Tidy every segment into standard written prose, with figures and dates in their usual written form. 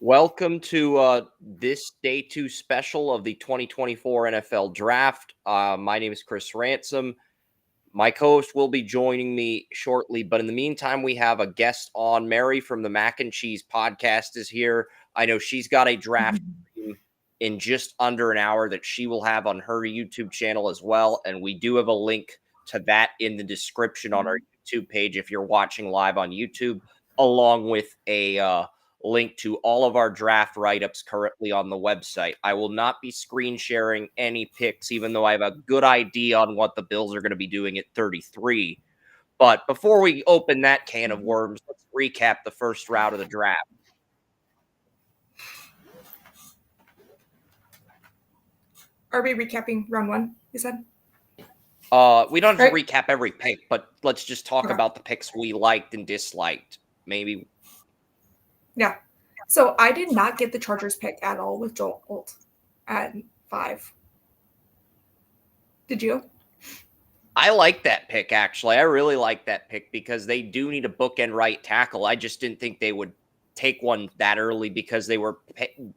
Welcome to this day two special of the 2024 NFL Draft. My name is Chris Ransom. My co-host will be joining me shortly, but in the meantime, we have a guest on. Mary from the Mac and Cheese podcast is here. I know she's got a draft stream in just under an hour that she will have on her YouTube channel as well, and we do have a link to that in the description on our YouTube page if you're watching live on YouTube, along with a link to all of our draft write-ups currently on the website. I will not be screen sharing any picks, even though I have a good idea on what the Bills are going to be doing at 33. But before we open that can of worms, let's recap the first round of the draft. Are we recapping round one, you said? We don't have to recap every pick, but let's just talk about the picks we liked and disliked. Maybe. Yeah. So I did not get the Chargers pick at all with Joel Holt at 5. Did you? I like that pick, actually. I really like that pick because they do need a bookend right tackle. I just didn't think they would take one that early because they were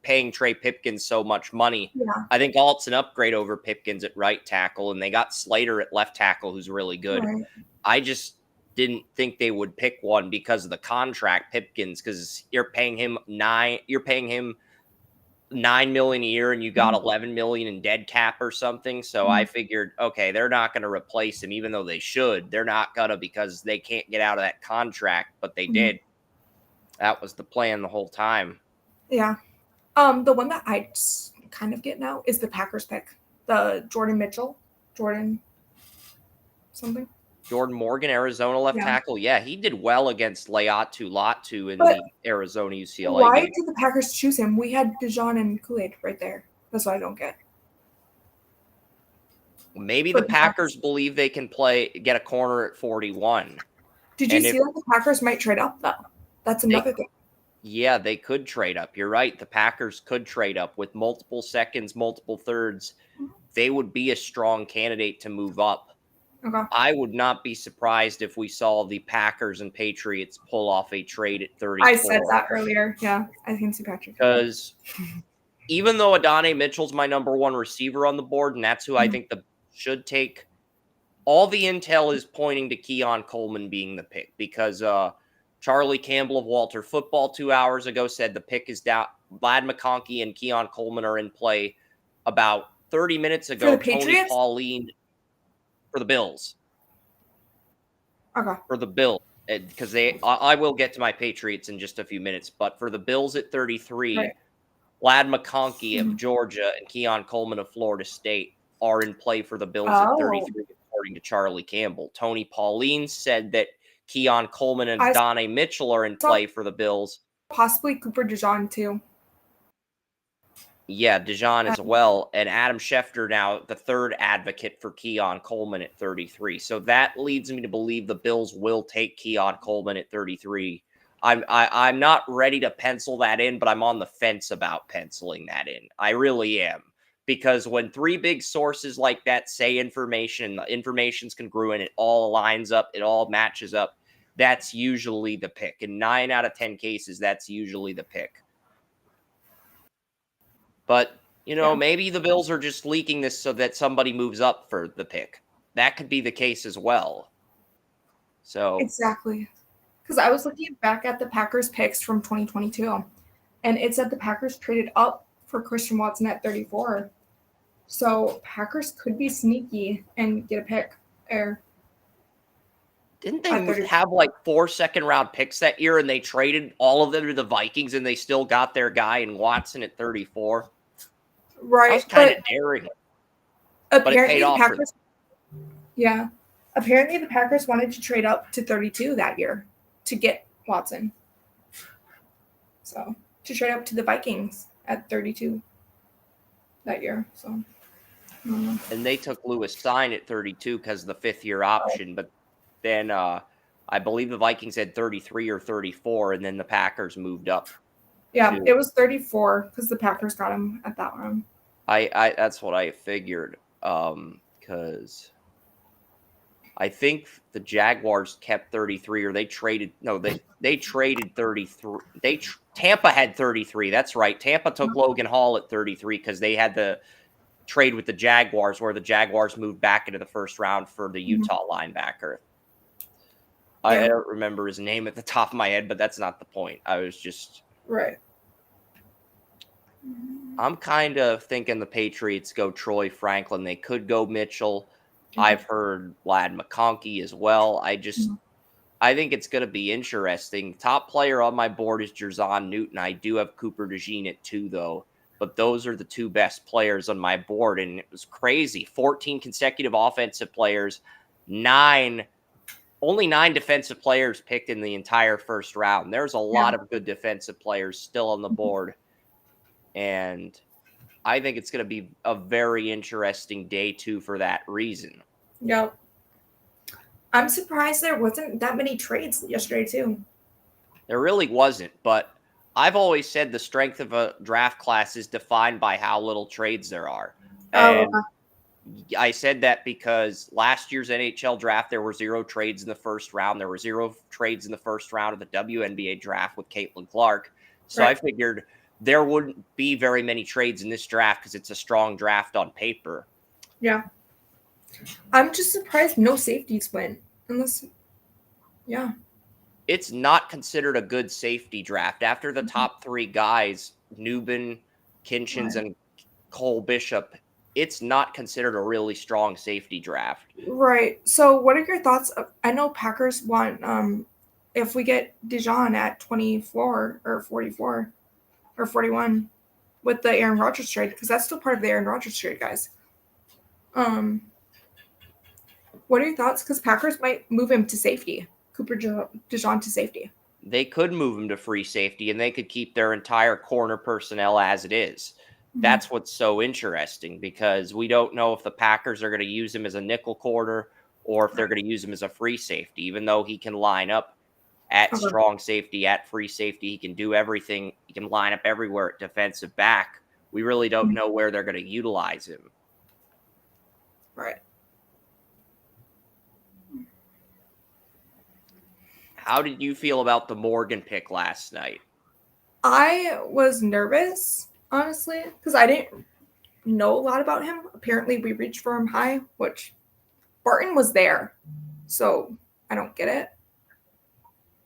paying Trey Pipkins so much money. Yeah. I think Alt's an upgrade over Pipkins at right tackle, and they got Slater at left tackle, who's really good. Right. I just didn't think they would pick one because of the contract, Pipkins, because you're paying him $9 million a year and you got 11 million in dead cap or something. So I figured, okay, they're not going to replace him, even though they should. They're not going to because they can't get out of that contract, but they did. That was the plan the whole time. Yeah. The one that I kind of get now is the Packers pick. The Jordan Morgan, Arizona left tackle. Yeah, he did well against Latu in the Arizona UCLA why game. did the Packers choose him? We had Dijon and Kool-Aid right there. That's what I don't get. Maybe the Packers believe they can get a corner at 41. Did you see that the Packers might trade up, though? That's another thing. Yeah, they could trade up. You're right. The Packers could trade up with multiple seconds, multiple thirds. They would be a strong candidate to move up. Okay. I would not be surprised if we saw the Packers and Patriots pull off a trade at 34. I said that earlier. Yeah, I can see Patrick. Because even though Adonai Mitchell's my number one receiver on the board, and that's who I think should take, all the intel is pointing to Keon Coleman being the pick because Charlie Campbell of Walter Football 2 hours ago said the pick is down. Vlad McConkey and Keon Coleman are in play. About 30 minutes ago, Tony Pauline for the Bills. Okay. For the Bills. Because I will get to my Patriots in just a few minutes, but for the Bills at 33, Vlad McConkey of Georgia and Keon Coleman of Florida State are in play for the Bills at 33, according to Charlie Campbell. Tony Pauline said that Keon Coleman and Adonai Mitchell are in play for the Bills. Possibly Cooper DeJean, too. Yeah, DeJean as well. And Adam Schefter now the third advocate for Keon Coleman at 33. So that leads me to believe the Bills will take Keon Coleman at 33. I'm not ready to pencil that in, but I'm on the fence about penciling that in. I really am. Because when three big sources like that say information, the information's congruent, it all lines up, it all matches up, that's usually the pick. In 9 out of 10 cases, that's usually the pick. But, maybe the Bills are just leaking this so that somebody moves up for the pick. That could be the case as well. So exactly. Because I was looking back at the Packers picks from 2022, and it said the Packers traded up for Christian Watson at 34. So Packers could be sneaky and get a pick there. Didn't they have like 4 second-round picks that year, and they traded all of them to the Vikings, and they still got their guy in Watson at 34? Right. That was kind of daring. But it paid off for them. Yeah. Apparently, the Packers wanted to trade up to 32 that year to get Watson. So, to trade up to the Vikings at 32 that year. So, and they took Lewis Stein at 32 because of the fifth-year option. But then I believe the Vikings had 33 or 34, and then the Packers moved up. Yeah, it was 34 because the Packers got him at that round. I that's what I figured because I think the Jaguars kept 33, or they traded. No, they traded 33. Tampa had 33. That's right. Tampa took Logan Hall at 33 because they had the trade with the Jaguars, where the Jaguars moved back into the first round for the Utah linebacker. I Yeah. don't remember his name at the top of my head, but that's not the point. I was just Right. I'm kind of thinking the Patriots go Troy Franklin. They could go Mitchell. I've heard Vlad McConkey as well. I think it's going to be interesting. Top player on my board is Jerzon Newton. I do have Cooper DeJean at 2, though. But those are the 2 best players on my board. And it was crazy. 14 consecutive offensive players, only 9 defensive players picked in the entire first round. There's a lot of good defensive players still on the board. And I think it's going to be a very interesting day 2 for that reason. Yep. I'm surprised there wasn't that many trades yesterday, too. There really wasn't, but I've always said the strength of a draft class is defined by how little trades there are. And I said that because last year's NHL draft, there were 0 trades in the first round. There were 0 trades in the first round of the WNBA draft with Caitlin Clark. So I figured there wouldn't be very many trades in this draft because it's a strong draft on paper. Yeah. I'm just surprised no safeties went. It's not considered a good safety draft. After the top 3 guys, Newman, Kinchins, and Cole Bishop, it's not considered a really strong safety draft. Right. So what are your thoughts? I know Packers want, if we get DeJean at 24 or 44 or 41 with the Aaron Rodgers trade, because that's still part of the Aaron Rodgers trade, guys. What are your thoughts? Because Packers might move him to safety, Cooper DeJean to safety. They could move him to free safety, and they could keep their entire corner personnel as it is. That's what's so interesting, because we don't know if the Packers are going to use him as a nickel corner or if they're going to use him as a free safety. Even though he can line up at strong safety, at free safety, he can do everything. He can line up everywhere at defensive back. We really don't know where they're going to utilize him. Right. How did you feel about the Morgan pick last night? I was nervous, honestly, because I didn't know a lot about him. Apparently, we reached for him high, which Barton was there, so I don't get it.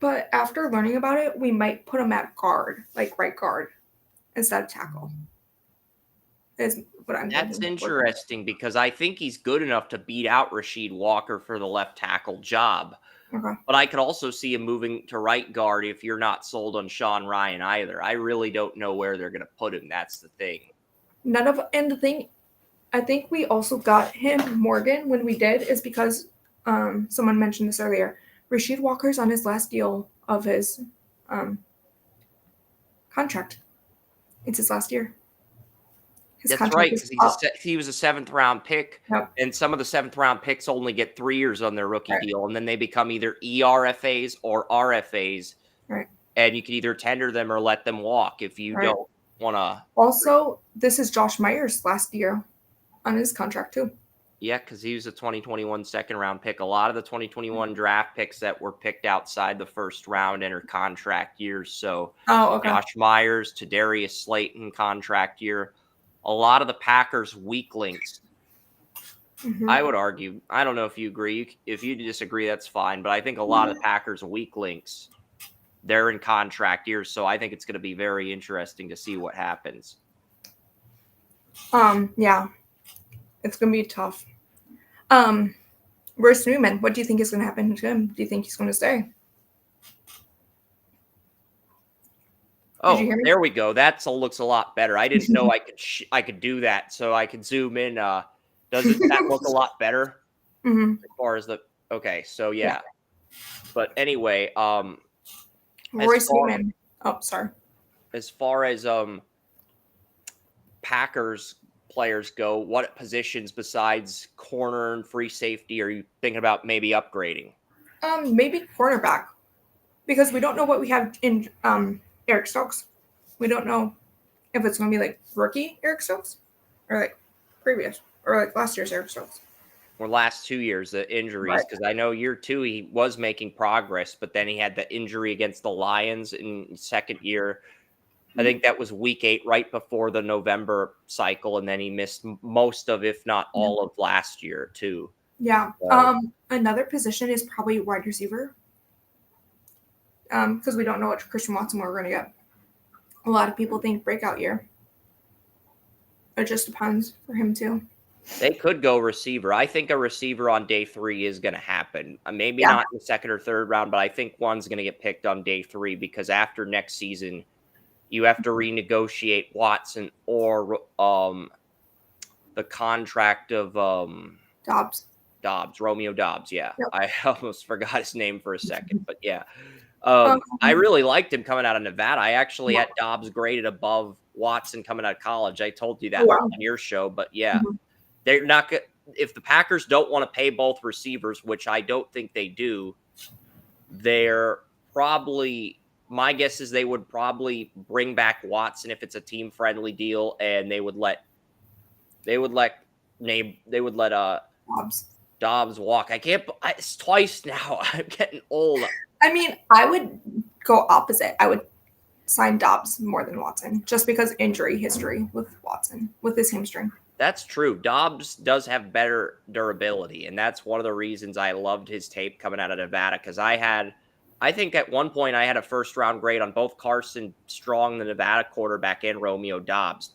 But after learning about it, we might put him at guard, like right guard, instead of tackle. Is what I'm thinking. That's interesting, because I think he's good enough to beat out Rasheed Walker for the left tackle job. Okay. But I could also see him moving to right guard if you're not sold on Sean Ryan either. I really don't know where they're going to put him. That's the thing. And the thing, I think we also got him, Morgan, when we did, is because someone mentioned this earlier. Rasheed Walker's on his last deal of his contract. It's his last year. That's right, because he was a 7th-round pick, and some of the 7th-round picks only get 3 years on their rookie deal, and then they become either ERFAs or RFAs, and you can either tender them or let them walk if you don't want to. Also, this is Josh Myers' last year on his contract, too. Yeah, because he was a 2021 second-round pick. A lot of the 2021 draft picks that were picked outside the first round enter contract years, so Josh Myers, Tadarius Slayton contract year. A lot of the Packers' weak links, I would argue. I don't know if you agree. If you disagree, that's fine. But I think a lot of the Packers' weak links, they're in contract years. So I think it's going to be very interesting to see what happens. Yeah. It's going to be tough. Where's Newman? What do you think is going to happen to him? Do you think he's going to stay? Oh, there we go. That looks a lot better. I didn't know I could do that, so I could zoom in. Doesn't that look a lot better? As far as so yeah. But anyway, Royce Newman. Oh, sorry. As far as Packers players go, what positions besides corner and free safety are you thinking about maybe upgrading? Maybe cornerback, because we don't know what we have in Eric Stokes. We don't know if it's going to be like rookie Eric Stokes or like previous or like last year's Eric Stokes. or last 2 years, the injuries, because I know year 2 he was making progress, but then he had the injury against the Lions in second year. I think that was week 8, right before the November cycle, and then he missed most of, if not all of last year too. Yeah. So, Another position is probably wide receiver. Because we don't know what Christian Watson we're going to get. A lot of people think breakout year. It just depends for him too. they could go receiver. I think a receiver on day 3 is going to happen. Maybe Yeah. not in the second or third round, but I think one's going to get picked on day 3 because after next season, you have to renegotiate Watson or the contract of Romeo Dobbs. Yeah, Yep. I almost forgot his name for a second, but yeah. Um, I really liked him coming out of Nevada. I actually had Dobbs graded above Watson coming out of college. I told you that on your show, but yeah, they're not good. If the Packers don't want to pay both receivers, which I don't think they do, they're probably, my guess is they would probably bring back Watson if it's a team friendly deal, and they would let Dobbs walk. It's twice now. I'm getting old. I mean, I would go opposite. I would sign Dobbs more than Watson just because injury history with Watson with his hamstring. That's true. Dobbs does have better durability, and that's one of the reasons I loved his tape coming out of Nevada, because I think at one point I had a first-round grade on both Carson Strong, the Nevada quarterback, and Romeo Dobbs.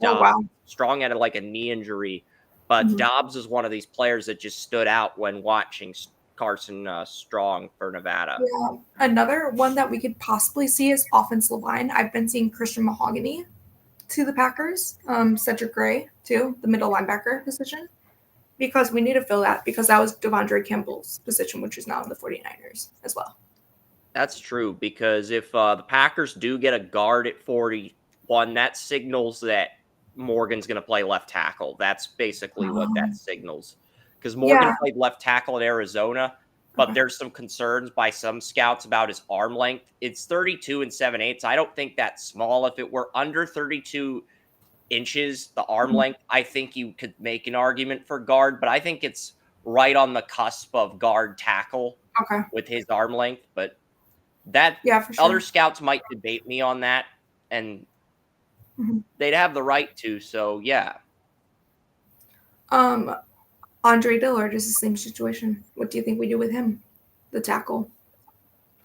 Strong had like a knee injury, but Dobbs is one of these players that just stood out when watching Carson Strong for Nevada. Yeah. Another one that we could possibly see is offensive line. I've been seeing Christian Mahogany to the Packers, Cedric Gray too, the middle linebacker position, because we need to fill that, because that was Devondre Campbell's position, which is now in the 49ers as well. That's true, because if the Packers do get a guard at 41, that signals that Morgan's going to play left tackle. That's basically what that signals, because Morgan played left tackle at Arizona, but there's some concerns by some scouts about his arm length. It's 32 7/8. I don't think that's small. If it were under 32 inches, the arm length, I think you could make an argument for guard, but I think it's right on the cusp of guard tackle with his arm length. But that, for sure. Other scouts might debate me on that, and they'd have the right to. So yeah. Andre Dillard is the same situation. What do you think we do with him, the tackle?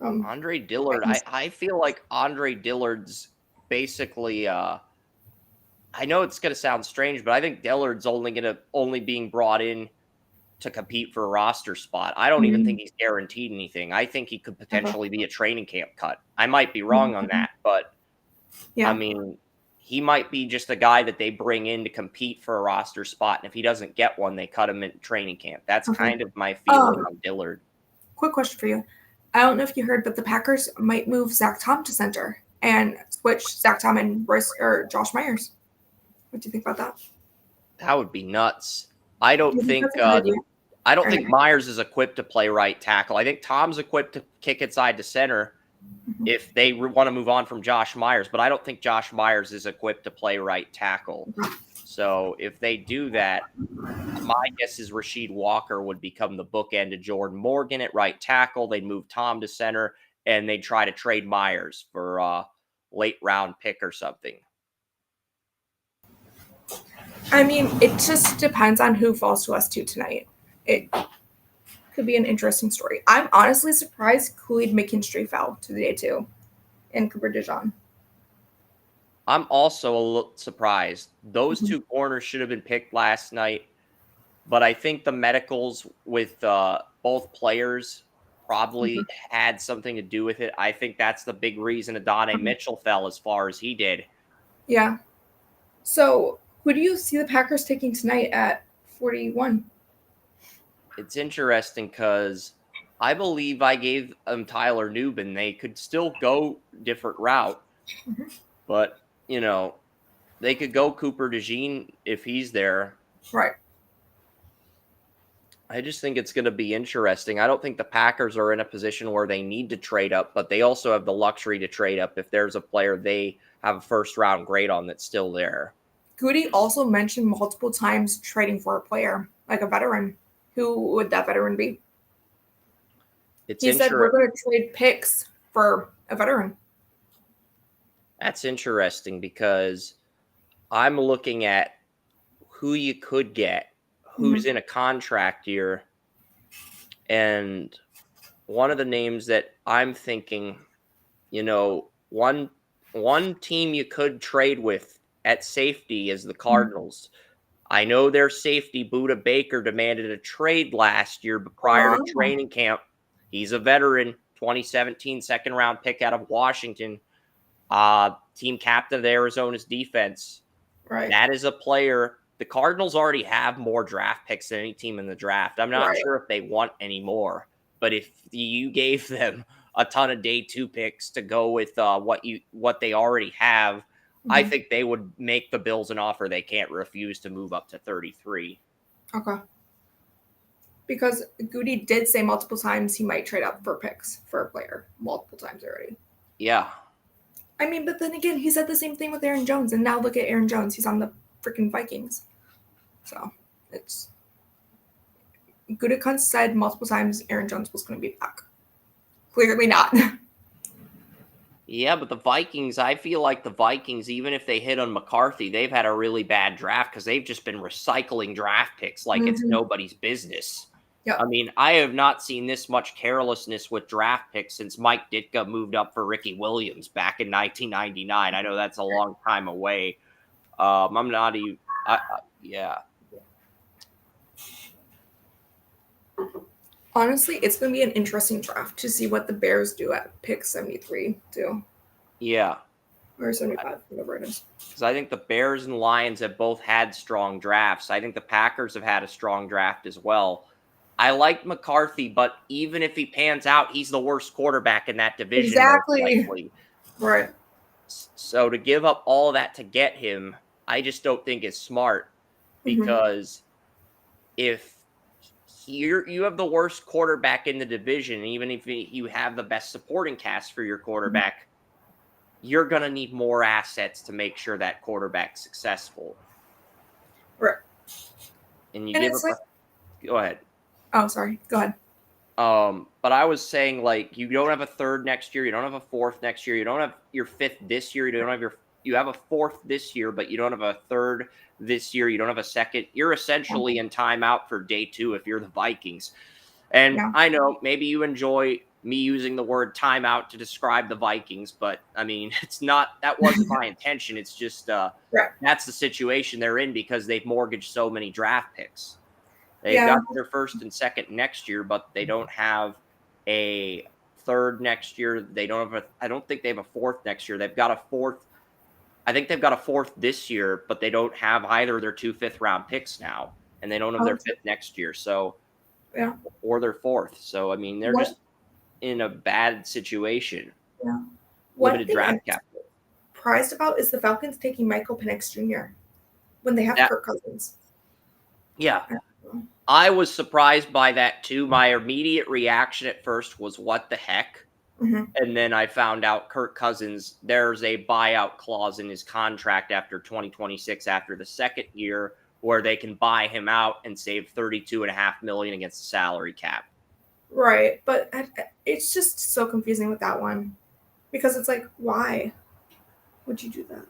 Andre Dillard, I feel like Andre Dillard's basically I know it's going to sound strange, but I think Dillard's only being brought in to compete for a roster spot. I don't even think he's guaranteed anything. I think he could potentially be a training camp cut. I might be wrong on that, but I mean, he might be just a guy that they bring in to compete for a roster spot, and if he doesn't get one, they cut him in training camp. That's kind of my feeling on Dillard. Quick question for you. I don't know if you heard, but the Packers might move Zach Tom to center and switch Zach Tom and Josh Myers. What do you think about that? That would be nuts. I don't think Myers is equipped to play right tackle. I think Tom's equipped to kick inside to center if they want to move on from Josh Myers, but I don't think Josh Myers is equipped to play right tackle. So if they do that, my guess is Rasheed Walker would become the bookend to Jordan Morgan at right tackle. They'd move Tom to center, and they'd try to trade Myers for a late round pick or something. I mean, it just depends on who falls to us tonight. It could be an interesting story. I'm honestly surprised Khalid McKinstry fell to the day 2 and Cooper DeJean. I'm also a little surprised. Those two corners should have been picked last night, but I think the medicals with both players probably had something to do with it. I think that's the big reason Adonai Mitchell fell as far as he did. Yeah. So who do you see the Packers taking tonight at 41? It's interesting because I believe I gave them Tyler Nubin. They could still go different route, but, you know, they could go Cooper DeJean if he's there. Right. I just think it's going to be interesting. I don't think the Packers are in a position where they need to trade up, but they also have the luxury to trade up if there's a player they have a first-round grade on that's still there. Goody also mentioned multiple times trading for a player, like a veteran, who would that veteran be? It's He said we're going to trade picks for a veteran. That's interesting because I'm looking at who you could get, who's in a contract year, and one of the names that I'm thinking, one team you could trade with at safety is the Cardinals. I know their safety, Buda Baker, demanded a trade last year, but prior to training camp, he's a veteran, 2017 second round pick out of Washington, team captain of Arizona's defense. Right. That is a player. The Cardinals already have more draft picks than any team in the draft. I'm not sure if they want any more, but if you gave them a ton of day 2 picks to go with what they already have, I think they would make the Bills an offer they can't refuse to move up to 33. Okay. Because Goody did say multiple times he might trade up for picks for a player multiple times already. Yeah. I mean, but then again, he said the same thing with Aaron Jones, and now look at Aaron Jones. He's on the freaking Vikings. So it's Gutekunst said multiple times Aaron Jones was going to be back. Clearly not. Yeah, but the Vikings, I feel like the Vikings, even if they hit on McCarthy, they've had a really bad draft because they've just been recycling draft picks like it's nobody's business. Yep. I mean, I have not seen this much carelessness with draft picks since Mike Ditka moved up for Ricky Williams back in 1999. I know that's a long time away. I'm not even, yeah. Honestly, it's going to be an interesting draft to see what the Bears do at pick 73 too. Yeah. Or 75, whatever it is. Because I think the Bears and Lions have both had strong drafts. I think the Packers have had a strong draft as well. I like McCarthy, but even if he pans out, he's the worst quarterback in that division. Exactly. Right. So to give up all that to get him, I just don't think is smart. Because if you have the worst quarterback in the division, even if you have the best supporting cast for your quarterback, you're going to need more assets to make sure that quarterback's successful. Right. And give up. Go ahead. Oh, sorry. Go ahead. But I was saying, like, you don't have a third next year. You don't have a fourth next year. You don't have your fifth this year. You have a fourth this year, but you don't have a third this year. You don't have a second. You're essentially in timeout for day 2 if you're the Vikings. And I know maybe you enjoy me using the word timeout to describe the Vikings, but I mean, that wasn't my intention. It's just, that's the situation they're in because they've mortgaged so many draft picks. They've got their first and second next year, but they don't have a third next year. I don't think they have a fourth next year. They've got a fourth. I think they've got a fourth this year, but they don't have either their 2 fifth-round picks now, and they don't have their fifth next year. So, or their fourth. So, I mean, they're just in a bad situation. Yeah. Limited draft capital. Surprised about is the Falcons taking Michael Penix Jr. when they have Kirk Cousins. Yeah. I was surprised by that too. My immediate reaction at first was, what the heck? And then I found out Kirk Cousins, there's a buyout clause in his contract after 2026, after the second year, where they can buy him out and save $32.5 million against the salary cap. Right. But it's just so confusing with that one because it's like, why would you do that?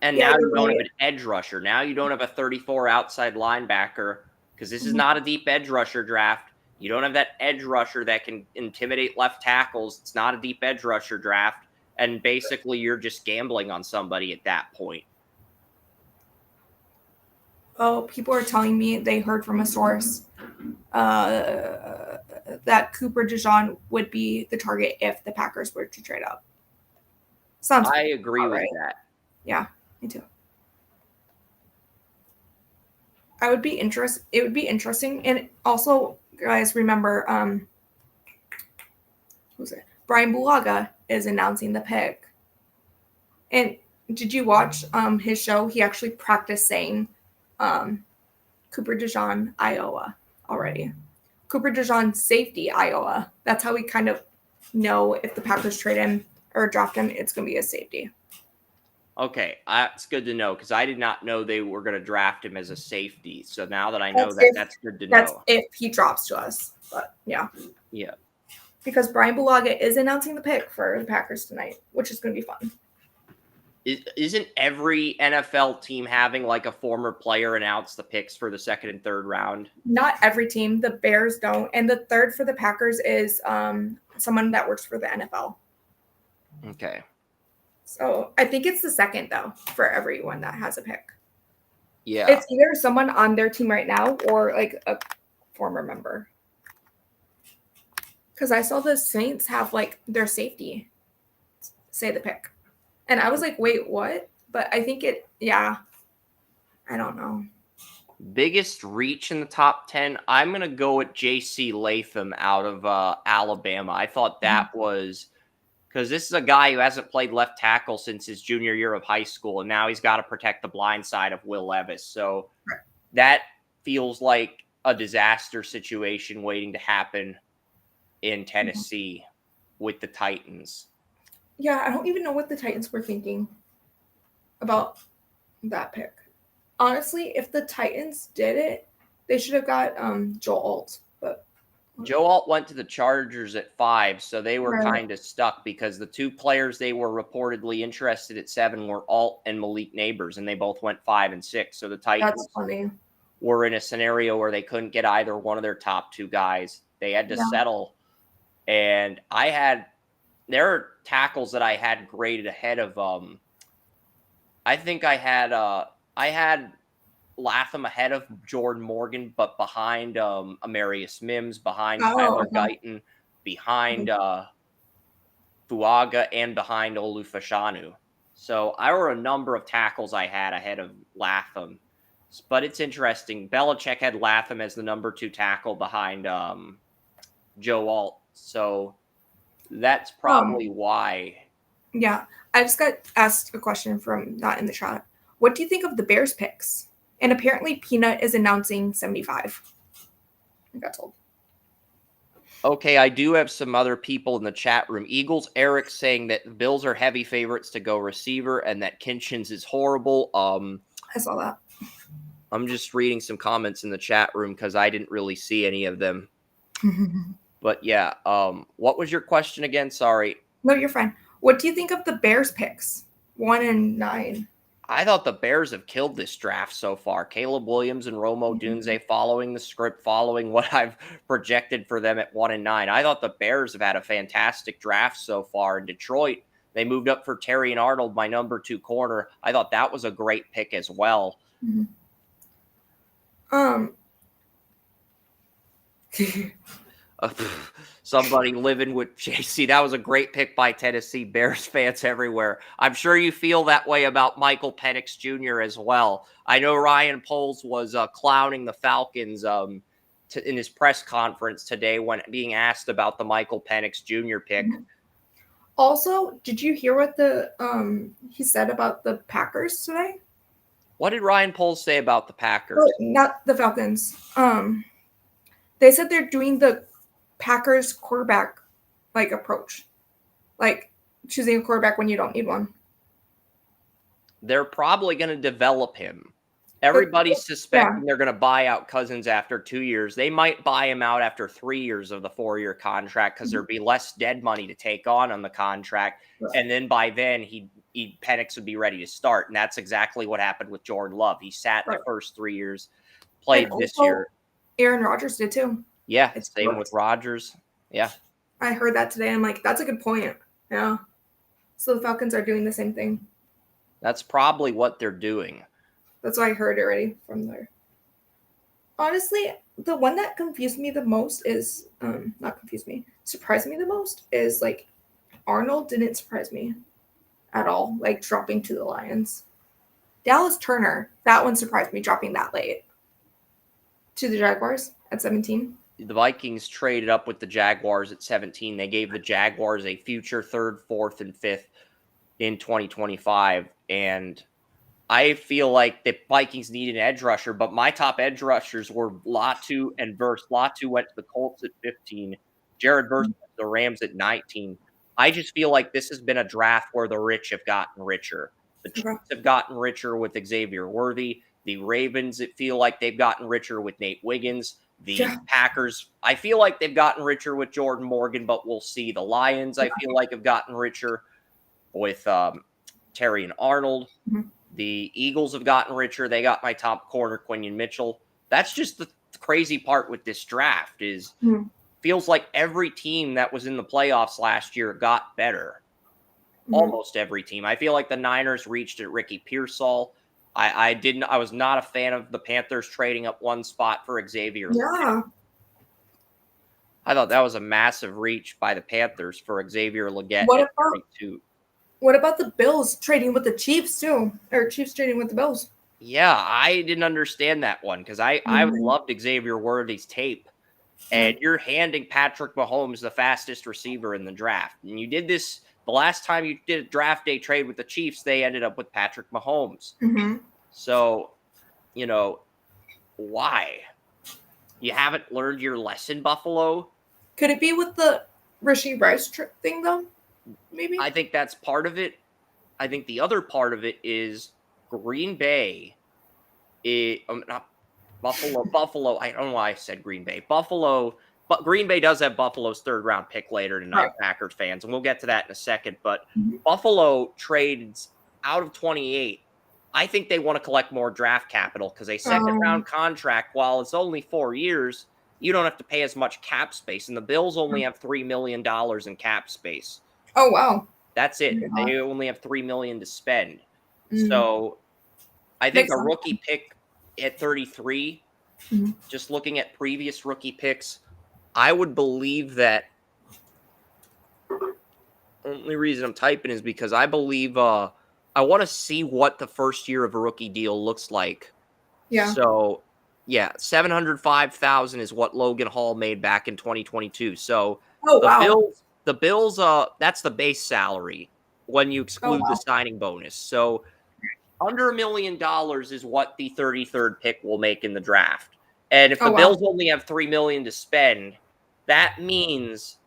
And now you don't have an edge rusher. Now you don't have a 34 outside linebacker because this is not a deep edge rusher draft. You don't have that edge rusher that can intimidate left tackles. It's not a deep edge rusher draft. And basically, you're just gambling on somebody at that point. Oh, people are telling me they heard from a source that Cooper DeJean would be the target if the Packers were to trade up. I agree with that. Yeah, me too. It would be interesting. And also, guys, remember, who's it? Brian Bulaga is announcing the pick. And did you watch his show? He actually practiced saying Cooper DeJean, Iowa already. Cooper DeJean, safety, Iowa. That's how we kind of know if the Packers trade him or draft him, it's going to be a safety. Okay, it's good to know because I did not know they were going to draft him as a safety. So now that I know That's that, if that's good to that's know. if he drops to us. But yeah, Yeah. because Brian Bulaga is announcing the pick for the Packers tonight, which is going to be fun. Isn't every NFL team having like a former player announce the picks for the second and third round? Not every team. The Bears don't, and the third for the Packers is someone that works for the NFL. Okay. So I think it's the second though for everyone that has a pick. Yeah. It's either someone on their team right now or like a former member. Because I saw the Saints have like their safety say the pick. And I was like, wait, what? But I think I don't know. Biggest reach in the top 10. I'm going to go with JC Latham out of Alabama. I thought that was because this is a guy who hasn't played left tackle since his junior year of high school. And now he's got to protect the blind side of Will Levis. So that feels like a disaster situation waiting to happen in Tennessee with the Titans. Yeah, I don't even know what the Titans were thinking about that pick. Honestly, if the Titans did it, they should have got Joel Alt. But Joe Alt went to the Chargers at 5, so they were right. kind of stuck because the two players they were reportedly interested at 7 were Alt and Malik Neighbors, and they both went 5 and 6. So the That's Titans funny. were in a scenario where they couldn't get either one of their top two guys. They had to Yeah. settle. And there are tackles that I had graded ahead of I think I had Latham ahead of Jordan Morgan, but behind Amarius Mims, behind Oh, Tyler Guyton, behind Fuaga, and behind Olufashanu. So I were a number of tackles I had ahead of Latham. But it's interesting. Belichick had Latham as the number 2 tackle behind Joe Alt. So that's probably why. Yeah. I just got asked a question from not in the chat. What do you think of the Bears picks? And apparently Peanut is announcing 75. I got told. Okay, I do have some other people in the chat room. Eagles Eric saying that the Bills are heavy favorites to go receiver and that Kinchins is horrible. I saw that. I'm just reading some comments in the chat room because I didn't really see any of them. But yeah, what was your question again? Sorry. No, you're fine. What do you think of the Bears picks? 1 and 9. I thought the Bears have killed this draft so far. Caleb Williams and Romo Dunze following the script, following what I've projected for them at 1 and 9. I thought the Bears have had a fantastic draft so far. In Detroit, they moved up for Terry and Arnold, my number 2 corner. I thought that was a great pick as well. Somebody living with JC. That was a great pick by Tennessee. Bears fans everywhere. I'm sure you feel that way about Michael Penix Jr. as well. I know Ryan Poles was clowning the Falcons in his press conference today when being asked about the Michael Penix Jr. pick. Also, did you hear what the he said about the Packers today? What did Ryan Poles say about the Packers? Oh, not the Falcons. They said they're doing the Packers quarterback like approach, like choosing a quarterback when you don't need one. They're probably going to develop him. Everybody's suspecting they're going to buy out Cousins after 2 years. They might buy him out after 3 years of the 4-year contract because there'd be less dead money to take on the contract. And then by then, Penix would be ready to start. And that's exactly what happened with Jordan Love. He sat the first 3 years, played this year. Aaron Rodgers did too. Yeah, same with Rodgers. Yeah. I heard that today. I'm like, that's a good point. Yeah. So the Falcons are doing the same thing. That's probably what they're doing. That's what I heard already from there. Honestly, the one that confused me the most is surprised me the most is like Arnold didn't surprise me at all, like dropping to the Lions. Dallas Turner, that one surprised me dropping that late to the Jaguars at 17. The Vikings traded up with the Jaguars at 17. They gave the Jaguars a future 3rd, 4th, and 5th in 2025. And I feel like the Vikings need an edge rusher, but my top edge rushers were Latu and Verse. Latu went to the Colts at 15. Jared Verse went to the Rams at 19. I just feel like this has been a draft where the rich have gotten richer. The Chiefs have gotten richer with Xavier Worthy. The Ravens, it feel like they've gotten richer with Nate Wiggins. The Packers, I feel like they've gotten richer with Jordan Morgan, but we'll see. The Lions, I feel like, have gotten richer with Terry and Arnold. Mhm. The Eagles have gotten richer. They got my top corner, Quinion Mitchell. That's just the crazy part with this draft is Mhm. feels like every team that was in the playoffs last year got better. Mhm. Almost every team. I feel like the Niners reached at Ricky Pearsall. I was not a fan of the Panthers trading up one spot for Xavier. Yeah. I thought that was a massive reach by the Panthers for Xavier Legette What at about 32. what about the Bills trading with the Chiefs too? Or Chiefs trading with the Bills? Yeah, I didn't understand that one because I Mhm. loved Xavier Worthy's tape. Yeah. And you're handing Patrick Mahomes the fastest receiver in the draft. And you did this the last time you did a draft day trade with the Chiefs, they ended up with Patrick Mahomes. Mhm. So, why? You haven't learned your lesson, Buffalo? Could it be with the Rasheed Rice thing though? Maybe. I think that's part of it. I think the other part of it is Green Bay. Not Buffalo. I don't know why I said Green Bay. Buffalo, but Green Bay does have Buffalo's third round pick later tonight, Right. Packers fans, and we'll get to that in a second. But Mhm. Buffalo trades out of 28. I think they want to collect more draft capital because a second round contract, while it's only 4 years, you don't have to pay as much cap space. And the Bills only have $3 million in cap space. Oh wow. That's it. Yeah. They only have $3 million to spend. Mm. So I think Makes a sense. rookie pick at 33, Mhm. just looking at previous rookie picks, I would believe that only reason I'm typing is because I believe I want to see what the first year of a rookie deal looks like. Yeah. So, yeah, 705,000 is what Logan Hall made back in 2022. So, Oh wow. the Bills that's the base salary when you Oh exclude the wow. signing bonus. So, under $1 million is what the 33rd pick will make in the draft. And if the Oh wow. Bills only have $3 million to spend, that means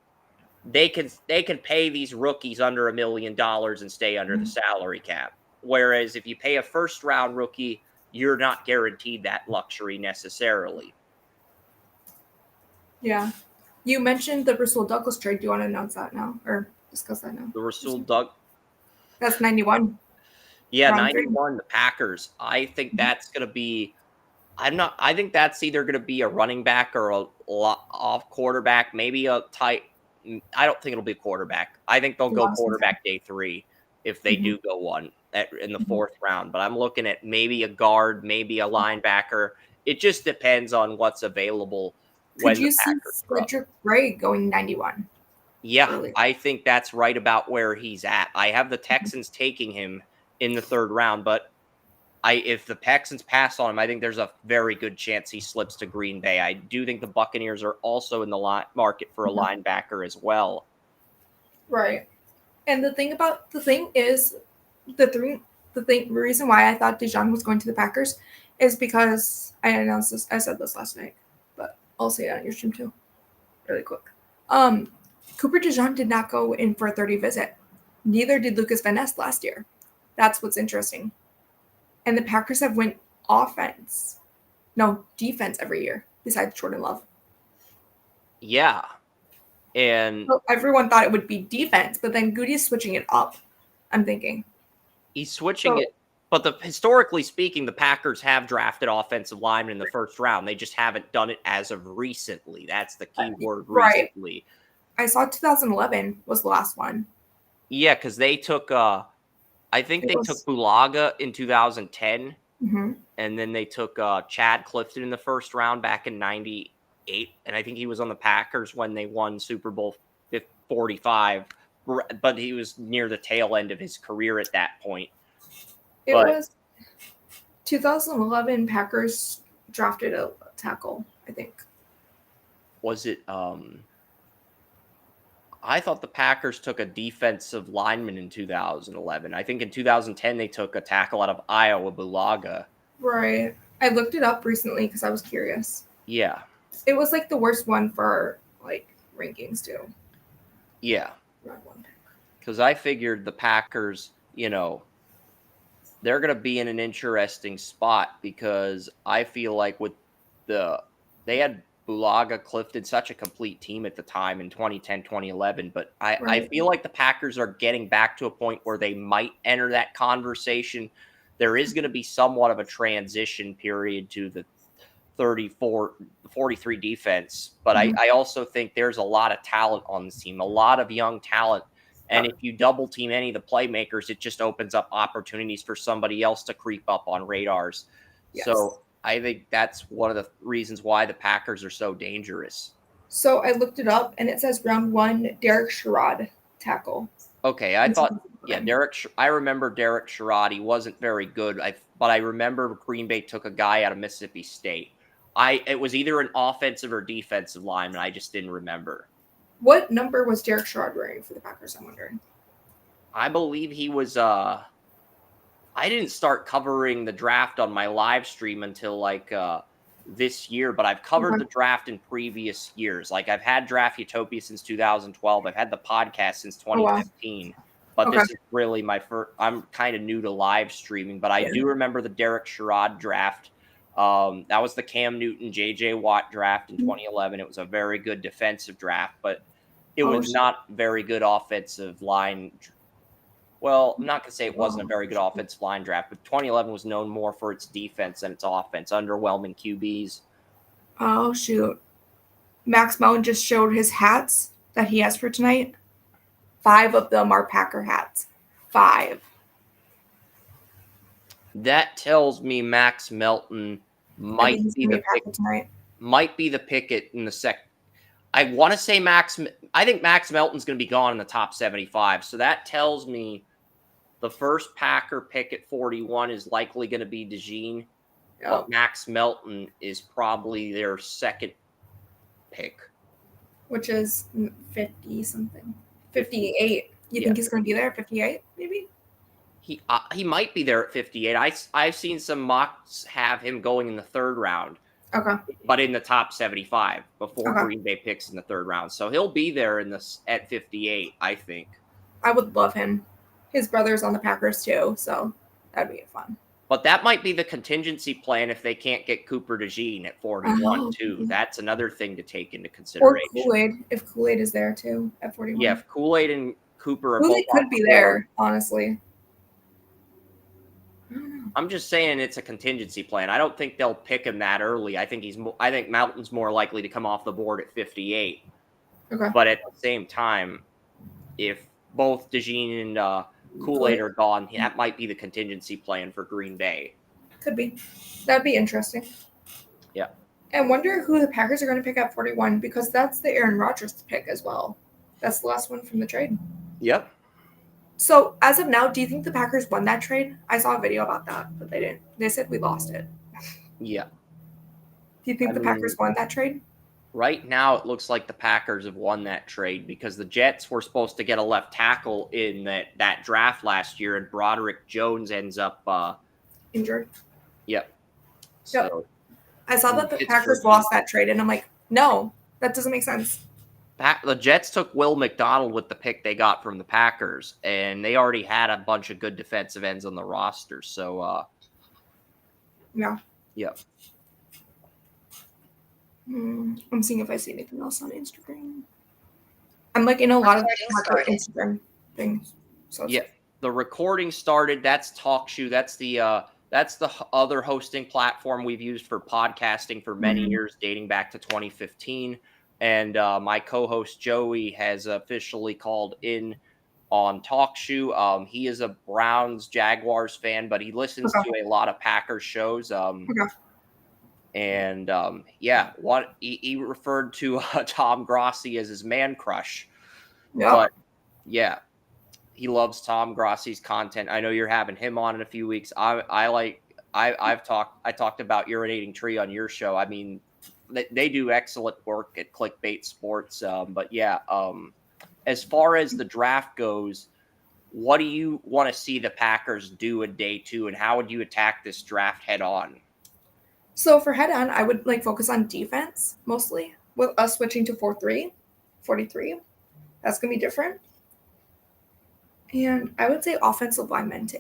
they can pay these rookies under $1 million and stay under the Mhm. salary cap. Whereas if you pay a first round rookie, you're not guaranteed that luxury necessarily. Yeah. You mentioned the Rasul Douglas trade. Do you want to announce that now or discuss that now? The Rasul Doug, That's 91. yeah, Round 3. 91, the Packers. I think Mhm. that's going to be I think that's either going to be a running back or a off quarterback, maybe a tight. I don't think it'll be a quarterback. I think they'll go Watson. quarterback day 3 if they Mhm. do go one in the Mhm. 4th round. But I'm looking at maybe a guard, maybe a linebacker. It just depends on what's available Could when the you see Packers drop. Frederick Gray going 91 Yeah, early? I think that's right about where he's at. I have the Mhm. Texans taking him in the 3rd round, but if the Texans pass on him, I think there's a very good chance he slips to Green Bay. I do think the Buccaneers are also in the market for a Mhm. linebacker as well. Right. And the thing is, the reason why I thought Dijon was going to the Packers is because I said this last night, but I'll say it on your stream too, really quick. Um, Cooper Dijon did not go in for a 30 visit. Neither did Lucas Van Ness last year. That's what's interesting. And the Packers have went defense every year besides Jordan Love. Yeah. And So everyone thought it would be defense, but then Goody's switching it up. I'm thinking. he's switching So it. But historically speaking, the Packers have drafted offensive linemen in the 1st round. They just haven't done it as of recently. That's the key word, right. recently. I saw 2011 was the last one. Yeah, because they took I think It they was took Bulaga in 2010. mhm. And then they took Chad Clifton in the 1st round back in 98. And I think he was on the Packers when they won Super Bowl 45. But he was near the tail end of his career at that point. It But was 2011 Packers drafted a tackle, I think. was it I thought the Packers took a defensive lineman in 2011. I think in 2010 they took a tackle out of Iowa, Bulaga. Right. I looked it up recently because I was curious. Yeah. It was like the worst one for like rankings too. Yeah. Round 1. Because I figured the Packers, they're going to be in an interesting spot because I feel like they had Bulaga, Clifton, such a complete team at the time in 2010, 2011. But I Right. feel like the Packers are getting back to a point where they might enter that conversation. There is going to be somewhat of a transition period to the 34, 43 defense. But Mhm. I also think there's a lot of talent on this team, a lot of young talent. And Yep. if you double team any of the playmakers, it just opens up opportunities for somebody else to creep up on radars. Yes. So I think that's one of the reasons why the Packers are so dangerous. So I looked it up, and it says round 1, Derek Sherrod, tackle. Okay, I thought, yeah, I remember Derek Sherrod. He wasn't very good, but I remember Green Bay took a guy out of Mississippi State. It was either an offensive or defensive lineman. I just didn't remember. What number was Derek Sherrod wearing for the Packers? I'm wondering. I believe he was I didn't start covering the draft on my live stream until this year, but I've covered Okay. the draft in previous years. Like I've had Draft Utopia since 2012. I've had the podcast since Oh wow. 2015. But Okay. this is really my first. I'm kind of new to live streaming, but I Yeah. do remember the Derek Sherrod draft. That was the Cam Newton, J.J. Watt draft in 2011. It was a very good defensive draft, but it Oh, was not very good offensive line. Well, I'm not going to say it wasn't a very good offensive line draft, but 2011 was known more for its defense than its offense. Underwhelming QBs. oh shoot. Max Moen just showed his hats that he has for tonight. 5 of them are Packer hats. 5. That tells me Max Melton I think might he's be gonna be the a pick. Packer tonight. Might be the pick in the sec. I want to say Max. I think Max Melton's going to be gone in the top 75. So that tells me the first Packer pick at 41 is likely going to be DeJean, Yep. but Max Melton is probably their second pick. Which is 50 something. 58. You think he's gonna be there at 58, maybe? He might be there at 58. I've seen some mocks have him going in the third round, Okay. but in the top 75 before Okay. Green Bay picks in the third round. So he'll be there at 58, I think. I would love him. His brother's on the Packers too, so that'd be fun. But that might be the contingency plan if they can't get Cooper DeJean at 41 Oh, too. That's another thing to take into or consideration. Kool-Aid, if Kool-Aid is there too at 41. Yeah, if Kool-Aid and Cooper are Kool-Aid both on could be the board, there, honestly. I don't know. I'm just saying it's a contingency plan. I don't think they'll pick him that early. I think Mountain's more likely to come off the board at 58. Okay. But at the same time, if both DeJean and Kool-Aid are gone, that might be the contingency plan for Green Bay. Could be. That'd be interesting. Yeah. I wonder who the Packers are going to pick at 41 because that's the Aaron Rodgers pick as well. That's the last one from the trade. Yep. So as of now, do you think the Packers won that trade? I saw a video about that, but they didn't. They said we lost it. Yeah. Do you think the Packers won that trade? Right now, it looks like the Packers have won that trade because the Jets were supposed to get a left tackle in that draft last year, and Broderick Jones ends up Injured. Yep. Yep. So I saw that the Packers lost that trade, and I'm like, no, that doesn't make sense. the Jets took Will McDonald with the pick they got from the Packers, and they already had a bunch of good defensive ends on the roster. So, Yeah. Yep. I'm seeing if I see anything else on Instagram. I'm like in a lot of Packer Instagram things. So Yeah, the recording started. That's TalkShoe. That's the other hosting platform we've used for podcasting for many years, dating back to 2015. And my co-host Joey has officially called in on TalkShoe. He is a Browns Jaguars fan, but he listens to a lot of Packers shows. And yeah, he referred to Tom Grossi as his man crush. Yeah. But yeah, he loves Tom Grossi's content. I know you're having him on in a few weeks. I talked about Urinating Tree on your show. I mean, they do excellent work at Clickbait Sports. But yeah, as far as the draft goes, what do you want to see the Packers do in day 2, and how would you attack this draft head on? So for head on, I would focus on defense mostly, with us switching to 4-3, 43. That's gonna be different. And I would say offensive linemen too.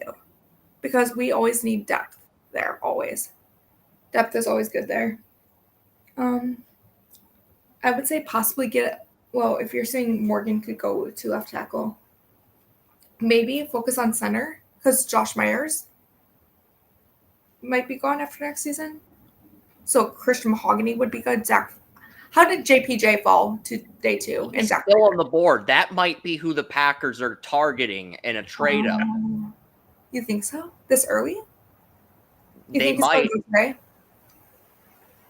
because we always need depth there, always. Depth is always good there. I would say possibly if you're saying Morgan could go to left tackle, maybe focus on center because Josh Myers might be gone after next season. So Christian Mahogany would be good. How did JPJ fall to day 2? He's still on the board. That might be who the Packers are targeting in a trade up. You think so? This early? You They think might. It's going to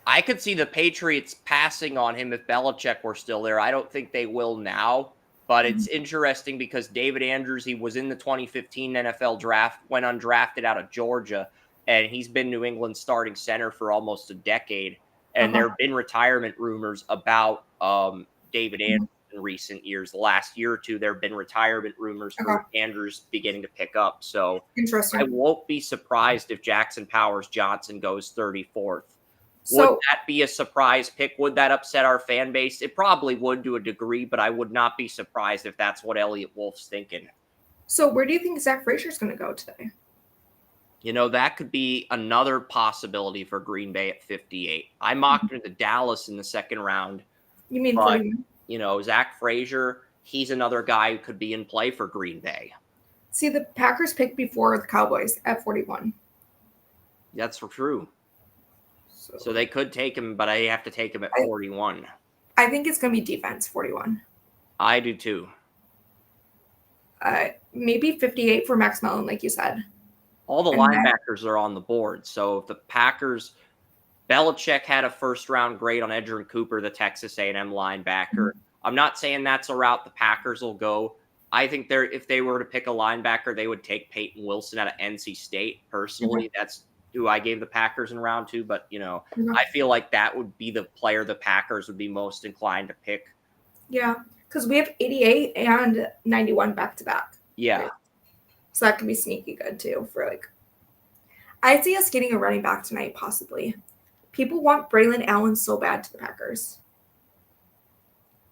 I could see the Patriots passing on him if Belichick were still there. I don't think they will now, but it's interesting because David Andrews, he was in the 2015 NFL draft, went undrafted out of Georgia, and he's been New England's starting center for almost a decade. And there have been retirement rumors about David Andrews in recent years. The last year or two, there have been retirement rumors for Andrews beginning to pick up. So Interesting. I won't be surprised if Jackson Powers Johnson goes 34th. Would that be a surprise pick? Would that upset our fan base? It probably would to a degree, but I would not be surprised if that's what Elliott Wolf's thinking. So where do you think Zach Frazier's going to go today? That could be another possibility for Green Bay at 58. I mocked him to Dallas in the second round. You mean but, Zach Frazier, he's another guy who could be in play for Green Bay. See, the Packers picked before the Cowboys at 41. That's true. So they could take him, but I have to take him at 41. I think it's going to be defense, 41. I do too. Maybe 58 for Max Mellon, like you said. All the linebackers are on the board. So if the Packers, Belichick had a first-round grade on Edgerrin Cooper, the Texas A&M linebacker. I'm not saying that's a route the Packers will go. I think if they were to pick a linebacker, they would take Peyton Wilson out of NC State. Personally, that's who I gave the Packers in round 2. But, I feel like that would be the player the Packers would be most inclined to pick. Yeah, because we have 88 and 91 back-to-back. Yeah. Right? So that could be sneaky good, too, for, I see us getting a running back tonight, possibly. People want Braylon Allen so bad to the Packers.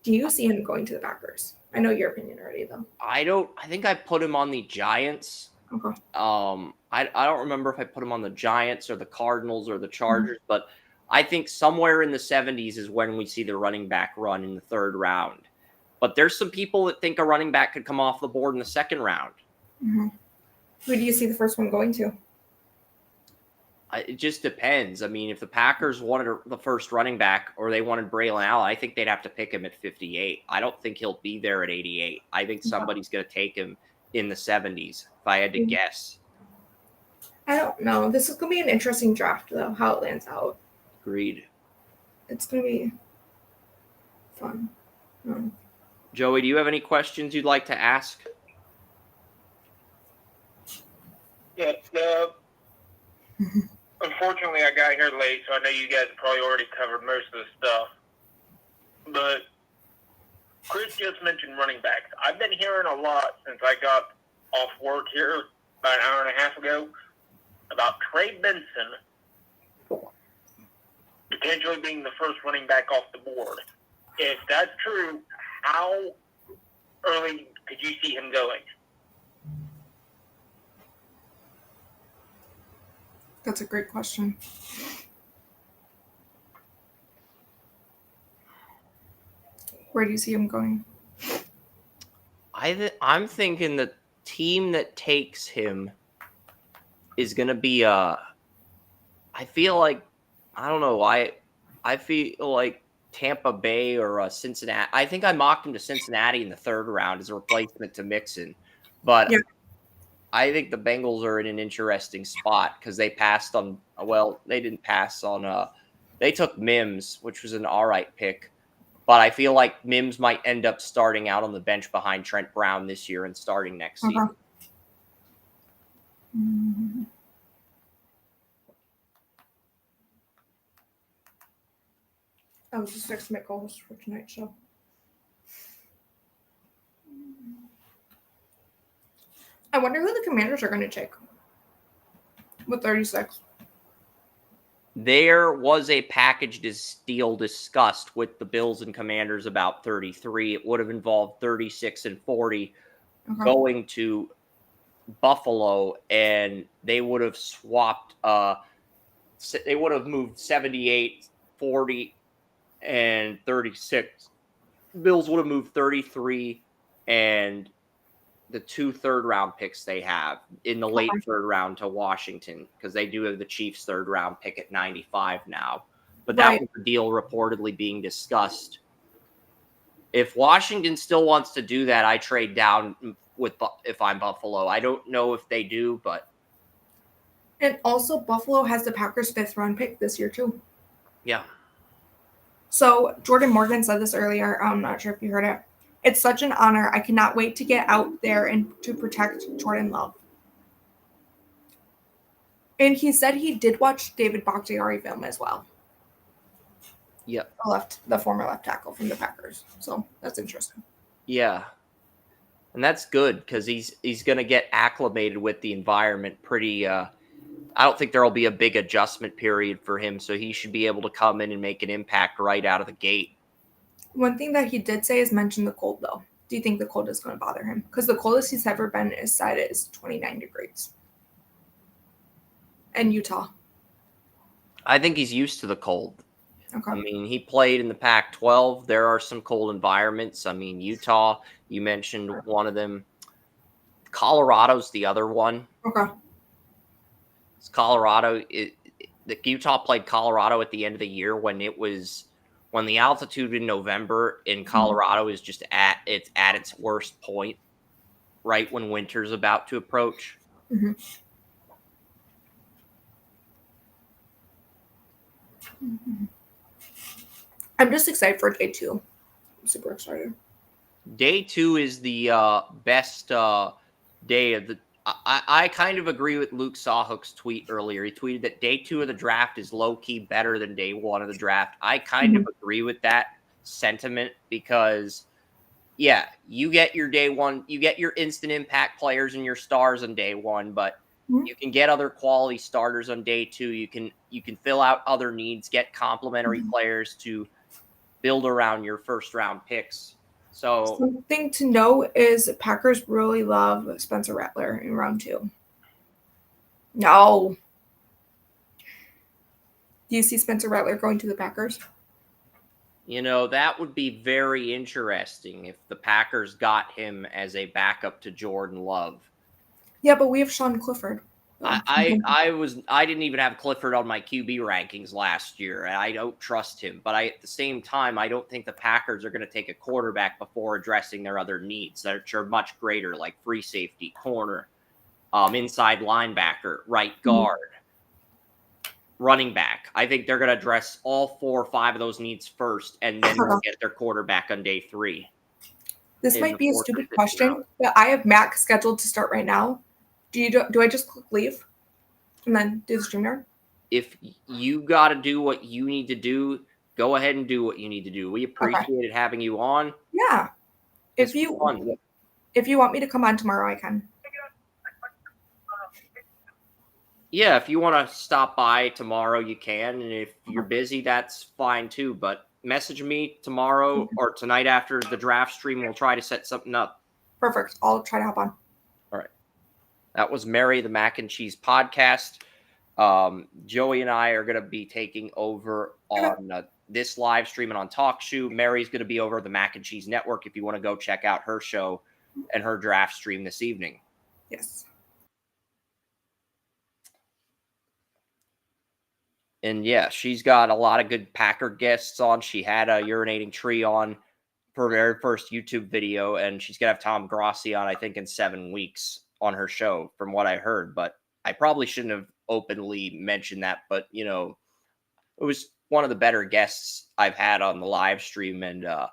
Do you see him going to the Packers? I know your opinion already, though. I don't. I think I put him on the Giants. Okay. I don't remember if I put him on the Giants or the Cardinals or the Chargers, but I think somewhere in the 70s is when we see the running back run in the third round. But there's some people that think a running back could come off the board in the second round. Mm-hmm. Who do you see the first one going to? It just depends. I mean, if the Packers wanted the first running back or they wanted Braylon Allen, I think they'd have to pick him at 58. I don't think he'll be there at 88. I think somebody's going to take him in the 70s, if I had to guess. I don't know. This is going to be an interesting draft, though, how it lands out. Agreed. It's going to be fun. Joey, do you have any questions you'd like to ask? Yeah, unfortunately, I got here late, so I know you guys probably already covered most of the stuff. But Chris just mentioned running backs. I've been hearing a lot since I got off work here about an hour and a half ago about Trey Benson potentially being the first running back off the board. If that's true, how early could you see him going? That's a great question. Where do you see him going? I'm thinking the team that takes him is going to be I feel like, I don't know, I feel like Tampa Bay or Cincinnati. I think I mocked him to Cincinnati in the third round as a replacement to Mixon. But I think the Bengals are in an interesting spot because they passed on, they didn't pass on, they took Mims, which was an all right pick. But I feel like Mims might end up starting out on the bench behind Trent Brown this year and starting next season. Mm-hmm. I was just texting my co-host for tonight's show. I wonder who the Commanders are going to take with 36. There was a package deal discussed with the Bills and Commanders about 33. It would have involved 36 and 40 going to Buffalo, and they would have swapped. They would have moved 78, 40, and 36. Bills would have moved 33 and the 2 third-round picks they have in the late Okay. third round to Washington, because they do have the Chiefs' third-round pick at 95 now. But that Right. was the deal reportedly being discussed. If Washington still wants to do that, I trade down if I'm Buffalo. I don't know if they do, but And also, Buffalo has the Packers' 5th-round pick this year, too. yeah. So, Jordan Morgan said this earlier. I'm not sure if you heard it. It's such an honor. I cannot wait to get out there and to protect Jordan Love. And he said he did watch David Bakhtiari film as well. Yep. The former left tackle from the Packers. So, that's interesting. Yeah. And that's good, because he's going to get acclimated with the environment pretty I don't think there will be a big adjustment period for him, so he should be able to come in and make an impact right out of the gate. One thing that he did say is mention the cold, though. Do you think the cold is going to bother him? Because the coldest he's ever been is 29 degrees. And Utah. I think he's used to the cold. Okay. I mean, he played in the Pac-12. There are some cold environments. I mean, Utah, you mentioned one of them. Colorado's the other one. Okay. It's Colorado. Utah played Colorado at the end of the year when the altitude in November in Colorado is just at its worst point, right when winter's about to approach. Mm-hmm. I'm just excited for day 2. I'm super excited. Day 2 is the best day of the. I kind of agree with Luke Sawhook's tweet earlier. He tweeted that day 2 of the draft is low key better than day 1 of the draft. I kind of agree with that sentiment, because, yeah, you get your day 1, you get your instant impact players and your stars on day 1, but you can get other quality starters on day 2. You can fill out other needs, get complementary players to build around your first round picks. So something to know is Packers really love Spencer Rattler in round 2. No. Do you see Spencer Rattler going to the Packers? That would be very interesting if the Packers got him as a backup to Jordan Love. Yeah, but we have Sean Clifford. I didn't even have Clifford on my QB rankings last year, and I don't trust him. But at the same time, I don't think the Packers are going to take a quarterback before addressing their other needs that are much greater, like free safety, corner, inside linebacker, right guard, running back. I think they're going to address all 4 or 5 of those needs first, and then they'll get their quarterback on day 3. This might be a stupid question, but I have Mac scheduled to start right now. Do I just click leave and then do the stream there? If you got to do what you need to do, go ahead and do what you need to do. We appreciated having you on. Yeah. If you want me to come on tomorrow, I can. Yeah, if you want to stop by tomorrow, you can. And if you're busy, that's fine too. But message me tomorrow or tonight after the draft stream. We'll try to set something up. Perfect. I'll try to hop on. All right. That was Mary, the Mac and Cheese podcast. Joey and I are going to be taking over on this live stream and on TalkShoe. Mary's going to be over the Mac and Cheese Network if you want to go check out her show and her draft stream this evening. Yes. And yeah, she's got a lot of good Packer guests on. She had a urinating tree on for her very first YouTube video, and she's going to have Tom Grossi on, I think, in 7 weeks on her show, from what I heard. But I probably shouldn't have openly mentioned that. But, it was one of the better guests I've had on the live stream, and I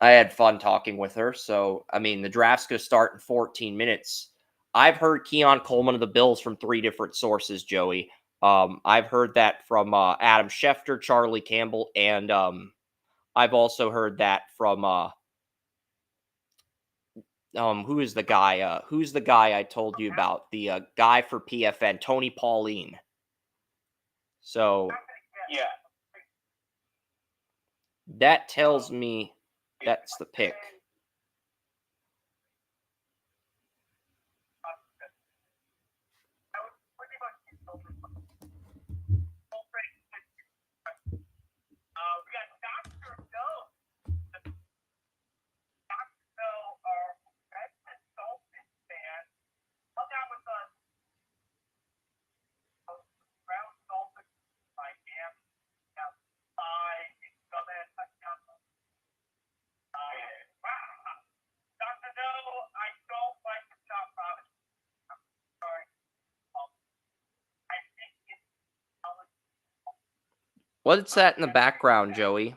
had fun talking with her. So, I mean, the draft's going to start in 14 minutes. I've heard Keon Coleman of the Bills from 3 different sources, Joey. I've heard that from Adam Schefter, Charlie Campbell, and I've also heard that from who's the guy I told you about? The guy for PFN, Tony Pauline. So yeah, that tells me that's the pick. What's that in the background, Joey?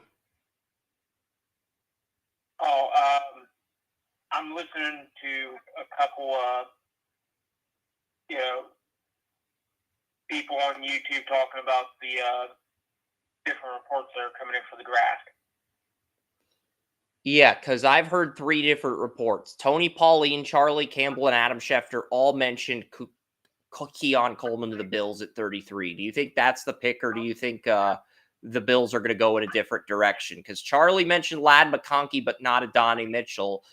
Oh, I'm listening to a couple people on YouTube talking about the different reports that are coming in for the draft. Yeah, because I've heard 3 different reports. Tony Pauline, Charlie Campbell, and Adam Schefter all mentioned Keon Coleman to the Bills at 33. Do you think that's the pick, or do you think the Bills are going to go in a different direction? Because Charlie mentioned Ladd McConkey, but not Adonai Mitchell.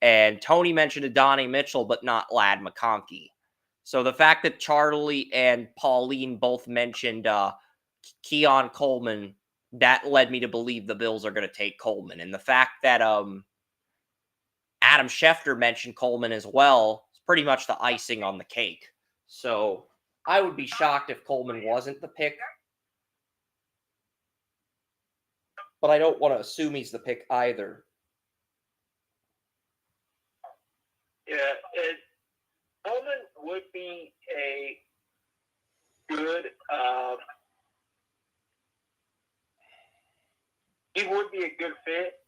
And Tony mentioned Adonai Mitchell, but not Ladd McConkey. So the fact that Charlie and Pauline both mentioned Keon Coleman, that led me to believe the Bills are going to take Coleman. And the fact that Adam Schefter mentioned Coleman as well is pretty much the icing on the cake. So I would be shocked if Coleman wasn't the pick. But I don't want to assume he's the pick either. Yeah, Coleman would be a good. He would be a good fit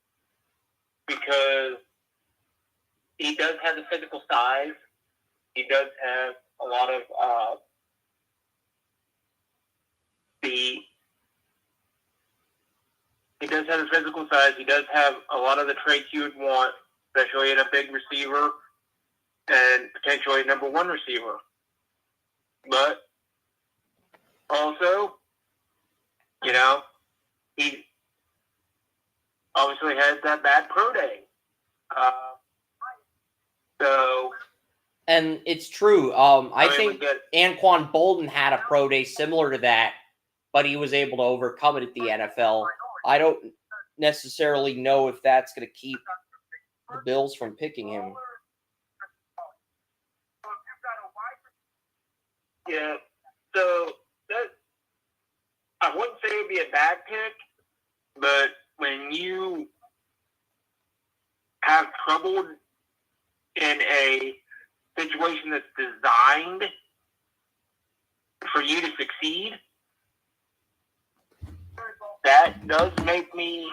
because he does have the physical size. He does have a lot of He does have the physical size. He does have a lot of the traits you would want, especially in a big receiver and potentially a number 1 receiver. But also, he obviously has that bad pro day. And it's true. I think Anquan Bolden had a pro day similar to that, but he was able to overcome it at the NFL. I don't necessarily know if that's going to keep the Bills from picking him. Yeah, so I wouldn't say it would be a bad pick, but when you have trouble in a situation that's designed for you to succeed, that does make me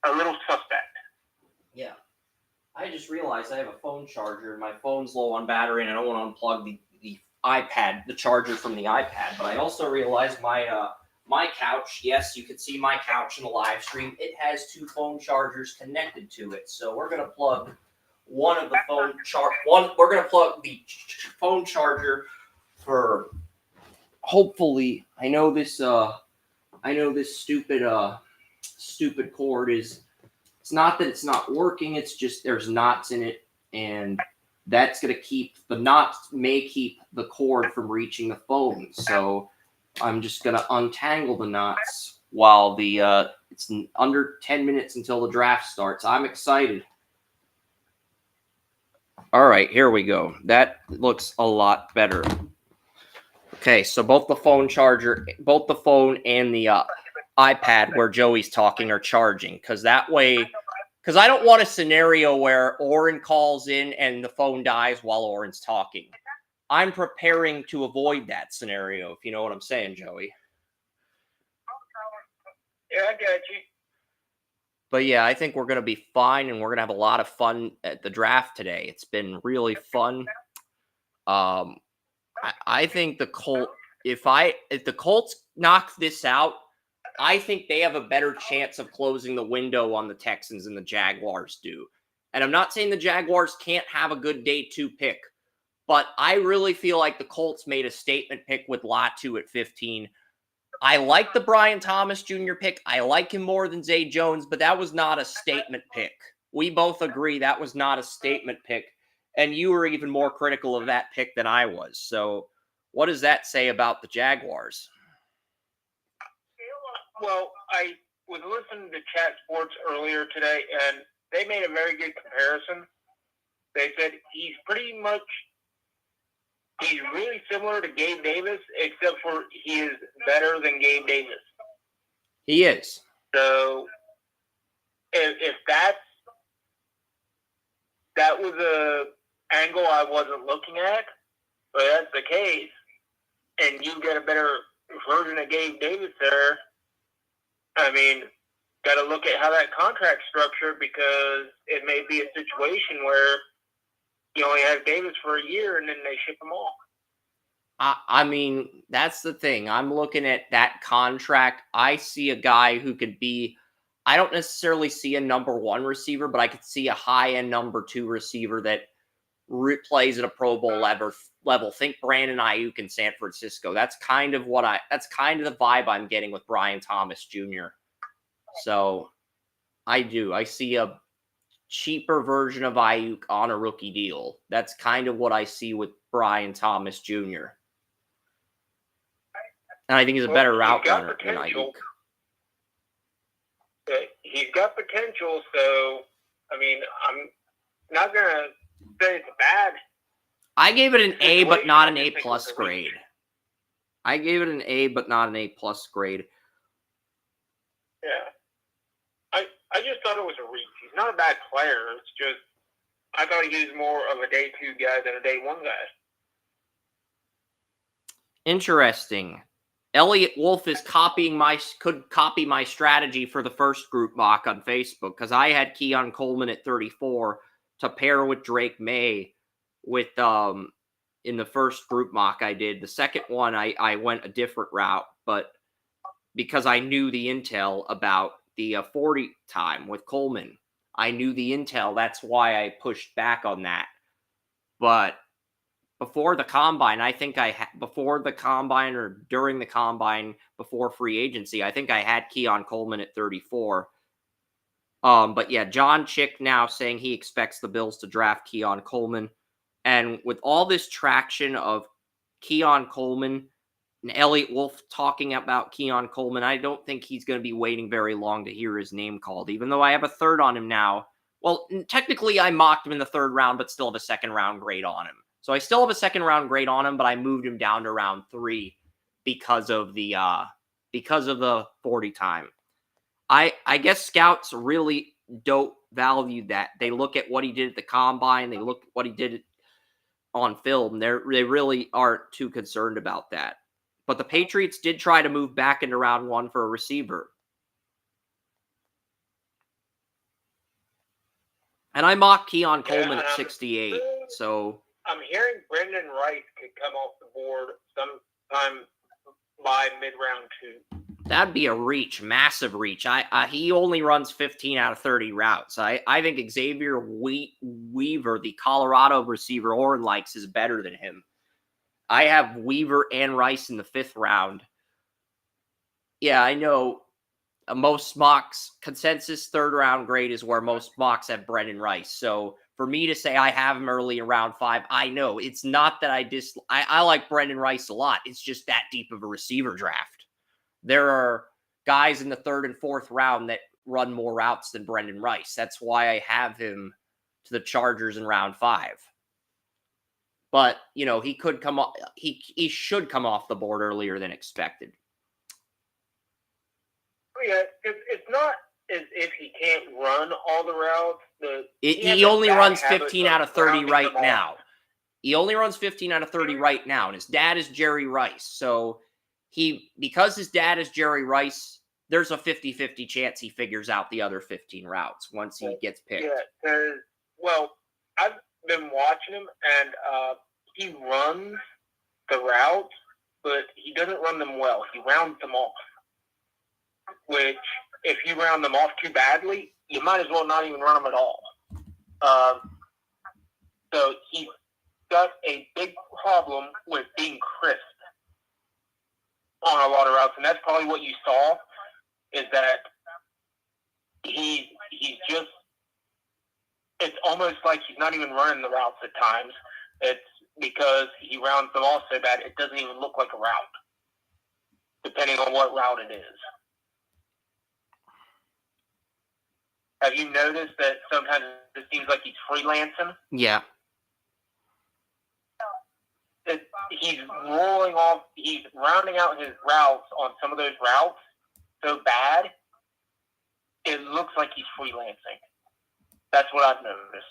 a little suspect. Yeah. I just realized I have a phone charger. My phone's low on battery, and I don't want to unplug the iPad, the charger from the iPad. But I also realized my couch, yes, you can see my couch in the live stream. It has 2 phone chargers connected to it. So we're going to plug we're going to plug the phone charger for, hopefully, I know this stupid cord is, it's not that it's not working, it's just there's knots in it, and that's going to keep, the knots may keep the cord from reaching the phone. So I'm just going to untangle the knots while it's under 10 minutes until the draft starts. I'm excited. All right, here we go. That looks a lot better. Okay, so both the phone and the iPad where Joey's talking are charging, because I don't want a scenario where Oren calls in and the phone dies while Oren's talking. I'm preparing to avoid that scenario, if you know what I'm saying, Joey. Yeah, I got you. But yeah, I think we're going to be fine, and we're going to have a lot of fun at the draft today. It's been really fun. I think the Colts, if the Colts knock this out, I think they have a better chance of closing the window on the Texans than the Jaguars do. And I'm not saying the Jaguars can't have a good day 2 pick, but I really feel like the Colts made a statement pick with Latu at 15. I like the Brian Thomas Jr. pick. I like him more than Zay Jones, but that was not a statement pick. We both agree that was not a statement pick, and you were even more critical of that pick than I was. So what does that say about the Jaguars? Well, I was listening to Chat Sports earlier today, and they made a very good comparison. They said he's really similar to Gabe Davis, except for he is better than Gabe Davis. He is. So if that was a angle I wasn't looking at, but that's the case, and you get a better version of Gabe Davis there, I mean, got to look at how that contract structured, because it may be a situation where you only have Davis for a year and then they ship him off. I mean, that's the thing. I'm looking at that contract. I see a guy who could be, I don't necessarily see a number one receiver, but I could see a high-end number two receiver that plays at a Pro Bowl level. Think Brandon Ayuk in San Francisco. That's kind of the vibe I'm getting with Brian Thomas Jr. So I see a cheaper version of Ayuk on a rookie deal. That's kind of what I see with Brian Thomas Jr. And I think he's a better route runner than Ayuk. He's got potential, so, I mean, I'm not going to say it's bad. I gave it an A, but not an A+ grade. I gave it an A, but not an A+ grade. Yeah. I just thought it was a reach. He's not a bad player. It's just, I thought he was more of a day two guy than a day one guy. Interesting. Elliot Wolf is could copy my strategy for the first group mock on Facebook, because I had Keon Coleman at 34 to pair with Drake May with in the first group mock I did. The second one I went a different route, but because I knew the intel about the 40 time with Coleman, I knew the intel. That's why I pushed back on that. But before the combine, before the combine or during the combine, before free agency, I think I had Keon Coleman at 34. But yeah, John Chick now saying he expects the Bills to draft Keon Coleman. And with all this traction of Keon Coleman and Elliot Wolf talking about Keon Coleman, I don't think he's going to be waiting very long to hear his name called, even though I have a third on him now. Well, technically I mocked him in the third round, but still have a second round grade on him. So I still have a second round grade on him, but I moved him down to round 3 because of the 40 time. I guess scouts really don't value that. They look at what he did at the combine, they look at what he did on film. They really aren't too concerned about that. But the Patriots did try to move back into round 1 for a receiver. And I mocked Keon Coleman at 68. So I'm hearing Brendan Rice could come off the board sometime by mid-round 2. That'd be a reach, massive reach. He only runs 15 out of 30 routes. I think Xavier Weaver, the Colorado receiver Oren likes, is better than him. I have Weaver and Rice in the 5th round. Yeah, I know. Most mocks, consensus 3rd round grade is where most mocks have Brendan Rice. So for me to say I have him early in round 5, I know. It's not that I like Brendan Rice a lot. It's just that deep of a receiver draft. There are guys in the 3rd and 4th round that run more routes than Brendan Rice. That's why I have him to the Chargers in round 5. But, you know, he could come off, he should come off the board earlier than expected. Yeah, it's not as if he can't run all the routes. He only runs 15 out of 30 right now. He only runs 15 out of 30 right now, and his dad is Jerry Rice. So because his dad is Jerry Rice, there's a 50-50 chance he figures out the other 15 routes once he gets picked. Yeah, well, I've been watching him, and he runs the routes, but he doesn't run them well. He rounds them off, which, if you round them off too badly, you might as well not even run them at all. So he's got a big problem with being crisp on a lot of routes, and that's probably what you saw, is that he's just, it's almost like he's not even running the routes at times. It's because he rounds them off so bad it doesn't even look like a route, depending on what route it is. Have you noticed that sometimes it seems like he's freelancing? Yeah. He's rolling off, he's rounding out his routes on some of those routes so bad, it looks like he's freelancing. That's what I've noticed.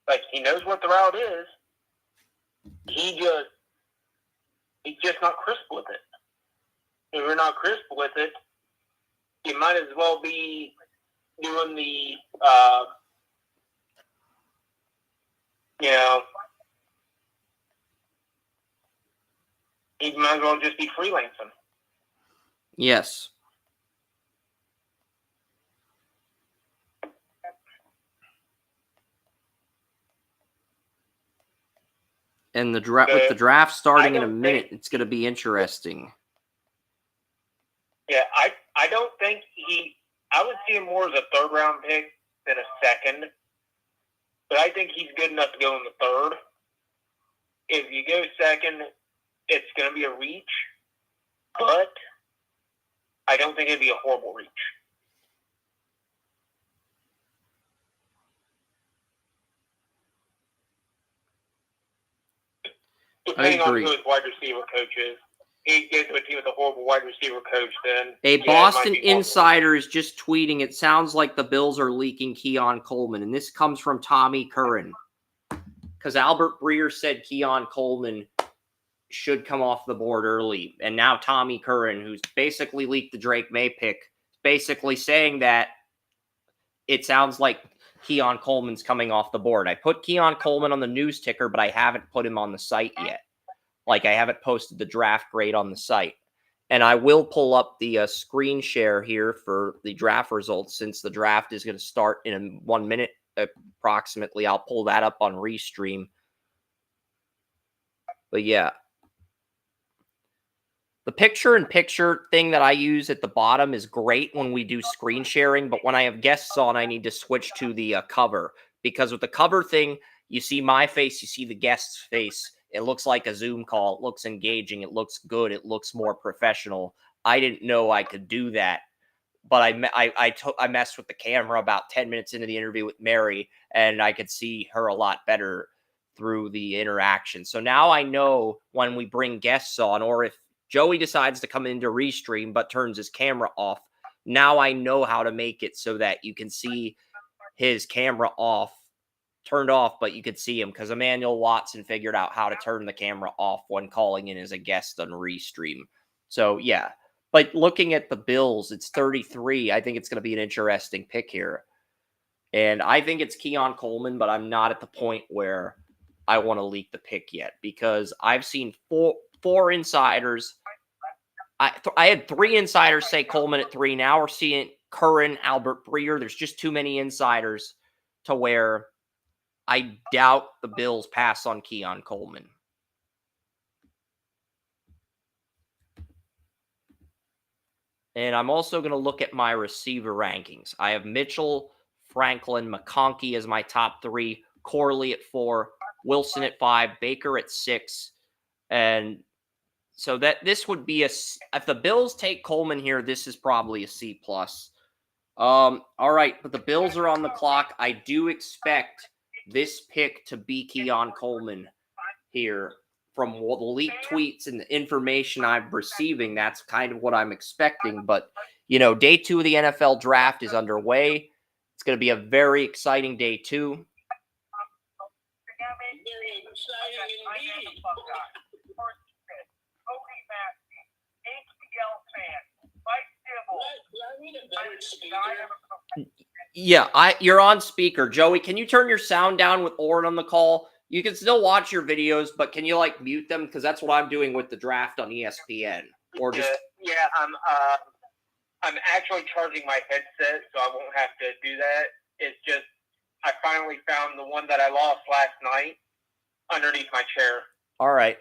Like, he knows what the route is, he's just not crisp with it. if you're not crisp with it, you might as well be doing the, you might as well just be freelancing. Yes. And with the draft starting in a minute, it's going to be interesting. Yeah, I don't think I would see him more as a third-round pick than a second. But I think he's good enough to go in the third. If you go second, it's going to be a reach. But I don't think it'd be a horrible reach. Depending on who his wide receiver coach is. He gets to a team with a horrible wide receiver coach, then. A Boston insider is just tweeting, it sounds like the Bills are leaking Keon Coleman. And this comes from Tommy Curran. Because Albert Breer said Keon Coleman should come off the board early. And now Tommy Curran, who's basically leaked the Drake May pick, basically saying that it sounds like Keon Coleman's coming off the board. I put Keon Coleman on the news ticker, but I haven't put him on the site yet. Like, I haven't posted the draft grade on the site. And I will pull up the screen share here for the draft results, since the draft is going to start in 1 minute approximately. I'll pull that up on Restream. But yeah. The picture-in-picture thing that I use at the bottom is great when we do screen sharing, but when I have guests on, I need to switch to the cover. Because with the cover thing, you see my face, you see the guest's face. It looks like a Zoom call. It looks engaging. It looks good. It looks more professional. I didn't know I could do that, but I messed with the camera about 10 minutes into the interview with Mary, and I could see her a lot better through the interaction. So now I know when we bring guests on, or if Joey decides to come into Restream but turns his camera off, now I know how to make it so that you can see his camera turned off, but you could see him, because Emmanuel Watson figured out how to turn the camera off when calling in as a guest on Restream. So, yeah. But looking at the Bills, it's 33. I think it's going to be an interesting pick here. And I think it's Keon Coleman, but I'm not at the point where I want to leak the pick yet, because I've seen four insiders. I had 3 insiders say Coleman at 3. Now we're seeing Curran, Albert Breer. There's just too many insiders to where I doubt the Bills pass on Keon Coleman. And I'm also going to look at my receiver rankings. I have Mitchell, Franklin, McConkey as my top 3, Corley at 4, Wilson at 5, Baker at 6. And so that this would be if the Bills take Coleman here, this is probably a C+. All right, but the Bills are on the clock. I do expect this pick to be Keon Coleman here. From the leaked tweets and the information I'm receiving, that's kind of what I'm expecting. But, day 2 of the NFL draft is underway. It's going to be a very exciting day 2. Very exciting indeed. Yeah, you're on speaker. Joey, can you turn your sound down with Oren on the call? You can still watch your videos, but can you mute them? Because that's what I'm doing with the draft on ESPN. Or just I'm actually charging my headset, so I won't have to do that. It's just I finally found the one that I lost last night underneath my chair. All right.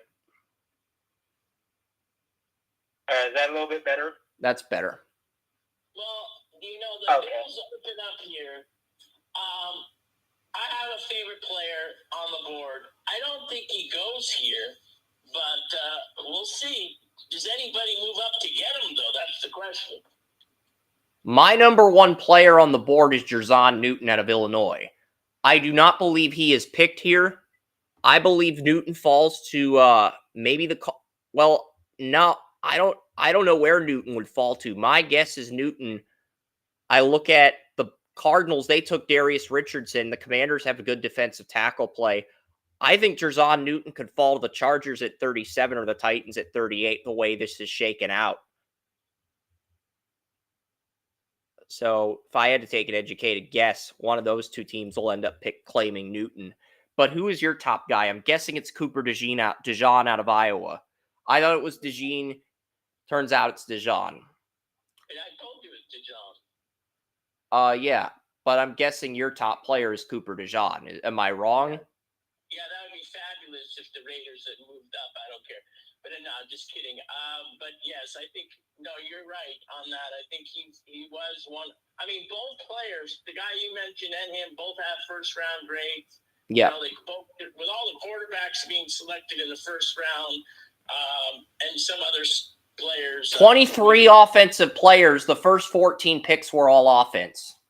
Is that a little bit better? That's better. Well, the Bills open up here. I have a favorite player on the board. I don't think he goes here, but we'll see. Does anybody move up to get him, though? That's the question. My number 1 player on the board is Jerzon Newton out of Illinois. I do not believe he is picked here. I believe Newton falls to maybe no, I don't know where Newton would fall to. My guess is Newton. I look at the Cardinals, they took Darius Richardson. The Commanders have a good defensive tackle play. I think Jerzon Newton could fall to the Chargers at 37 or the Titans at 38, the way this is shaken out. So if I had to take an educated guess, one of those two teams will end up claiming Newton. But who is your top guy? I'm guessing it's Cooper DeJean out of Iowa. I thought it was DeJean. Turns out it's DeJean. And I told you it's DeJean. Yeah. But I'm guessing your top player is Cooper DeJean. Am I wrong? Yeah, that would be fabulous if the Raiders had moved up. I don't care. But no, I'm just kidding. But yes, I think, no, you're right on that. I think he was one. I mean, both players, the guy you mentioned and him, both have first-round grades. Yeah. They both, with all the quarterbacks being selected in the first round and some other players. 23 offensive players. The first 14 picks were all offense.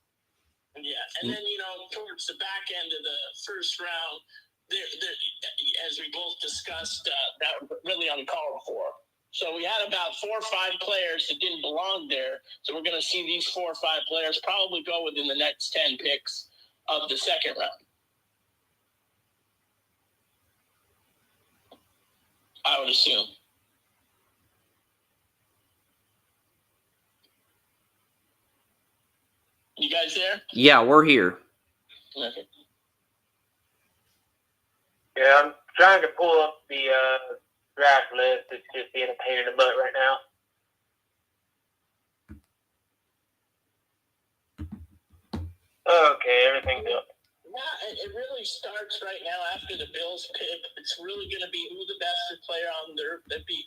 Yeah, and then, towards the back end of the first round, as we both discussed, that was really uncalled for. So we had about 4 or 5 players that didn't belong there. So we're going to see these 4 or 5 players probably go within the next 10 picks of the second round. I would assume. You guys there? Yeah, we're here. Okay. Yeah, I'm trying to pull up the draft list. It's just being a pain in the butt right now. Okay, everything's up. Yeah, it really starts right now after the Bills pick. It's really going to be who the best player on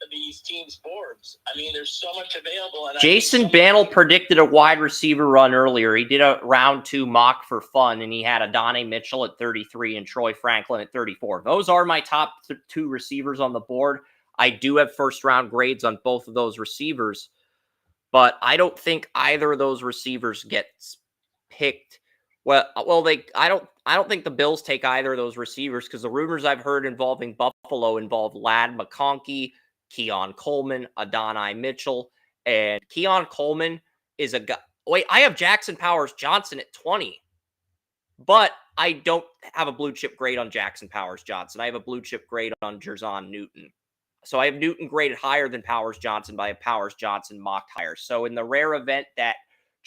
these teams' boards. I mean, there's so much available. And Jason Bantle predicted a wide receiver run earlier. He did a round 2 mock for fun, and he had Adonai Mitchell at 33 and Troy Franklin at 34. Those are my top 2 receivers on the board. I do have first-round grades on both of those receivers, but I don't think either of those receivers gets picked. I don't think the Bills take either of those receivers because the rumors I've heard involving Buffalo involve Ladd McConkey, Keon Coleman, Adonai Mitchell, and Keon Coleman is a guy. Wait, I have Jackson Powers Johnson at 20, but I don't have a blue chip grade on Jackson Powers Johnson. I have a blue chip grade on Jerzon Newton. So I have Newton graded higher than Powers Johnson, but I have Powers Johnson mocked higher. So in the rare event that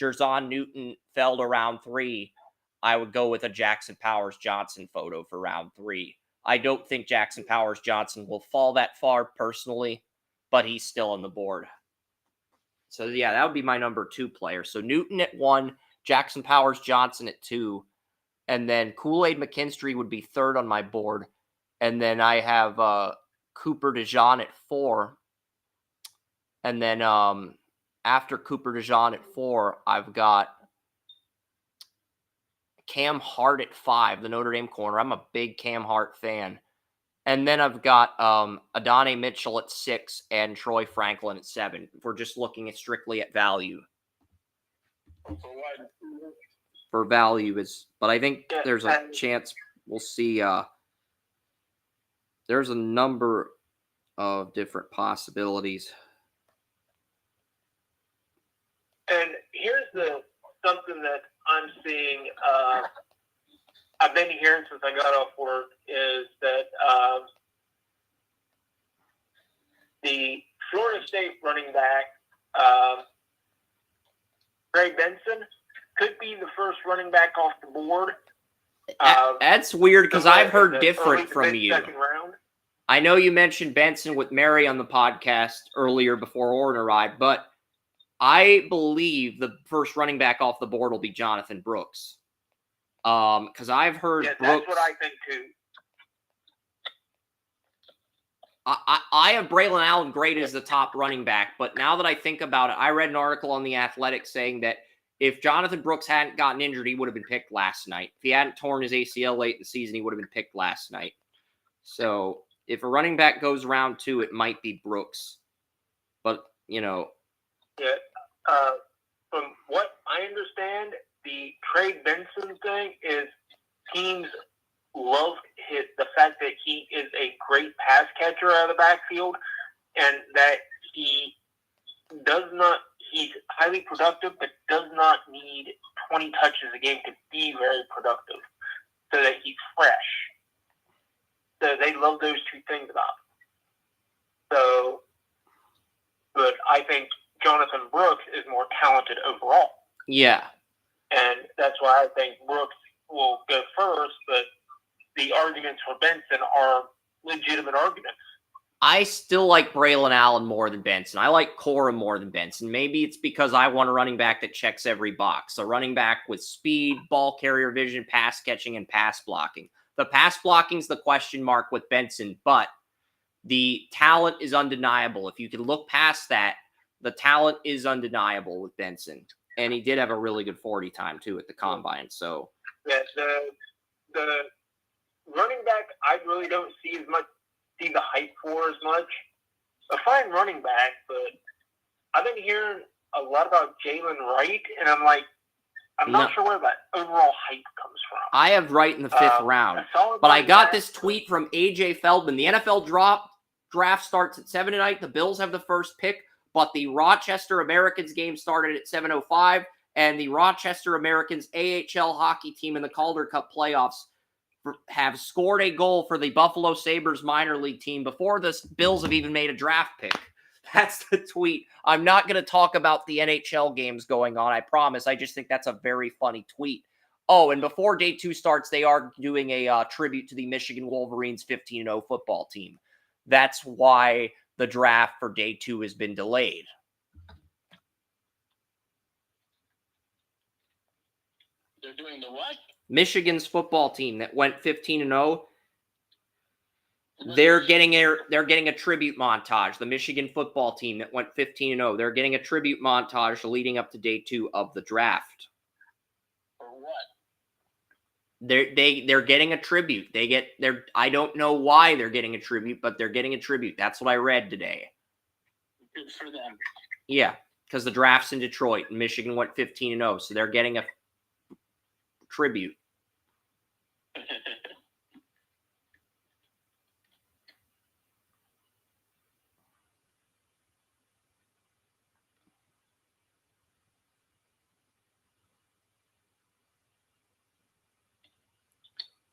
Jerzon Newton fell to round 3, I would go with a Jackson Powers Johnson photo for round 3. I don't think Jackson Powers Johnson will fall that far personally, but he's still on the board. So yeah, that would be my number 2 player. So Newton at 1, Jackson Powers Johnson at 2, and then Kool-Aid McKinstry would be 3rd on my board. And then I have Cooper DeJean at 4. And then after Cooper DeJean at 4, I've got Cam Hart at 5, the Notre Dame corner. I'm a big Cam Hart fan. And then I've got Adonai Mitchell at 6 and Troy Franklin at 7. If we're just looking at strictly at value. For value but I think there's a chance we'll see. There's a number of different possibilities. And here's something that I'm seeing. I've been hearing since I got off work is that the Florida State running back Trey Benson could be the first running back off the board. That's weird because I've heard different from you. Round. I know you mentioned Benson with Mary on the podcast earlier before Orrin arrived, but I believe the first running back off the board will be Jonathan Brooks. Because I've heard Brooks. That's what I think too. I have Braylon Allen graded as the top running back, but now that I think about it, I read an article on The Athletic saying that if Jonathan Brooks hadn't gotten injured, he would have been picked last night. If he hadn't torn his ACL late in the season, he would have been picked last night. So if a running back goes round 2, it might be Brooks. But, Yeah. From what I understand, the Trey Benson thing is teams love the fact that he is a great pass catcher out of the backfield and that he's highly productive but does not need 20 touches a game to be very productive so that he's fresh. So they love those 2 things about him. So, but I think Jonathan Brooks is more talented overall. Yeah. And that's why I think Brooks will go first, but the arguments for Benson are legitimate arguments. I still like Braylon Allen more than Benson. I like Corum more than Benson. Maybe it's because I want a running back that checks every box. A running back with speed, ball carrier vision, pass catching, and pass blocking. The pass blocking's the question mark with Benson, but the talent is undeniable. If you can look past that, the talent is undeniable with Benson. And he did have a really good 40 time, too, at the Combine. So, yeah, the running back, I really don't see the hype for as much. A fine running back, but I've been hearing a lot about Jalen Wright, and I'm like, I'm not sure where that overall hype comes from. I have Wright in the 5th round, but I got this tweet from AJ Feldman. The NFL draft starts at 7 tonight. The Bills have the first pick, but the Rochester Americans game started at 7:05, and the Rochester Americans AHL hockey team in the Calder Cup playoffs have scored a goal for the Buffalo Sabres minor league team before the Bills have even made a draft pick. That's the tweet. I'm not going to talk about the NHL games going on, I promise. I just think that's a very funny tweet. Oh, and before day 2 starts, they are doing a tribute to the Michigan Wolverines 15-0 football team. That's why the draft for day 2 has been delayed. They're doing the what? Michigan's football team that went 15-0. They're getting a tribute montage. The Michigan football team that went 15-0. They're getting a tribute montage leading up to day 2 of the draft. For what? They're getting a tribute. I don't know why they're getting a tribute, but they're getting a tribute. That's what I read today. Good for them. Yeah, because the draft's in Detroit and Michigan went 15-0, so they're getting a tribute.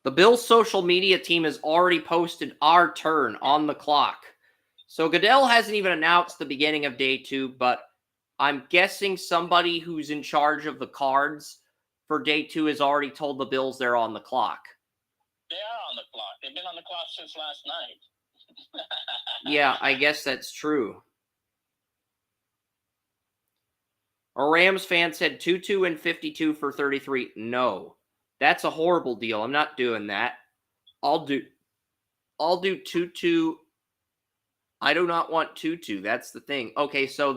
The Bills' social media team has already posted our turn on the clock. So Goodell hasn't even announced the beginning of day 2, but I'm guessing somebody who's in charge of the cards for day 2 has already told the Bills they're on the clock. They are on the clock. They've been on the clock since last night. Yeah, I guess that's true. A Rams fan said 2-2 and 52 for 33. No. That's a horrible deal. I'm not doing that. I'll do 2-2. I do not want 2-2. That's the thing. Okay, so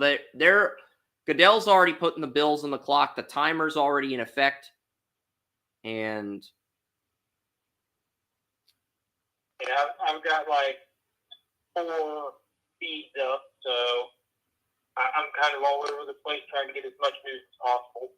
Goodell's already putting the Bills on the clock. The timer's already in effect. And yeah, I've got like 4 feeds up, so I'm kind of all over the place trying to get as much news as possible.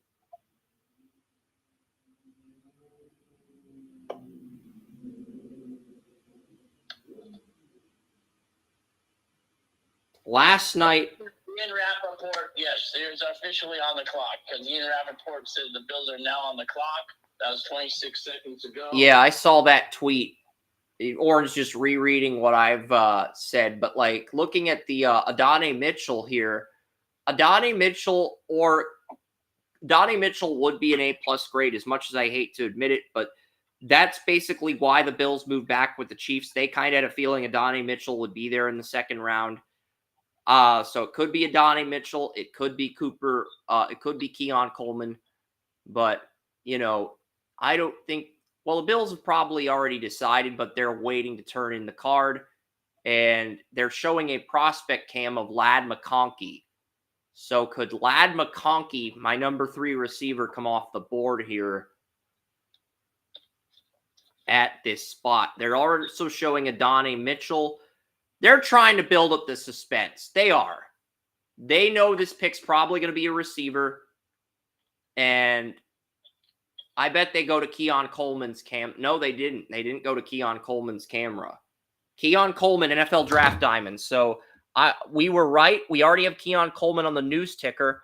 last night, Ian Rappaport, yes, there's officially on the clock because Ian Rappaport said the Bills are now on the clock. That was 26 seconds ago. yeah, I saw that tweet. Orange just rereading what I've said, but like looking at the Adonai Mitchell here, Adonai Mitchell would be an A+ grade, as much as I hate to admit it, but that's basically why the Bills moved back with the Chiefs. They kind of had a feeling Adonai Mitchell would be there in the second round. So it could be Adonai Mitchell. It could be Cooper. It could be Keon Coleman. But, I don't think – well, the Bills have probably already decided, but they're waiting to turn in the card. And they're showing a prospect cam of Ladd McConkey. So could Ladd McConkey, my number 3 receiver, come off the board here at this spot? They're also showing Adonai Mitchell. They're trying to build up the suspense. They are. They know this pick's probably going to be a receiver. And I bet they go to Keon Coleman's cam. No, they didn't. They didn't go to Keon Coleman's camera. Keon Coleman, NFL Draft Diamonds. So we were right. We already have Keon Coleman on the news ticker.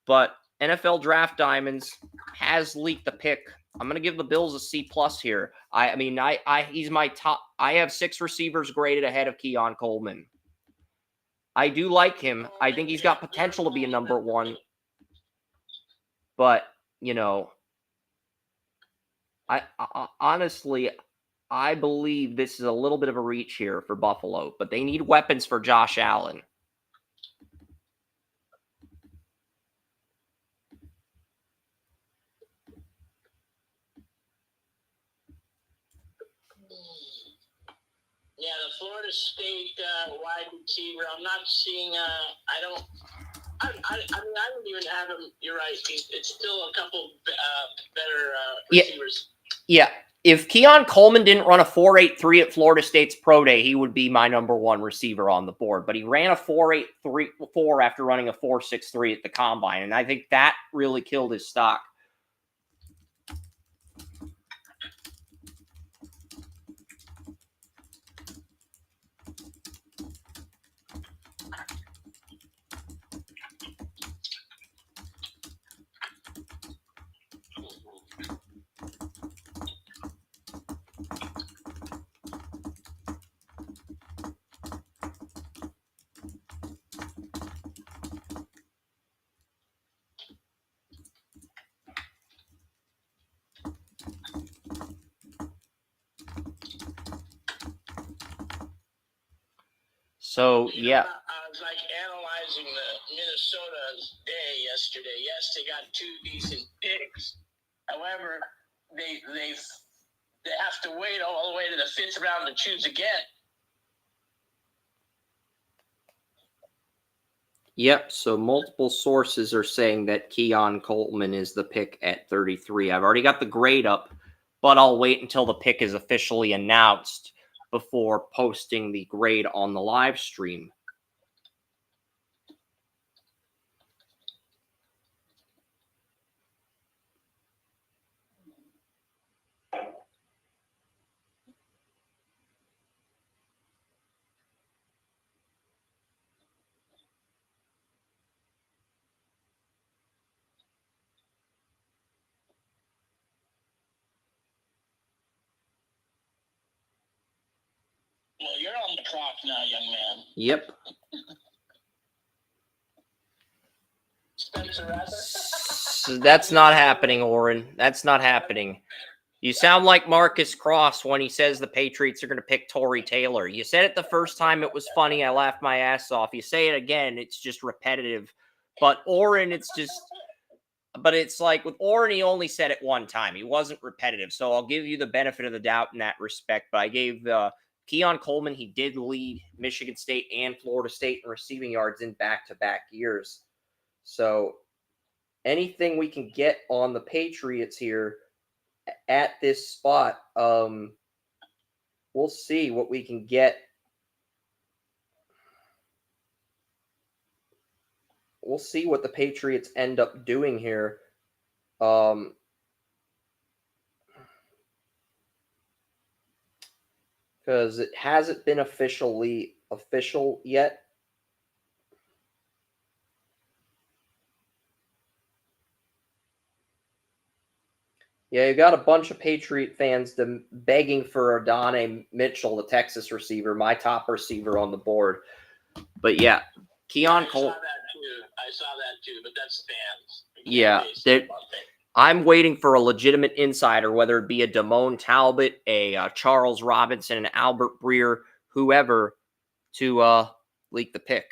But NFL Draft Diamonds has leaked the pick. I'm going to give the Bills a C+ here. He's my top. I have 6 receivers graded ahead of Keon Coleman. I do like him. I think he's got potential to be a number 1. But, I honestly, I believe this is a little bit of a reach here for Buffalo, but they need weapons for Josh Allen. Yeah, the Florida State wide receiver. I'm not seeing. I don't even have him. You're right. It's still a couple better receivers. Yeah. If Keon Coleman didn't run a 4.83 at Florida State's pro day, he would be my number one receiver on the board. But he ran a 4.83 after running a 4.63 at the combine, and I think that really killed his stock. So, yeah. I was analyzing the Minnesota's day yesterday. Yes, they got 2 decent picks. However, they have to wait all the way to the 5th round to choose again. Yep, so multiple sources are saying that Keon Coleman is the pick at 33. I've already got the grade up, but I'll wait until the pick is officially announced before posting the grade on the live stream. Well, you're on the clock now, young man. Yep. Spencer Rattler? That's not happening, Oren. That's not happening. You sound like Marcus Cross when he says the Patriots are going to pick Torrey Taylor. You said it the first time. It was funny. I laughed my ass off. You say it again, it's just repetitive. But Oren, it's like with Oren, he only said it one time. He wasn't repetitive. So I'll give you the benefit of the doubt in that respect. But I gave Keon Coleman, he did lead Michigan State and Florida State in receiving yards in back-to-back years. So anything we can get on the Patriots here at this spot, we'll see what we can get. We'll see what the Patriots end up doing here. Because it hasn't been official yet. Yeah, you got a bunch of Patriot fans begging for Adonai Mitchell, the Texas receiver, my top receiver on the board. But yeah, Keon Coleman. I saw that too, but that's fans. Yeah, I'm waiting for a legitimate insider, whether it be a Damone Talbot, a Charles Robinson, an Albert Breer, whoever, to leak the pick.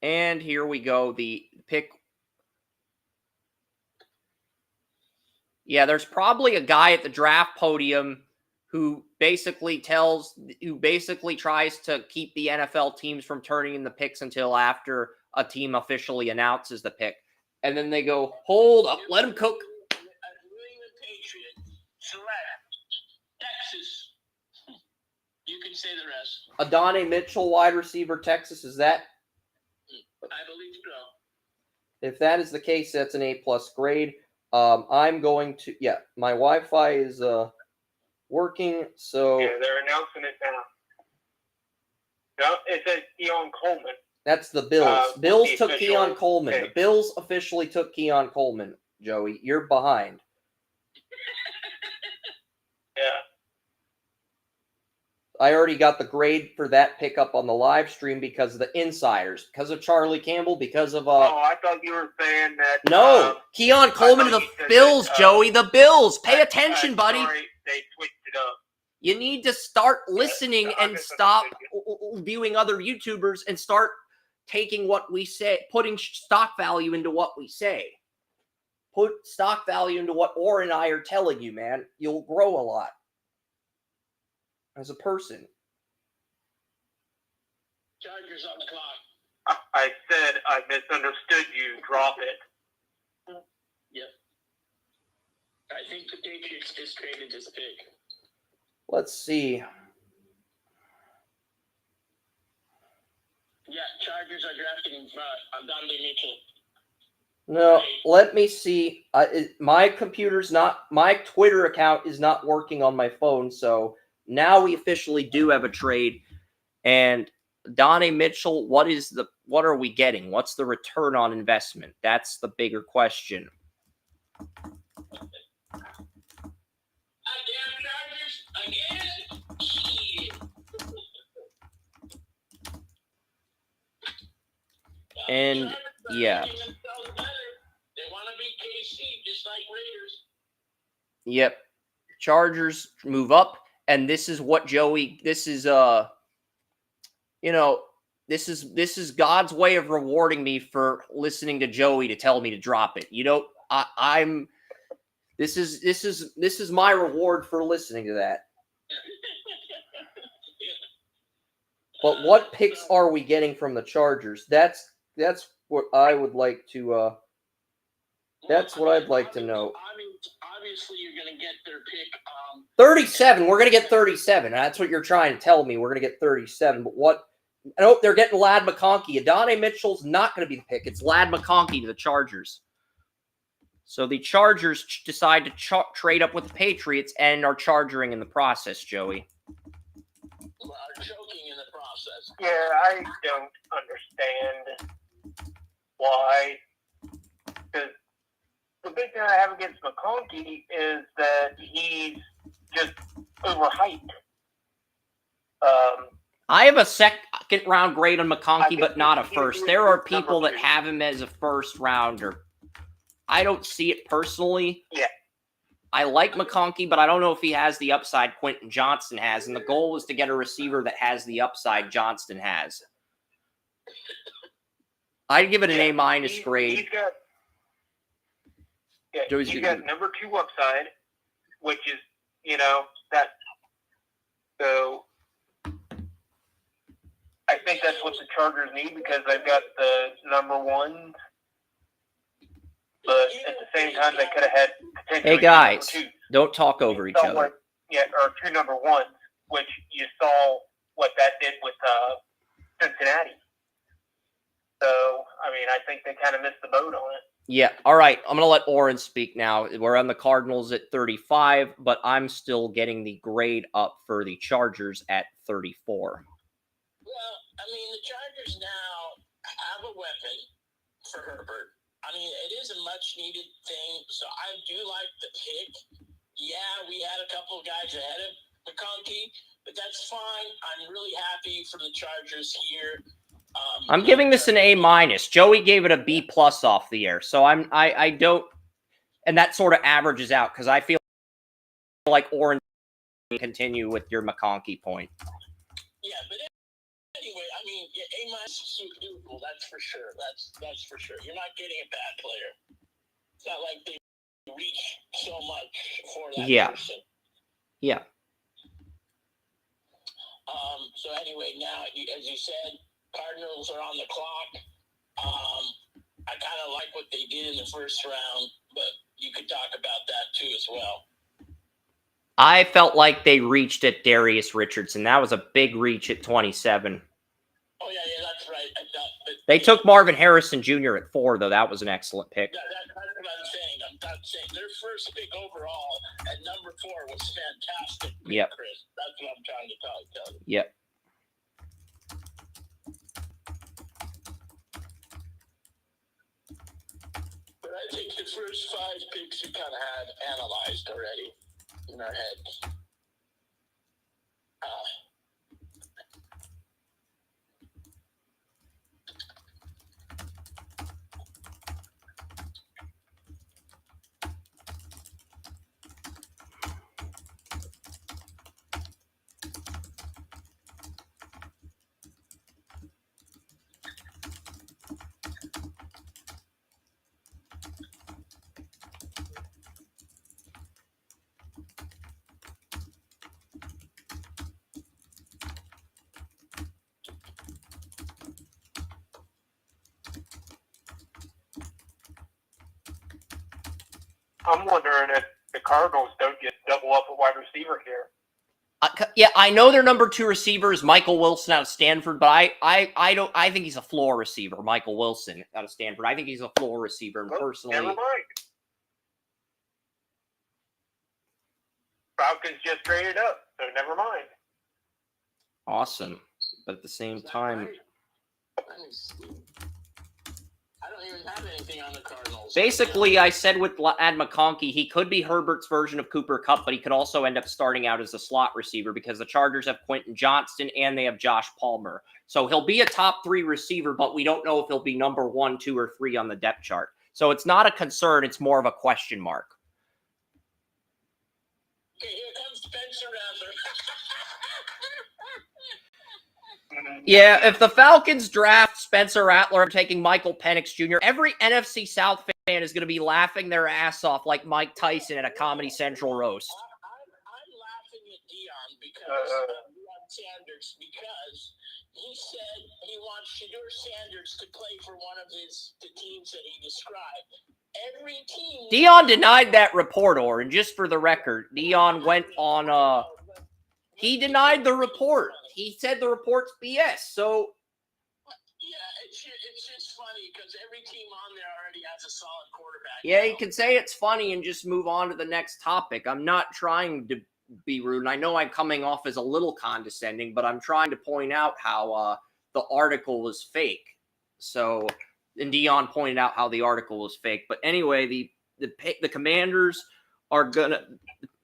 And here we go, the pick. Yeah, there's probably a guy at the draft podium who basically tries to keep the NFL teams from turning in the picks until after a team officially announces the pick. And then they go, hold up, let him cook. New England Patriots select Texas. You can say the rest. Adonai Mitchell, wide receiver, Texas, is that? I believe so. If that is the case, that's an A+ grade. I'm going to, my Wi-Fi is working, so. Yeah, they're announcing it now. No, it says Keon Coleman. That's the Bills. Bills took Keon Coleman. Pick. The Bills officially took Keon Coleman, Joey. You're behind. Yeah. I already got the grade for that pickup on the live stream because of the insiders, because of Charlie Campbell, because of I thought you were saying that. No, Keon Coleman to the Bills, Joey. The Bills. Pay attention, buddy. Sorry, they switched it up. You need to start listening and stop viewing other YouTubers and start taking what we say, putting stock value into what we say. Put stock value into what Orr and I are telling you, man. You'll grow a lot as a person. Chargers on the clock. I said I misunderstood you. Drop it. Yep. I think the Patriots just traded this pick. Let's see. Yeah, Chargers are drafting Donovan Mitchell. No, let me see. My computer's not, my Twitter account is not working on my phone, so now we officially do have a trade. And Donnie Mitchell, what are we getting? What's the return on investment? That's the bigger question. And yeah. They want to be KC just like Raiders. Yep. Chargers move up, and this is what Joey, this is this is God's way of rewarding me for listening to Joey to tell me to drop it. This is my reward for listening to that. But what picks are we getting from the Chargers? That's what I would like to that's what I'd like to know. Obviously you're going to get their pick 37. We're going to get 37. That's what you're trying to tell me. We're going to get 37. But what? Nope, they're getting Lad McConkey. Adonai Mitchell's not going to be the pick. It's Lad McConkey to the Chargers. So the Chargers decide to trade up with the Patriots and are charging in the process, Joey. Are choking in the process. Yeah, I don't understand why. Because the big thing I have against McConkey is that he's just overhyped. I have a second round grade on McConkey, but not a first. There are people that have him as a first rounder. I don't see it personally. Yeah. I like McConkey, but I don't know if he has the upside Quentin Johnston has. And the goal is to get a receiver that has the upside Johnston has. I'd give it an A- grade. He's got number 2 upside, which is, that. So I think that's what the Chargers need because they've got the number 1. But at the same time, they could have had potentially. Hey guys, don't talk over each other. Yeah, or 2 number 1s, which you saw what that did with Cincinnati. So, I think they kind of missed the boat on it. Yeah. All right. I'm going to let Oren speak now. We're on the Cardinals at 35, but I'm still getting the grade up for the Chargers at 34. Well, the Chargers now have a weapon for Herbert. It is a much-needed thing, so I do like the pick. Yeah, we had a couple of guys ahead of McConkey, but that's fine. I'm really happy for the Chargers here. I'm giving this an A-. Joey gave it a B+ off the air, so I don't, and that sort of averages out because I feel like Oren continue with your McConkey point. Yeah, but anyway, A- is doable. That's for sure. That's for sure. You're not getting a bad player. It's not like they reach so much for that person. Yeah. So anyway, now as you said, Cardinals are on the clock. I kind of like what they did in the first round, but you could talk about that too as well. I felt like they reached at Darius Richardson. That was a big reach at 27. Oh, yeah, that's right. They took Marvin Harrison Jr. at 4, though. That was an excellent pick. Yeah, that's what I'm saying. I'm saying their first pick overall at number 4 was fantastic. Yep. Chris. That's what I'm trying to tell you. Yep. But I think the first 5 picks we kind of had analyzed already in our heads. I'm wondering if the Cardinals don't just double up a wide receiver here. Yeah, I know their number 2 receiver is Michael Wilson out of Stanford, but I think he's a floor receiver. Michael Wilson out of Stanford. I think he's a floor receiver, and personally, Never mind. Falcons just traded up, so never mind. awesome. But at the same time, I don't even have anything on the Cardinals. basically, I said with Ad McConkey, he could be Herbert's version of Cooper Kupp, but he could also end up starting out as a slot receiver because the Chargers have Quentin Johnston and they have Josh Palmer. So he'll be a top 3 receiver, but we don't know if he'll be number 1, 2, or 3 on the depth chart. So it's not a concern. It's more of a question mark. Okay, here comes Spencer Rattler. Yeah, if the Falcons draft Spencer Rattler taking Michael Penix Jr., every NFC South fan is going to be laughing their ass off like Mike Tyson at a Comedy Central roast. I'm laughing at Deion Deion Sanders because he said he wants Shedeur Sanders to play for one of the teams that he described. Every team. Deion denied that report, and just for the record, Deion went on he denied the report. He said the report's BS. So yeah, it's just funny because every team on there already has a solid quarterback. yeah, you can say it's funny and just move on to the next topic. I'm not trying to be rude, and I know I'm coming off as a little condescending, but I'm trying to point out how the article was fake. So, and Deion pointed out how the article was fake. But anyway, the Commanders are gonna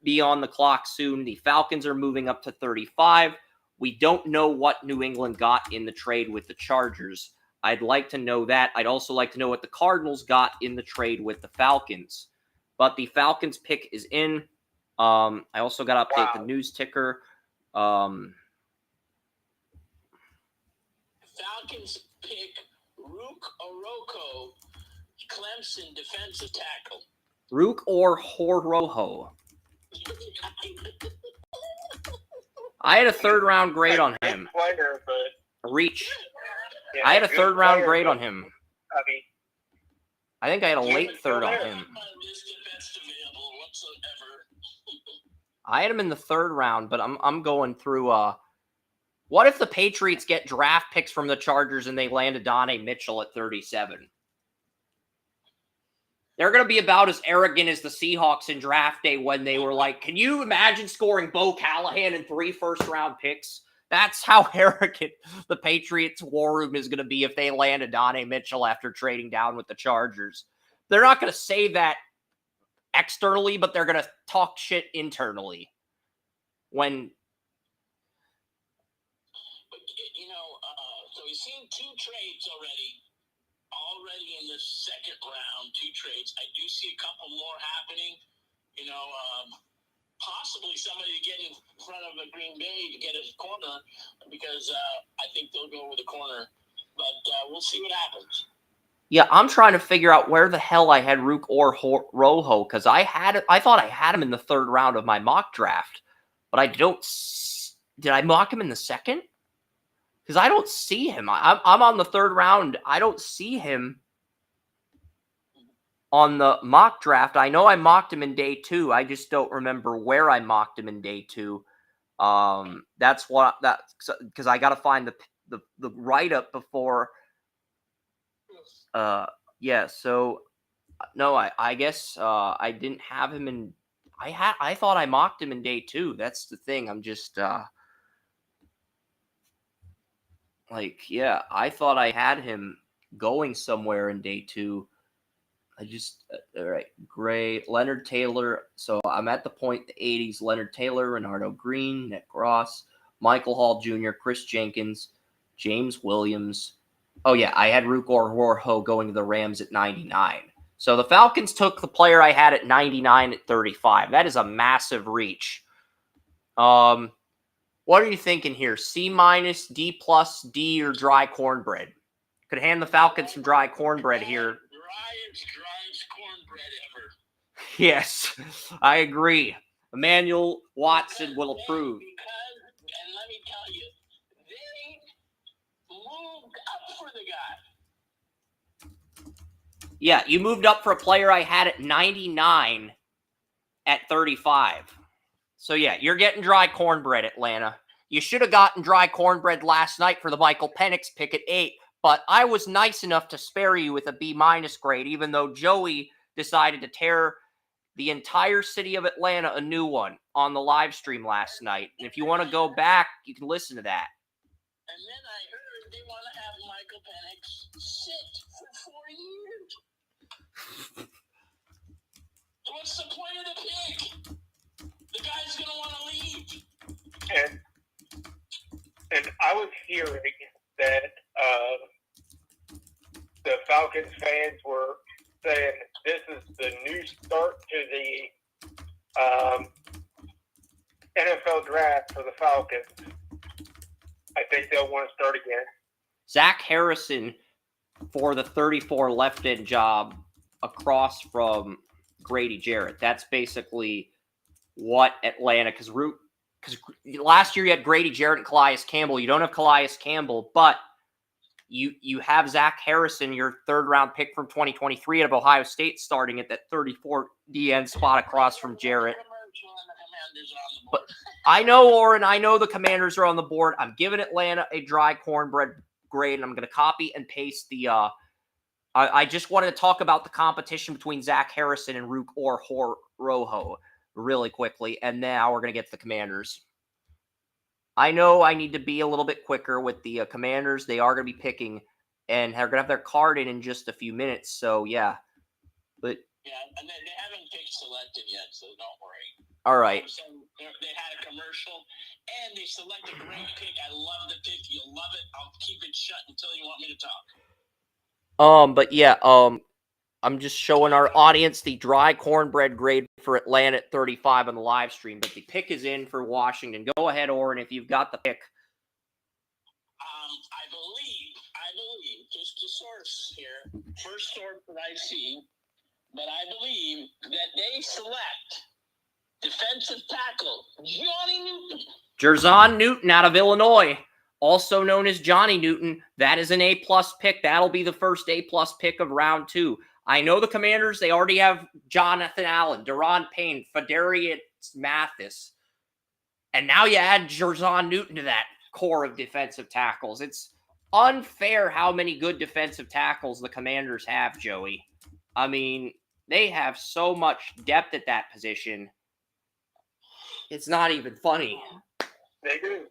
be on the clock soon. The Falcons are moving up to 35. We don't know what New England got in the trade with the Chargers. I'd like to know that. I'd also like to know what the Cardinals got in the trade with the Falcons. But the Falcons pick is in. I also got to update the news ticker. Falcons pick Rook Oroko, Clemson defensive tackle. Rook or Horoho? I had a 3rd round grade on him. Player, but Reach. yeah, I had a 3rd round player, grade but, on him. I mean, I think I had a late 3rd on him. I had him in the 3rd round, but I'm going through. What if the Patriots get draft picks from the Chargers and they land Adonai Mitchell at 37? They're going to be about as arrogant as the Seahawks in draft day when they were like, can you imagine scoring Bo Callahan and 3 first-round picks? That's how arrogant the Patriots war room is going to be if they land Adonai Mitchell after trading down with the Chargers. They're not going to say that externally, but they're going to talk shit internally. When... So we've seen 2 trades already in the 2nd round, 2 trades. I do see a couple more happening. Possibly somebody to get in front of a Green Bay to get a corner because I think they'll go with a corner. But we'll see what happens. Yeah, I'm trying to figure out where the hell I had Rook or Rojo because I thought I had him in the 3rd round of my mock draft, but I don't. Did I mock him in the 2nd? Because I don't see him. I'm on the 3rd round. I don't see him on the mock draft. I know I mocked him in day 2. I just don't remember where I mocked him in day 2. That's because I got to find the write up before. Yeah. So no, I guess I didn't have him in. I thought I mocked him in day 2. That's the thing. I'm just I thought I had him going somewhere in day 2. All right, great. Leonard Taylor. So I'm at the point, the 80s, Leonard Taylor, Renardo Green, Nick Ross, Michael Hall Jr., Chris Jenkins, James Williams. Oh, yeah, I had Rook or Rojo going to the Rams at 99. So the Falcons took the player I had at 99 at 35. That is a massive reach. What are you thinking here? C-, D+, D, or dry cornbread? Could hand the Falcons some dry cornbread here. Driest cornbread ever. Yes, I agree. Emmanuel Watson will approve. And let me tell you, they moved up for the guy. Yeah, you moved up for a player I had at 99 at 35. So, yeah, you're getting dry cornbread, Atlanta. You should have gotten dry cornbread last night for the Michael Penix pick at 8, but I was nice enough to spare you with a B- grade, even though Joey decided to tear the entire city of Atlanta a new one on the live stream last night. And if you want to go back, you can listen to that. And then I heard they want to have Michael Penix sit for 4 years. What's the point of the pick? The guy's going to want to leave. And I was hearing that the Falcons fans were saying this is the new start to the NFL draft for the Falcons. I think they'll want to start again. Zach Harrison for the 34 left end job across from Grady Jarrett. That's basically what Atlanta, because last year you had Grady Jarrett and Calais Campbell. You don't have Calais Campbell, but you have Zach Harrison, your third round pick from 2023 out of Ohio State, starting at that 34 DN spot across from Jarrett. But I know, Oren, I know the Commanders are on the board. I'm giving Atlanta a dry cornbread grade, and I'm going to copy and paste the I just wanted to talk about the competition between Zach Harrison and Rook or Rojo really quickly, and now we're going to get to the Commanders. I know I need to be a little bit quicker with the Commanders. They are going to be picking, and they're going to have their card in just a few minutes, so yeah. But yeah, and they haven't picked selected yet, so don't worry. All right. So they had a commercial, and they selected a great pick. I love the pick. You'll love it. I'll keep it shut until you want me to talk. But yeah, I'm just showing our audience the dry cornbread grade for Atlanta at 35 on the live stream, but the pick is in for Washington. Go ahead, Oren, if you've got the pick. I believe, just a source here, first source that I see, but I believe that they select defensive tackle Johnny Newton. Jerzon Newton out of Illinois, also known as Johnny Newton. That is an A-plus pick. That'll be the first A-plus pick of round 2. I know the Commanders, they already have Jonathan Allen, Daron Payne, Fedarius Mathis. And now you add Jerzon Newton to that core of defensive tackles. It's unfair how many good defensive tackles the Commanders have, Joey. I mean, they have so much depth at that position. It's not even funny. They do.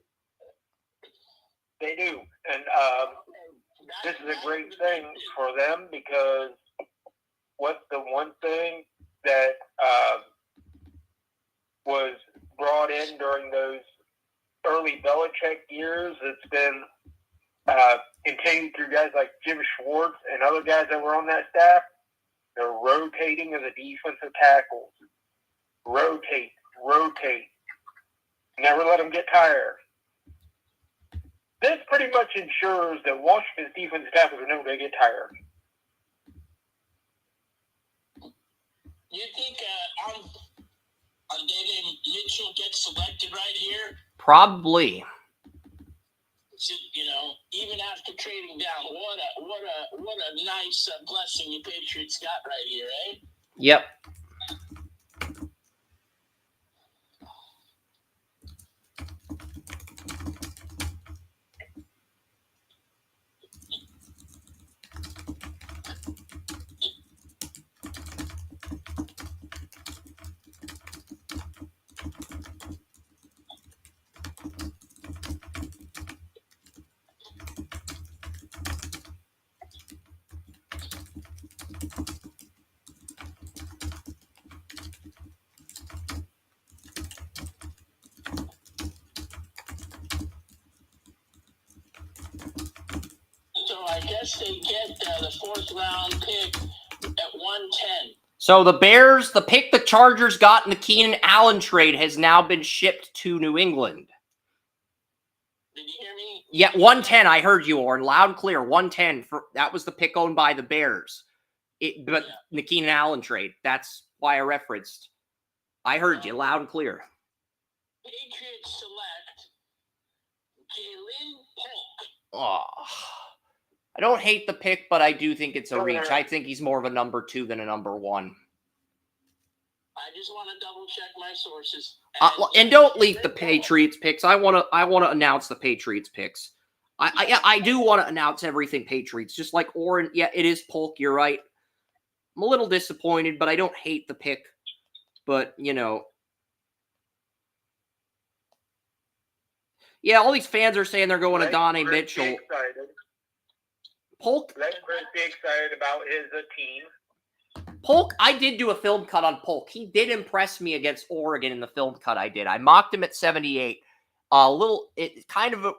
They do. And this is a great thing for them because what's the one thing that was brought in during those early Belichick years? It's been continued through guys like Jim Schwartz and other guys that were on that staff. They're rotating as a defensive tackles. Rotate. Never let them get tired. This pretty much ensures that Washington's defensive tackles are never going to get tired. You think David Mitchell gets selected right here? Probably. You know, even after trading down, what a nice blessing the Patriots got right here, eh? Yep. So I guess they get the 4th round pick at 110. So the Bears, the pick the Chargers got in the Keenan Allen trade has now been shipped to New England. Did you hear me? Yeah, 110. I heard you, Oren, loud and clear. 110. That was the pick owned by the Bears. The Keenan Allen trade. That's why I referenced. I heard you loud and clear. Patriots select Jalen Polk. Oh, I don't hate the pick, but I do think it's a reach. I think he's more of a number 2 than a number 1. I just just want to double check my sources. And don't leak the Patriots picks. I want to announce the Patriots picks. I do want to announce everything Patriots, just like Oren. Yeah, it is Polk. You're right. I'm a little disappointed, but I don't hate the pick. But yeah, all these fans are saying they're going to Donnie Mitchell. Polk. Let Chris be excited about his team. Polk, I did do a film cut on Polk. He did impress me against Oregon in the film cut I did. I mocked him at 78. It's kind of a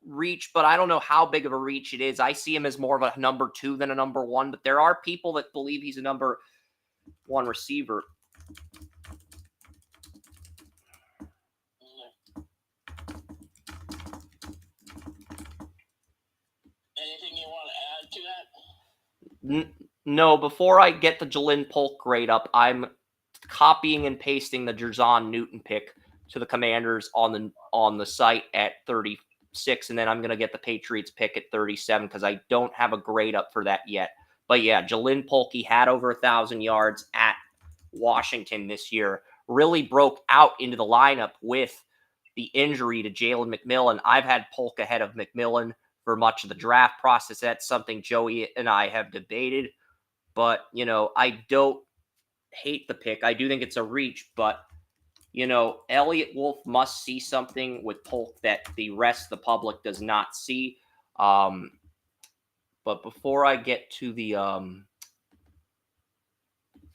reach, but I don't know how big of a reach it is. I see him as more of a number 2 than a number 1, but there are people that believe he's a number 1 receiver. Anything you want to add to that? No, before I get the Jalen Polk grade up, I'm copying and pasting the Jerzon Newton pick to the Commanders on the site at 36, and then I'm going to get the Patriots pick at 37 because I don't have a grade up for that yet. But yeah, Jalen Polk, he had over 1,000 yards at Washington this year. Really broke out into the lineup with the injury to Jalen McMillan. I've had Polk ahead of McMillan for much of the draft process. That's something Joey and I have debated. But, I don't hate the pick. I do think it's a reach. But, Elliott Wolf must see something with Polk that the rest of the public does not see. But before I get to the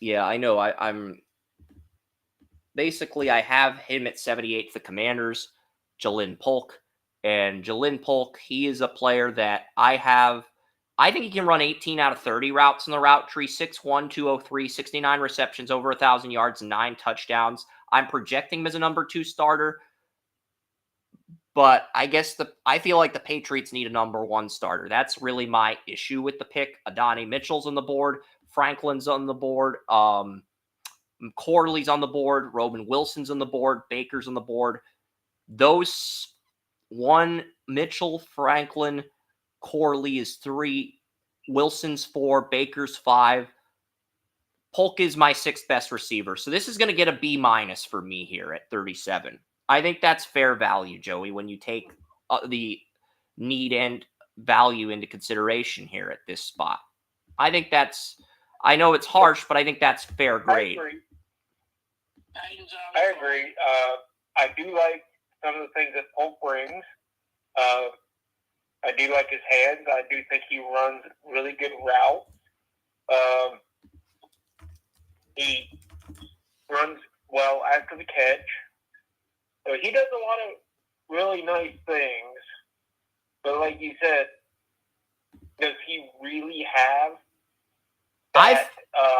I know I'm basically I have him at 78 for the Commanders, Jalen Polk. And Jalen Polk, he is a player that I think he can run 18 out of 30 routes in the route tree, 6'1", 203, 69 receptions, over 1,000 yards, 9 touchdowns. I'm projecting him as a number 2 starter. But I guess I feel like the Patriots need a number 1 starter. That's really my issue with the pick. Adonai Mitchell's on the board. Franklin's on the board. Corley's on the board. Roman Wilson's on the board. Baker's on the board. Those 1, Mitchell, Franklin, Corley is 3. Wilson's 4. Baker's 5. Polk is my 6th best receiver. So this is going to get a B- for me here at 37. I think that's fair value, Joey, when you take the need and value into consideration here at this spot. I think I know it's harsh, but I think that's fair grade. I agree. I do like some of the things that Polk brings. I do like his hands. I do think he runs really good routes. He runs well after the catch. So he does a lot of really nice things. But like you said, does he really have that?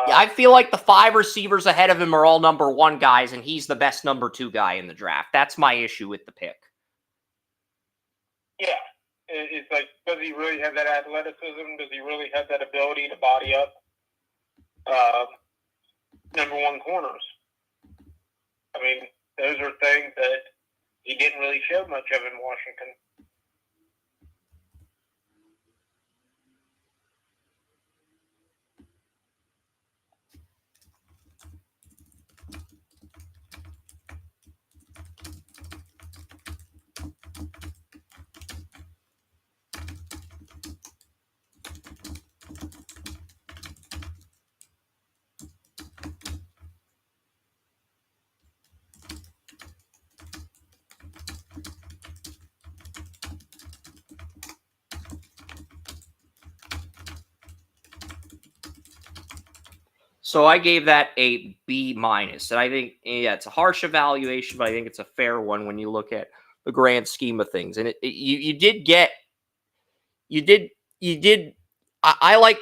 I feel like the 5 receivers ahead of him are all number 1 guys, and he's the best number 2 guy in the draft. That's my issue with the pick. Yeah. It's like, does he really have that athleticism? Does he really have that ability to body up number 1 corners? I mean, those are things that he didn't really show much of in Washington. So I gave that a B-. And I think, it's a harsh evaluation, but I think it's a fair one when you look at the grand scheme of things. And I like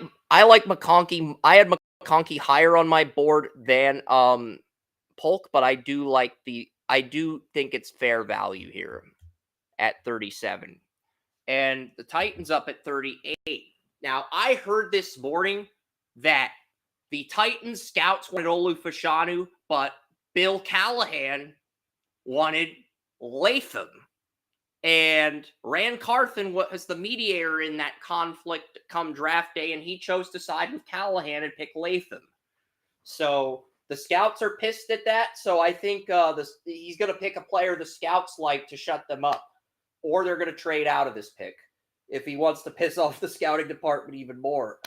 McConkey. I had McConkey higher on my board than Polk, but I do think it's fair value here at 37. And the Titans up at 38. Now, I heard this morning that the Titans scouts wanted Olu Fashanu, but Bill Callahan wanted Latham. And Rand Carthen was the mediator in that conflict come draft day, and he chose to side with Callahan and pick Latham. So The scouts are pissed at that, so I think he's going to pick a player the scouts like to shut them up, or they're going to trade out of this pick if he wants to piss off the scouting department even more.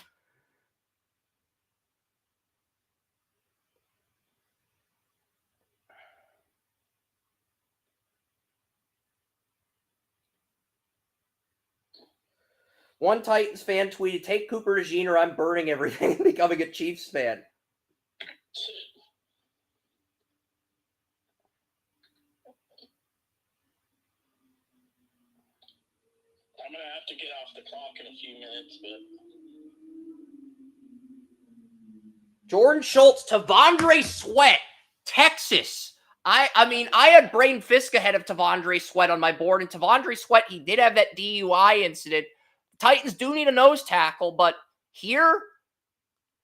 One Titans fan tweeted, "Take Cooper DeJean or I'm burning everything and becoming a Chiefs fan." I'm going to have to get off the clock in a few minutes, but... Jordan Schultz, Tavondre Sweat, Texas. I mean, I had Braden Fisk ahead of Tavondre Sweat on my board, and Tavondre Sweat, he did have that DUI incident. Titans do need a nose tackle, but here,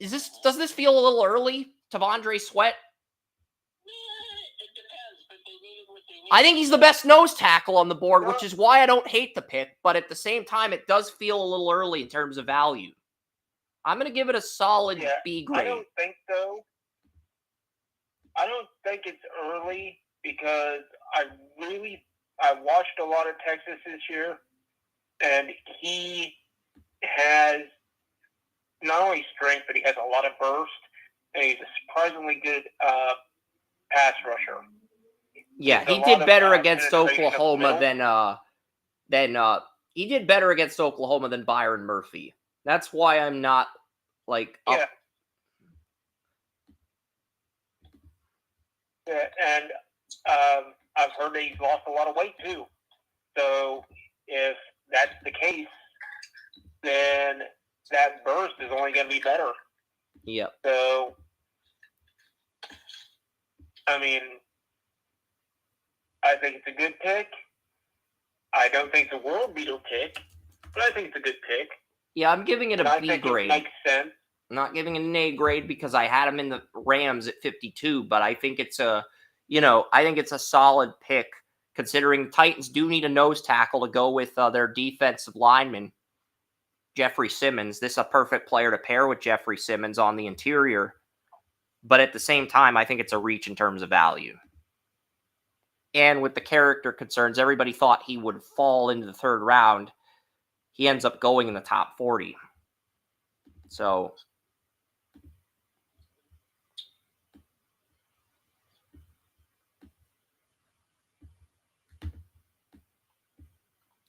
does this feel a little early, Tavondre Sweat? It depends, but they needed what they needed. I think he's the best nose tackle on the board, which is why I don't hate the pick, but at the same time, it does feel a little early in terms of value. I'm going to give it a solid B grade. I don't think so. I don't think it's early because I watched a lot of Texas this year, and he has not only strength, but he has a lot of burst, and he's a surprisingly good pass rusher. Yeah, he did better against Oklahoma than he did better against Oklahoma than Byron Murphy. That's why I'm not like up. Yeah, and I've heard that he's lost a lot of weight too. So if that's the case, then that burst is only going to be better. Yep. So, I mean, I think it's a good pick. I don't think it's a world beater pick, but I think it's a good pick. Yeah, I'm giving it a B grade. It makes sense. I'm not giving it an A grade because I had him in the Rams at 52, but I think it's a solid pick considering Titans do need a nose tackle to go with their defensive lineman, Jeffrey Simmons. This is a perfect player to pair with Jeffrey Simmons on the interior, but at the same time, I think it's a reach in terms of value. And with the character concerns, everybody thought he would fall into the third round. He ends up going in the top 40. So,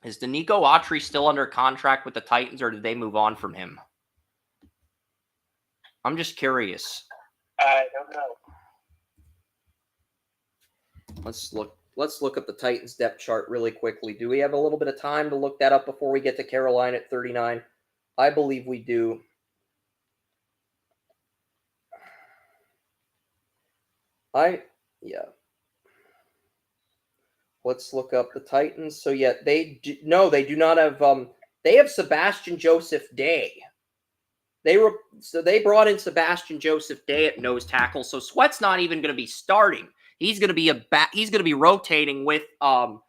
is Danico Autry still under contract with the Titans, or did they move on from him? I'm just curious. I don't know. Let's look at the Titans depth chart really quickly. Do we have a little bit of time to look that up before we get to Carolina at 39? I believe we do. Let's look up the Titans. So yeah, they do not have. They have Sebastian Joseph Day. They brought in Sebastian Joseph Day at nose tackle. So Sweat's not even going to be starting. He's going to be He's going to be rotating with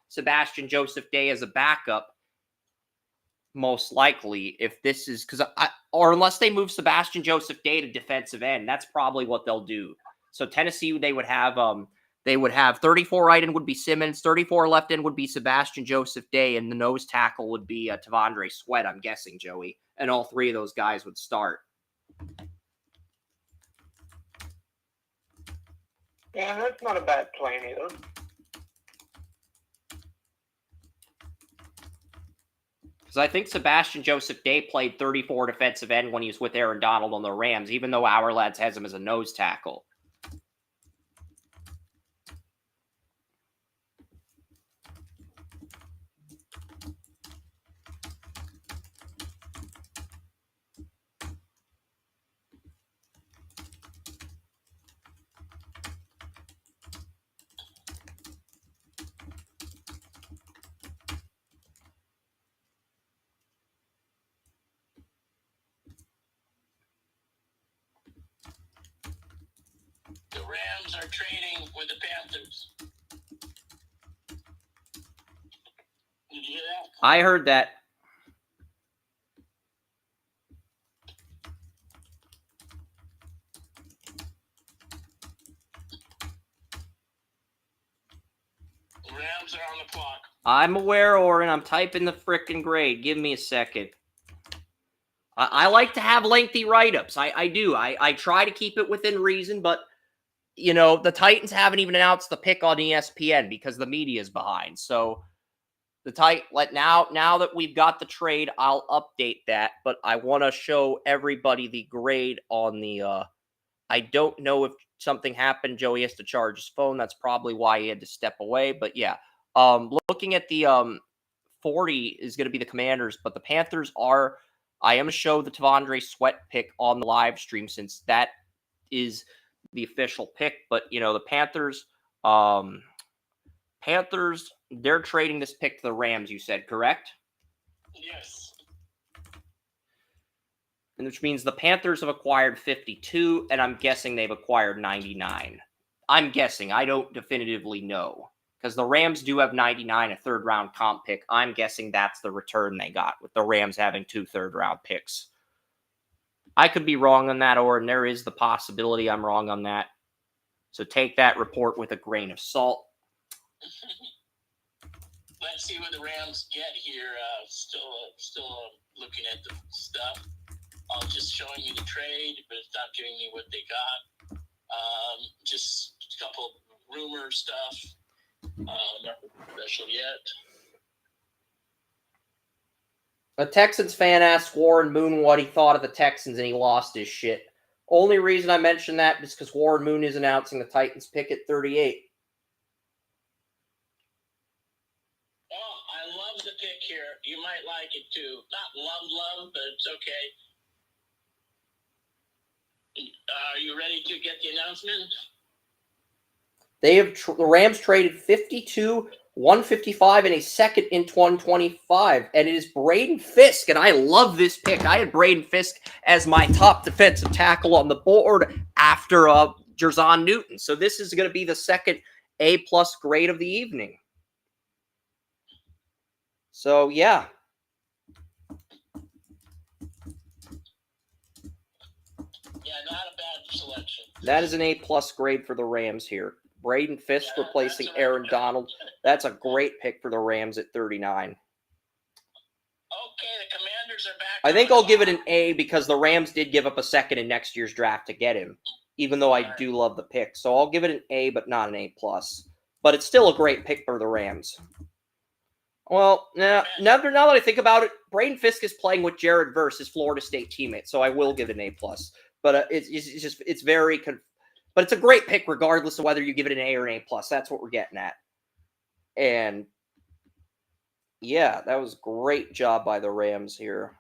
Sebastian Joseph Day as a backup, most likely. If this is or unless they move Sebastian Joseph Day to defensive end, that's probably what they'll do. So Tennessee, they would have 34 right end would be Simmons, 34 left end would be Sebastian Joseph Day, and the nose tackle would be Tavondre Sweat, I'm guessing, Joey. And all three of those guys would start. Yeah, that's not a bad plan either. Because I think Sebastian Joseph Day played 34 defensive end when he was with Aaron Donald on the Rams, even though Our Lads has him as a nose tackle. The Rams are trading with the Panthers. Did you hear that? I heard that. Rams are on the clock. I'm aware, Oren. I'm typing the frickin' grade. Give me a second. I like to have lengthy write-ups. I do. I try to keep it within reason, but, you know, the Titans haven't even announced the pick on ESPN because the media is behind. So now that we've got the trade, I'll update that, but I want to show everybody the grade on the I don't know if something happened. Joey has to charge his phone. That's probably why he had to step away. But yeah, looking at the 40 is going to be the Commanders, but the Panthers are. I am going to show the Tavondre Sweat pick on the live stream since that is the official pick. But you know, the Panthers, they're trading this pick to the Rams. You said correct? Yes. Which means the Panthers have acquired 52, and I'm guessing they've acquired 99. I'm guessing. I don't definitively know. Because the Rams do have 99, a third-round comp pick. I'm guessing that's the return they got, with the Rams having 2 third-round picks. I could be wrong on that, or there is the possibility I'm wrong on that. So take that report with a grain of salt. Let's see what the Rams get here. Still looking at the stuff. I'm just showing you the trade, but it's not giving me what they got. Just a couple rumor stuff. Nothing special yet. A Texans fan asked Warren Moon what he thought of the Texans, and he lost his shit. Only reason I mentioned that is because Warren Moon is announcing the Titans pick at 38. Oh, I love the pick here. You might like it too. Not love, but it's okay. Are you ready to get the announcement? They have the Rams traded 52, 155, and a second in 2025, and it is Braden Fisk, and I love this pick. I had Braden Fisk as my top defensive tackle on the board after Jerzon Newton, so this is going to be the second A-plus grade of the evening. So, yeah. Yeah, not a bad selection. That is an A-plus grade for the Rams here. Braden Fisk replacing that's Aaron right. Donald. That's a great pick for the Rams at 39. Okay, the Commanders are back. I think I'll give it an A because the Rams did give up a second in next year's draft to get him, even though I do love the pick. So I'll give it an A, but not an A+. But it's still a great pick for the Rams. Well, now that I think about it, Braden Fisk is playing with Jared Verse, his Florida State teammate, so I will give it an A+. But it's very... But it's a great pick regardless of whether you give it an A or an A+. That's what we're getting at. And yeah, that was a great job by the Rams here.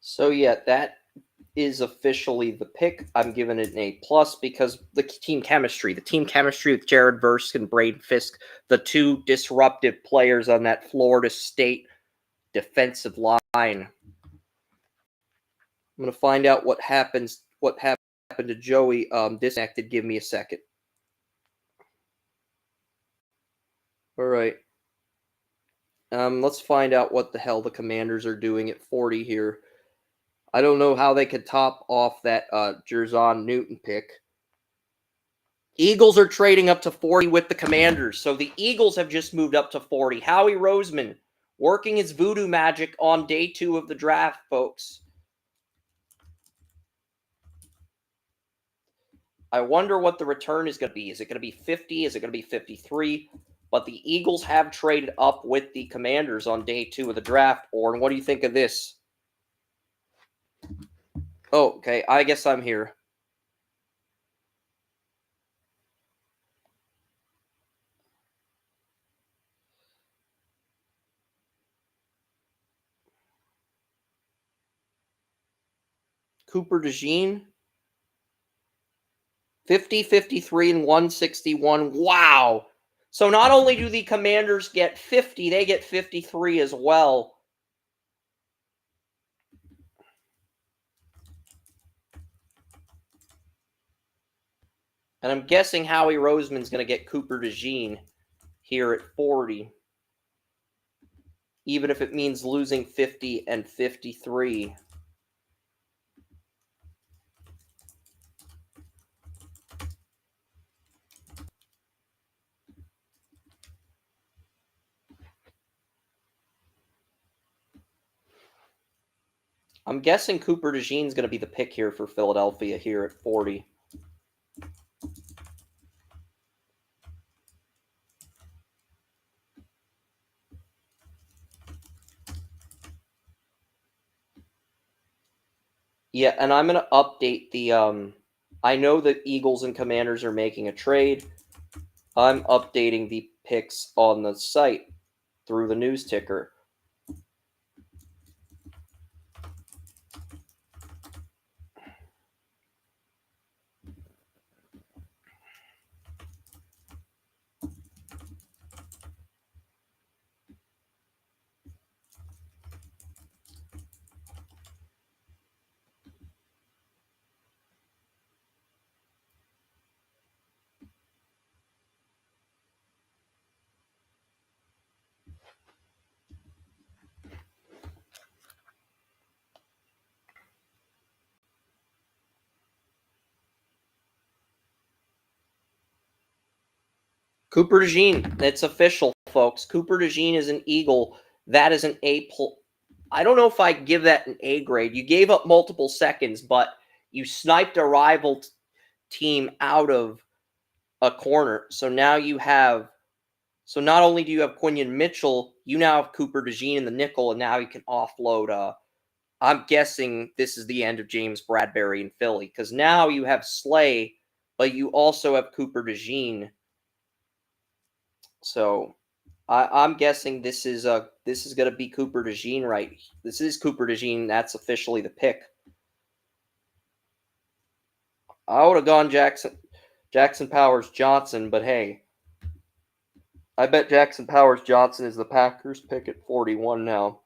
So yeah, that is officially the pick. I'm giving it an A+ because the team chemistry with Jared Verse and Braden Fisk, the two disruptive players on that Florida State defensive line. I'm going to find out what happened to Joey disconnected. Give me a second. All right. Let's find out what the hell the Commanders are doing at 40 here. I don't know how they could top off that Jerzon Newton pick. Eagles are trading up to 40 with the Commanders. So the Eagles have just moved up to 40. Howie Roseman working his voodoo magic on day 2 of the draft, folks. I wonder what the return is going to be. Is it going to be 50? Is it going to be 53? But the Eagles have traded up with the Commanders on day 2 of the draft. Or what do you think of this? Oh, okay. I guess I'm here. Cooper DeJean. 50, 53, and 161. Wow. So not only do the Commanders get 50, they get 53 as well. And I'm guessing Howie Roseman's going to get Cooper DeJean here at 40. Even if it means losing 50 and 53. I'm guessing Cooper DeJean's going to be the pick here for Philadelphia here at 40. Yeah, and I'm going to update the I know the Eagles and Commanders are making a trade. I'm updating the picks on the site through the news ticker. Cooper DeJean, it's official, folks. Cooper DeJean is an Eagle. That is an A+. I don't know if I give that an A grade. You gave up multiple seconds, but you sniped a rival team out of a corner. So now you have. So not only do you have Quinion Mitchell, you now have Cooper DeJean in the nickel, and now you can offload. I'm guessing this is the end of James Bradbury in Philly because now you have Slay, but you also have Cooper DeJean. So I'm guessing this is going to be Cooper DeJean, right? This is Cooper DeJean. That's officially the pick. I would have gone Jackson Powers Johnson, but hey, I bet Jackson Powers Johnson is the Packers pick at 41 now.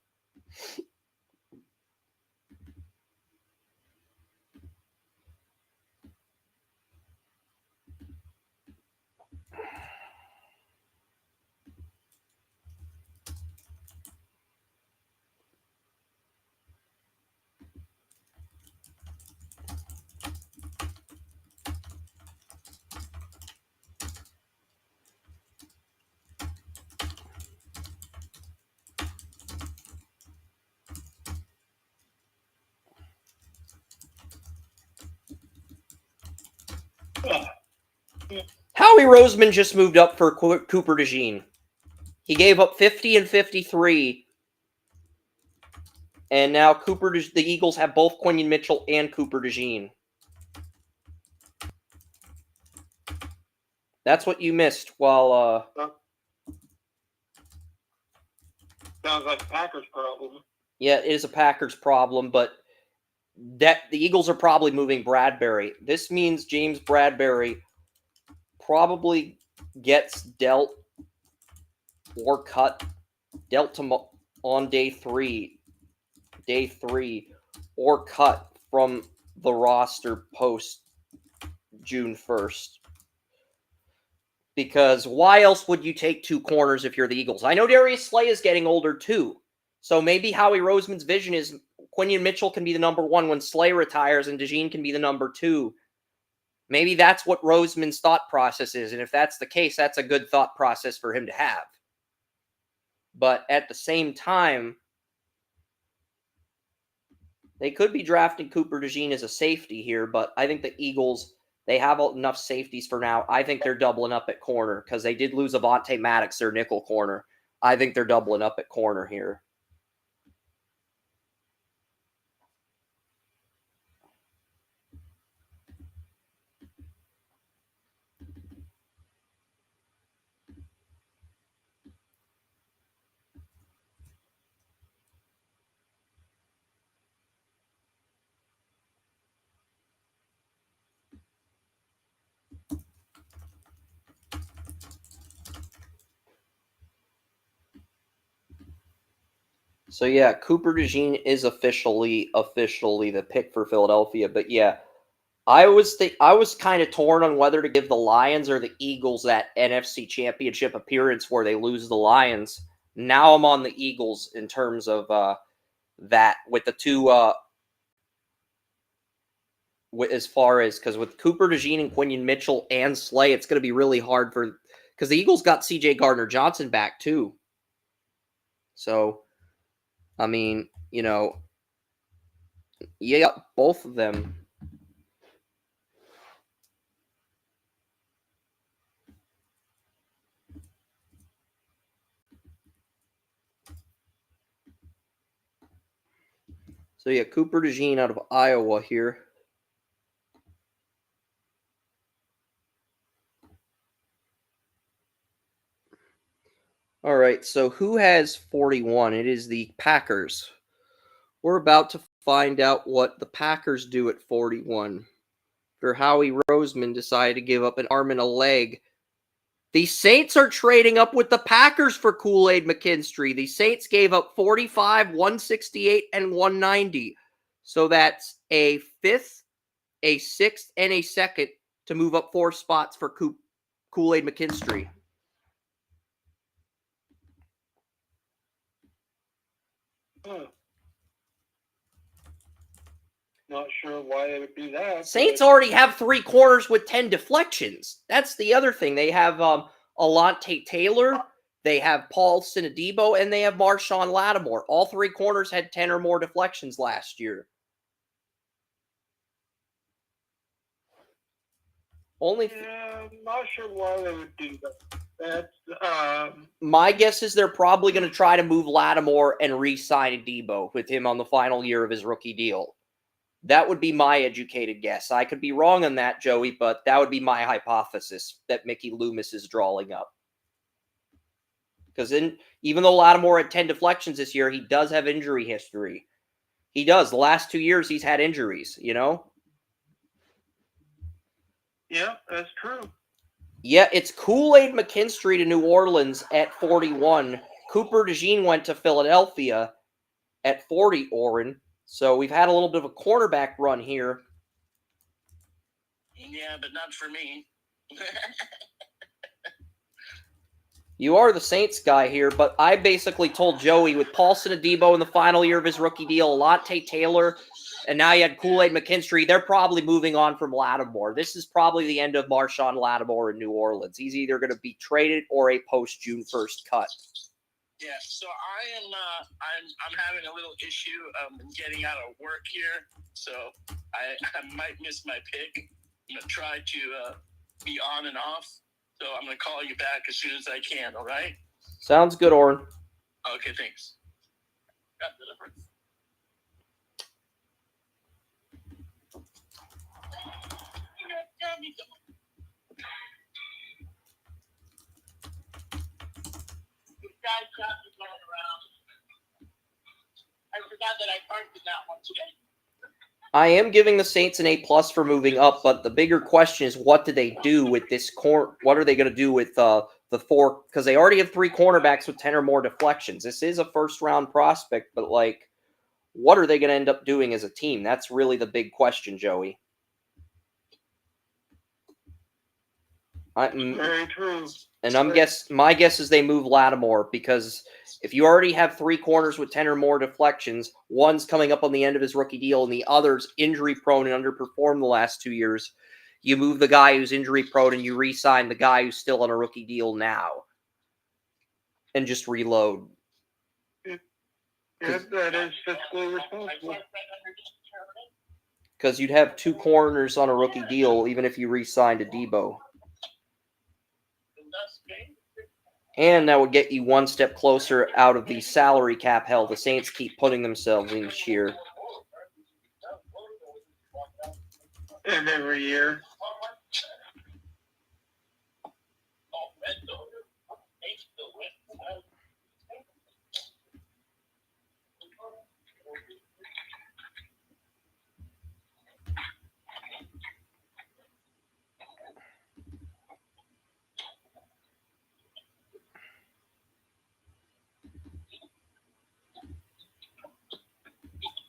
Howie Roseman just moved up for Cooper DeJean. He gave up 50 and 53. And now the Eagles have both Quinion Mitchell and Cooper DeJean. That's what you missed while sounds like a Packers problem. Yeah, it is a Packers problem, but that the Eagles are probably moving Bradbury. This means James Bradbury probably gets dealt or cut, dealt to on day three, or cut from the roster post June 1st. Because why else would you take two corners if you're the Eagles? I know Darius Slay is getting older too. So maybe Howie Roseman's vision is Quinion Mitchell can be the number one when Slay retires and DeJean can be the number two. Maybe that's what Roseman's thought process is. And if that's the case, that's a good thought process for him to have. But at the same time, they could be drafting Cooper DeJean as a safety here, but I think the Eagles, they have enough safeties for now. I think they're doubling up at corner because they did lose Avonte Maddox, their nickel corner. I think they're doubling up at corner here. So yeah, Cooper DeJean is officially the pick for Philadelphia. But yeah, I was kind of torn on whether to give the Lions or the Eagles that NFC Championship appearance where they lose the Lions. Now I'm on the Eagles in terms of that with the two. As far as because with Cooper DeJean and Quinion Mitchell and Slay, it's going to be really hard because the Eagles got C.J. Gardner-Johnson back too. So, I mean, you got both of them. So yeah, Cooper DeJean out of Iowa here. All right, so who has 41? It is the Packers. We're about to find out what the Packers do at 41. For Howie Roseman decided to give up an arm and a leg. The Saints are trading up with the Packers for Kool-Aid McKinstry. The Saints gave up 45, 168, and 190. So that's a fifth, a sixth, and a second to move up 4 spots for Kool-Aid McKinstry. Not sure why they would do that. Saints already have 3 corners with 10 deflections. That's the other thing. They have Alontae Taylor, they have Paulson Adebo, and they have Marshawn Lattimore. All 3 corners had 10 or more deflections last year. I'm not sure why they would do that. That's my guess is they're probably going to try to move Lattimore and re-sign Adebo with him on the final year of his rookie deal. That would be my educated guess. I could be wrong on that, Joey, but that would be my hypothesis that Mickey Loomis is drawing up. Because even though Lattimore had 10 deflections this year, he does have injury history. He does. The last 2 years, he's had injuries, Yeah, that's true. Yeah, it's Kool-Aid McKinstry to New Orleans at 41. Cooper DeJean went to Philadelphia at 40, Oren. So we've had a little bit of a quarterback run here. Yeah, but not for me. You are the Saints guy here, but I basically told Joey with Paulson Adebo in the final year of his rookie deal, Alontae Taylor, and now you had Kool-Aid McKinstry, they're probably moving on from Lattimore. This is probably the end of Marshawn Lattimore in New Orleans. He's either going to be traded or a post-June 1st cut. Yeah, so I'm having a little issue getting out of work here, so I might miss my pick. I'm going to try to be on and off, so I'm going to call you back as soon as I can, all right? Sounds good, Oren. Okay, thanks. Got the difference. Guys traffic going around. I forgot that I parked in that one today. I am giving the Saints an A+ for moving up, but the bigger question is, what do they do with this what are they going to do with the 4? Because they already have 3 cornerbacks with 10 or more deflections. This is a first-round prospect, but, like, what are they going to end up doing as a team? That's really the big question, Joey. Very true. And my guess is they move Lattimore, because if you already have 3 corners with 10 or more deflections, one's coming up on the end of his rookie deal and the other's injury prone and underperformed the last 2 years, you move the guy who's injury prone and you re-sign the guy who's still on a rookie deal now and just reload. Yeah, that is fiscally responsible. Because you'd have 2 corners on a rookie deal even if you re-signed a Debo. And that would get you one step closer out of the salary cap hell the Saints keep putting themselves in each year. And every year.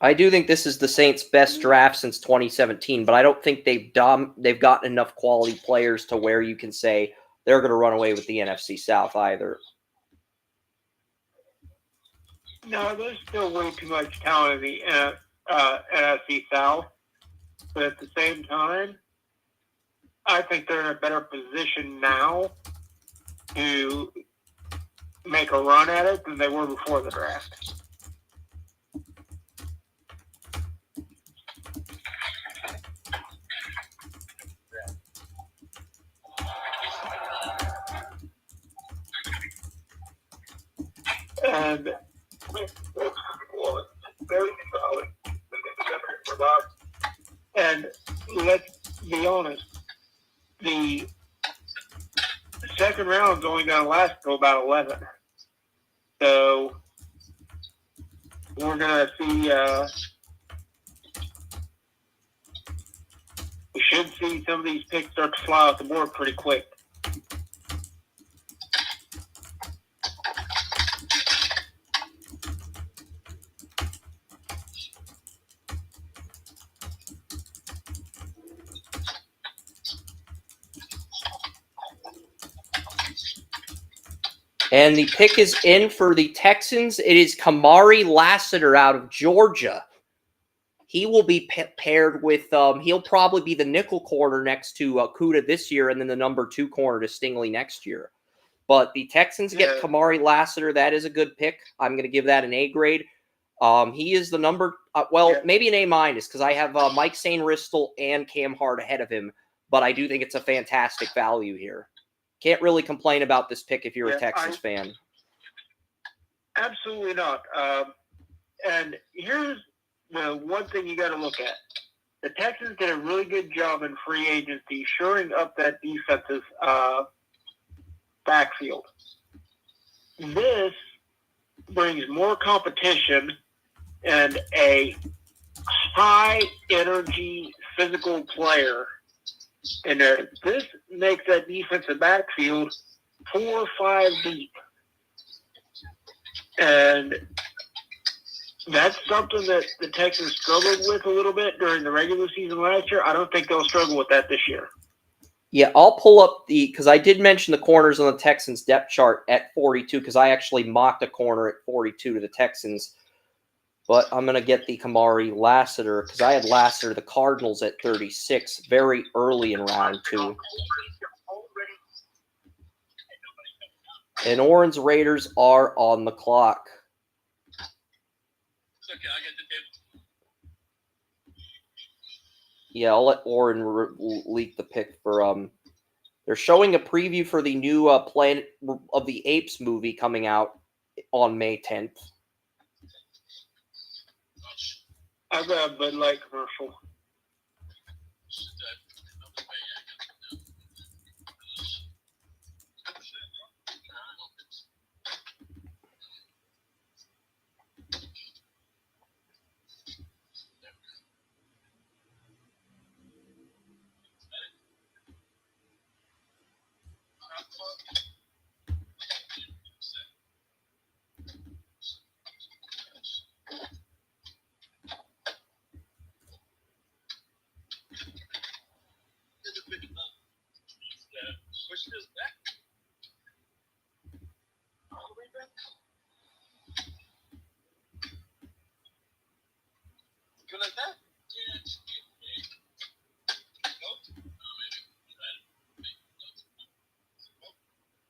I do think this is the Saints' best draft since 2017, but I don't think they've gotten enough quality players to where you can say they're going to run away with the NFC South either. No, there's still way too much talent in the NFC South. But at the same time, I think they're in a better position now to make a run at it than they were before the draft. And very solid. And let's be honest, the second round's only going to last until about 11. So we're going to see, we should see some of these picks start to fly off the board pretty quick. And the pick is in for the Texans. It is Kamari Lassiter out of Georgia. He will be paired with, he'll probably be the nickel corner next to Kuda this year and then the number 2 corner to Stingley next year. But the Texans get Kamari Lassiter. That is a good pick. I'm going to give that an A grade. He is the number, maybe an A- because I have Mike Sainristil and Cam Hart ahead of him. But I do think it's a fantastic value here. Can't really complain about this pick if you're a Texans fan. Absolutely not. And here's the one thing you got to look at. The Texans did a really good job in free agency shoring up that defensive backfield. This brings more competition and a high-energy physical player in there. This makes that defensive backfield 4 or 5 deep. And that's something that the Texans struggled with a little bit during the regular season last year. I don't think they'll struggle with that this year. Yeah, I'll pull up because I did mention the corners on the Texans depth chart at 42 because I actually mocked a corner at 42 to the Texans. But I'm going to get the Kamari Lassiter because I had Lassiter, the Cardinals, at 36 very early in round 2. And Oran's Raiders are on the clock. Yeah, I'll let Oren leak the pick for they're showing a preview for the new Planet of the Apes movie coming out on May 10th. I got a Bud Light commercial.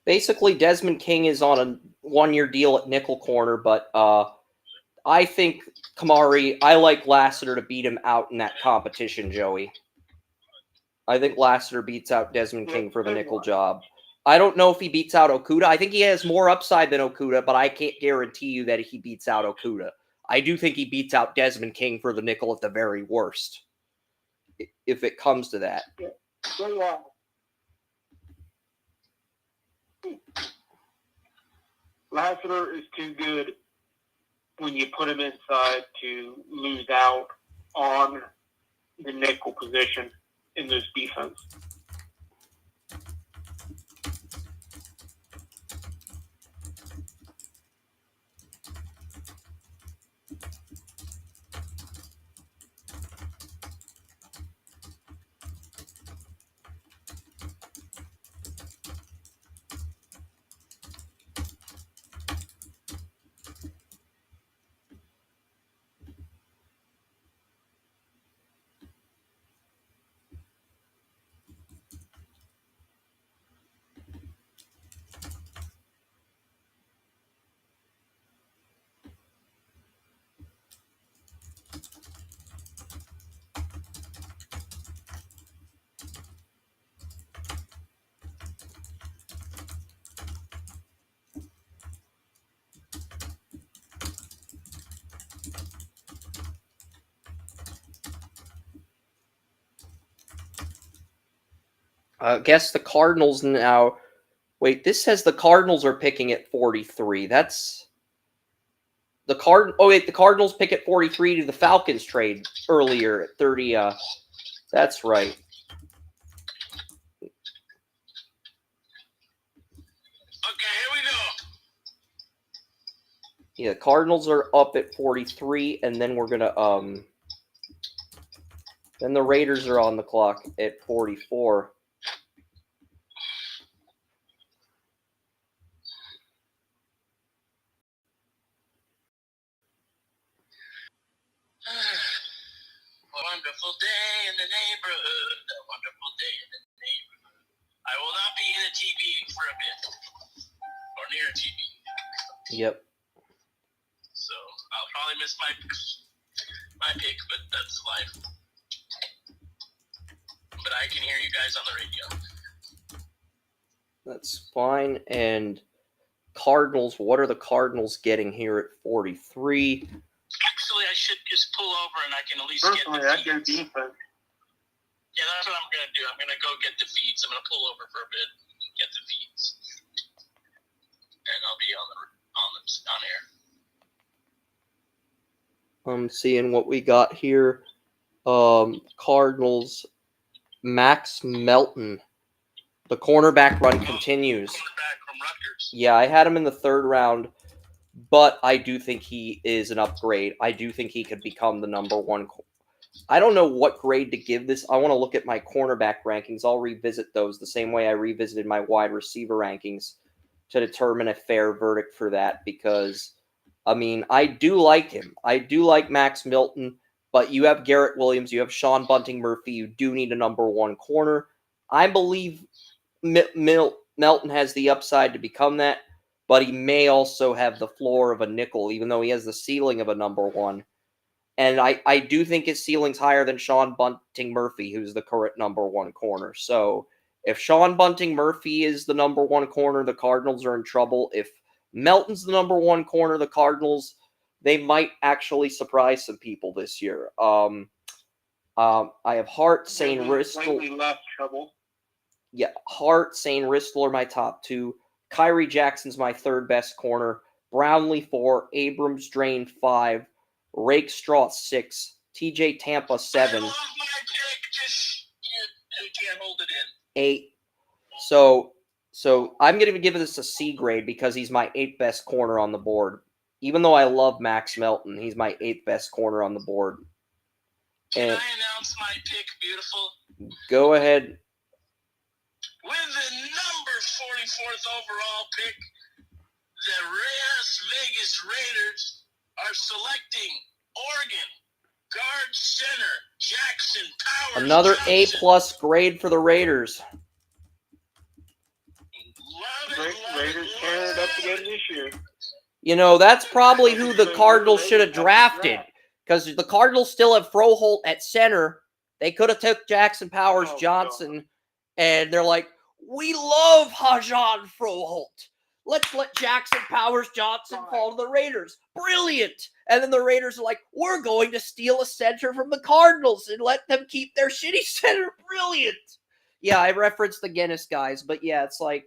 Basically, Desmond King is on a one-year deal at nickel corner, but I think Kamari, I like Lassiter to beat him out in that competition, Joey. I think Lassiter beats out Desmond King for the nickel job. I don't know if he beats out Okuda. I think he has more upside than Okuda, but I can't guarantee you that he beats out Okuda. I do think he beats out Desmond King for the nickel at the very worst, if it comes to that. Lassiter is too good when you put him inside to lose out on the nickel position in this defense. I guess the Cardinals now. Wait, this says the Cardinals are picking at 43. That's the Oh wait, the Cardinals pick at 43 to the Falcons trade earlier at 30. That's right. Okay, here we go. Yeah, Cardinals are up at 43, and then we're gonna then the Raiders are on the clock at 44. A wonderful day in the neighborhood. A wonderful day in the neighborhood. I will not be in a TV for a bit. Or near a TV. Yep. So I'll probably miss my pick, but that's life. But I can hear you guys on the radio. That's fine. And Cardinals, what are the Cardinals getting here at 43? Actually, I should just pull over and I can at least Personally, get the I'd go feeds. defense. Yeah, that's what I'm going to do. I'm going to go get the feeds. I'm going to pull over for a bit and get the feeds. And I'll be on air. I'm seeing what we got here. Cardinals, Max Melton. The cornerback run continues. Cornerback from Rutgers. Yeah, I had him in the third round, but I do think he is an upgrade. I do think he could become the number one. I don't know what grade to give this. I want to look at my cornerback rankings. I'll revisit those the same way I revisited my wide receiver rankings to determine a fair verdict for that, because, I mean, I do like him. I do like Max Melton, but you have Garrett Williams, you have Sean Bunting Murphy. You do need a number one corner. I believe Melton has the upside to become that, but he may also have the floor of a nickel, even though he has the ceiling of a number one. And I do think his ceiling's higher than Sean Bunting Murphy, who's the current number one corner. So if Sean Bunting Murphy is the number one corner, the Cardinals are in trouble. If Melton's the number one corner, the Cardinals, they might actually surprise some people this year. I have Hart, St. Ristel. Less trouble. Yeah, Hart, St. Ristel are my top two. Kyrie Jackson's my third best corner. Brownlee 4, Abrams Drain 5, Rakestraw 6, TJ Tampa 7. I love my pick. Just you can't hold it in. 8. So So I'm going to give this a C grade because he's my 8th best corner on the board. Even though I love Max Melton, he's my 8th best corner on the board. Can I announce my pick, beautiful? Go ahead. With the number 44th overall pick, the Las Vegas Raiders are selecting Oregon guard center Jackson Powers. Another Johnson. A+ grade for the Raiders. Raiders tearing it up again this year. You know, that's probably who the Cardinals should have drafted. Because the Cardinals still have Froholt at center. They could have took Jackson Powers Johnson. And they're like, we love Hajan Froholt. Let's let Jackson Powers Johnson fall to the Raiders. Brilliant. And then the Raiders are like, we're going to steal a center from the Cardinals and let them keep their shitty center. Brilliant. Yeah, I referenced the Guinness guys. But yeah, it's like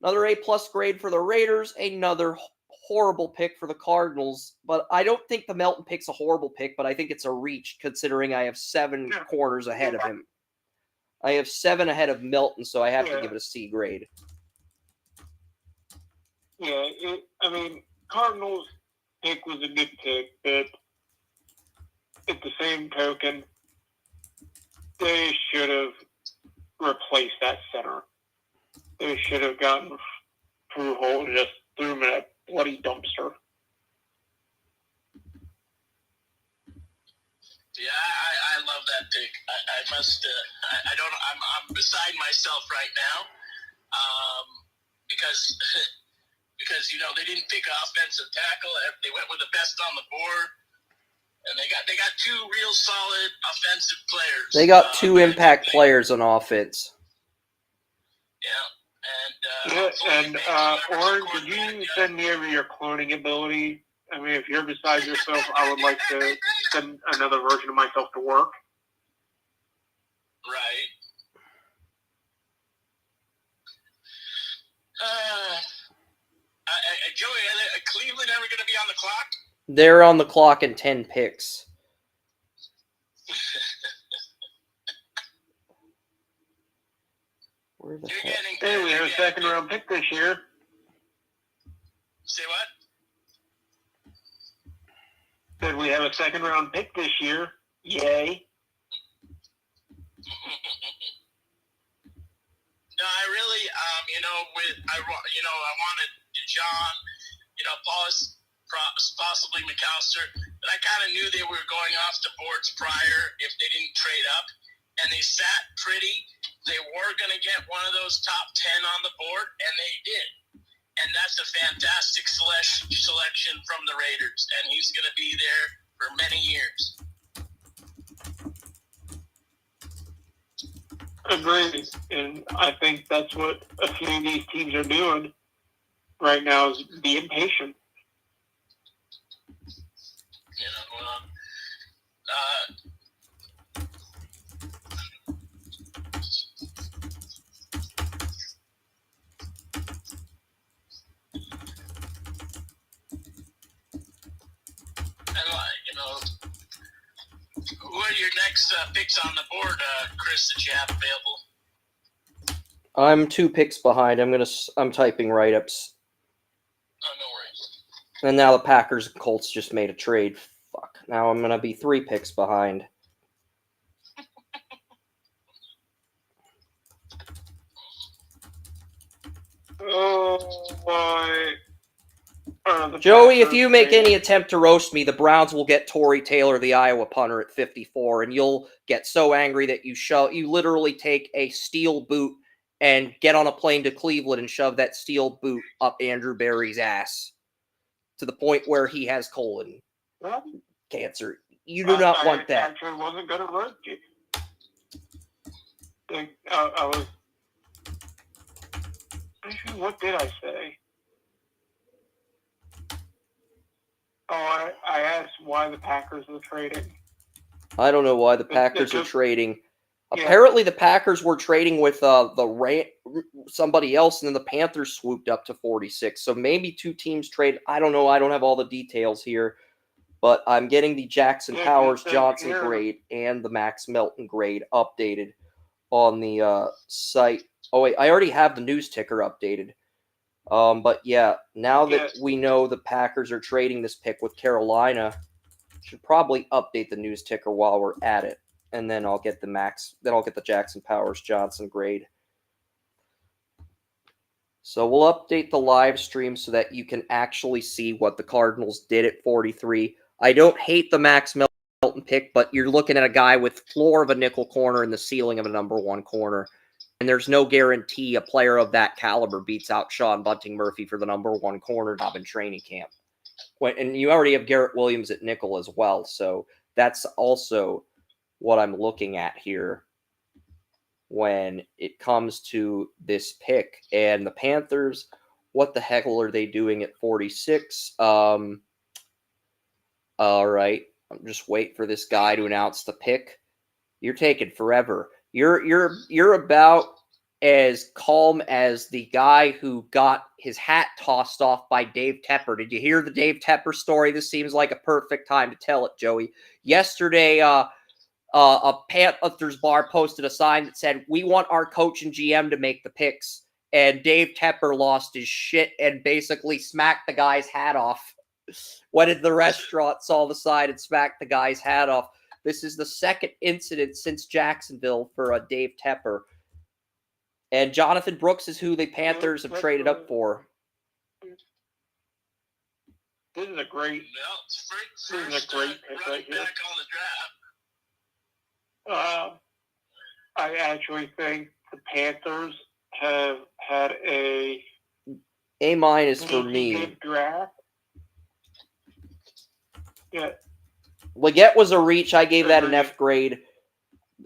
another A+ grade for the Raiders. Another horrible pick for the Cardinals. But I don't think the Melton pick's a horrible pick, but I think it's a reach considering I have 7 corners ahead of him. I have 7 ahead of Melton, so I have to give it a C grade. Yeah, Cardinals pick was a good pick, but at the same token, they should have replaced that center. They should have gotten Froholt and just threw him in a bloody dumpster. Yeah, I love that pick. I must. I don't. I'm beside myself right now, because they didn't pick an offensive tackle. They went with the best on the board, and they got 2 real solid offensive players. They got 2 impact players on offense. Oren, could you send me over your cloning ability? I mean, if you're beside yourself, I would like to send another version of myself to work. Right. Joey, are Cleveland ever going to be on the clock? They're on the clock in 10 picks. Where the heck? Hey, we have a 2nd round pick this year. Say what? Said we have a 2nd round pick this year. Yay. No, I really, I wanted John, possibly McAllister, but I kind of knew they were going off the boards prior if they didn't trade up, and they sat pretty. They were going to get one of those top 10 on the board, and they did. And that's a fantastic selection from the Raiders, and he's going to be there for many years. Agreed. And I think that's what a few of these teams are doing right now is being patient. Who are your next picks on the board, Chris, that you have available? I'm 2 picks behind. I'm typing write-ups. Oh, no worries. And now the Packers and Colts just made a trade. Fuck. Now I'm going to be 3 picks behind. Oh, my. Joey, if you make any attempt to roast me, the Browns will get Torrey Taylor, the Iowa punter, at 54, and you'll get so angry that you literally take a steel boot and get on a plane to Cleveland and shove that steel boot up Andrew Berry's ass to the point where he has colon cancer. You do not want that. I actually wasn't going to roast you. Actually, what did I say? Oh, I asked why the Packers were trading. I don't know why the Packers are trading. Yeah. Apparently, the Packers were trading with somebody else, and then the Panthers swooped up to 46. So maybe 2 teams trade. I don't know. I don't have all the details here. But I'm getting the Jackson Powers Johnson grade and the Max Melton grade updated on the site Oh, wait, I already have the news ticker updated. But yeah, now that we know the Packers are trading this pick with Carolina, should probably update the news ticker while we're at it. And then I'll get the Jackson Powers Johnson grade. So we'll update the live stream so that you can actually see what the Cardinals did at 43. I don't hate the Max Melton pick, but you're looking at a guy with floor of a nickel corner and the ceiling of a number one corner. And there's no guarantee a player of that caliber beats out Sean Bunting Murphy for the number one corner job in training camp. And you already have Garrett Williams at nickel as well. So that's also what I'm looking at here when it comes to this pick. And the Panthers, what the heck are they doing at 46? All right. I'm just waiting for this guy to announce the pick. You're taking forever. You're about as calm as the guy who got his hat tossed off by Dave Tepper. Did you hear the Dave Tepper story? This seems like a perfect time to tell it, Joey. Yesterday, a Panthers bar posted a sign that said, "We want our coach and GM to make the picks." And Dave Tepper lost his shit and basically smacked the guy's hat off. Went into the restaurant, saw the sign, and smacked the guy's hat off. This is the second incident since Jacksonville for Dave Tepper. And Jonathan Brooks is who the Panthers have traded up for. This is a great pick right here. Back on the draft. I actually think the Panthers have had a A- for me. good draft. Yeah. Leggett was a reach. I gave that an F grade.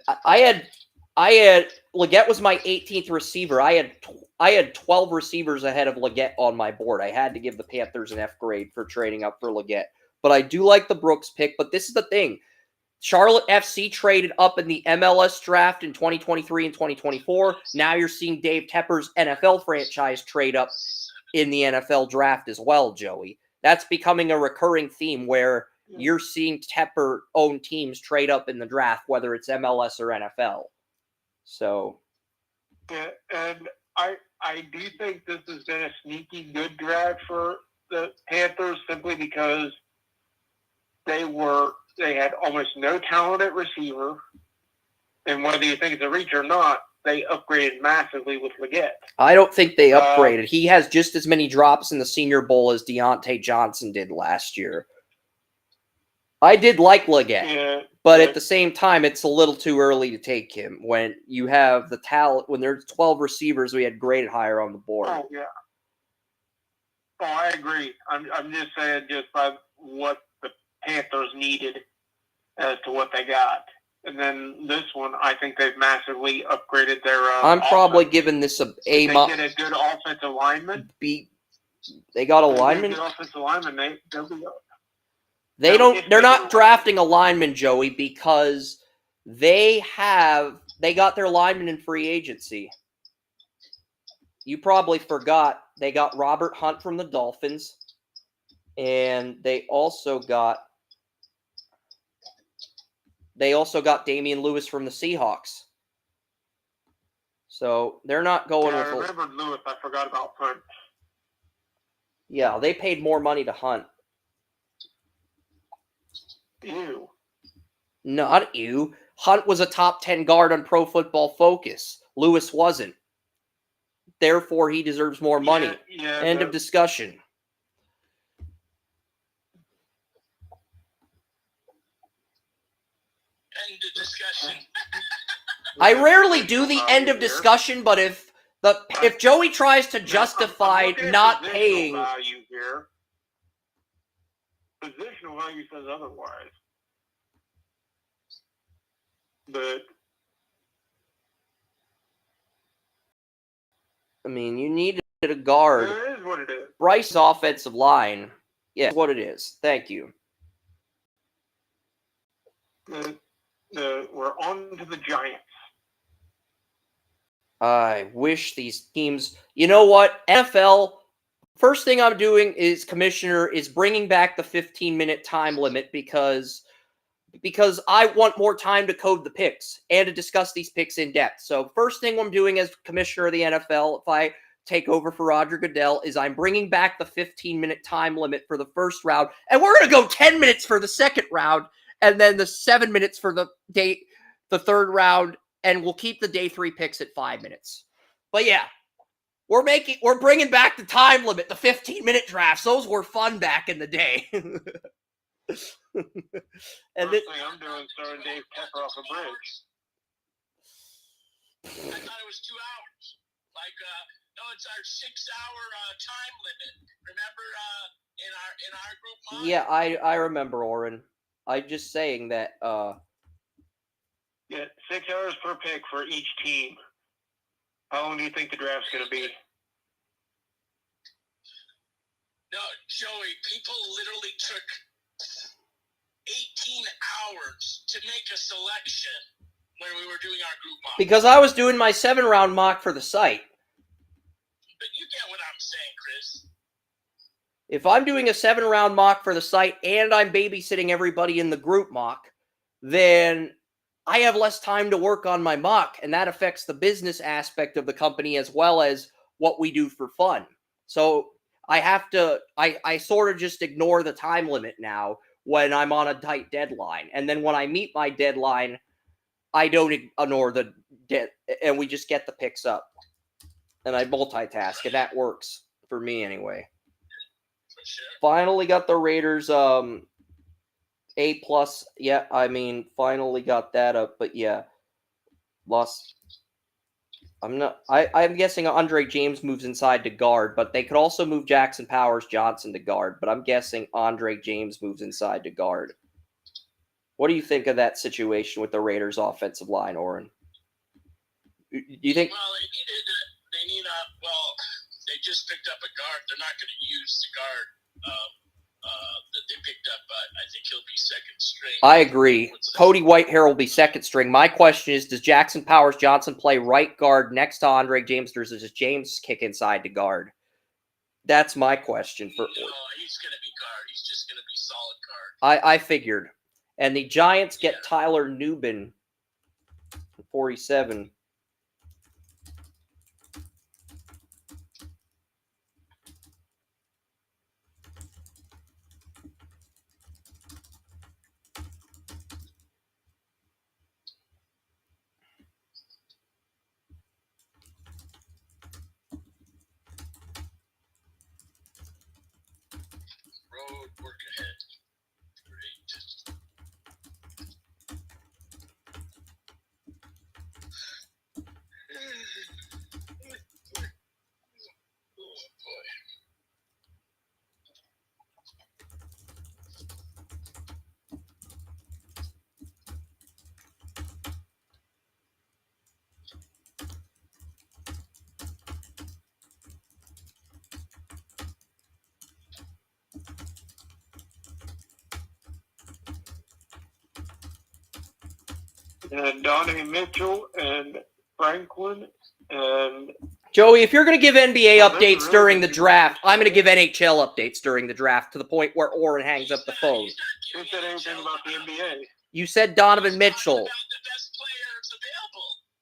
I had Leggett was my 18th receiver. I had 12 receivers ahead of Leggett on my board. I had to give the Panthers an F grade for trading up for Leggett. But I do like the Brooks pick. But this is the thing. Charlotte FC traded up in the MLS draft in 2023 and 2024. Now you're seeing Dave Tepper's NFL franchise trade up in the NFL draft as well, Joey. That's becoming a recurring theme where you're seeing Tepper-owned teams trade up in the draft, whether it's MLS or NFL. So, Yeah, and I do think this has been a sneaky good draft for the Panthers simply because they had almost no talent at receiver, and whether you think it's a reach or not, they upgraded massively with Leggett. I don't think they upgraded. He has just as many drops in the Senior Bowl as Deontay Johnson did last year. I did like Leggett, but at the same time, it's a little too early to take him when you have the talent. When there's 12 receivers, we had graded higher on the board. Oh yeah. Oh, I agree. I'm just saying just by what the Panthers needed as to what they got. And then this one, I think they've massively upgraded their I'm probably offense. giving this a They get a good offensive lineman. They got a lineman? Good offensive lineman. They'll be up. They're not drafting a lineman, Joey, because they got their lineman in free agency. You probably forgot they got Robert Hunt from the Dolphins, and they also got Damian Lewis from the Seahawks. So they're not going with. I remembered Lewis. I forgot about Hunt. Yeah, they paid more money to Hunt. Ew. Not you. Hunt was a top 10 guard on Pro Football Focus. Lewis wasn't. Therefore, he deserves more money. End of discussion. End of discussion. I rarely do the end of discussion, but if Joey tries to justify not paying, value here. Positional value says otherwise. But I mean, you needed a guard. it is what it is. Bryce's offensive line. Yeah, what it is. Thank you. We're on to the Giants. I wish these teams. You know what? NFL. First thing I'm doing is, Commissioner, is bringing back the 15-minute time limit because because I want more time to code the picks and to discuss these picks in depth. So first thing I'm doing as commissioner of the NFL, if I take over for Roger Goodell, is I'm bringing back the 15-minute time limit for the first round, and we're going to go 10 minutes for the second round, and then the 7 minutes for the third round, and we'll keep the day 3 picks at 5 minutes. But yeah, we're bringing back the time limit, the 15-minute drafts. Those were fun back in the day. And First thing I'm doing is throwing Dave Pepper off a bridge. I thought it was 2 hours. No, it's our 6-hour time limit. Remember in our group? Yeah, I remember, Oren. I'm just saying that. Yeah, 6 hours per pick for each team. How long do you think the draft's going to be? No, Joey, people literally took 18 hours to make a selection when we were doing our group mock. Because I was doing my 7-round mock for the site. But you get what I'm saying, Chris. If I'm doing a 7-round mock for the site and I'm babysitting everybody in the group mock, then I have less time to work on my mock, and that affects the business aspect of the company as well as what we do for fun. So I have to, I sort of just ignore the time limit now when I'm on a tight deadline. And then when I meet my deadline, I don't ignore and we just get the picks up. And I multitask, and that works for me anyway. For sure. Finally got the Raiders A+. Yeah, I mean, finally got that up, but yeah. Lost. I'm guessing Andre James moves inside to guard, but they could also move Jackson Powers Johnson to guard, but I'm guessing Andre James moves inside to guard. What do you think of that situation with the Raiders offensive line, Oren? Do you think? Well, they just picked up a guard. They're not going to use the guard that they picked up, but I think he'll be second string. I agree. Cody Whitehair will be second string. My question is, does Jackson Powers Johnson play right guard next to Andre James, or does James kick inside to guard? That's my question. No, he's going to be guard. He's just going to be solid guard. I figured. And the Giants get Tyler Nubin, 47. Road work ahead. Great. Oh, boy. And Donnie Mitchell and Franklin and Joey, if you're going to give NBA Well, updates that's during really the draft, I'm going to give NHL updates during the draft to the point where Oren hangs up the phone. who said anything about the NBA? You said Donovan Mitchell. About the best players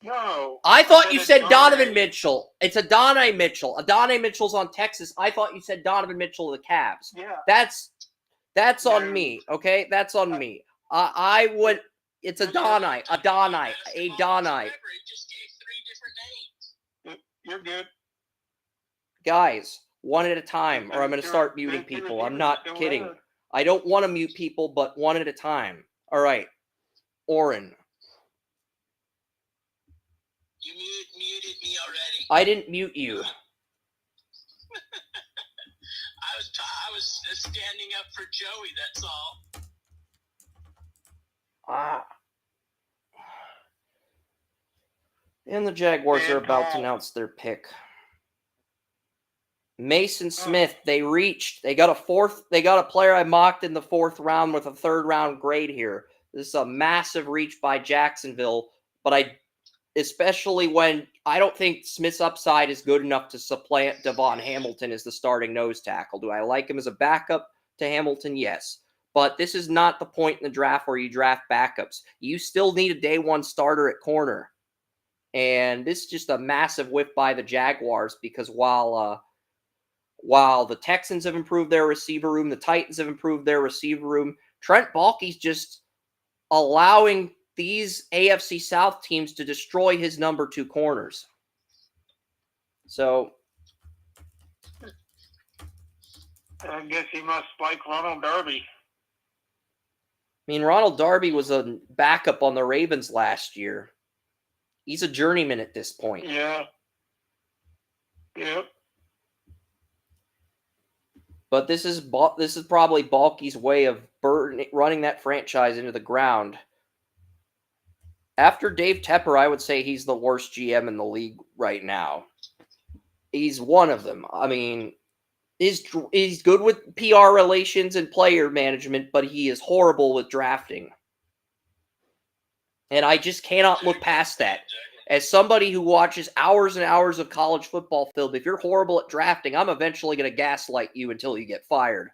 available. No. I thought you said Donovan Adonai. Mitchell. It's Adonai Mitchell. Adonai Mitchell's on Texas. I thought you said Donovan Mitchell of the Cavs. Yeah. That's on No. me, okay? That's on me. I would. It's Adonai. Adonai. Adonai. He just gave 3 different names. You're good. Guys, one at a time, or I'm going to start muting people. I'm not kidding. I don't want to mute people, but one at a time. All right. Oren. You muted me already. I didn't mute you. I was standing up for Joey, that's all. And the Jaguars are about to announce their pick. Mason Smith, they got a player I mocked in the 4th round with a 3rd round grade here. This is a massive reach by Jacksonville, but especially when I don't think Smith's upside is good enough to supplant Devon Hamilton as the starting nose tackle. Do I like him as a backup to Hamilton? Yes. But this is not the point in the draft where you draft backups. You still need a day one starter at corner. And this is just a massive whiff by the Jaguars because while the Texans have improved their receiver room, the Titans have improved their receiver room, Trent Baalke's just allowing these AFC South teams to destroy his number 2 corners. So I guess he must like Ronald Darby. I mean, Ronald Darby was a backup on the Ravens last year. He's a journeyman at this point. Yeah. Yep. But this is probably Baalke's way of running that franchise into the ground. After Dave Tepper, I would say he's the worst GM in the league right now. He's one of them. I mean, he's good with PR relations and player management, but he is horrible with drafting. And I just cannot look past that. As somebody who watches hours and hours of college football film, if you're horrible at drafting, I'm eventually going to gaslight you until you get fired.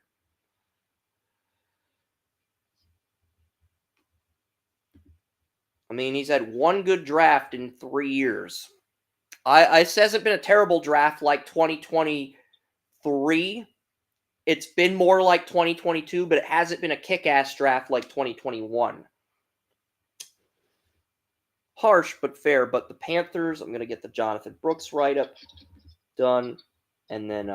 I mean, he's had one good draft in 3 years. It hasn't been a terrible draft like 2023. It's been more like 2022, but it hasn't been a kick-ass draft like 2021. Harsh but fair, but the Panthers, I'm going to get the Jonathan Brooks write-up done, and then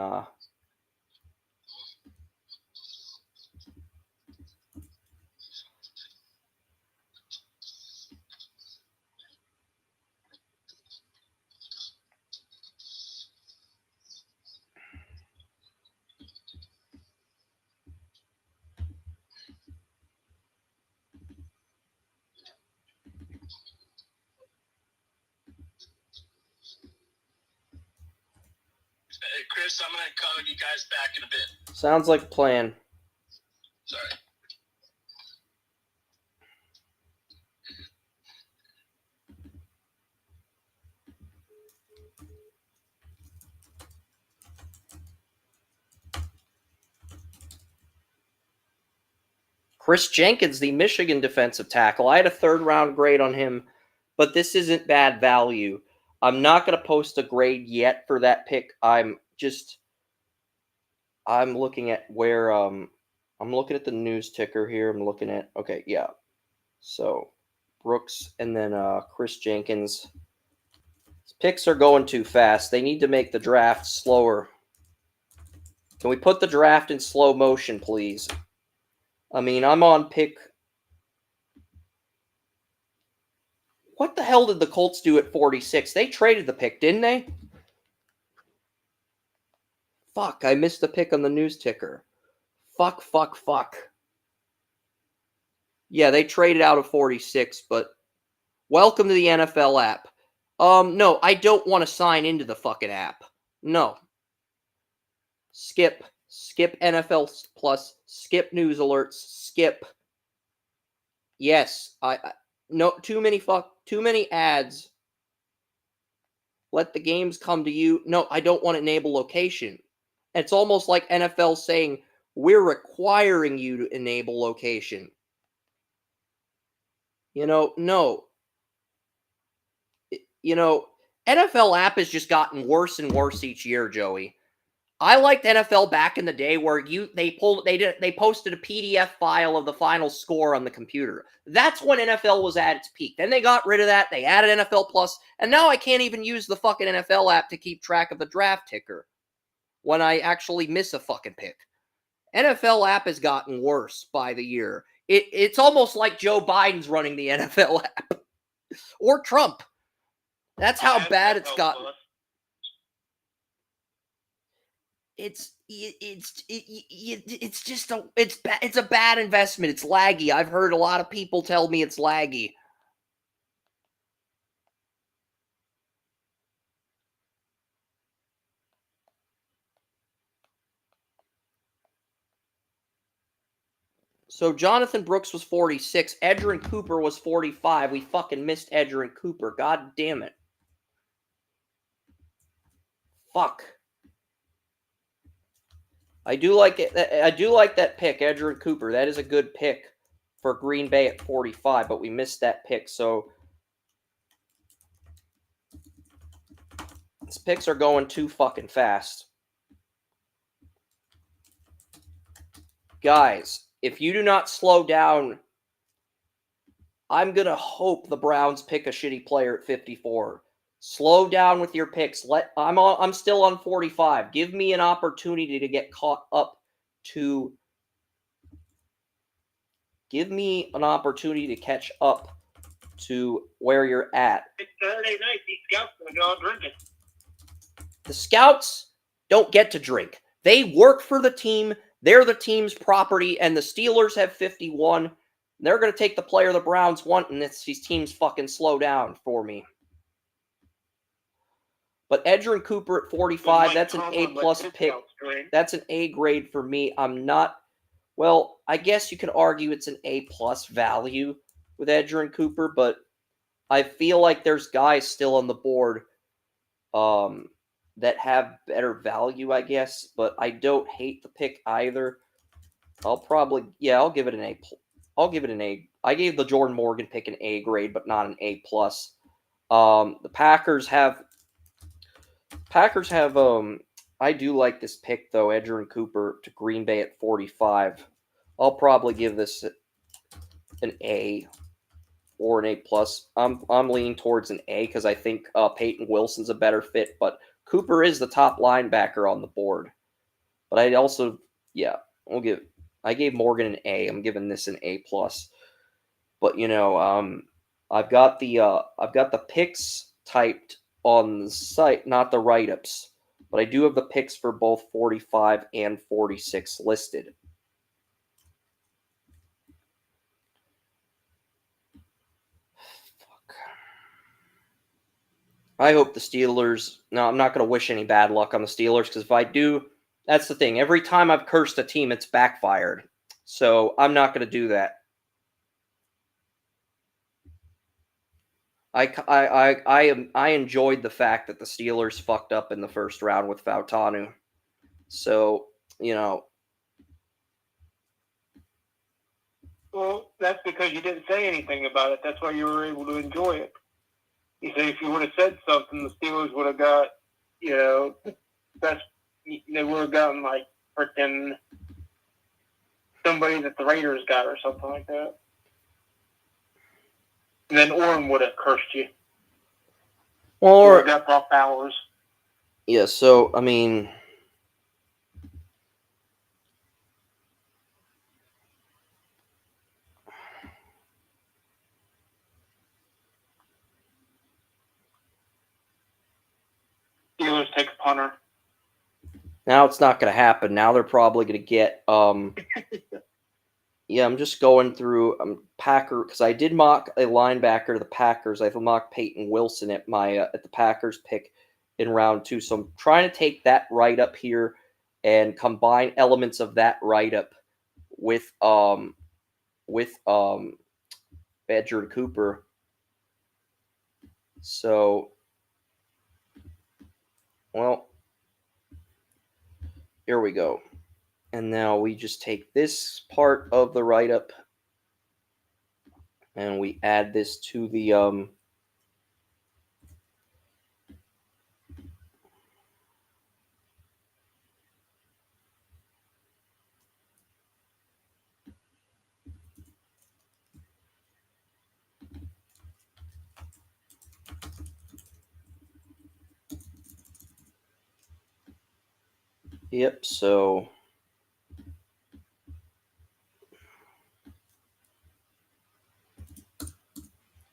Chris, I'm going to call you guys back in a bit. sounds like a plan. Sorry. Chris Jenkins, the Michigan defensive tackle. I had a 3rd-round grade on him, but this isn't bad value. I'm not going to post a grade yet for that pick. I'm looking at where I'm looking at the news ticker here. I'm looking at yeah. So Brooks and then Chris Jenkins. His picks are going too fast. They need to make the draft slower. Can we put the draft in slow motion, please? I mean, I'm on pick. What the hell did the Colts do at 46? They traded the pick, didn't they? Fuck, I missed the pick on the news ticker. Fuck. Yeah, they traded out of 46, but welcome to the NFL app. No, I don't want to sign into the fucking app. No. Skip NFL Plus, skip news alerts, skip. Yes, no, too many ads. Let the games come to you. No, I don't want to enable location. It's almost like NFL saying, we're requiring you to enable location. No. NFL app has just gotten worse and worse each year, Joey. I liked NFL back in the day where they posted a PDF file of the final score on the computer. That's when NFL was at its peak. Then they got rid of that. They added NFL Plus, and now I can't even use the fucking NFL app to keep track of the draft ticker when I actually miss a fucking pick. NFL app has gotten worse by the year. It's almost like Joe Biden's running the NFL app. Or Trump. That's how bad it's gotten. It's a bad investment. It's laggy. I've heard a lot of people tell me it's laggy. So Jonathan Brooks was 46. Edgerrin Cooper was 45. We fucking missed Edgerrin Cooper. God damn it. Fuck. I do like it. I do like that pick, Edgerrin Cooper. That is a good pick for Green Bay at 45, but we missed that pick. So these picks are going too fucking fast. Guys, if you do not slow down, I'm going to hope the Browns pick a shitty player at 54. Slow down with your picks. I'm still on 45. Give me an opportunity to get caught up to Give me an opportunity to catch up to where you're at. It's Saturday night. These scouts are going to go out drinking. The scouts don't get to drink. They work for the team. They're the team's property, and the Steelers have 51. They're going to take the player the Browns want, and these teams fucking slow down for me. But Edgerrin Cooper at 45, that's an A-plus pick. That's an A grade for me. I'm not... Well, I guess you could argue it's an A-plus value with Edgerrin Cooper, but I feel like there's guys still on the board that have better value, I guess, but I don't hate the pick either. I'll give it an A. I'll give it an A. I gave the Jordan Morgan pick an A grade, but not an A plus. The Packers have. I do like this pick though, Edgerrin Cooper to Green Bay at 45. I'll probably give this an A or an A plus. I'm leaning towards an A because I think Peyton Wilson's a better fit, but Cooper is the top linebacker on the board. But I also, I gave Morgan an A. I'm giving this an A plus. But I've got the picks typed on the site, not the write-ups. But I do have the picks for both 45 and 46 listed. I hope the Steelers... No, I'm not going to wish any bad luck on the Steelers, because if I do, that's the thing. Every time I've cursed a team, it's backfired. So I'm not going to do that. I enjoyed the fact that the Steelers fucked up in the first round with Fautanu. So, Well, that's because you didn't say anything about it. That's why you were able to enjoy it. You say if you would have said something, the Steelers would have got, best. They would have gotten like freaking somebody that the Raiders got or something like that. And then Orton would have cursed you. Or got Brock Bowers. Yeah. So I mean. Steelers take a punter. Now it's not going to happen. Now they're probably going to get. Yeah, I'm just going through Packer because I did mock a linebacker to the Packers. I mocked Peyton Wilson at the Packers pick in round 2. So I'm trying to take that write up here and combine elements of that write up with Edgerrin Cooper. So, well, here we go. And now we just take this part of the write-up and we add this to the Yep, so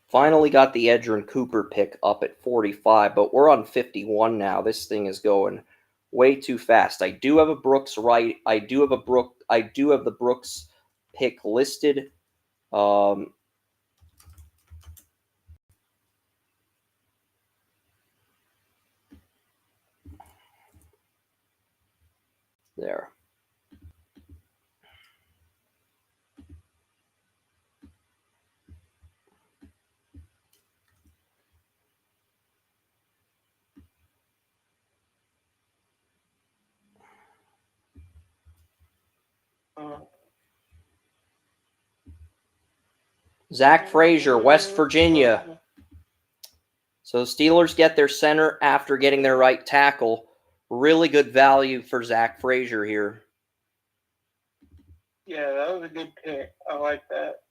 finally got the Edgerrin Cooper pick up at 45, but we're on 51 now. This thing is going way too fast. I do have a Brooks right. I do have the Brooks pick listed. There. Zach Frazier, West Virginia. So Steelers get their center after getting their right tackle. Really good value for Zach Frazier here. Yeah, that was a good pick. I like that.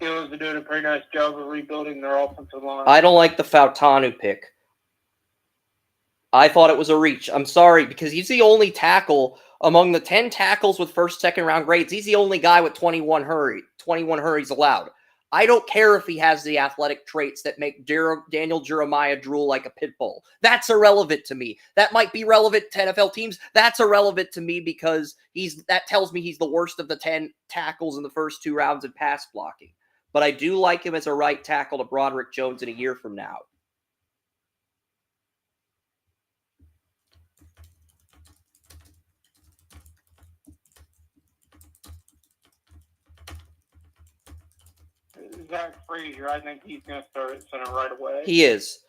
Steelers are doing a pretty nice job of rebuilding their offensive line. I don't like the Fautanu pick. I thought it was a reach. I'm sorry, because he's the only tackle among the 10 tackles with first, second round grades. He's the only guy with 21 hurries allowed. I don't care if he has the athletic traits that make Daniel Jeremiah drool like a pit bull. That's irrelevant to me. That might be relevant to NFL teams. That's irrelevant to me because that tells me he's the worst of the 10 tackles in the first 2 rounds in pass blocking. But I do like him as a right tackle to Broderick Jones in a year from now. Zach Frazier, I think he's going to start at center right away. He is.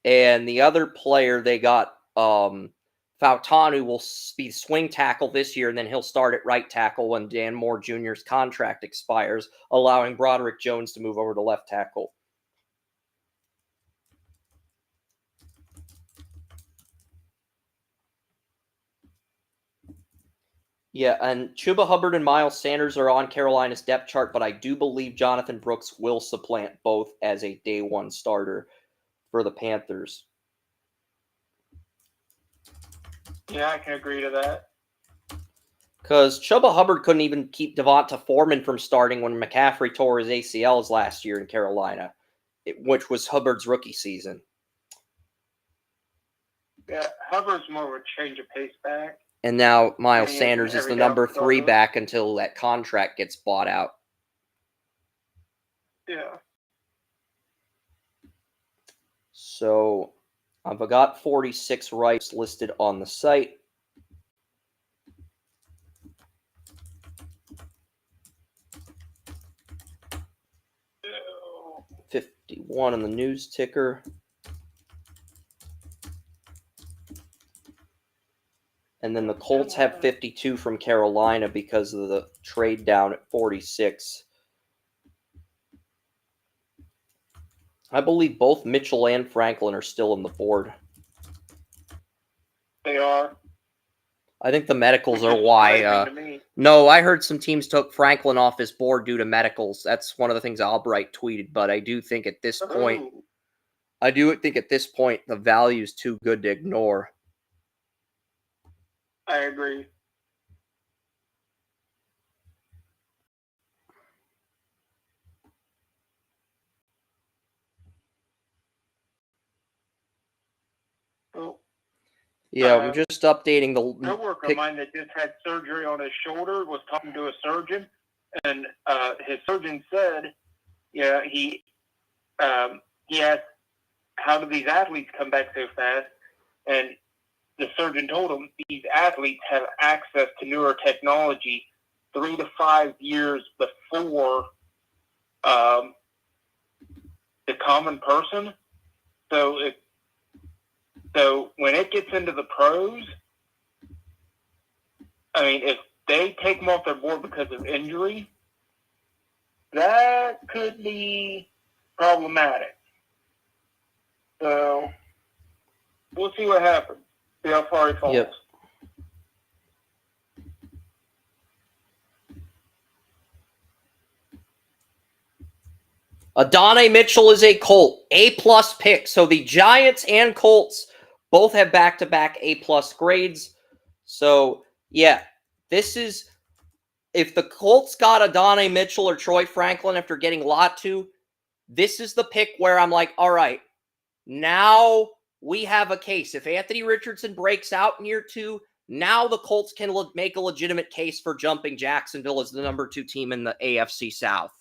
And the other player they got, Fautanu, will be swing tackle this year, and then he'll start at right tackle when Dan Moore Jr.'s contract expires, allowing Broderick Jones to move over to left tackle. Yeah, and Chuba Hubbard and Miles Sanders are on Carolina's depth chart, but I do believe Jonathan Brooks will supplant both as a day one starter for the Panthers. Yeah, I can agree to that. Because Chuba Hubbard couldn't even keep Devonta Foreman from starting when McCaffrey tore his ACLs last year in Carolina, which was Hubbard's rookie season. Yeah, Hubbard's more of a change of pace back. And now Miles Sanders is the number 3 back until that contract gets bought out. Yeah. So I've got 46 rights listed on the site. So, 51 on the news ticker. And then the Colts have 52 from Carolina because of the trade down at 46. I believe both Mitchell and Franklin are still on the board. they are. I think the medicals are why. No, I heard some teams took Franklin off his board due to medicals. That's one of the things Albright tweeted. But I do think at this point, the value is too good to ignore. I agree. Oh. Yeah, I'm just updating the. A coworker of mine that just had surgery on his shoulder was talking to a surgeon, and his surgeon said, "Yeah, he asked, how do these athletes come back so fast?" And the surgeon told him these athletes have access to newer technology 3 to 5 years before the common person. So when it gets into the pros, I mean, if they take them off their board because of injury, that could be problematic. So we'll see what happens. See how far he falls. Yep. Adonai Mitchell is a Colt, A+ pick. So the Giants and Colts both have back-to-back A+ grades. So, yeah, this is, if the Colts got Adonai Mitchell or Troy Franklin after getting Latu, this is the pick where I'm like, all right, now we have a case. If Anthony Richardson breaks out in year 2, now the Colts can make a legitimate case for jumping Jacksonville as the number 2 team in the AFC South.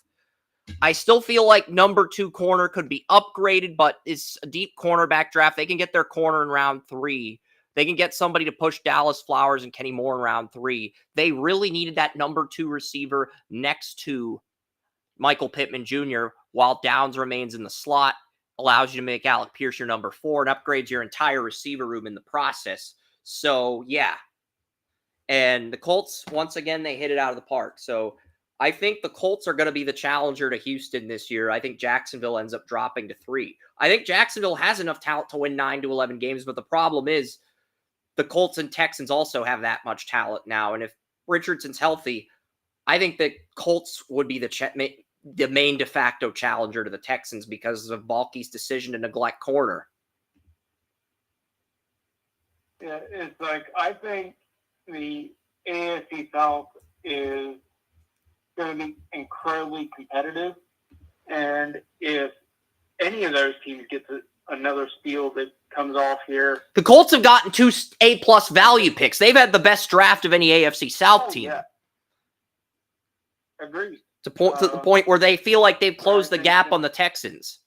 I still feel like number 2 corner could be upgraded, but it's a deep cornerback draft. They can get their corner in round 3. They can get somebody to push Dallas Flowers and Kenny Moore in round 3. They really needed that number 2 receiver next to Michael Pittman Jr. while Downs remains in the slot. Allows you to make Alec Pierce your number 4 and upgrades your entire receiver room in the process. So, yeah. And the Colts, once again, they hit it out of the park. So, I think the Colts are going to be the challenger to Houston this year. I think Jacksonville ends up dropping to 3. I think Jacksonville has enough talent to win 9 to 11 games, but the problem is the Colts and Texans also have that much talent now. And if Richardson's healthy, I think the Colts would be the main de facto challenger to the Texans because of Balky's decision to neglect corner. Yeah, it's like I think the AFC South is going to be incredibly competitive, and if any of those teams get another steal that comes off here, the Colts have gotten 2 A+ value picks. They've had the best draft of any AFC South team. Yeah. Agreed. To the point where they feel like they've closed the gap on the Texans.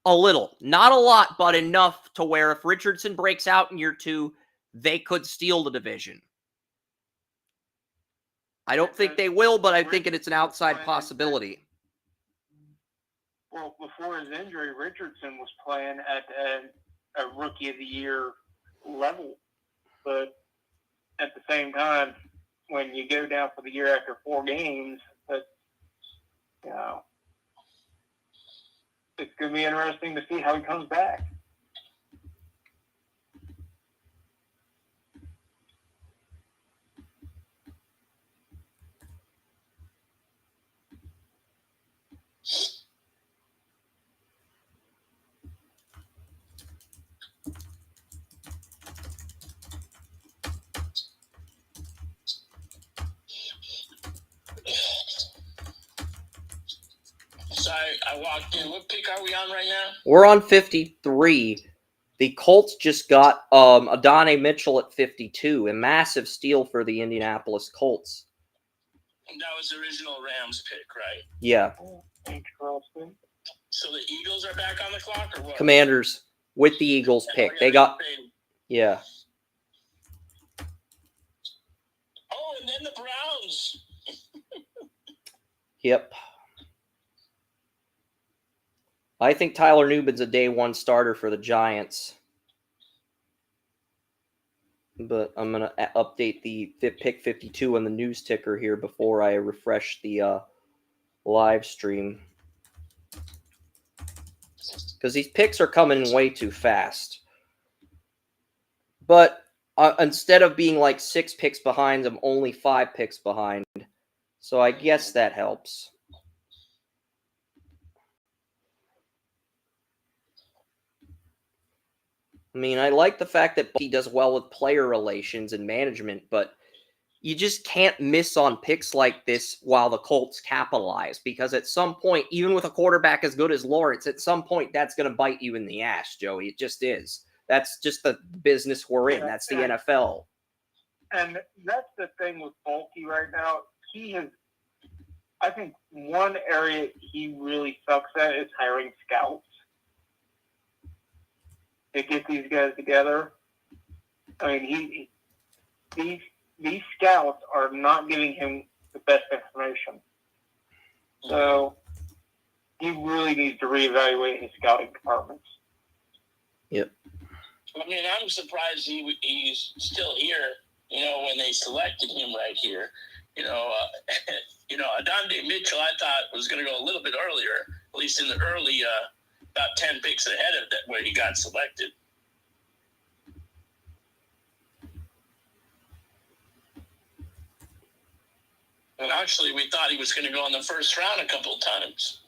A little. Not a lot, but enough to where if Richardson breaks out in year 2, they could steal the division. I don't think they will, but I think it's an outside possibility. Well, before his injury, Richardson was playing at a Rookie of the Year level. But at the same time, when you go down for the year after 4 games, it's going to be interesting to see how he comes back. Sorry, I walked in. What pick are we on right now? We're on 53. The Colts just got Adonai Mitchell at 52, a massive steal for the Indianapolis Colts. That was the original Rams pick, right? Yeah. Interesting. So the Eagles are back on the clock, or what? Commanders with the Eagles pick. They got, yeah. Oh, and then the Browns. Yep. I think Tyler Nubin's a day 1 starter for the Giants. But I'm going to update the pick 52 on the news ticker here before I refresh the live stream. Because these picks are coming in way too fast. But instead of being like 6 picks behind, I'm only 5 picks behind. So I guess that helps. I mean, I like the fact that he does well with player relations and management, but you just can't miss on picks like this while the Colts capitalize, because at some point, even with a quarterback as good as Lawrence, at some point that's going to bite you in the ass, Joey. It just is. That's just the business we're in. That's the NFL. And that's the thing with Balky right now. I think one area he really sucks at is hiring scouts to get these guys together. I mean, these scouts are not giving him the best information. So he really needs to reevaluate his scouting departments. Yep. I mean, I'm surprised he's still here, when they selected him right here. Adonai Mitchell, I thought was going to go a little bit earlier, at least in the early, about 10 picks ahead of that where he got selected. And actually, we thought he was going to go in the first round a couple of times.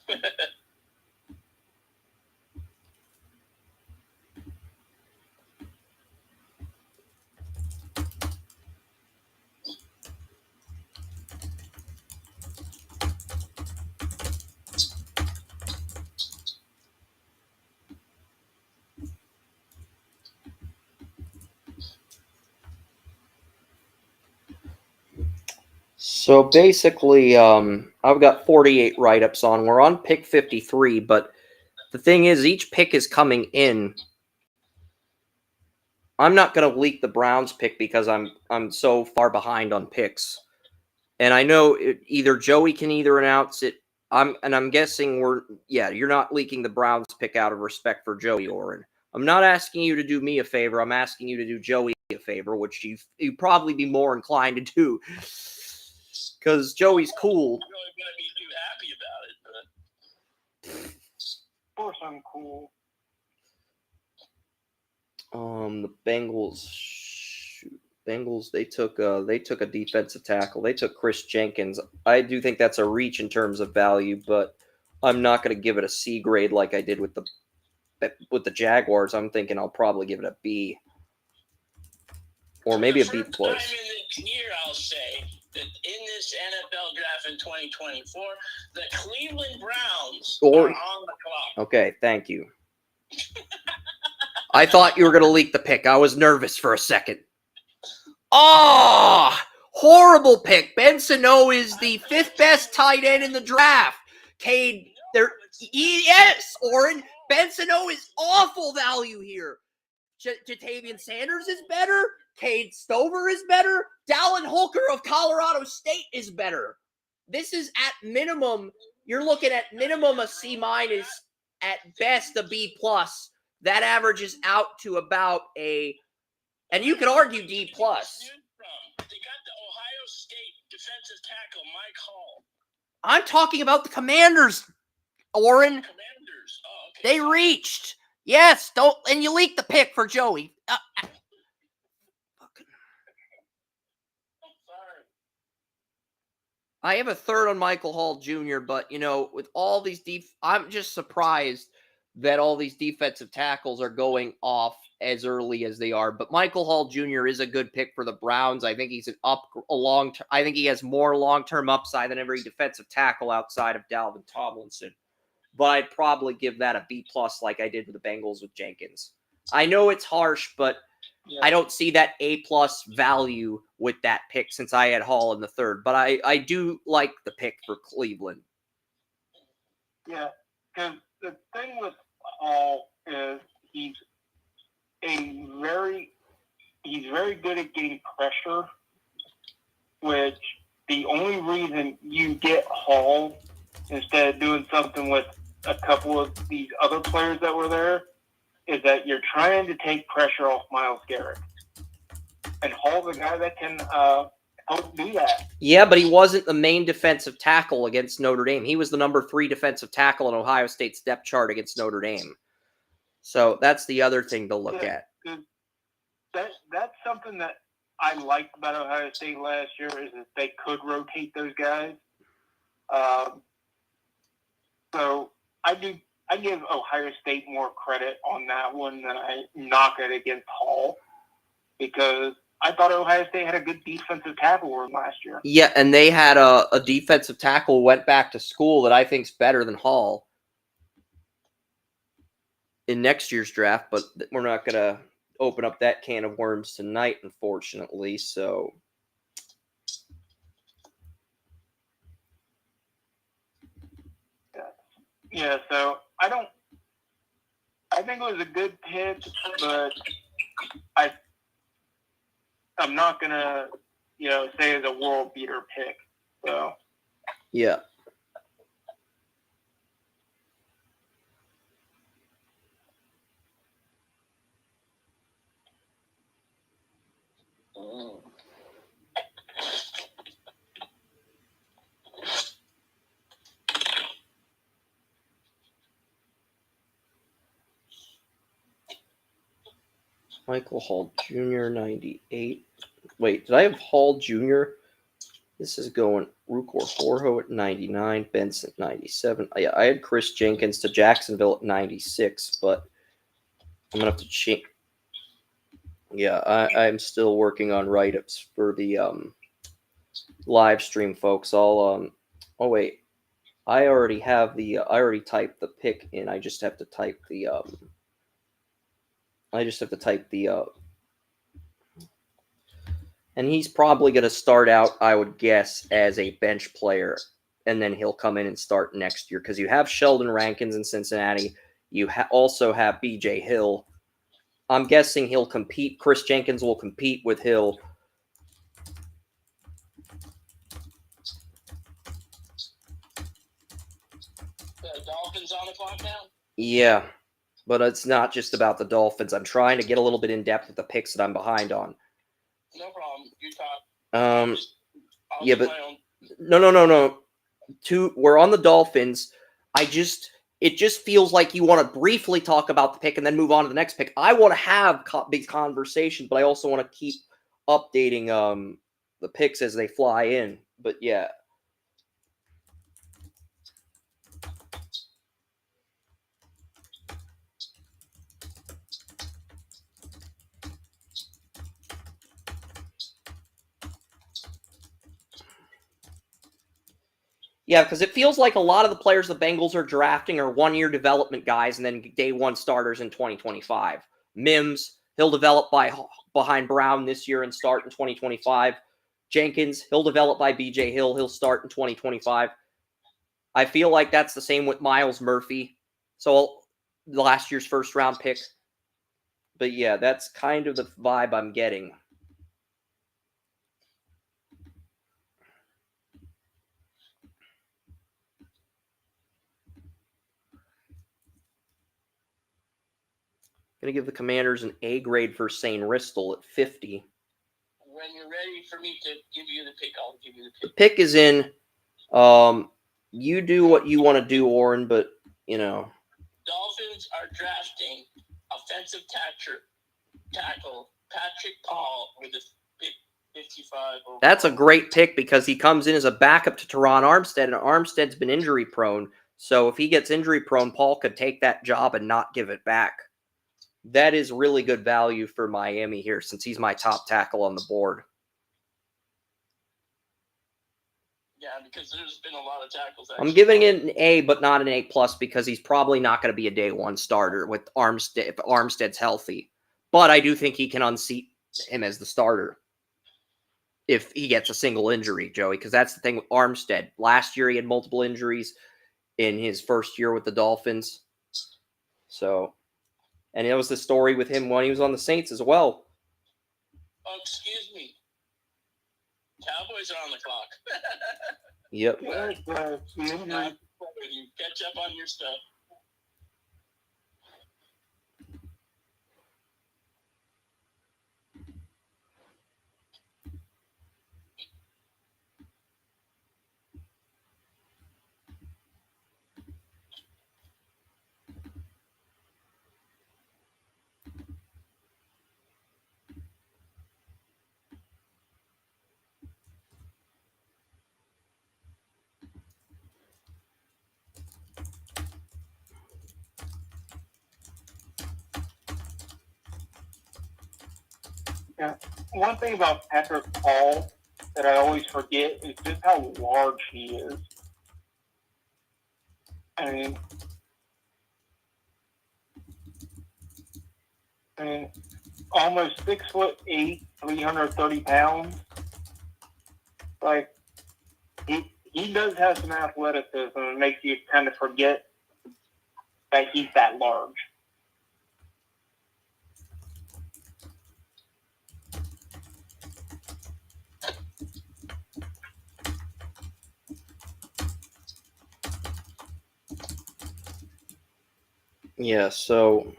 So basically, I've got 48 write-ups on. We're on pick 53, but the thing is, each pick is coming in. I'm not going to leak the Browns pick because I'm so far behind on picks, and I know either Joey can either announce it. I'm guessing you're not leaking the Browns pick out of respect for Joey Oren. I'm not asking you to do me a favor. I'm asking you to do Joey a favor, which you'd probably be more inclined to do. Because Joey's cool. I'm really going for some cool. The Bengals. Bengals. They took a defensive tackle. They took Chris Jenkins. I do think that's a reach in terms of value, but I'm not going to give it a C grade like I did with the Jaguars. I'm thinking I'll probably give it a B, or maybe a B plus. Time in the year, I'll say that in this NFL draft in 2024, the Cleveland Browns are on the clock. Okay, thank you. I thought you were going to leak the pick. I was nervous for a second. Oh, horrible pick. Ben Sano is the 5th best tight end in the draft. Cade, yes, Oren. Ben Sano is awful value here. Jatavian Sanders is better. Cade Stover is better. Dallin Holker of Colorado State is better. This is at minimum. You're looking at minimum a C minus, at best a B plus. That averages out to about a, and you could argue D plus. They got the Ohio State defensive tackle Mike Hall. I'm talking about the Commanders, Oren. Commanders. Oh, okay. They reached. Yes, don't, and you leaked the pick for Joey. I'm sorry. I have a third on Michael Hall Jr., but, with all these I'm just surprised that all these defensive tackles are going off as early as they are. But Michael Hall Jr. is a good pick for the Browns. I think he's I think he has more long-term upside than every defensive tackle outside of Dalvin Tomlinson. But I'd probably give that a B plus like I did with the Bengals with Jenkins. I know it's harsh, but I don't see that A plus value with that pick since I had Hall in the third. But I do like the pick for Cleveland. Yeah, because the thing with Hall is he's very good at getting pressure, which the only reason you get Hall instead of doing something with a couple of these other players that were there is that you're trying to take pressure off Myles Garrett. And Hall's a guy that can help do that. Yeah, but he wasn't the main defensive tackle against Notre Dame. He was the number 3 defensive tackle in Ohio State's depth chart against Notre Dame. So that's the other thing to look at. That's something that I liked about Ohio State last year is that they could rotate those guys. So I give Ohio State more credit on that one than I knock it against Hall, because I thought Ohio State had a good defensive tackle room last year. Yeah, and they had a defensive tackle who went back to school that I think is better than Hall in next year's draft, but we're not going to open up that can of worms tonight, unfortunately. So yeah, so I think it was a good pick, but I'm not gonna, say it's a world beater pick. So yeah. Michael Hall Jr., 98. Wait, did I have Hall Jr.? This is going Rukor Horho at 99, Benson 97. Yeah, I had Chris Jenkins to Jacksonville at 96, but I'm going to have to change. Yeah, I'm still working on write-ups for the live stream, folks. Oh, wait. I already typed the pick in. I just have to type the and he's probably going to start out, I would guess, as a bench player, and then he'll come in and start next year, because you have Sheldon Rankins in Cincinnati. You also have B.J. Hill. I'm guessing he'll compete. Chris Jenkins will compete with Hill. The Dolphins on the clock now? Yeah, but it's not just about the Dolphins. I'm trying to get a little bit in depth with the picks that I'm behind on. No problem. You talk. Yeah, but no. We're on the Dolphins. it just feels like you want to briefly talk about the pick and then move on to the next pick. I want to have big conversations, but I also want to keep updating the picks as they fly in. But yeah. Yeah, because it feels like a lot of the players the Bengals are drafting are one-year development guys and then day one starters in 2025. Mims, he'll develop behind Brown this year and start in 2025. Jenkins, he'll develop by BJ Hill. He'll start in 2025. I feel like that's the same with Miles Murphy. So last year's first-round pick. But yeah, that's kind of the vibe I'm getting. Going to give the Commanders an A grade for St. Ristel at 50. When you're ready for me to give you the pick, I'll give you the pick. The pick is in. You do what you want to do, Oren, but, you know. Dolphins are drafting offensive tackle Patrick Paul with a pick 55. That's a great pick because he comes in as a backup to Teron Armstead, and Armstead's been injury prone. So if he gets injury prone, Paul could take that job and not give it back. That is really good value for Miami here since he's my top tackle on the board. Yeah, because there's been a lot of tackles. I'm giving it an A, but not an A+ because he's probably not going to be a day one starter with Armstead if Armstead's healthy. But I do think he can unseat him as the starter if he gets a single injury, Joey, because that's the thing with Armstead. Last year he had multiple injuries in his first year with the Dolphins. So, and it was the story with him when he was on the Saints as well. Oh, excuse me. Cowboys are on the clock. Yep. Catch up on your stuff. Yeah. One thing about Patrick Paul that I always forget is just how large he is. I mean, almost 6'8", 330 pounds. Like, he does have some athleticism and makes you kind of forget that he's that large. Yeah, so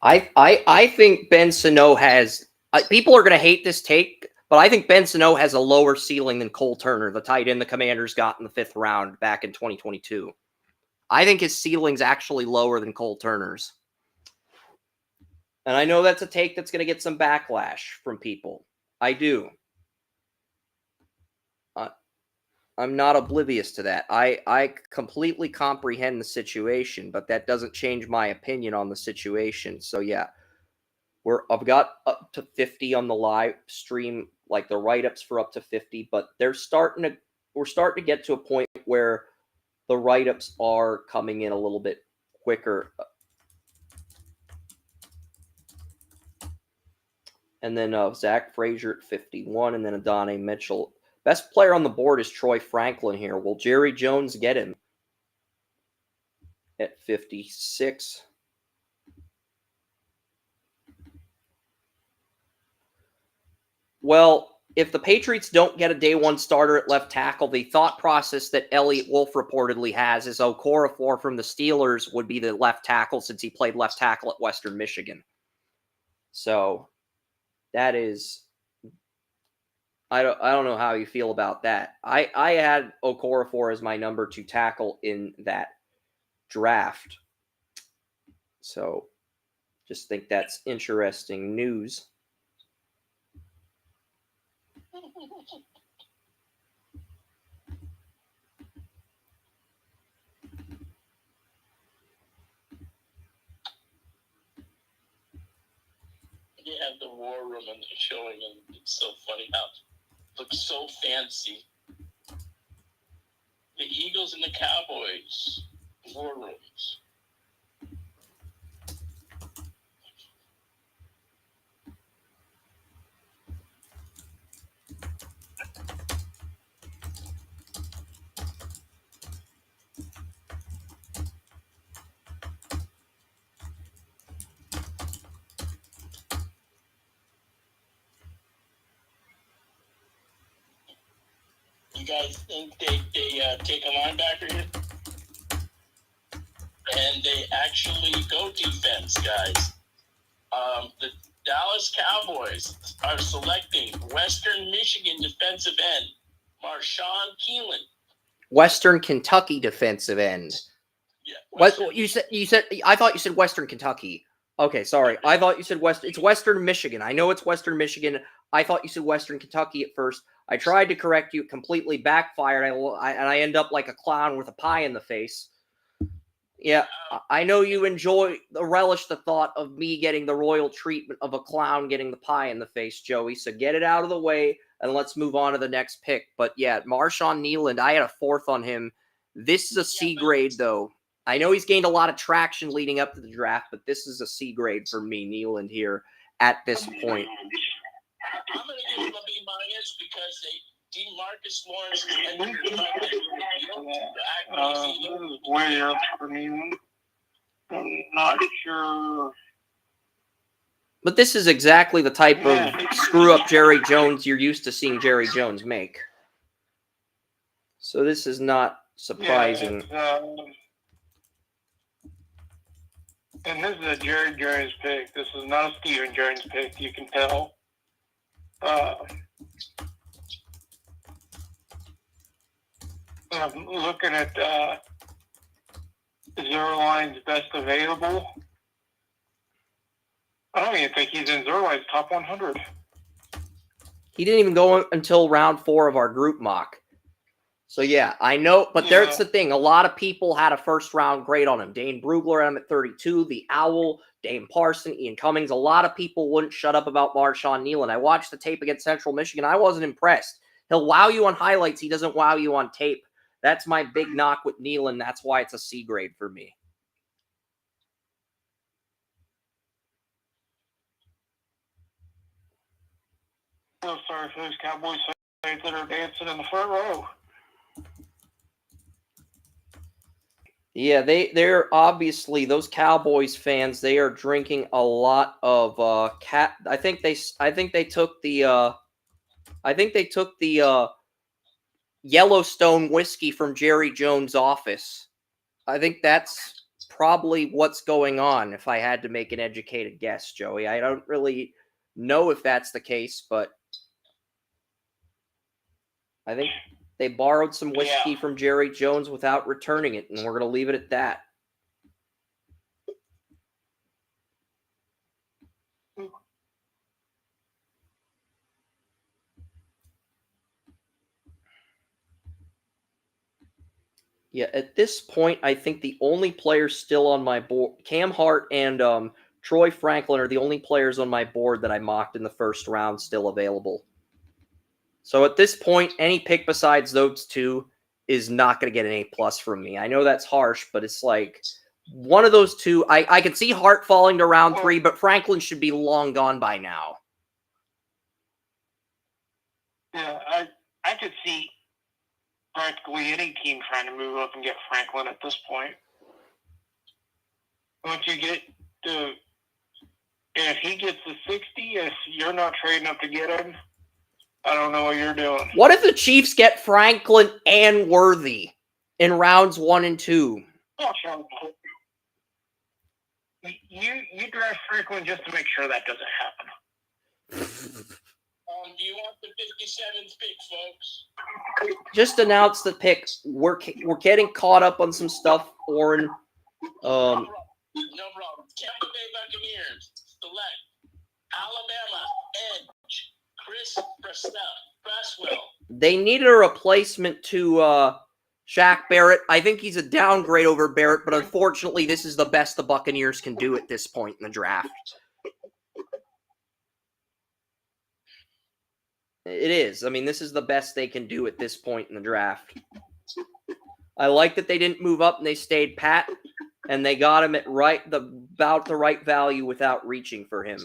I think Ben Sano has people are going to hate this take, but I think Ben Sano has a lower ceiling than Cole Turner, the tight end the Commanders got in the 5th round back in 2022. I think his ceiling's actually lower than Cole Turner's. And I know that's a take that's going to get some backlash from people. I do. I'm not oblivious to that. I completely comprehend the situation, but that doesn't change my opinion on the situation. So yeah, I've got up to 50 on the live stream, like the write-ups for up to 50, but we're starting to get to a point where the write-ups are coming in a little bit quicker. And then Zach Frazier at 51, and then Adonai Mitchell. Best player on the board is Troy Franklin here. Will Jerry Jones get him at 56? Well, if the Patriots don't get a day one starter at left tackle, the thought process that Elliott Wolf reportedly has is Okorafor from the Steelers would be the left tackle since he played left tackle at Western Michigan. So that is... I don't know how you feel about that. I had Okorafor as my number 2 tackle in that draft. So just think that's interesting news. You have the war room and they're showing them. It's so funny how it looks so fancy. The Eagles and the Cowboys war rooms. You guys think they take a linebacker here? And they actually go defense, guys. The Dallas Cowboys are selecting Western Michigan defensive end, Marshawn Keelan. Western Kentucky defensive end. Yeah. What you said? I thought you said Western Kentucky. Okay, sorry. I thought you said It's Western Michigan. I know it's Western Michigan. I thought you said Western Kentucky at first. I tried to correct you. It completely backfired. And I end up like a clown with a pie in the face. Yeah, I know you relish the thought of me getting the royal treatment of a clown getting the pie in the face, Joey. So get it out of the way and let's move on to the next pick. But yeah, Marshawn Nealand, I had a 4th on him. This is a C grade, though. I know he's gained a lot of traction leading up to the draft, but this is a C grade for me, Nealand, here at this point. I'm going to give him a B- because Demarcus Lawrence and this is way up for me. I'm not sure. But this is exactly the type of screw-up Jerry Jones you're used to seeing Jerry Jones make. So this is not surprising. And this is a Jerry Jones pick. This is not a Steven Jones pick, you can tell. I'm looking at Zerline's best available. I don't even think he's in Zerline's top 100. He didn't even go until round 4 of our group mock. So yeah, I know, but there's the thing. A lot of people had a first-round grade on him. Dane Brugler had him at 32, the Owl, Dane Parson, Ian Cummings. A lot of people wouldn't shut up about Marshawn Nealand. I watched the tape against Central Michigan. I wasn't impressed. He'll wow you on highlights. He doesn't wow you on tape. That's my big knock with Nealand. That's why it's a C grade for me. So sorry for those Cowboys fans that are dancing in the front row. Yeah, they're obviously, those Cowboys fans, they are drinking a lot of I think they took the Yellowstone whiskey from Jerry Jones' office. I think that's probably what's going on, if I had to make an educated guess, Joey. I don't really know if that's the case, but I think they borrowed some whiskey from Jerry Jones without returning it, and we're going to leave it at that. Yeah, at this point, I think the only players still on my board, Cam Hart and Troy Franklin are the only players on my board that I mocked in the first round still available. So at this point, any pick besides those two is not going to get an A+ from me. I know that's harsh, but it's like one of those two. I could see Hart falling to round 3, but Franklin should be long gone by now. Yeah, I could see practically any team trying to move up and get Franklin at this point. Once you get to, if he gets to 60, if you're not trading up to get him, I don't know what you're doing. What if the Chiefs get Franklin and Worthy in rounds 1 and 2? You draft Franklin just to make sure that doesn't happen. Do you want the 57th pick, folks? Just announce the pick. We're getting caught up on some stuff, Oren. No problem. Tampa Bay Buccaneers select Alabama edge Chris Braswell. They needed a replacement to Shaq Barrett. I think he's a downgrade over Barrett, but unfortunately, this is the best the Buccaneers can do at this point in the draft. It is. I mean, this is the best they can do at this point in the draft. I like that they didn't move up and they stayed pat, and they got him at about the right value without reaching for him.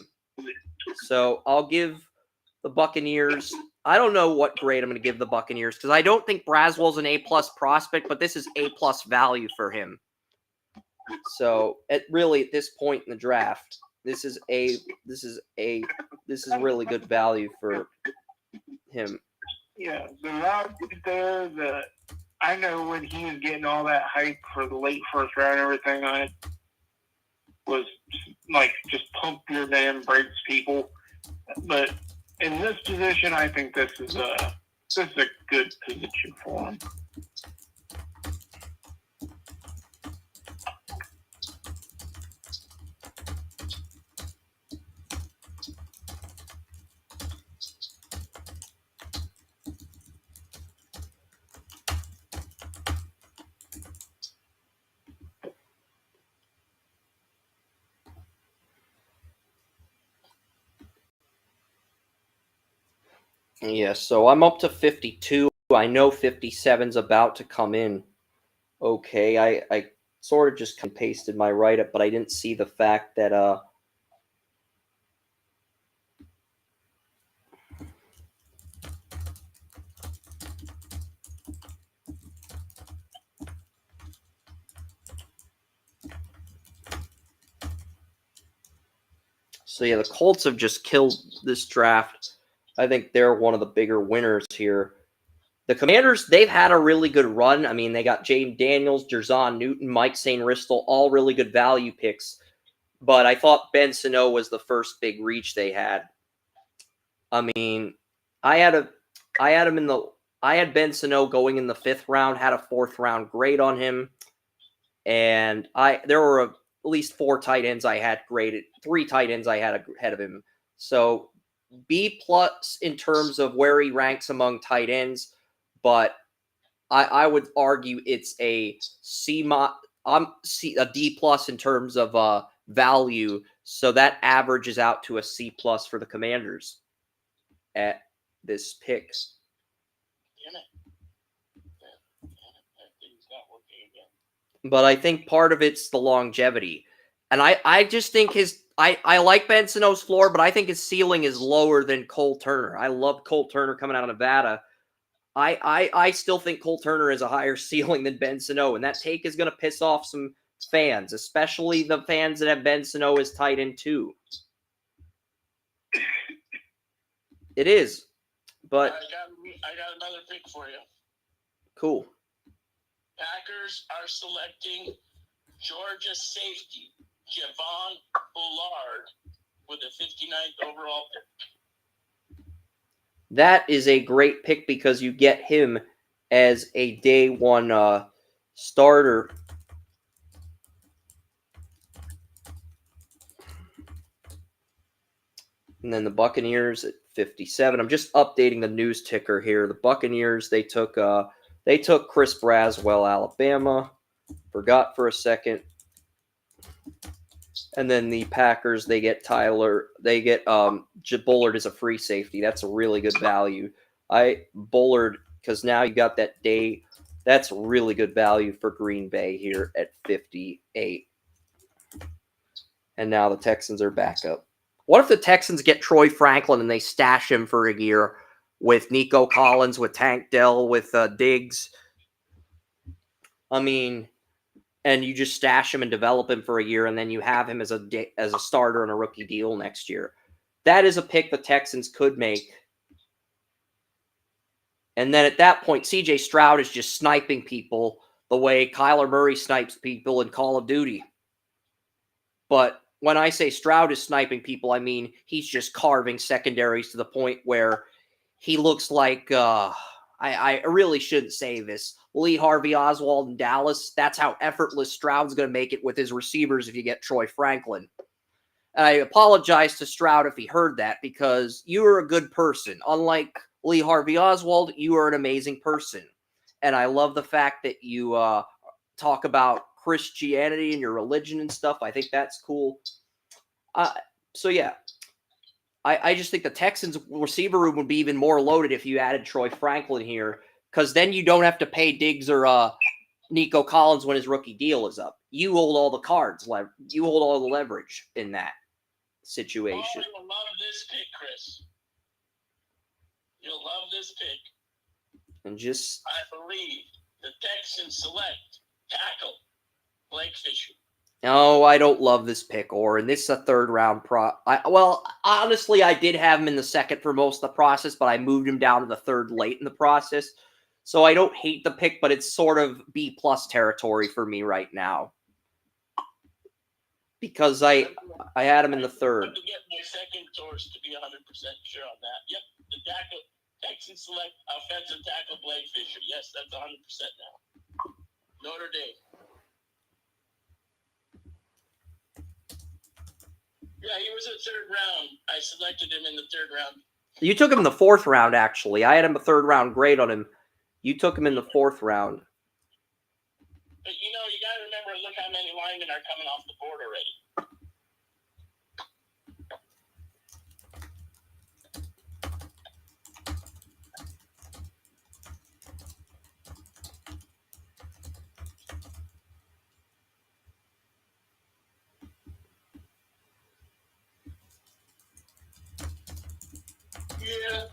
So I'll give the Buccaneers. I don't know what grade I'm going to give the Buccaneers because I don't think Braswell's an A+ prospect, but this is A+ value for him. So at this point in the draft, this is really good value for him. Yeah, the route there that I know when he was getting all that hype for the late first round and everything, I was like just pump your damn brakes, people. But in this position, I think this is a good position for him. Yeah, so I'm up to 52. I know 57's about to come in. Okay, I sort of just pasted my write-up, but I didn't see the fact that so yeah, the Colts have just killed this draft. I think they're one of the bigger winners here. The Commanders, they've had a really good run. I mean, they got Jaden Daniels, Jerzon Newton, Mike St. Ristel, all really good value picks. But I thought Ben Sano was the first big reach they had. I mean, I had Ben Sano going in the 5th round, had a 4th round grade on him. And there were at least 4 tight ends I had graded, 3 tight ends I had ahead of him. So B+ in terms of where he ranks among tight ends, but I would argue it's a a D+ in terms of value. So that averages out to a C+ for the Commanders at this pick. But I think part of it's the longevity. And I just think I like Ben Sano's floor, but I think his ceiling is lower than Cole Turner. I love Cole Turner coming out of Nevada. I still think Cole Turner is a higher ceiling than Ben Sano, and that take is going to piss off some fans, especially the fans that have Ben Sano as tight end 2. It is, but I got another pick for you. Cool. Packers are selecting Georgia safety Javon Bullard with a 59th overall pick. That is a great pick because you get him as a day 1 starter. And then the Buccaneers at 57. I'm just updating the news ticker here. The Buccaneers, they took Chris Braswell, Alabama. Forgot for a second. And then the Packers, they get Bullard as a free safety. That's a really good value. Bullard, because now you got that day. That's really good value for Green Bay here at 58. And now the Texans are back up. What if the Texans get Troy Franklin and they stash him for a year with Nico Collins, with Tank Dell, with Diggs? I mean, and you just stash him and develop him for a year, and then you have him as a starter on a rookie deal next year. That is a pick the Texans could make. And then at that point, C.J. Stroud is just sniping people the way Kyler Murray snipes people in Call of Duty. But when I say Stroud is sniping people, I mean he's just carving secondaries to the point where he looks like, I I really shouldn't say this. Lee Harvey Oswald in Dallas, that's how effortless Stroud's going to make it with his receivers if you get Troy Franklin. And I apologize to Stroud if he heard that, because you are a good person. Unlike Lee Harvey Oswald, you are an amazing person. And I love the fact that you talk about Christianity and your religion and stuff. I think that's cool. So, yeah. I just think the Texans receiver room would be even more loaded if you added Troy Franklin here, because then you don't have to pay Diggs or Nico Collins when his rookie deal is up. You hold all the cards. You hold all the leverage in that situation. Oh, you'll love this pick, Chris. You'll love this pick. And just... I believe the Texans select tackle Blake Fisher. No, I don't love this pick, Oren. This is a third-round well, honestly, I did have him in the second for most of the process, but I moved him down to the third late in the process. So I don't hate the pick, but it's sort of B-plus territory for me right now. Because I had him in the third. I have to get my second source to be 100% sure on that. Yep, the tackle, Texans select offensive tackle Blake Fisher. Yes, that's 100% now. Notre Dame. Yeah, he was in the third round. I selected him in the third round. You took him in the fourth round, actually. I had him a third-round grade on him. You took him in the fourth round. But, you got to remember, look how many linemen are coming off the board already. Yeah.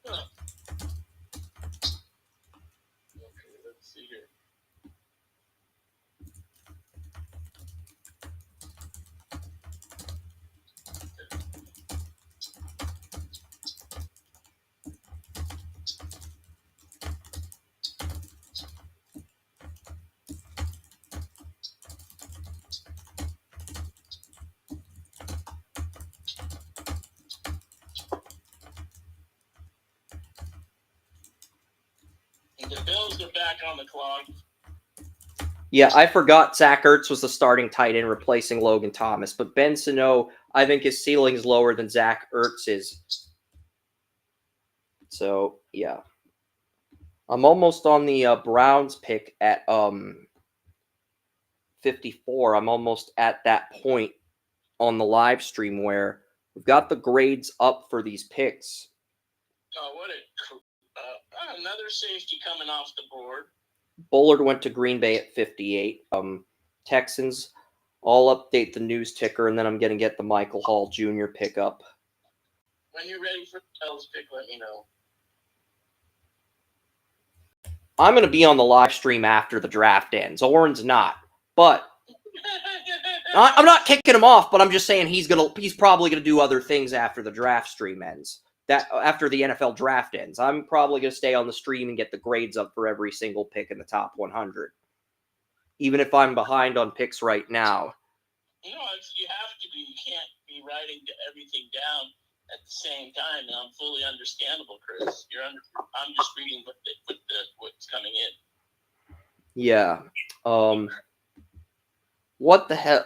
Huh. Okay, let's see here. The Bills are back on the clock. Yeah, I forgot Zach Ertz was the starting tight end replacing Logan Thomas, but Ben Sano, I think his ceiling is lower than Zach Ertz is. So, yeah. I'm almost on the Browns pick at 54. I'm almost at that point on the live stream where we've got the grades up for these picks. Oh, what another safety coming off the board. Bullard went to Green Bay at 58. Texans, I'll update the news ticker, and then I'm going to get the Michael Hall Jr. pickup. When you're ready for Bell's pick, let me know. I'm going to be on the live stream after the draft ends. Oren's not. But I'm not kicking him off, but I'm just saying he's probably going to do other things after the draft stream ends. After the NFL draft ends. I'm probably going to stay on the stream and get the grades up for every single pick in the top 100. Even if I'm behind on picks right now. You have to be. You can't be writing everything down at the same time, and I'm fully understandable, Chris. I'm just reading what's coming in. Yeah. What the hell?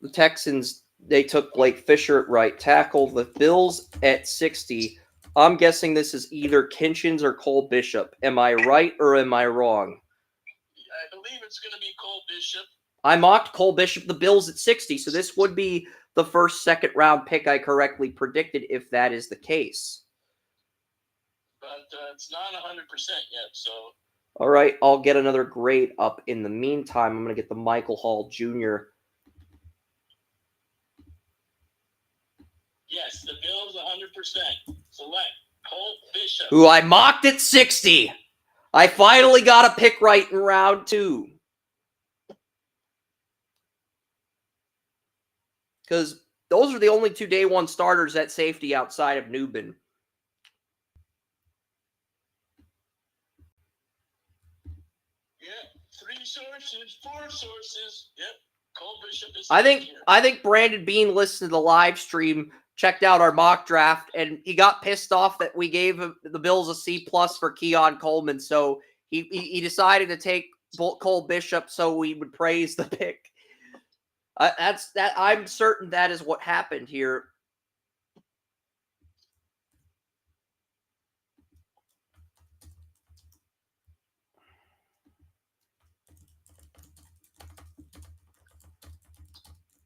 The Texans, they took Blake Fisher at right tackle. The Bills at 60. I'm guessing this is either Kinchins or Cole Bishop. Am I right or am I wrong? I believe it's going to be Cole Bishop. I mocked Cole Bishop, the Bills at 60, so this would be the first second-round pick I correctly predicted if that is the case. But it's not 100% yet, so... All right, I'll get another grade up. In the meantime, I'm going to get the Michael Hall Jr. Yes, the Bills 100%. Select Cole Bishop. Who I mocked at 60. I finally got a pick right in round 2. Because those are the only 2 day 1 starters at safety outside of Nubin. Yeah, 3 sources, 4 sources. Yep, Cole Bishop is. I think Brandon Bean listened to the live stream checked out our mock draft, and he got pissed off that we gave the Bills a C+ for Keon Coleman. So he decided to take Cole Bishop so we would praise the pick. I'm certain that is what happened here.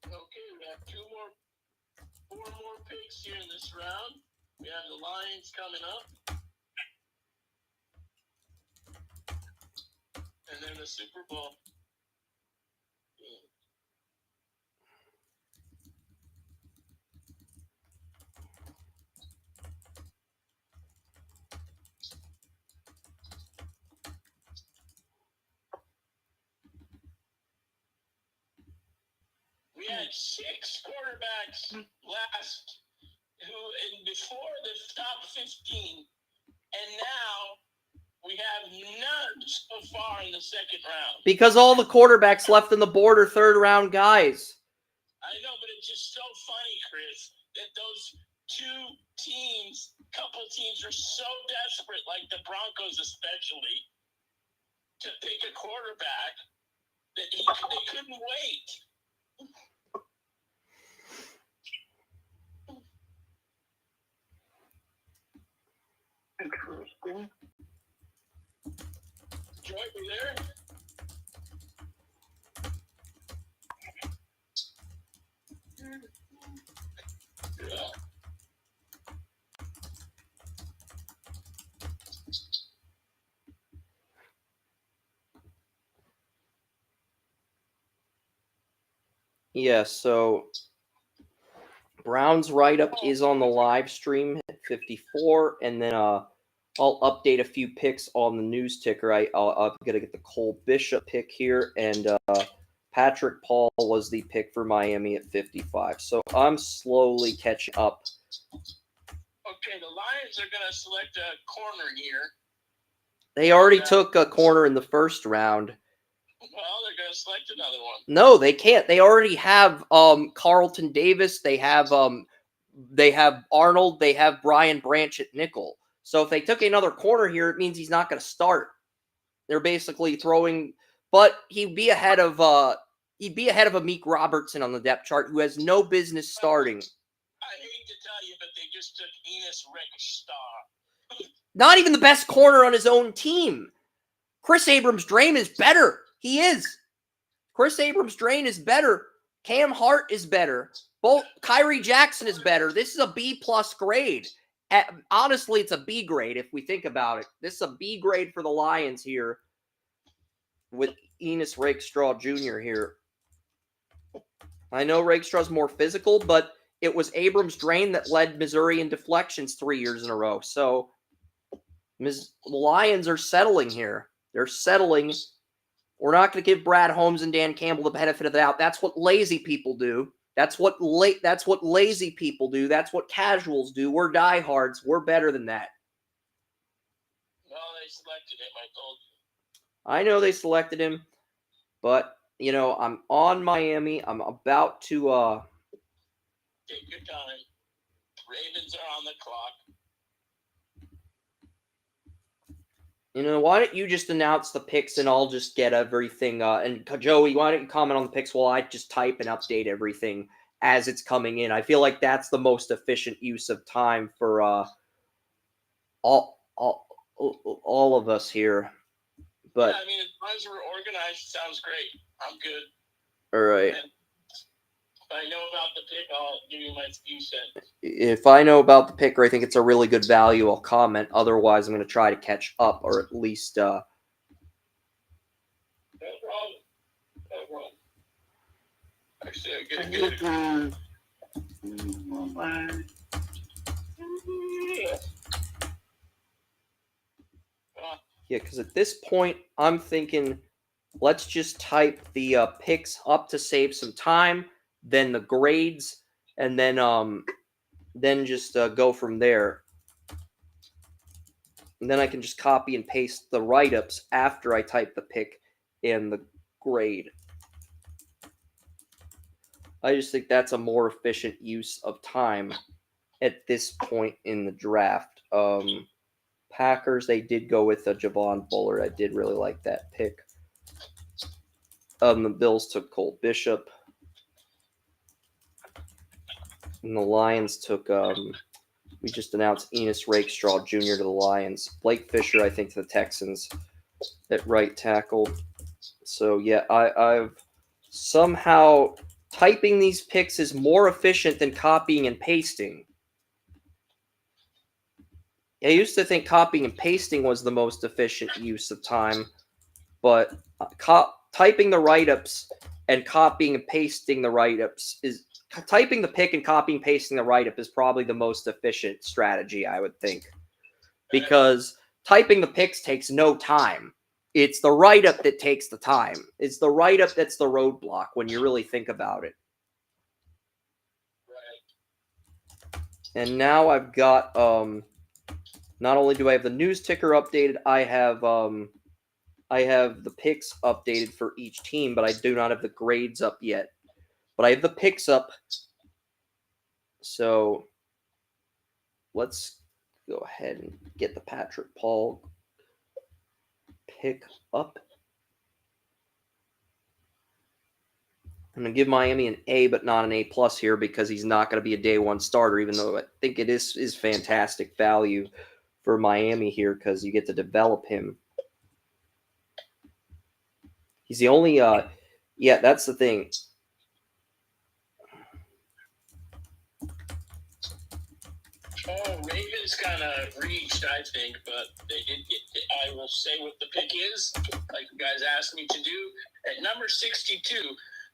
Okay, we have four more picks here in this round. We have the Lions coming up. And then the Super Bowl. We had 6 quarterbacks before the top 15, and now we have none so far in the second round. Because all the quarterbacks left on the board are third-round guys. I know, but it's just so funny, Chris, that those couple teams are so desperate, like the Broncos especially, to pick a quarterback that they couldn't wait. Interesting. Joy, you there? Yeah. Yeah, so Brown's write-up is on the live stream at 54, and then I'll update a few picks on the news ticker. I'm going to get the Cole Bishop pick here, and Patrick Paul was the pick for Miami at 55. So I'm slowly catching up. Okay, the Lions are going to select a corner here. They already took a corner in the first round. Well, they're going to select another one. No, they can't. They already have Carlton Davis. They have Arnold. They have Brian Branch at nickel. So if they took another corner here, it means he's not going to start. They're basically throwing, but he'd be ahead of Amik Robertson on the depth chart, who has no business starting. I hate to tell you, but they just took Enos Rick-Star. Not even the best corner on his own team. Chris Abrams-Drain is better. He is. Chris Abrams-Drain is better. Cam Hart is better. Both Kyrie Jackson is better. This is a B+ grade. Honestly, it's a B grade if we think about it. This is a B grade for the Lions here with Enos Rakestraw Jr. here. I know Rakestraw's more physical, but it was Abrams-Drain that led Missouri in deflections 3 years in a row. So the Lions are settling here. They're settling. We're not going to give Brad Holmes and Dan Campbell the benefit of the doubt. That's what lazy people do. That's what lazy people do. That's what casuals do. We're diehards. We're better than that. Well, they selected him, I told you. I know they selected him, but, I'm on Miami. I'm about to... Take your time. Ravens are on the clock. Why don't you just announce the picks and I'll just get everything. And Joey, why don't you comment on the picks while I just type and update everything as it's coming in? I feel like that's the most efficient use of time for all of us here. But yeah, as long as we're organized, it sounds great. I'm good. All right. And if I know about the pick, I'll give you my few cents. If I know about the pick or I think it's a really good value, I'll comment. Otherwise, I'm going to try to catch up or at least... No problem. No problem. Actually, I get it. Yeah, because at this point, I'm thinking, let's just type the picks up to save some time, then the grades, and then just go from there. And then I can just copy and paste the write-ups after I type the pick and the grade. I just think that's a more efficient use of time. at this point in the draft. Packers, they did go with Javon Bullard. I did really like that pick. The Bills took Cole Bishop. And the Lions took, we just announced Enos Rakestraw Jr. to the Lions. Blake Fisher, I think, to the Texans at right tackle. So, yeah, I've somehow typing these picks is more efficient than copying and pasting. I used to think copying and pasting was the most efficient use of time, but typing the write-ups and copying and pasting the write-ups is typing the pick and copying and pasting the write-up is probably the most efficient strategy, I would think, because typing the picks takes no time. It's the write-up that takes the time. It's the write-up that's the roadblock when you really think about it. And now I've got not only do I have the news ticker updated, I have the picks updated for each team, but I do not have the grades up yet. But I have the picks up. So let's go ahead and get the Patrick Paul pick up. I'm going to give Miami an A, but not an A+ here because he's not going to be a day one starter, even though I think it is fantastic value for Miami here because you get to develop him. He's the only, that's the thing. Oh, Ravens kind of reached, I think, but they did get. I will say what the pick is, like you guys asked me to do. At number 62,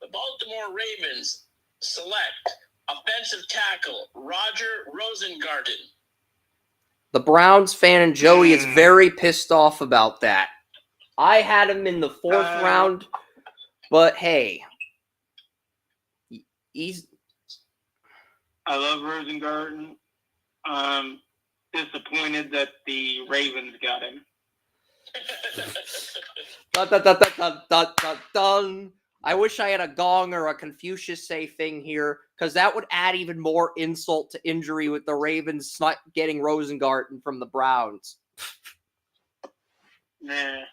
the Baltimore Ravens select offensive tackle Roger Rosengarten. The Browns fan and Joey is very pissed off about that. I had him in the 4th round, but hey, I love Rosengarten. Disappointed that the Ravens got him. Dun, dun, dun, dun, dun, dun, dun. I wish I had a gong or a Confucius say thing here, because that would add even more insult to injury with the Ravens not getting Rosengarten from the Browns. Nah.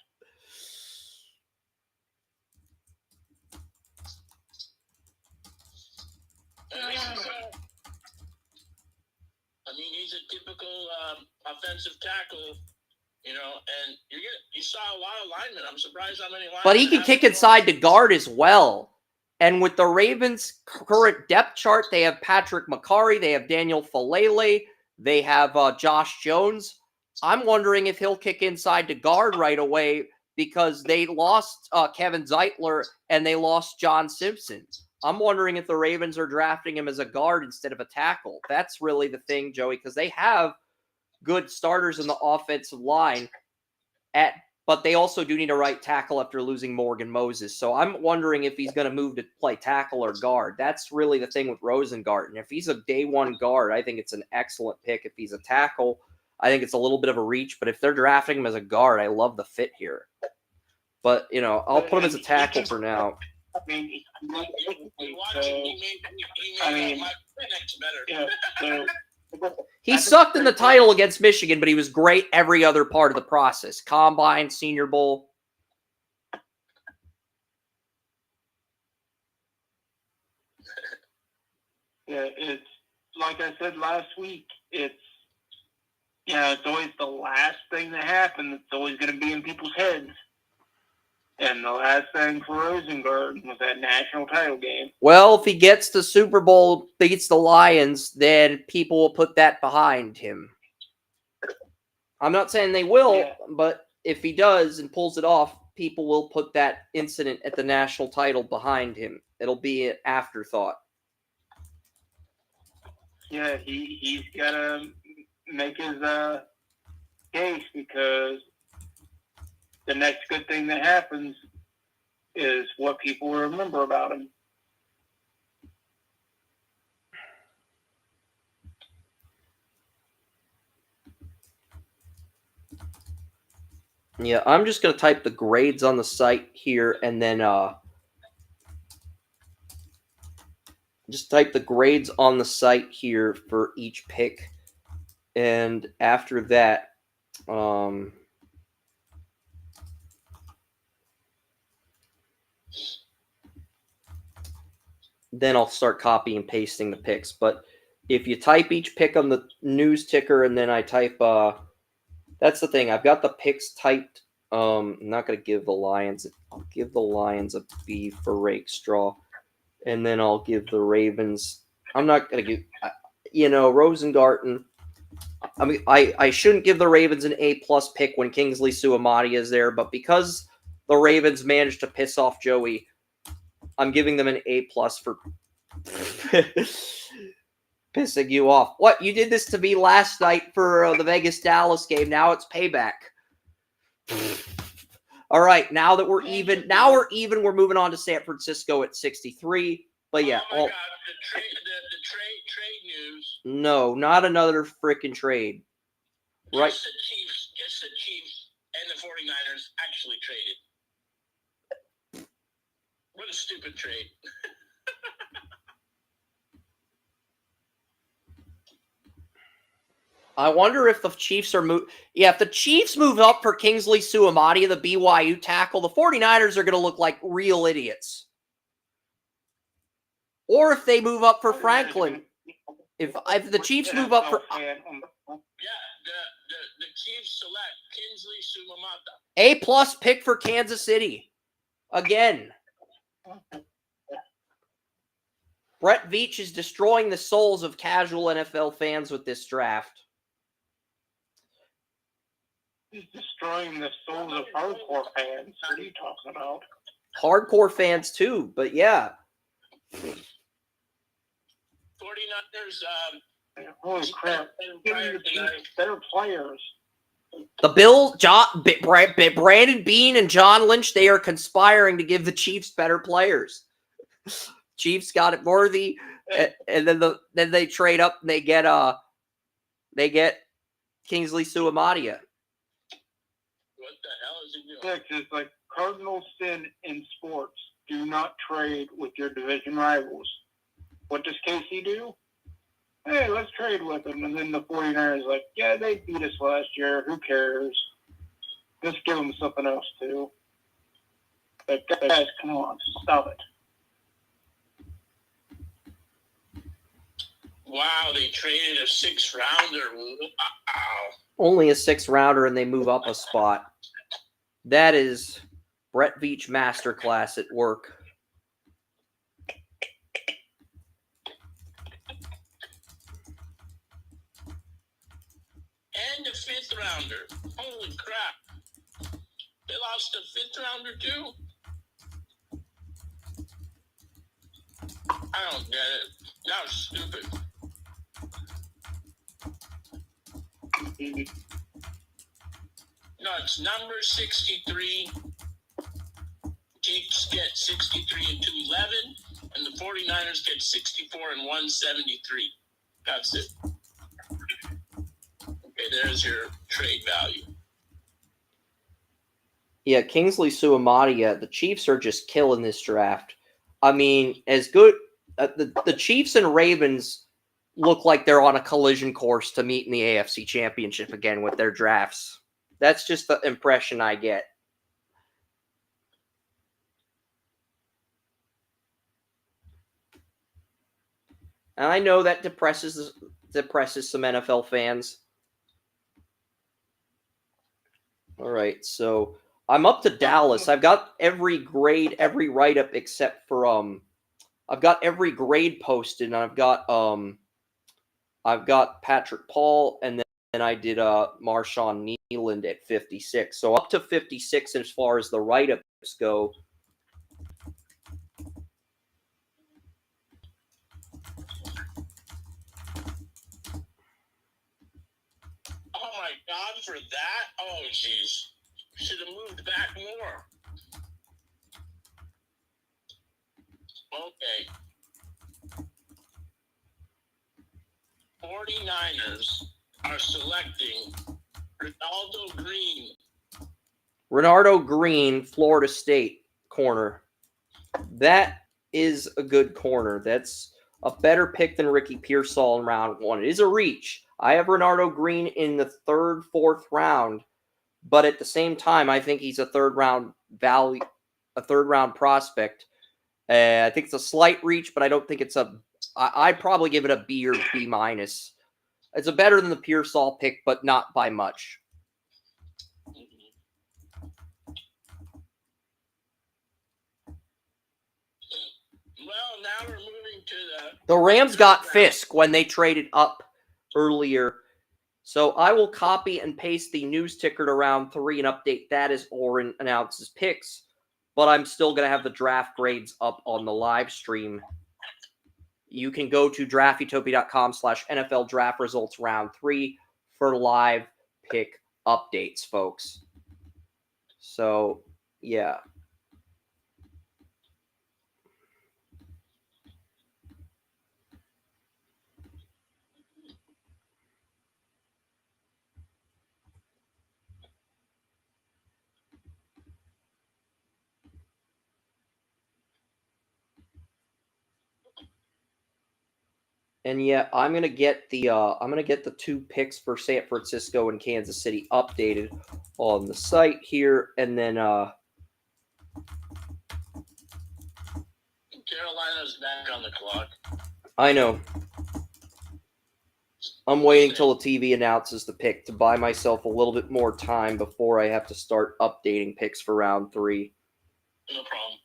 I mean, he's a typical offensive tackle, and you saw a lot of linemen. I'm surprised how many linemen. But he can kick inside to guard as well. And with the Ravens' current depth chart, they have Patrick McCarry, they have Daniel Falele, they have Josh Jones. I'm wondering if he'll kick inside to guard right away because they lost Kevin Zeitler and they lost John Simpson. I'm wondering if the Ravens are drafting him as a guard instead of a tackle. That's really the thing, Joey, because they have good starters in the offensive line, but they also do need a right tackle after losing Morgan Moses. So I'm wondering if he's going to move to play tackle or guard. That's really the thing with Rosengarten. If he's a day one guard, I think it's an excellent pick. If he's a tackle, I think it's a little bit of a reach. But if they're drafting him as a guard, I love the fit here. But, I'll put him as a tackle for now. I mean, he made my next better. Yeah, so He sucked in the title against Michigan, but he was great every other part of the process. Combine, Senior Bowl. Yeah, it's like I said last week, it's always the last thing that happens. It's always going to be in people's heads. And the last thing for Rosengarten was that national title game. Well, if he gets the Super Bowl, beats the Lions, then people will put that behind him. I'm not saying they will, but if he does and pulls it off, people will put that incident at the national title behind him. It'll be an afterthought. Yeah, he's got to make his case because the next good thing that happens is what people remember about him. Yeah, I'm just going to type the grades on the site here and then just type the grades on the site here for each pick. And after that, then I'll start copying and pasting the picks. But if you type each pick on the news ticker and then I type, that's the thing. I've got the picks typed. I'm not going to give the Lions. I'll give the Lions a B for Rakestraw. And then I'll give the Ravens. I'm not going to give, Rosengarten. I mean, I shouldn't give the Ravens an A-plus pick when Kingsley Suamadi is there, but because the Ravens managed to piss off Joey, I'm giving them an A-plus for pissing you off. What? You did this to me last night for the Vegas-Dallas game. Now it's payback. All right, now that we're even, we're moving on to San Francisco at 63. But yeah. Oh my God, the trade news. No, not another freaking trade. Right. Just the Chiefs and the 49ers actually traded. What a stupid trade. I wonder if the Chiefs are if the Chiefs move up for Kingsley Suamadi, the BYU tackle, the 49ers are going to look like real idiots. Or if they move up for Franklin. If the Chiefs move up for... Yeah, the Chiefs select Kingsley Suamadi. A-plus pick for Kansas City. Again. Brett Veach is destroying the souls of casual NFL fans with this draft. He's destroying the souls of hardcore fans. What are you talking about? Hardcore fans too, but yeah. 49ers, holy crap. Better players. The Brandon Beane and John Lynch, they are conspiring to give the Chiefs better players. Chiefs got it worthy, and then they trade up and they get Kingsley Suamadi. What the hell is he doing? Yeah, because like cardinal sin in sports, do not trade with your division rivals. What does KC do? Hey, let's trade with them. And then the 49ers like, yeah, they beat us last year. Who cares? Just give them something else too. But guys, come on, stop it. Wow, they traded a 6th-rounder. Wow. Only a 6th-rounder, and they move up a spot. That is Brett Veach masterclass at work. And a 5th-rounder. Holy crap. They lost a 5th-rounder too? I don't get it. That was stupid. No, it's number 63. Chiefs get 63 and 211, and the 49ers get 64 and 173. That's it. Okay, there's your trade value. Yeah, Kingsley Suamadi, the Chiefs are just killing this draft. I mean, as good... the Chiefs and Ravens look like they're on a collision course to meet in the AFC Championship again with their drafts. That's just the impression I get. And I know that depresses some NFL fans. All right, so I'm up to Dallas. I've got every grade, every write-up except for I've got every grade posted, and I've got Patrick Paul, and then I did Marshawn Nealand at 56. So up to 56 as far as the write-ups go. Oh my God, for that? Oh, jeez. Should have moved back more. Okay. 49ers are selecting Renardo Green, Florida State corner. That is a good corner. That's a better pick than Ricky Pearsall in round 1. It is a reach. I have Renardo Green in the 3rd, 4th round, but at the same time, I think he's a 3rd round value, a 3rd round prospect. I think it's a slight reach, but I don't think it's a. I'd probably give it a B or B minus. It's a better than the Pearsall pick, but not by much. Well, now we're moving to the Rams got Fisk when they traded up earlier. So I will copy and paste the news ticker to round 3 and update that as Oren announces picks. But I'm still going to have the draft grades up on the live stream. You can go to draftutopia.com/NFL draft results round 3 for live pick updates, folks. So, yeah. And yeah, I'm gonna get the 2 picks for San Francisco and Kansas City updated on the site here, and then Carolina's back on the clock. I know. I'm waiting till the TV announces the pick to buy myself a little bit more time before I have to start updating picks for round 3. No problem.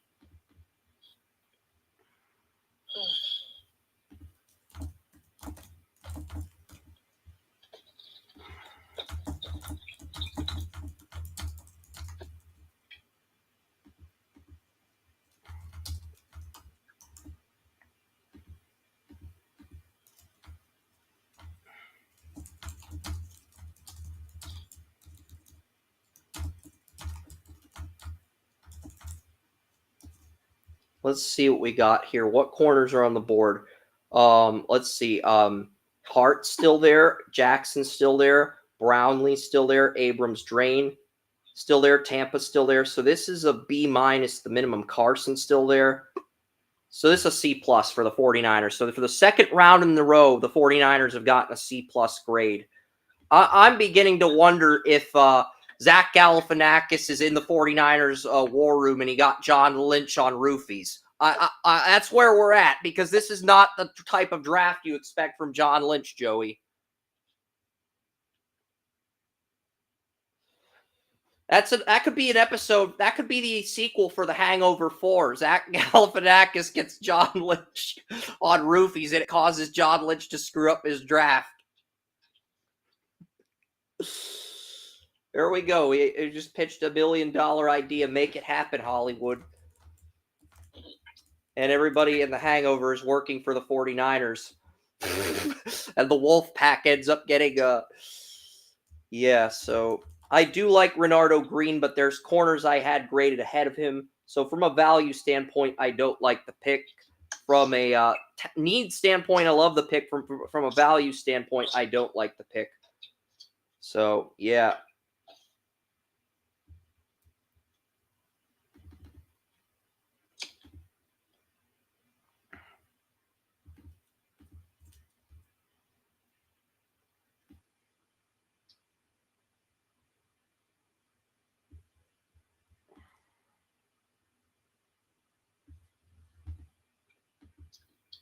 Let's see what we got here. What corners are on the board? Let's see. Hart's still there. Jackson's still there. Brownlee's still there. Abrams Drain still there. Tampa's still there. So this is a B minus, the minimum. Carson's still there. So this is a C plus for the 49ers. So for the 2nd round in the row, the 49ers have gotten a C plus grade. I'm beginning to wonder if Zach Galifianakis is in the 49ers war room and he got John Lynch on roofies. That's where we're at, because this is not the type of draft you expect from John Lynch, Joey. That could be an episode. That could be the sequel for The Hangover 4. Zach Galifianakis gets John Lynch on roofies, and it causes John Lynch to screw up his draft. There we go. We just pitched $1 million idea. Make it happen, Hollywood. And everybody in The Hangover is working for the 49ers. And the Wolf Pack ends up getting so I do like Renardo Green, but there's corners I had graded ahead of him. So from a value standpoint, I don't like the pick. From a need standpoint, I love the pick. From a value standpoint, I don't like the pick. So, yeah.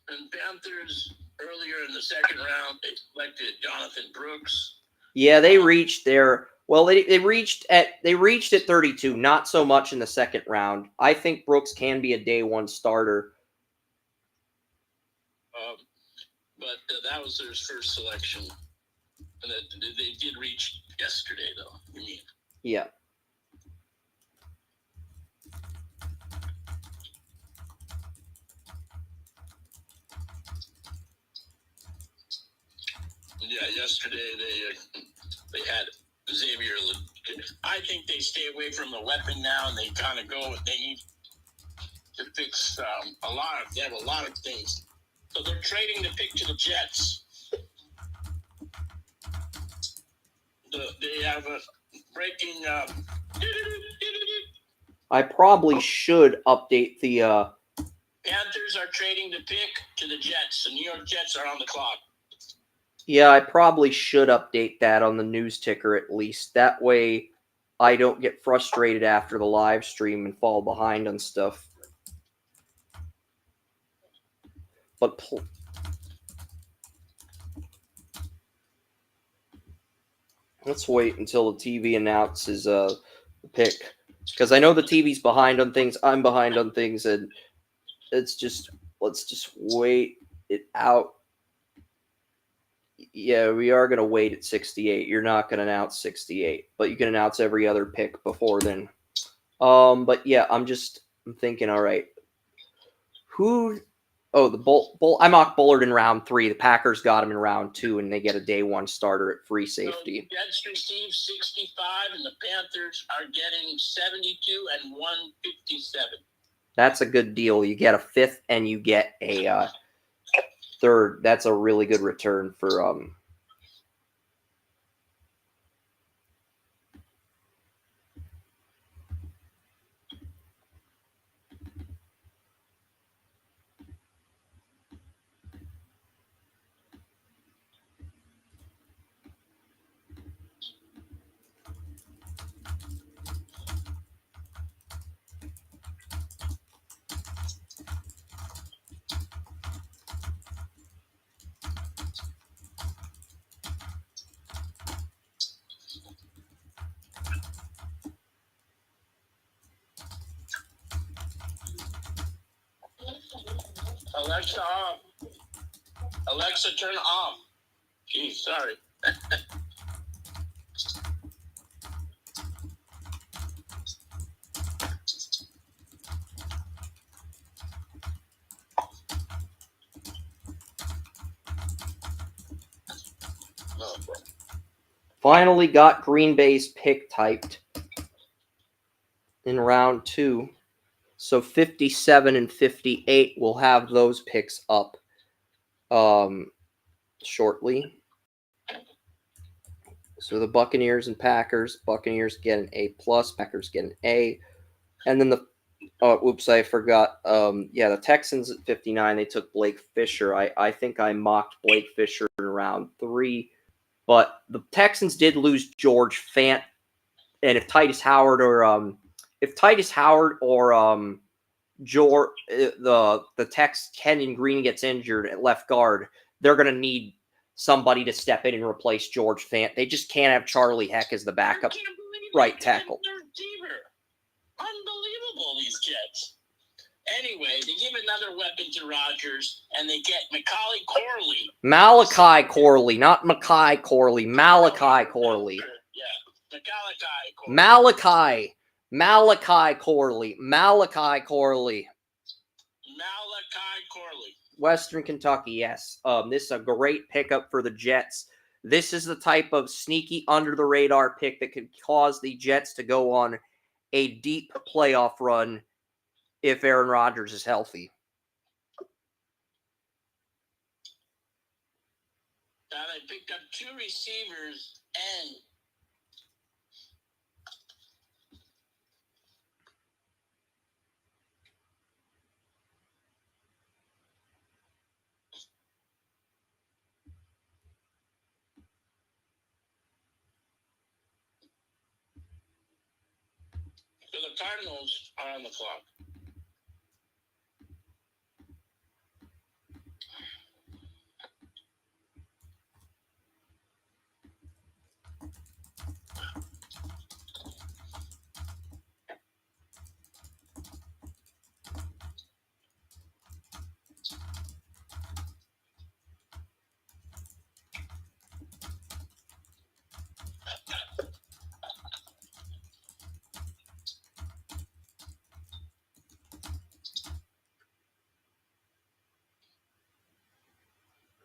And Panthers, earlier in the 2nd round, they selected Jonathan Brooks. Yeah, they reached there. Well, they reached at 32, not so much in the 2nd round. I think Brooks can be a day 1 starter. But that was their first selection. And they did reach yesterday, though. You mean? Yeah. Yeah, yesterday they had Xavier. I think they stay away from the weapon now, and they kind of go. They need to fix They have a lot of things, so they're trading the pick to the Jets. They have a breaking. I probably should update the Panthers are trading the pick to the Jets. The New York Jets are on the clock. Yeah, I probably should update that on the news ticker at least. That way I don't get frustrated after the live stream and fall behind on stuff. But let's wait until the TV announces the pick. Because I know the TV's behind on things, I'm behind on things, and it's just, let's just wait it out. Yeah, we are going to wait at 68. You're not going to announce 68, but you can announce every other pick before then. But yeah, I'm thinking, all right, I mocked Bullard in round 3. The Packers got him in round 2, and they get a day 1 starter at free safety. So Jets receive 65, and the Panthers are getting 72 and 157. That's a good deal. You get a 5th, and you get a 3rd. That's a really good return for Alexa off. Alexa, turn off. Geez, sorry. finally got Green Bay's pick typed in round 2. So 57 and 58 will have those picks up shortly. So the Buccaneers and Packers. Buccaneers get an A+, Packers get an A. And then I forgot. The Texans at 59, they took Blake Fisher. I think I mocked Blake Fisher in round 3. But the Texans did lose George Fant. And if Titus Howard or George, the Kenyon Green gets injured at left guard, they're going to need somebody to step in and replace George Fant. They just can't have Charlie Heck as the backup right tackle. Unbelievable, these Jets. Anyway, they give another weapon to Rodgers, and they get Malachi Corley. Malachi Corley, not Mackay Corley. Malachi Corley. Yeah, Malachi Corley. Malachi Corley. Western Kentucky, yes. This is a great pickup for the Jets. This is the type of sneaky under-the-radar pick that could cause the Jets to go on a deep playoff run if Aaron Rodgers is healthy. Now they picked up 2 receivers and so the Cardinals are on the clock.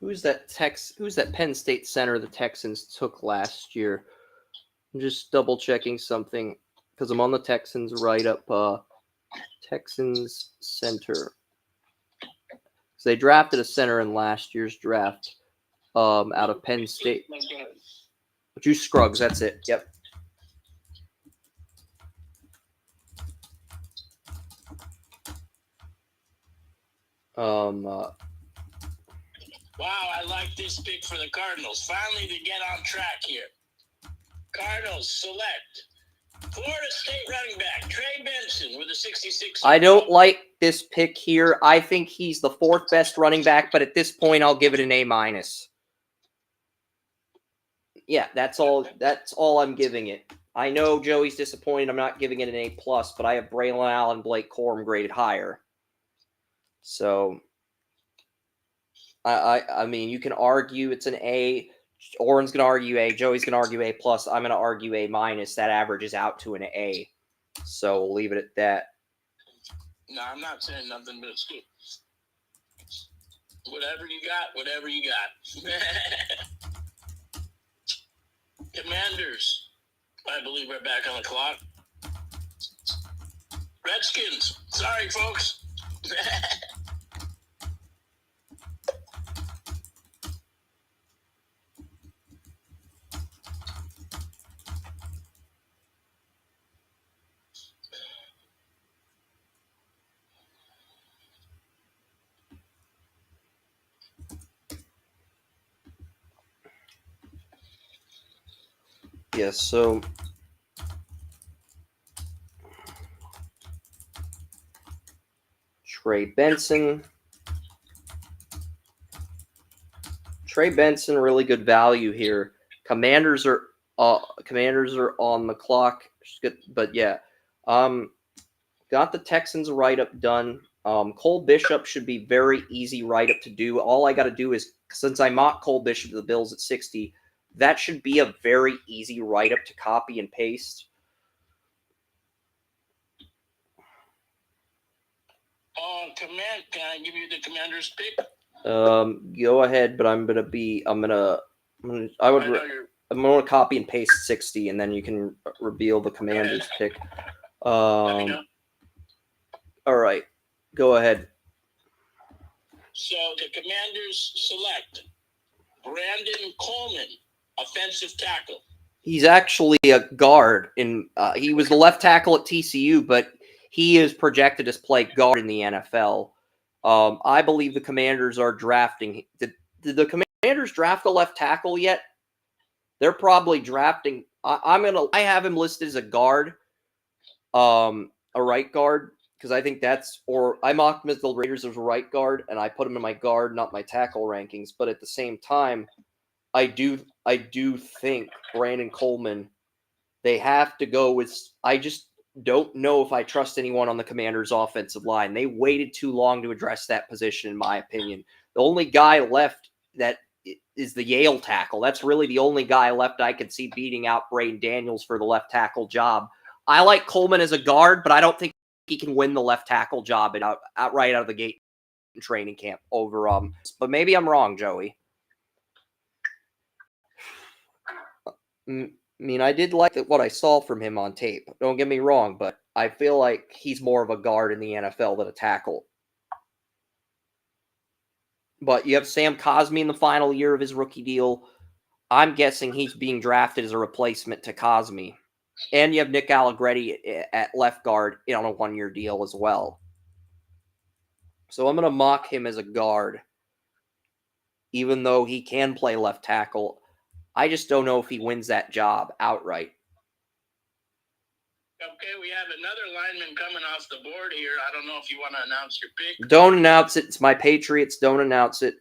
Who's that Penn State center the Texans took last year? I'm just double checking something because I'm on the Texans write-up. Texans center. So they drafted a center in last year's draft out of Penn State. Juice Scruggs, that's it. Yep. Wow, I like this pick for the Cardinals. Finally, to get on track here. Cardinals select Florida State running back Trey Benson with a 66. I don't like this pick here. I think he's the fourth best running back, but at this point, I'll give it an A-. Yeah, that's all. That's all I'm giving it. I know Joey's disappointed. I'm not giving it an A+, but I have Braylon Allen, Blake Corum graded higher. So, I mean, you can argue it's an A. Oren's going to argue A. Joey's going to argue A+. I'm going to argue A-. That averages out to an A. So we'll leave it at that. No, I'm not saying nothing, but it's good. Whatever you got, whatever you got. Commanders, I believe we're back on the clock. Redskins, sorry, folks. Yes, so Trey Benson, really good value here. Commanders are on the clock, but yeah, got the Texans write-up done. Cole Bishop should be very easy write-up to do. All I got to do is, since I mocked Cole Bishop to the Bills at 60, that should be a very easy write-up to copy and paste. Can I give you the Commander's pick? Go ahead, but I'm gonna copy and paste 60, and then you can reveal the Commanders pick. All right, go ahead. So the Commanders select Brandon Coleman, offensive tackle. He's actually a guard. He was the left tackle at TCU, but he is projected to play guard in the NFL. I believe the Commanders are drafting. Did the Commanders draft a left tackle yet? They're probably drafting. I have him listed as a guard, a right guard, because I think I mocked him as the Raiders as a right guard, and I put him in my guard, not my tackle rankings. But at the same time, I do think Brandon Coleman, they have to go with. I just don't know if I trust anyone on the Commanders' offensive line. They waited too long to address that position, in my opinion. The only guy left that is the Yale tackle. That's really the only guy left I could see beating out Braden Daniels for the left tackle job. I like Coleman as a guard, but I don't think he can win the left tackle job outright out of the gate in training camp over. But maybe I'm wrong, Joey. I mean, I did like what I saw from him on tape. Don't get me wrong, but I feel like he's more of a guard in the NFL than a tackle. But you have Sam Cosmi in the final year of his rookie deal. I'm guessing he's being drafted as a replacement to Cosmi. And you have Nick Allegretti at left guard on a one-year deal as well. So I'm going to mock him as a guard, even though he can play left tackle. I just don't know if he wins that job outright. Okay, we have another lineman coming off the board here. I don't know if you want to announce your pick. Don't announce it. It's my Patriots. Don't announce it.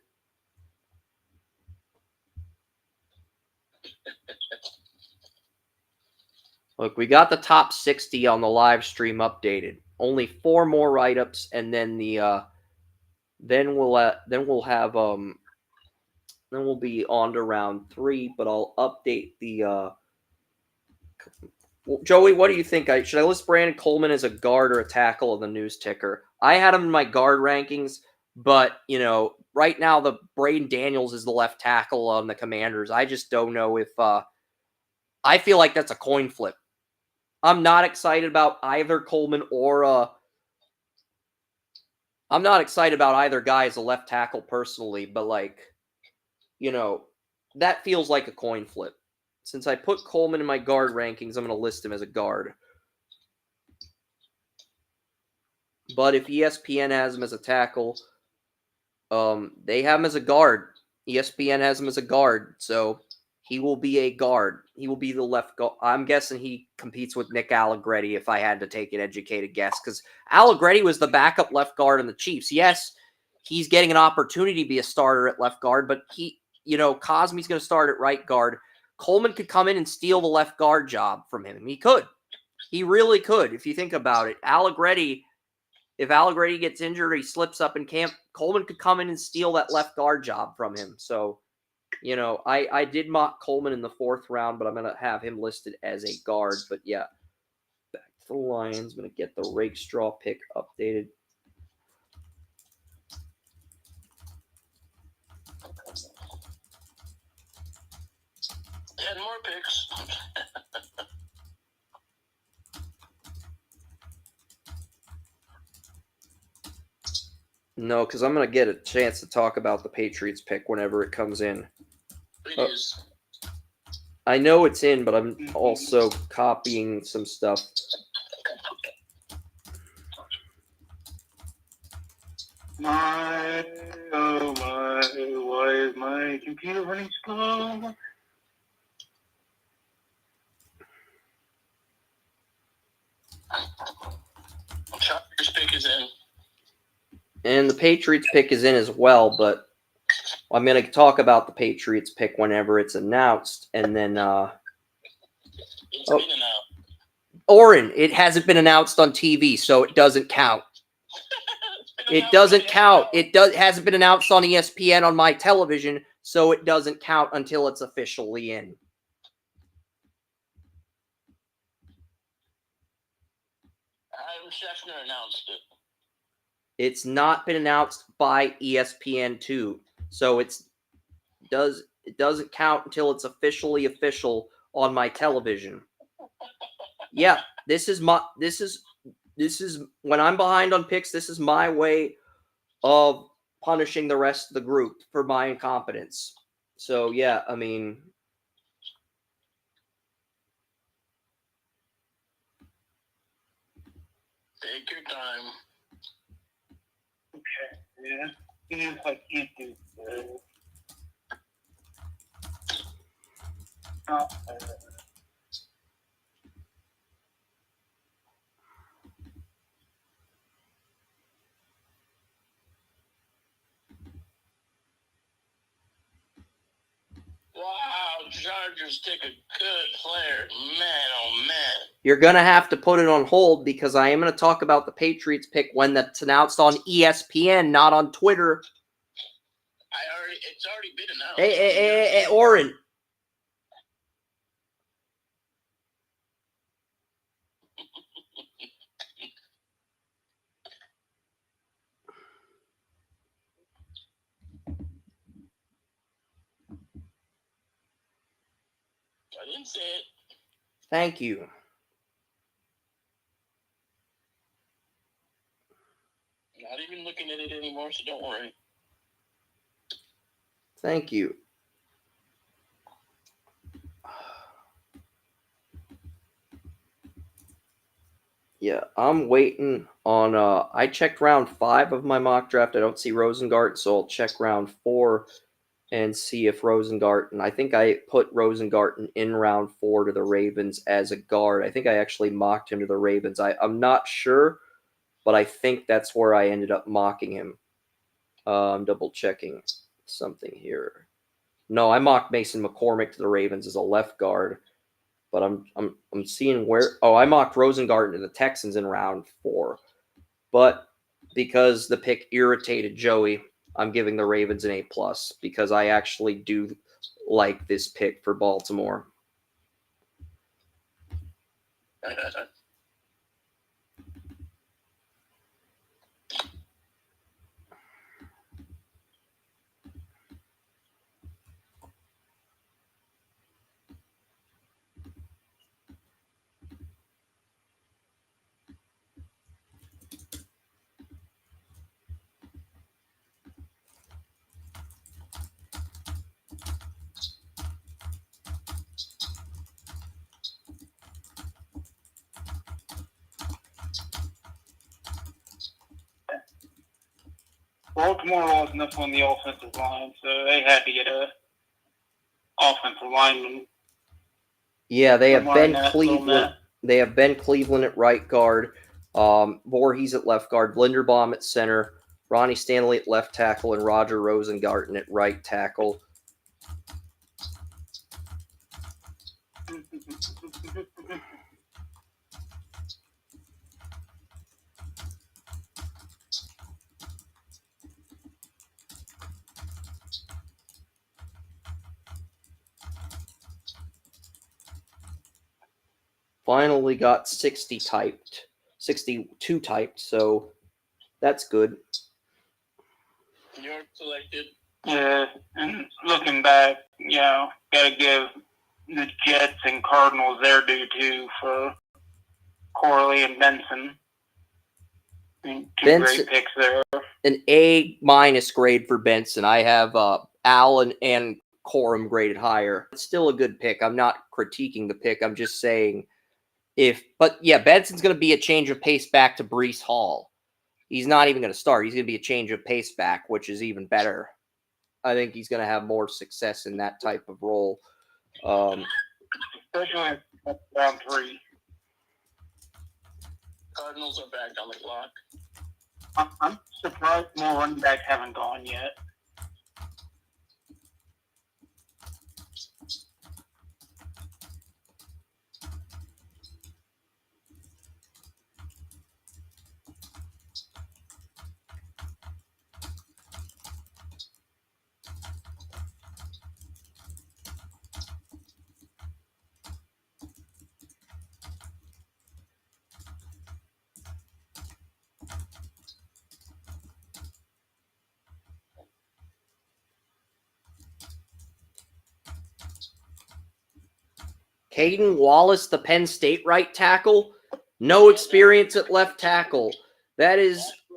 Look, we got the top 60 on the live stream updated. Only 4 more write-ups, and then then we'll be on to round 3. But I'll update the. Joey, what do you think? Should I list Brandon Coleman as a guard or a tackle in the news ticker? I had him in my guard rankings, but right now the Braden Daniels is the left tackle on the Commanders. I just don't know if. I feel like that's a coin flip. I'm not excited about either Coleman or. I'm not excited about either guy as a left tackle personally, but that feels like a coin flip. Since I put Coleman in my guard rankings, I'm going to list him as a guard. But if ESPN has him as a tackle, They have him as a guard. ESPN has him as a guard, so he will be a guard. He will be the left guard. I'm guessing he competes with Nick Allegretti if I had to take an educated guess, because Allegretti was the backup left guard in the Chiefs. Yes, he's getting an opportunity to be a starter at left guard, but Cosme's going to start at right guard. Coleman could come in and steal the left guard job from him. He could. He really could, if you think about it. If Allegretti gets injured or he slips up in camp, Coleman could come in and steal that left guard job from him. So, I did mock Coleman in the 4th round, but I'm going to have him listed as a guard. But yeah, back to the Lions. I'm going to get the rake straw pick updated. Ten more picks. No, because I'm going to get a chance to talk about the Patriots pick whenever it comes in. Please. I know it's in, but I'm also copying some stuff. My, oh my, why is my computer running slow? Chargers pick is in. And the Patriots pick is in as well, but I'm going to talk about the Patriots pick whenever it's announced. And then, It's been announced. Oren, it hasn't been announced on TV, so it doesn't count. It doesn't count. It hasn't been announced on ESPN on my television, so it doesn't count until it's officially in. Adam Schefter announced it. It's not been announced by ESPN2, so it doesn't count until it's officially official on my television. Yeah, this is when I'm behind on picks, this is my way of punishing the rest of the group for my incompetence. So yeah, I mean, take your time. Okay, yeah. Seems like you do good. Wow, Chargers take a good player. Man, oh man. you're going to have to put it on hold because I am going to talk about the Patriots pick when that's announced on ESPN, not on Twitter. It's already been announced. Hey, Oren. I didn't say it. Thank you. Not even looking at it anymore, so don't worry. Thank you. Yeah, I'm waiting on I checked round 5 of my mock draft. I don't see Rosengart, so I'll check round 4 and see if Rosengarten. I think I put Rosengarten in round 4 to the Ravens as a guard. I think I actually mocked him to the Ravens. I'm not sure, but I think that's where I ended up mocking him. I'm double checking something here. No, I mocked Mason McCormick to the Ravens as a left guard, but I'm seeing where. Oh, I mocked Rosengarten to the Texans in round 4, but because the pick irritated Joey, I'm giving the Ravens an A+ because I actually do like this pick for Baltimore. Baltimore wasn't up on the offensive line, so they had to get a offensive lineman. Yeah, they have Lamar Ben Nassau, Cleveland. Matt. They have Ben Cleveland at right guard, Voorhees at left guard, Linderbaum at center, Ronnie Stanley at left tackle, and Roger Rosengarten at right tackle. Finally got 62 typed, so that's good. You're selected. Yeah, and looking back, gotta give the Jets and Cardinals their due too for Corley and Benson. Two Benson, great picks there. An A- grade for Benson. I have Allen and Corum graded higher. It's still a good pick. I'm not critiquing the pick. I'm just saying but yeah, Benson's going to be a change of pace back to Breece Hall. He's not even going to start. He's going to be a change of pace back, which is even better. I think he's going to have more success in that type of role. Especially round 3. Cardinals are back on the clock. I'm surprised more running backs haven't gone yet. Caden Wallace, the Penn State right tackle, no experience at left tackle.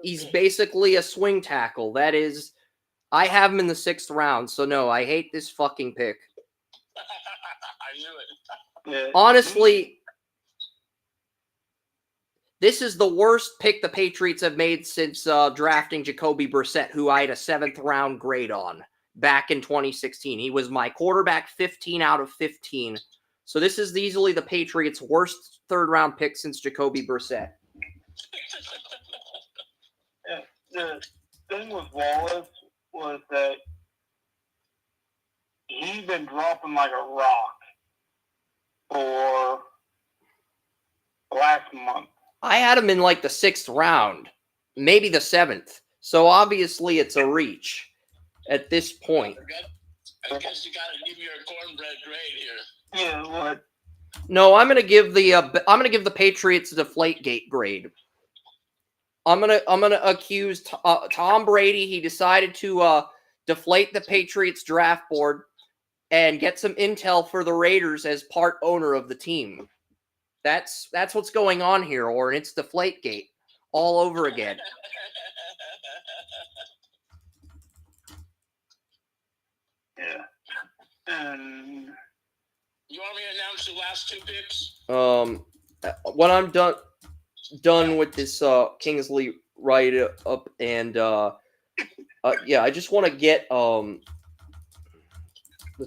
He's basically a swing tackle. I have him in the 6th round, so no, I hate this fucking pick. I knew it. Yeah. Honestly, this is the worst pick the Patriots have made since drafting Jacoby Brissett, who I had a 7th round grade on back in 2016. He was my quarterback 15 out of 15. So this is easily the Patriots' worst 3rd round pick since Jacoby Brissett. The thing with Wallace was that he's been dropping like a rock for last month. I had him in like the 6th round, maybe the 7th. So obviously it's a reach at this point. I guess you got to give me a cornbread grade here. Yeah, what? No, I'm gonna give the Patriots a Deflategate grade. I'm gonna accuse Tom Brady. He decided to deflate the Patriots draft board and get some intel for the Raiders as part owner of the team. That's what's going on here, Orrin. It's Deflategate all over again. Yeah. You want me to announce the last 2 picks? When I'm done with this Kingsley write up, and I just want to get the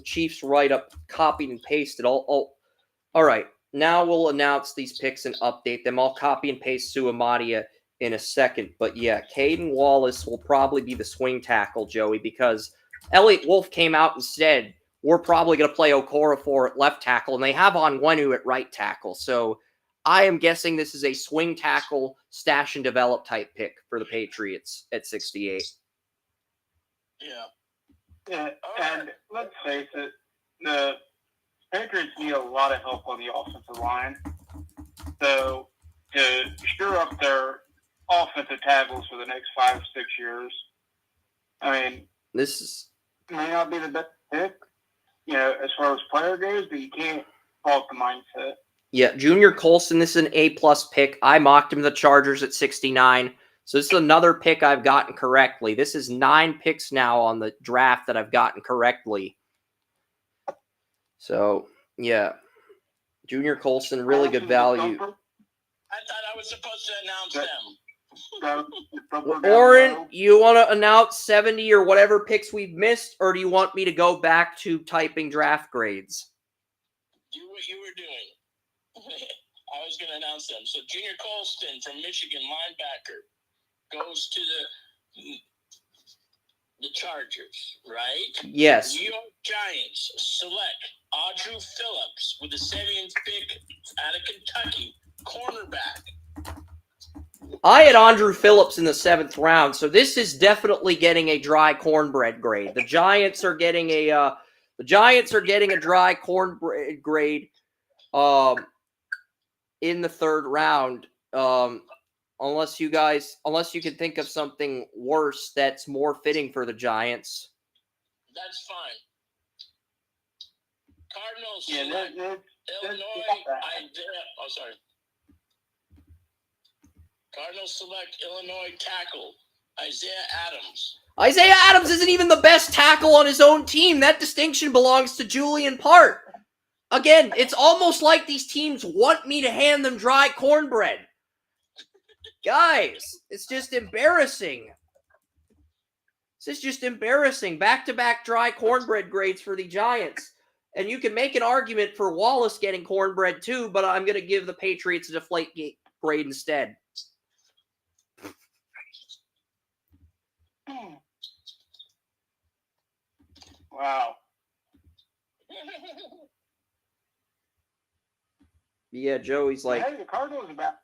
Chiefs write up copied and pasted. All right. Now we'll announce these picks and update them. I'll copy and paste Suamadia in a second. But yeah, Caden Wallace will probably be the swing tackle, Joey, because Elliott Wolf came out and said we're probably going to play Okorafor at left tackle, and they have Onwenu at right tackle. So I am guessing this is a swing tackle, stash and develop type pick for the Patriots at 68. Yeah, and let's face it, the Patriots need a lot of help on the offensive line. So to shore up their offensive tackles for the next 5 or 6 years, I mean, this may not be the best pick, as far as player goes, but you can't fault the mindset. Yeah, Junior Colson, this is an A-plus pick. I mocked him the Chargers at 69. So this is another pick I've gotten correctly. This is 9 picks now on the draft that I've gotten correctly. So, yeah. Junior Colson, really good value. I thought I was supposed to announce them. Oren, you want to announce 70 or whatever picks we've missed, or do you want me to go back to typing draft grades? Do what you were doing. I was going to announce them. So Junior Colston from Michigan, linebacker, goes to the Chargers, right? Yes. New York Giants select Audrey Phillips with the 7th pick out of Kentucky, cornerback. I had Andrew Phillips in the 7th round, so this is definitely getting a dry cornbread grade. The Giants are getting a dry cornbread grade in the 3rd round. Unless you can think of something worse that's more fitting for the Giants. That's fine. Cardinals Yeah, select Illinois Cardinals select Illinois tackle Isaiah Adams. Isaiah Adams isn't even the best tackle on his own team. That distinction belongs to Julian Part. Again, it's almost like these teams want me to hand them dry cornbread. Guys, it's just embarrassing. This is just embarrassing. Back-to-back dry cornbread grades for the Giants. And you can make an argument for Wallace getting cornbread too, but I'm going to give the Patriots a deflate grade instead. Wow. Yeah, Joey's like, hey, the Cardinals are back.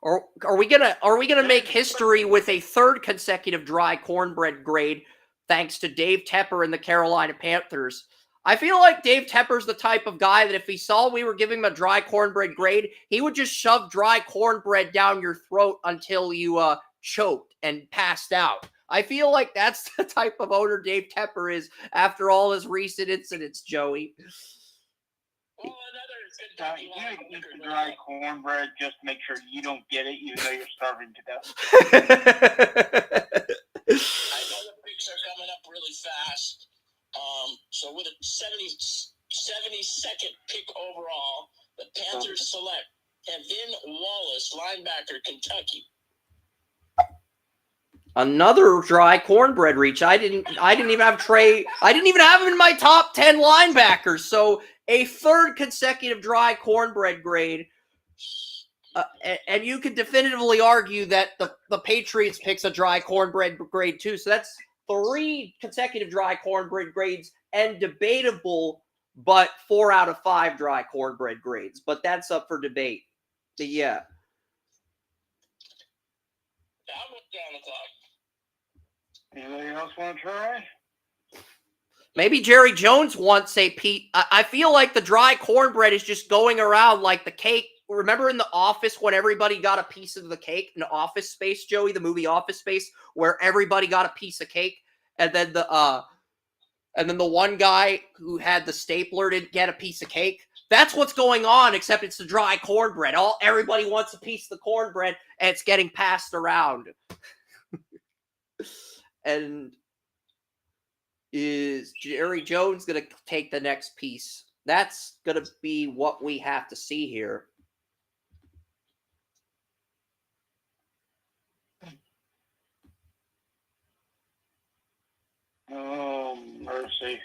Are we gonna make history with a 3rd consecutive dry cornbread grade thanks to Dave Tepper and the Carolina Panthers? I feel like Dave Tepper's the type of guy that if he saw we were giving him a dry cornbread grade, he would just shove dry cornbread down your throat until you choked and passed out. I feel like that's the type of owner Dave Tepper is after all his recent incidents, Joey. Well, You eat the dry cornbread just to make sure you don't get it, even though you're starving to death. I know the picks are coming up really fast. So with a 72nd pick overall, the Panthers select Kevin Wallace, linebacker, Kentucky. Another dry cornbread reach. I didn't even have Trey. I didn't even have him in my top 10 linebackers. So a 3rd consecutive dry cornbread grade. And you could definitively argue that the Patriots picks a dry cornbread grade too. So that's 3 consecutive dry cornbread grades and debatable, but 4 out of 5 dry cornbread grades. But that's up for debate. But yeah. I'll look down the clock. Anybody else want to try? Maybe Jerry Jones wants a Pete. I feel like the dry cornbread is just going around like the cake. Remember in The Office when everybody got a piece of the cake in Office Space, Joey, the movie Office Space, where everybody got a piece of cake, and then the one guy who had the stapler didn't get a piece of cake. That's what's going on, except it's the dry cornbread. Everybody wants a piece of the cornbread, and it's getting passed around. And is Jerry Jones going to take the next piece? That's going to be what we have to see here. Oh, mercy.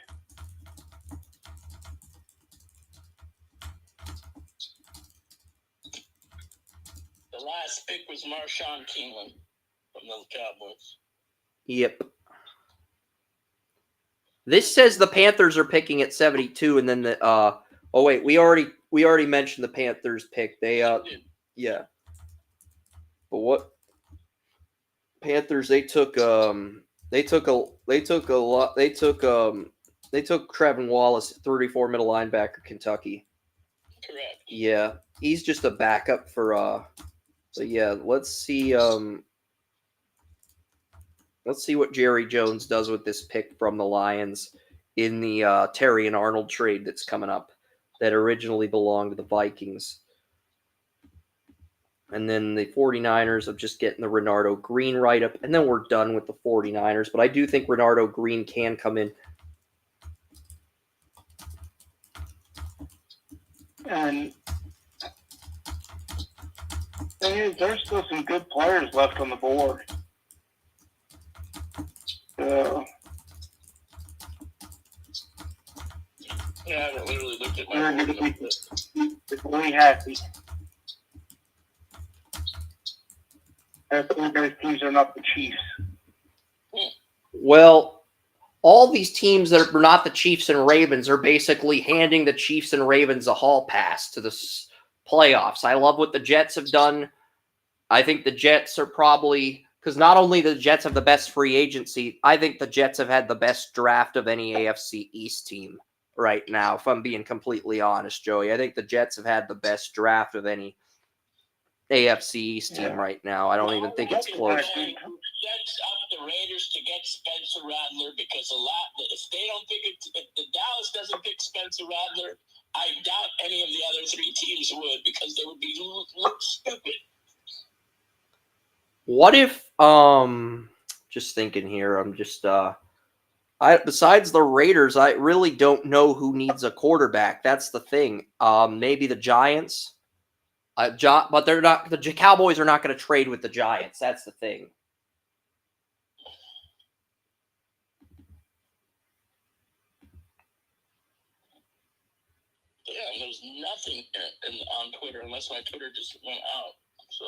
The last pick was Marshawn Keeneland from the Cowboys. Yep. This says the Panthers are picking at 72, and then the oh wait, we already mentioned the Panthers pick. They yeah. But what Panthers they took Trevin Wallace, 34 middle linebacker, Kentucky. Correct. Yeah. He's just a backup for so yeah, let's see what Jerry Jones does with this pick from the Lions in the Terry and Arnold trade that's coming up that originally belonged to the Vikings. And then the 49ers of just getting the Renardo Green write-up, and then we're done with the 49ers. But I do think Renardo Green can come in. And thing is, there's still some good players left on the board. So, Yeah, I haven't literally looked at my they're board. going to be really happy. Hopefully those teams are not the Chiefs. Well, all these teams that are not the Chiefs and Ravens are basically handing the Chiefs and Ravens a hall pass to the playoffs. I love what the Jets have done. I think the Jets are probably, because not only the Jets have the best free agency, I think the Jets have had the best draft of any AFC East team right now, if I'm being completely honest, Joey. I think the Jets have had the best draft of any AFC East team right now. I don't even think it's close. Sets up the Raiders to get Spencer Rattler because if they don't pick it, if the Dallas doesn't pick Spencer Rattler, I doubt any of the other three teams would because they would be look stupid. What if just thinking here, I'm just besides the Raiders, I really don't know who needs a quarterback. That's the thing. Maybe the Giants. But they're not. The Cowboys are not going to trade with the Giants. That's the thing. Yeah, there's nothing on Twitter unless my Twitter just went out. So.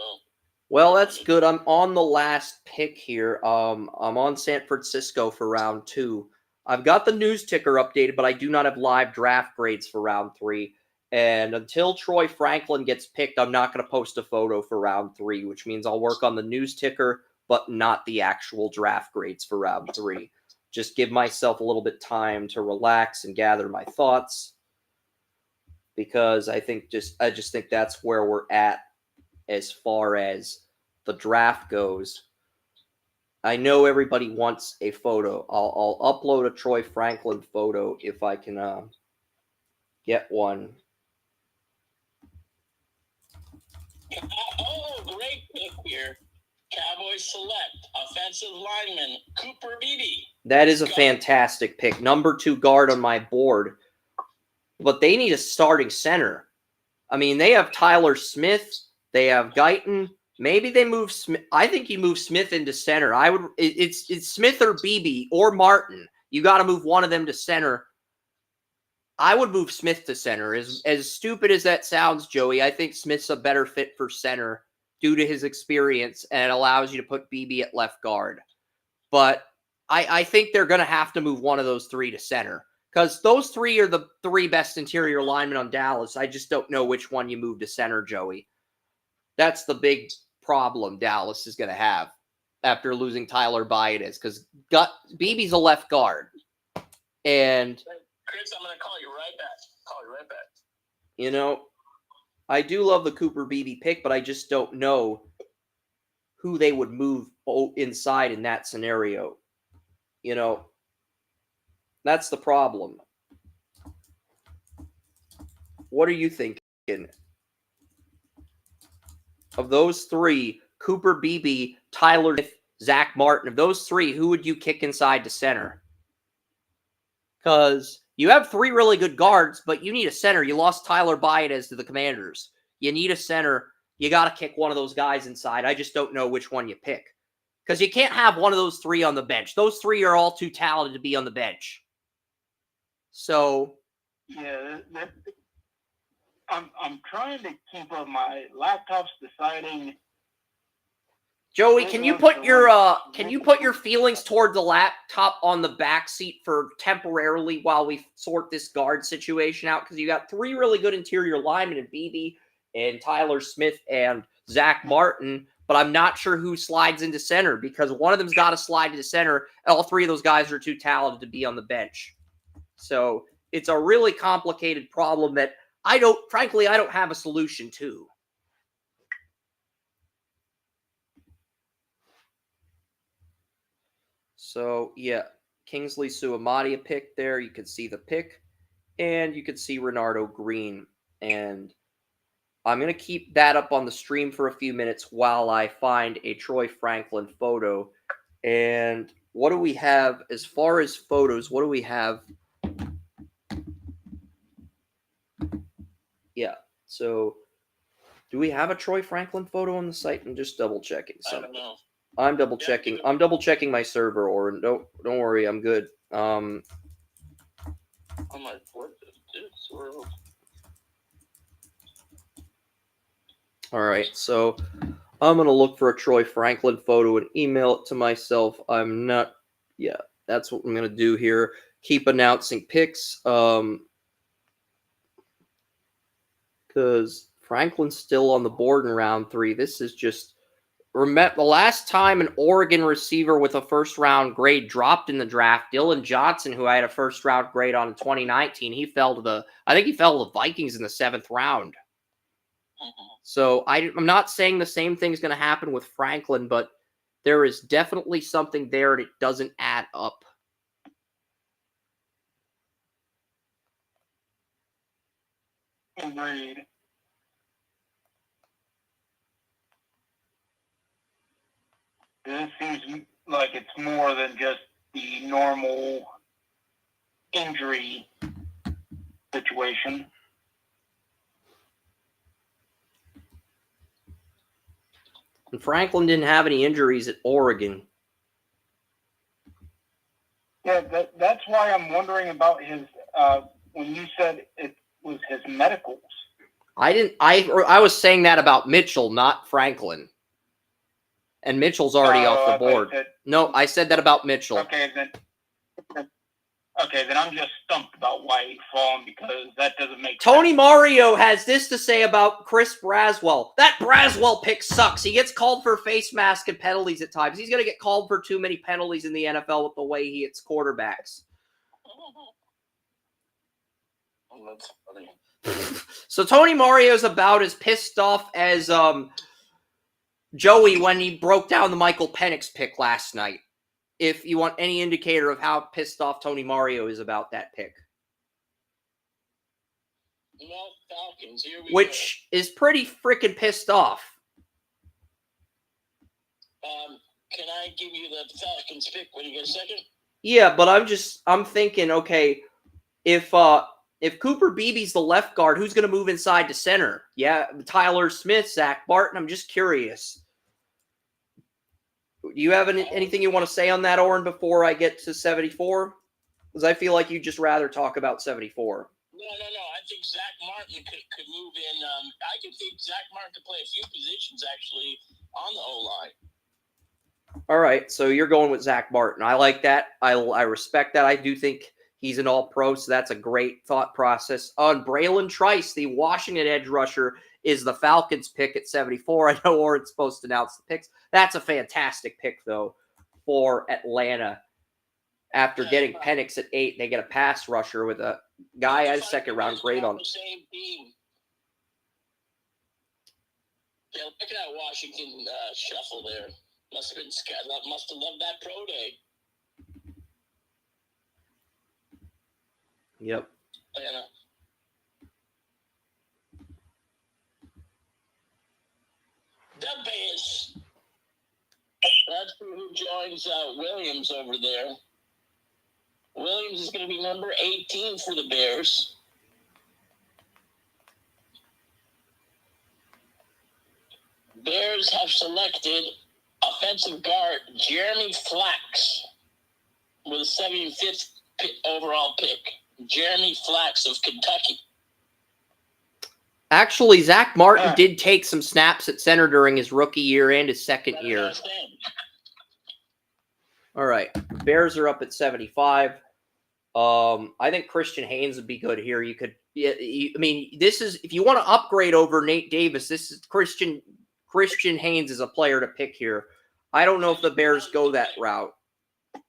Well, that's good. I'm on the last pick here. I'm on San Francisco for round 2. I've got the news ticker updated, but I do not have live draft grades for round 3. And until Troy Franklin gets picked, I'm not going to post a photo for round 3, which means I'll work on the news ticker, but not the actual draft grades for round 3. Just give myself a little bit time to relax and gather my thoughts, because I just think that's where we're at as far as the draft goes. I know everybody wants a photo. I'll upload a Troy Franklin photo if I can get one. Oh, great pick here. Cowboys select offensive lineman Cooper Beebe. That is a fantastic pick. Number 2 guard on my board. But they need a starting center. I mean, they have Tyler Smith. They have Guyton. Maybe they move Smith. I think you move Smith into center. It's Smith or Beebe or Martin. You got to move one of them to center. I would move Smith to center. As stupid as that sounds, Joey, I think Smith's a better fit for center due to his experience, and it allows you to put Beebe at left guard. But I think they're going to have to move one of those 3 to center, because those 3 are the 3 best interior linemen on Dallas. I just don't know which one you move to center, Joey. That's the big problem Dallas is going to have after losing Tyler Biadasz, because Beebe's a left guard. And Chris, I'm going to call you right back. You know, I do love the Cooper Beebe pick, but I just don't know who they would move inside in that scenario. You know, that's the problem. What are you thinking? Of those 3, Cooper Beebe, Tyler Smith, Zach Martin, of those 3, who would you kick inside to center? Because you have 3 really good guards, but you need a center. You lost Tyler Biadasz to the Commanders. You need a center. You got to kick one of those guys inside. I just don't know which one you pick, because you can't have one of those 3 on the bench. Those 3 are all too talented to be on the bench. So, yeah, I'm trying to keep up. My laptop's deciding. Joey, can you put your feelings toward the laptop on the back seat for temporarily while we sort this guard situation out? Because you got 3 really good interior linemen in Beebe and Tyler Smith and Zach Martin, but I'm not sure who slides into center, because one of them's got to slide into center, and all 3 of those guys are too talented to be on the bench. So it's a really complicated problem that I don't have a solution to. So, yeah, Kingsley Suamadi pick there. You could see the pick, and you could see Renardo Green. And I'm going to keep that up on the stream for a few minutes while I find a Troy Franklin photo. And what do we have as far as photos? What do we have? Yeah, so Do we have a Troy Franklin photo on the site? I'm just double checking I something. don't know. I'm double checking. I'm double checking my server, or don't worry, I'm good. I'm like, what is this world? All right, so I'm gonna look for a Troy Franklin photo and email it to myself. I'm not. Yeah, that's what I'm gonna do here. Keep announcing picks. Because Franklin's still on the board in round 3. This is just. Remember the last time an Oregon receiver with a first round grade dropped in the draft, Dylan Johnson, who I had a first round grade on in 2019, he fell to the Vikings in the 7th round. So I'm not saying the same thing's going to happen with Franklin, but there is definitely something there and it doesn't add up. Agreed. This seems like it's more than just the normal injury situation. And Franklin didn't have any injuries at Oregon. Yeah, that's why I'm wondering about his, when you said it was his medicals. I was saying that about Mitchell, not Franklin. And Mitchell's already off the board. No, I said that about Mitchell. Okay, then I'm just stumped about why he's fallen, because that doesn't make Tony sense. Mario has this to say about Chris Braswell. That Braswell pick sucks. He gets called for face mask and penalties at times. He's going to get called for too many penalties in the NFL with the way he hits quarterbacks. Oh, that's funny. So Tony Mario's about as pissed off as Joey when he broke down the Michael Penix pick last night. If you want any indicator of how pissed off Tony Mario is about that pick. Well, Falcons, here we Which is pretty freaking pissed off. Can I give you the Falcons pick when you get a second? Yeah, but I'm thinking, okay, if Cooper Beebe's the left guard, who's going to move inside to center? Yeah, Tyler Smith, Zach Barton. I'm just curious. Do you have anything you want to say on that, Oren, before I get to 74? Because I feel like you'd just rather talk about 74. No. I think Zach Martin could move in. I can think Zach Martin could play a few positions, actually, on the O-line. All right, so you're going with Zach Martin. I like that. I respect that. I do think he's an all-pro, so that's a great thought process. On Braylon Trice, the Washington edge rusher, is the Falcons pick at 74. I know Oren's supposed to announce the picks. That's a fantastic pick, though, for Atlanta. After getting Penix at 8, they get a pass rusher with a guy as second-round grade on. The same team. Yeah, look at that Washington shuffle there. Must have loved that pro day. Yep. Atlanta. The Bears. That's who joins Williams over there. Williams is going to be number 18 for the Bears. Bears have selected offensive guard Jeremy Flax with a 75th overall pick. Jeremy Flax of Kentucky. Actually, Zach Martin did take some snaps at center during his rookie year and his second year. All right. Bears are up at 75. I think Christian Haynes would be good here. You could, this is, if you want to upgrade over Nate Davis, this is Christian Haynes is a player to pick here. I don't know if the Bears go that route. I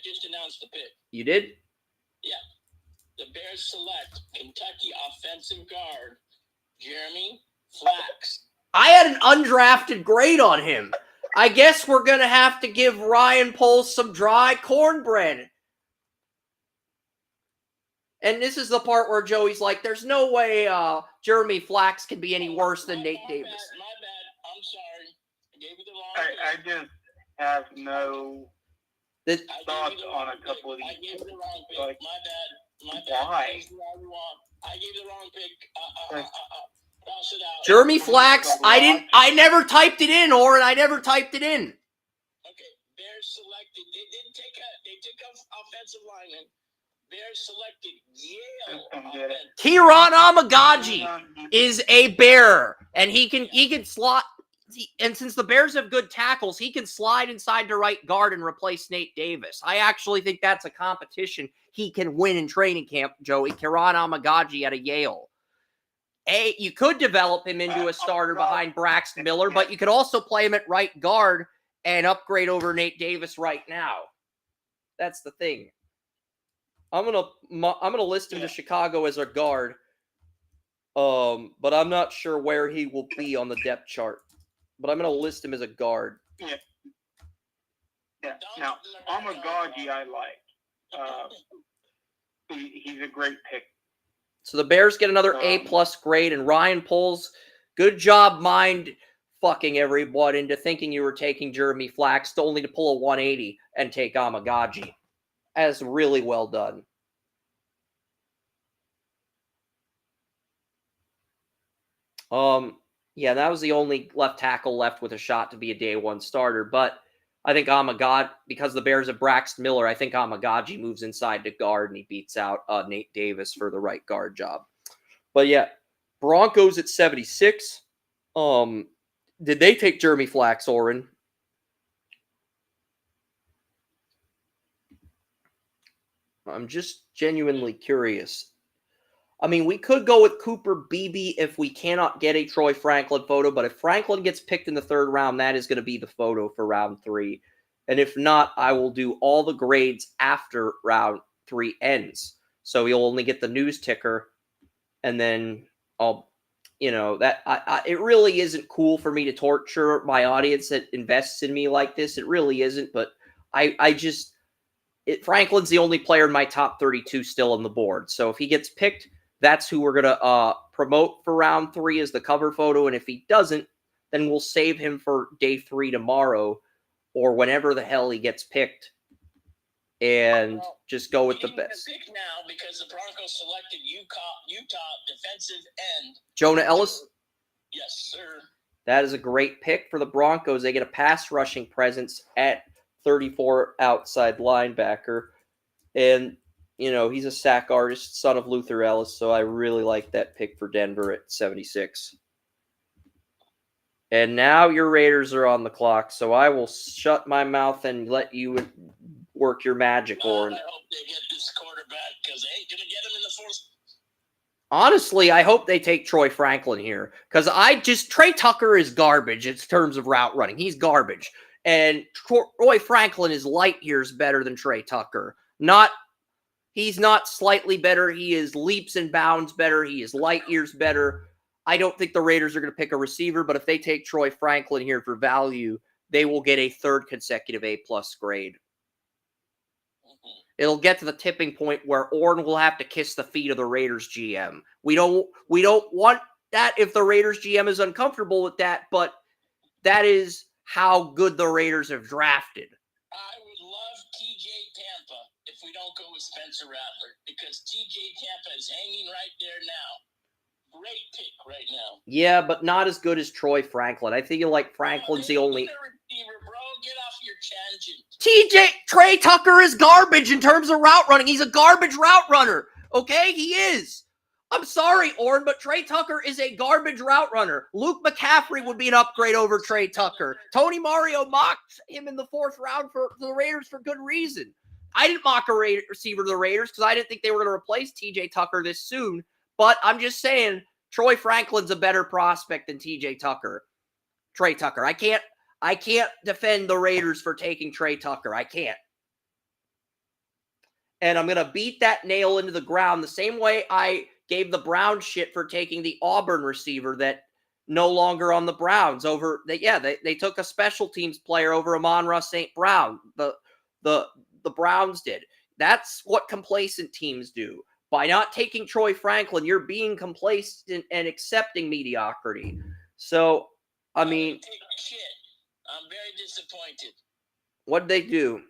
just announced the pick. You did? Yeah. The Bears select Kentucky offensive guard Jeremy Flax. I had an undrafted grade on him. I guess we're going to have to give Ryan Poles some dry cornbread. And this is the part where Joey's like, there's no way Jeremy Flax can be any worse than Nate Davis. My bad. I'm sorry. I gave you the wrong pick. I just have no thoughts on a couple of these. I gave you the wrong pick. Like, my bad. Why? I gave you the wrong pick. Toss it out. Jeremy Flax, I never typed it in, Oren. I never typed it in. Okay, Bears selected. They took offensive lineman. Bears selected Yale. Kieran Amagaji is a Bear, and he can slot. And since the Bears have good tackles, he can slide inside to right guard and replace Nate Davis. I actually think that's a competition he can win in training camp, Joey. Kieran Amagaji out of Yale. You could develop him into a starter behind Braxton Miller, but you could also play him at right guard and upgrade over Nate Davis right now. That's the thing. I'm gonna list him to Chicago as a guard, but I'm not sure where he will be on the depth chart. But I'm gonna list him as a guard. Yeah. Now, Amagaji, I like. He's a great pick. So the Bears get another A+ grade, and Ryan Poles, good job mind fucking everyone into thinking you were taking Jeremy Flax, only to pull a 180 and take Amagaji. That's really well done. Yeah, that was the only left tackle left with a shot to be a day one starter, but I think Amagaji, because the Bears have Braxton Miller, I think Amagaji moves inside to guard and he beats out Nate Davis for the right guard job. But yeah, Broncos at 76. Did they take Jeremy Flax, Oren? I'm just genuinely curious. I mean, we could go with Cooper Beebe if we cannot get a Troy Franklin photo, but if Franklin gets picked in the third round, that is going to be the photo for round 3. And if not, I will do all the grades after round 3 ends. So you'll only get the news ticker, and then I'll, it really isn't cool for me to torture my audience that invests in me like this. It really isn't, but Franklin's the only player in my top 32 still on the board. So if he gets picked, that's who we're going to promote for round 3 as the cover photo. And if he doesn't, then we'll save him for day 3 tomorrow or whenever the hell he gets picked and just go with the best. Pick now because the Broncos selected Utah defensive end Jonah Ellis? Yes, sir. That is a great pick for the Broncos. They get a pass rushing presence at 34 outside linebacker. And he's a sack artist, son of Luther Ellis, so I really like that pick for Denver at 76. And now your Raiders are on the clock, so I will shut my mouth and let you work your magic, Oren. I hope they get this quarterback because they ain't going to get him in the fourth. Honestly, I hope they take Troy Franklin here because Trey Tucker is garbage in terms of route running. He's garbage. And Troy Franklin is light years better than Trey Tucker. He's not slightly better. He is leaps and bounds better. He is light years better. I don't think the Raiders are going to pick a receiver, but if they take Troy Franklin here for value, they will get a third consecutive A+ grade. It'll get to the tipping point where Orton will have to kiss the feet of the Raiders GM. We don't want that if the Raiders GM is uncomfortable with that, but that is how good the Raiders have drafted. I would love TJ Tampa if we don't go with Spencer Rattler because TJ Tampa is hanging right there now. Great pick right now. Yeah, but not as good as Troy Franklin. I think Franklin's the only receiver, bro. Get off your tangent. Trey Tucker is garbage in terms of route running. He's a garbage route runner. Okay, he is. I'm sorry, Orrin, but Trey Tucker is a garbage route runner. Luke McCaffrey would be an upgrade over Trey Tucker. Tony Mario mocked him in the 4th round for the Raiders for good reason. I didn't mock a receiver to the Raiders because I didn't think they were going to replace TJ Tucker this soon. But I'm just saying, Troy Franklin's a better prospect than Trey Tucker. I can't defend the Raiders for taking Trey Tucker. I can't. And I'm going to beat that nail into the ground the same way I gave the Browns shit for taking the Auburn receiver that no longer on the Browns over. They took a special teams player over Amon-Ra St. Brown. The Browns did. That's what complacent teams do. By not taking Troy Franklin, you're being complacent and accepting mediocrity. So, I mean, shit. I'm very disappointed. What'd they do?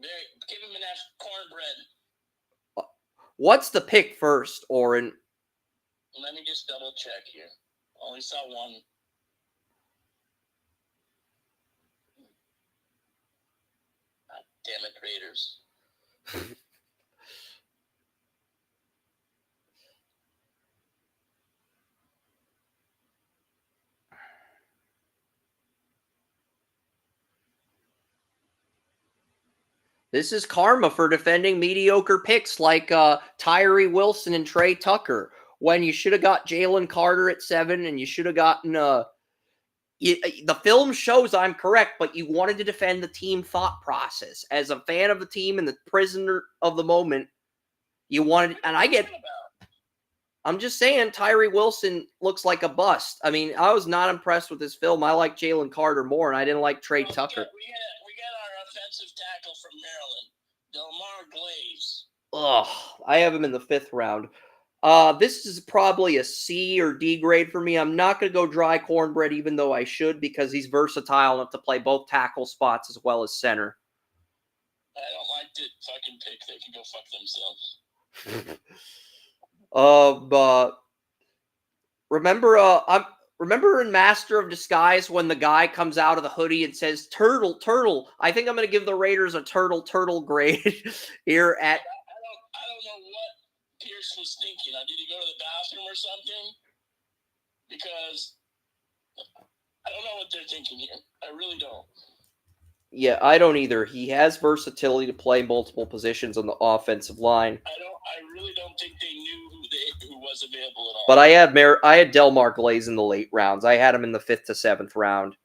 Give him enough cornbread. What's the pick first, Orrin? Let me just double check here. Only saw one. God damn it, Raiders. This is karma for defending mediocre picks like Tyree Wilson and Trey Tucker, when you should have got Jalen Carter at 7 and you should have gotten the film shows I'm correct, but you wanted to defend the team thought process. As a fan of the team and the prisoner of the moment, you wanted, and I'm just saying Tyree Wilson looks like a bust. I mean, I was not impressed with this film. I like Jalen Carter more, and I didn't like Trey Tucker. We got our offensive tackle from Maryland, Delmar Glaze. Ugh, I have him in the 5th round. This is probably a C or D grade for me. I'm not going to go dry cornbread, even though I should, because he's versatile enough to play both tackle spots as well as center. I don't like the fucking pick. They can go fuck themselves. Remember in Master of Disguise when the guy comes out of the hoodie and says, "Turtle, turtle." I think I'm going to give the Raiders a turtle grade here at. I don't know what Pierce was thinking. Did he go to the bathroom or something? Because I don't know what they're thinking here. I really don't. Yeah, I don't either. He has versatility to play multiple positions on the offensive line. I really don't think they knew who was available at all. But I had Delmar Glaze in the late rounds. I had him in the 5th to 7th round.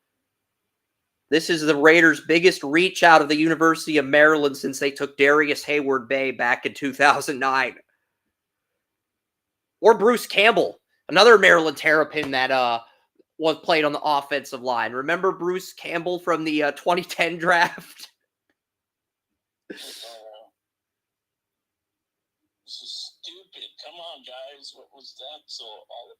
This is the Raiders' biggest reach out of the University of Maryland since they took Darius Hayward-Bay back in 2009. Or Bruce Campbell, another Maryland Terrapin that was played on the offensive line. Remember Bruce Campbell from the 2010 draft? This is stupid. Come on, guys. What was that so all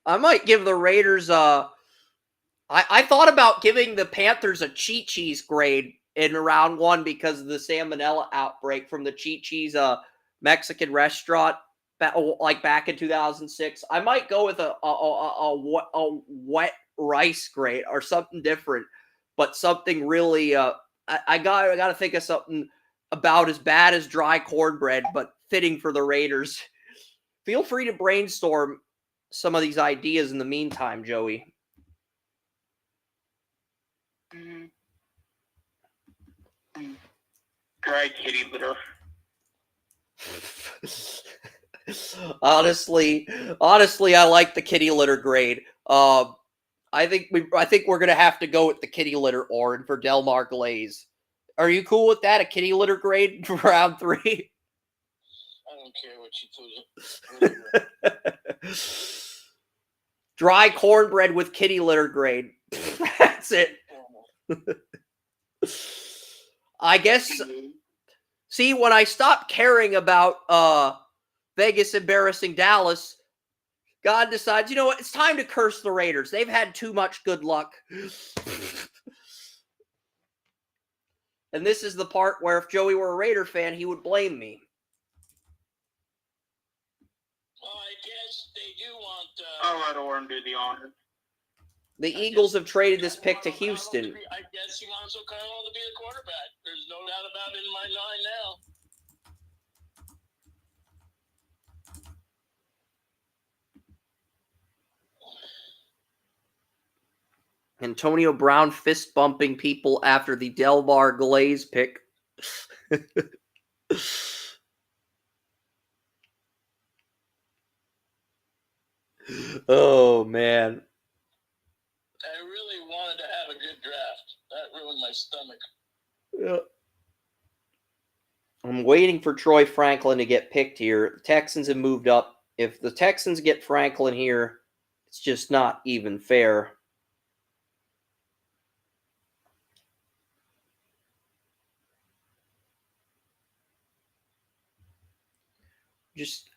about? I might give the Raiders I thought about giving the Panthers a Cheat Cheese grade in round 1 because of the salmonella outbreak from the Cheat Cheese Mexican restaurant back in 2006. I might go with a wet rice grade or something different, but something really I got to think of something about as bad as dry cornbread, but fitting for the Raiders. Feel free to brainstorm some of these ideas in the meantime, Joey. Dry kitty litter. honestly, I like the kitty litter grade. I think we're gonna have to go with the kitty litter Orin for Delmar Glaze. Are you cool with that? A kitty litter grade for round 3? I don't care what you put it. Dry cornbread with kitty litter grade. That's it. I guess. See, when I stopped caring about Vegas embarrassing Dallas, God decides, you know what? It's time to curse the Raiders. They've had too much good luck. And this is the part where if Joey were a Raider fan, he would blame me. Well, I guess they do want... I'll let Oren do the honors. The Eagles have traded this pick to Houston. I guess he wants O'Connell to be the quarterback. There's no doubt about it in my mind now. Antonio Brown fist bumping people after the Delmar Glaze pick. Oh, man. I really wanted to have a good draft. That ruined my stomach. Yeah. I'm waiting for Troy Franklin to get picked here. The Texans have moved up. If the Texans get Franklin here, it's just not even fair.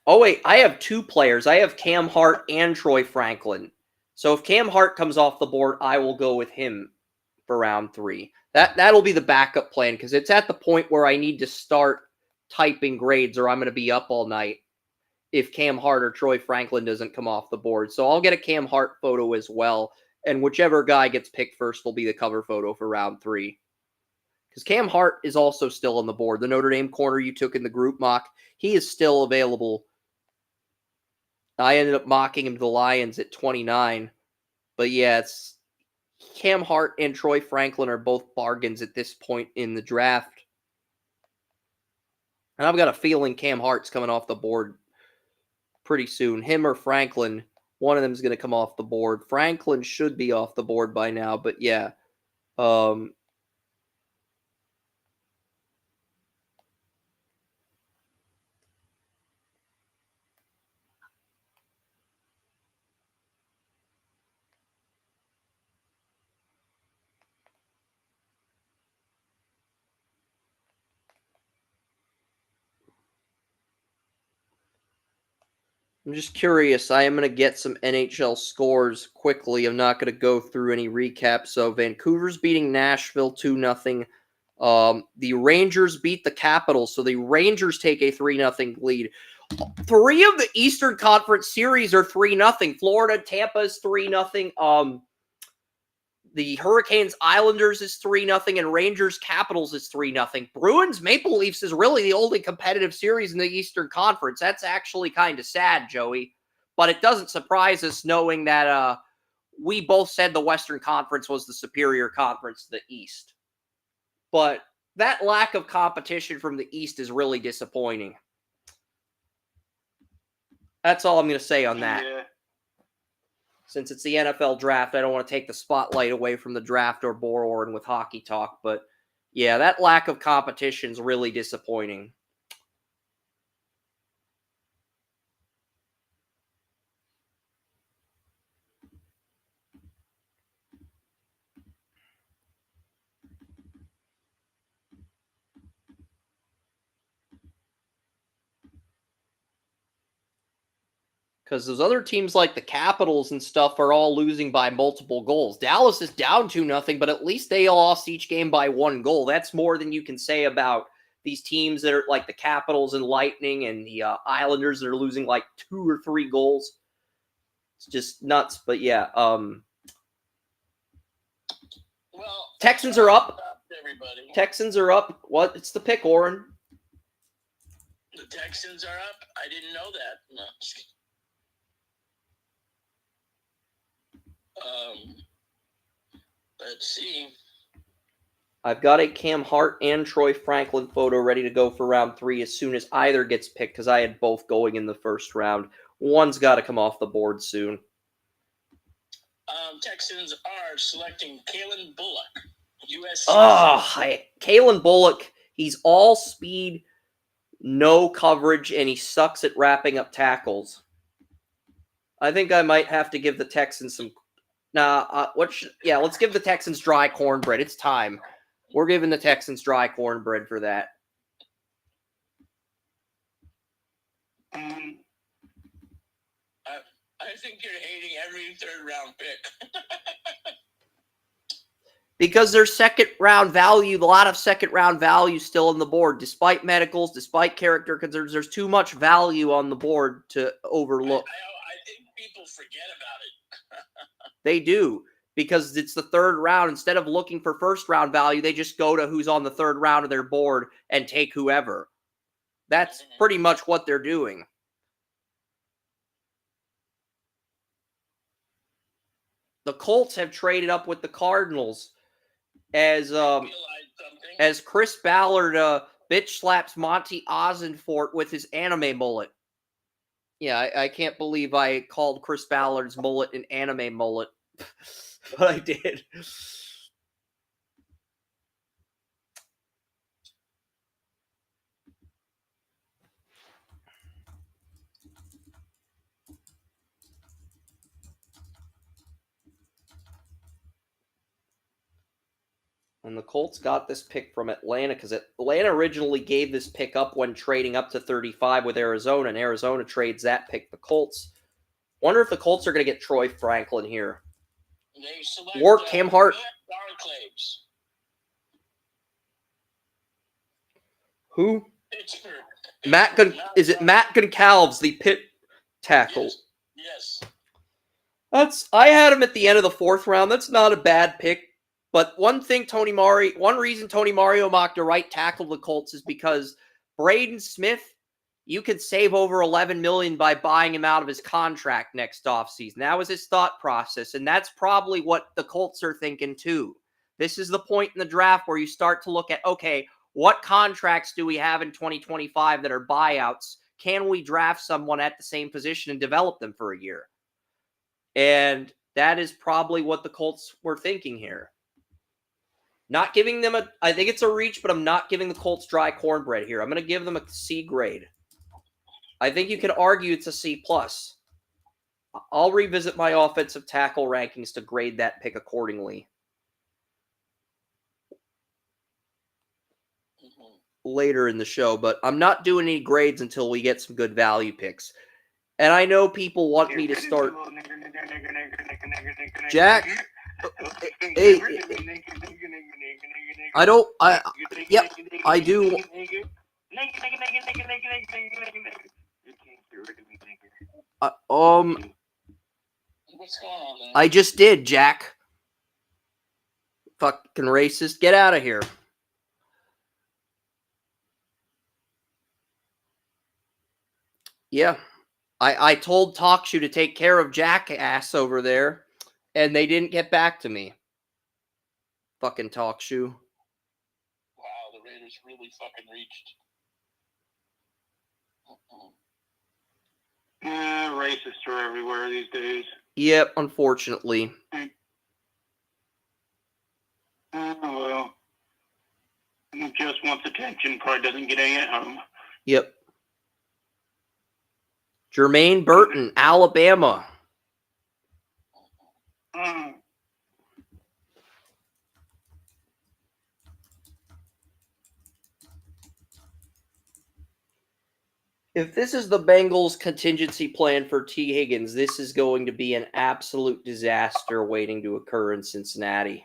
Oh wait, I have 2 players. I have Cam Hart and Troy Franklin. So if Cam Hart comes off the board, I will go with him for round 3. That'll be the backup plan because it's at the point where I need to start typing grades or I'm going to be up all night if Cam Hart or Troy Franklin doesn't come off the board. So I'll get a Cam Hart photo as well, and whichever guy gets picked first will be the cover photo for round 3. Because Cam Hart is also still on the board. The Notre Dame corner you took in the group mock, he is still available. I ended up mocking him to the Lions at 29. But yeah, it's Cam Hart and Troy Franklin are both bargains at this point in the draft. And I've got a feeling Cam Hart's coming off the board pretty soon. Him or Franklin, one of them is going to come off the board. Franklin should be off the board by now, but yeah. I'm just curious. I am going to get some NHL scores quickly. I'm not going to go through any recaps. So Vancouver's beating Nashville 2-0. The Rangers beat the Capitals, so the Rangers take a 3-0 lead. 3 of the Eastern Conference series are 3-0. Florida, Tampa is 3-0. The Hurricanes Islanders is 3-0, and Rangers Capitals is 3-0. Bruins Maple Leafs is really the only competitive series in the Eastern Conference. That's actually kind of sad, Joey. But it doesn't surprise us knowing that we both said the Western Conference was the superior conference to the East. But that lack of competition from the East is really disappointing. That's all I'm going to say on that. Yeah. Since it's the NFL draft, I don't want to take the spotlight away from the draft or Boron with hockey talk. But yeah, that lack of competition is really disappointing. Because those other teams like the Capitals and stuff are all losing by multiple goals. Dallas is down 2-0, but at least they lost each game by 1 goal. That's more than you can say about these teams that are like the Capitals and Lightning and the Islanders that are losing like 2 or 3 goals. It's just nuts. But yeah, Well, Texans are up. Everybody. Texans are up. What? It's the pick, Oren. The Texans are up. I didn't know that. No. Let's see. I've got a Cam Hart and Troy Franklin photo ready to go for round 3 as soon as either gets picked because I had both going in the first round. One's got to come off the board soon. Texans are selecting Kalen Bullock, USC. Kalen Bullock, he's all speed, no coverage, and he sucks at wrapping up tackles. I think I might have to give the Texans some... let's give the Texans dry cornbread. It's time. We're giving the Texans dry cornbread for that. I think you're hating every third-round pick. Because there's second-round value, a lot of second-round value still on the board. Despite medicals, despite character concerns, there's too much value on the board to overlook. I think people forget about it. They do, because it's the third round. Instead of looking for first-round value, they just go to who's on the third round of their board and take whoever. That's pretty much what they're doing. The Colts have traded up with the Cardinals as Chris Ballard bitch slaps Monty Ossenfort with his anime mullet. Yeah, I can't believe I called Chris Ballard's mullet an anime mullet, but I did. And the Colts got this pick from Atlanta because Atlanta originally gave this pick up when trading up to 35 with Arizona, and Arizona trades that pick. The Colts. Wonder if the Colts are going to get Troy Franklin here. Or Cam Hart. Barclays. Who? Pittsburgh. Is it Matt Goncalves, the Pitt tackle? Yes. I had him at the end of the 4th round. That's not a bad pick. But one reason Tony Mario mocked a right tackle the Colts is because Braden Smith, you could save over $11 million by buying him out of his contract next offseason. That was his thought process, and that's probably what the Colts are thinking too. This is the point in the draft where you start to look at, okay, what contracts do we have in 2025 that are buyouts? Can we draft someone at the same position and develop them for a year? And that is probably what the Colts were thinking here. Not giving them I think it's a reach, but I'm not giving the Colts dry cornbread here. I'm going to give them a C grade. I think you can argue it's a C+. I'll revisit my offensive tackle rankings to grade that pick accordingly later in the show, but I'm not doing any grades until we get some good value picks. And I know people want me to start. Jack, hey, I don't. Yeah, I do. What's going on, man? I just did, Jack. Fucking racist. Get out of here. Yeah. I told TalkShoe to take care of Jackass over there, and they didn't get back to me. Fucking TalkShoe. Wow, the Raiders really fucking reached. Racists are everywhere these days. Yep, unfortunately. Well, just wants attention, probably doesn't get any at home. Yep. Jermaine Burton, Alabama. If this is the Bengals' contingency plan for T. Higgins, this is going to be an absolute disaster waiting to occur in Cincinnati.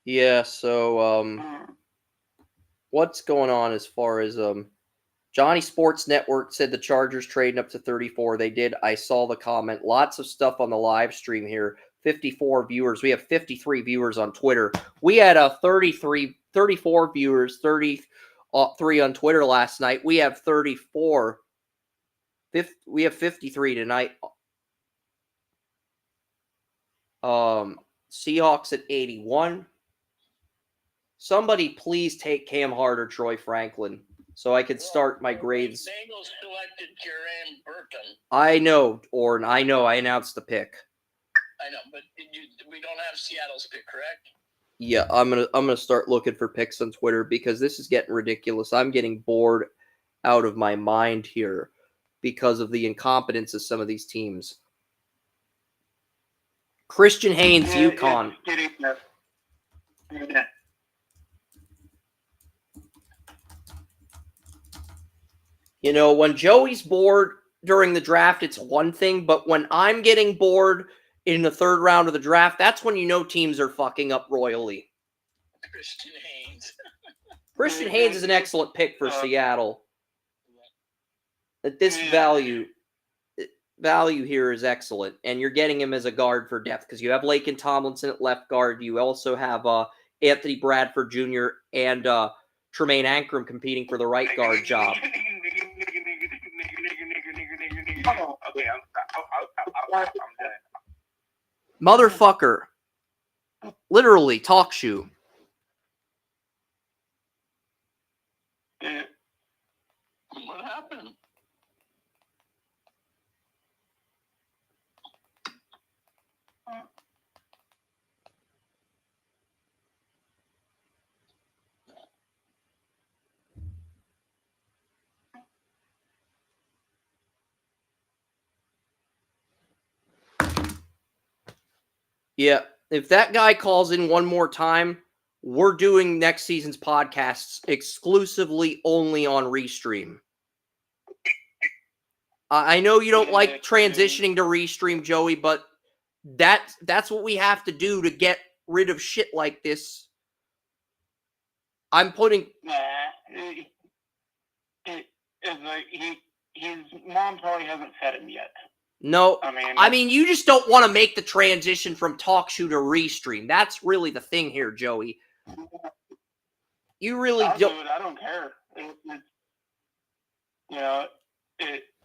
Yeah, so what's going on as far as Johnny Sports Network said the Chargers trading up to 34. They did. I saw the comment. Lots of stuff on the live stream here. 54 viewers. We have 53 viewers on Twitter. We had 34 viewers, 33 on Twitter last night. We have 34. We have 53 tonight. Seahawks at 81. Somebody please take Cam Hart or Troy Franklin so I could start my grades. Bengals selected Jermaine Burton. I know, Orrin. I know. I announced the pick. I know, but we don't have Seattle's pick, correct? Yeah, I'm gonna start looking for picks on Twitter because this is getting ridiculous. I'm getting bored out of my mind here because of the incompetence of some of these teams. Christian Haynes, UConn. You know, when Joey's bored during the draft, it's one thing, but when I'm getting bored in the 3rd round of the draft, that's when you know teams are fucking up royally. Christian Haynes. Christian Haynes is an excellent pick for Seattle. At this value here is excellent, and you're getting him as a guard for depth because you have Laken Tomlinson at left guard. You also have Anthony Bradford Jr. and Tremaine Ankrum competing for the right guard job. Motherfucker. Literally, TalkShoe. What happened? Yeah, if that guy calls in one more time, we're doing next season's podcasts exclusively only on Restream. I know you don't like transitioning to Restream, Joey, but that's what we have to do to get rid of shit like this. I'm putting... His mom probably hasn't fed him yet. No, I mean, you just don't want to make the transition from TalkShoe to Restream. That's really the thing here, Joey. You really don't... I don't care.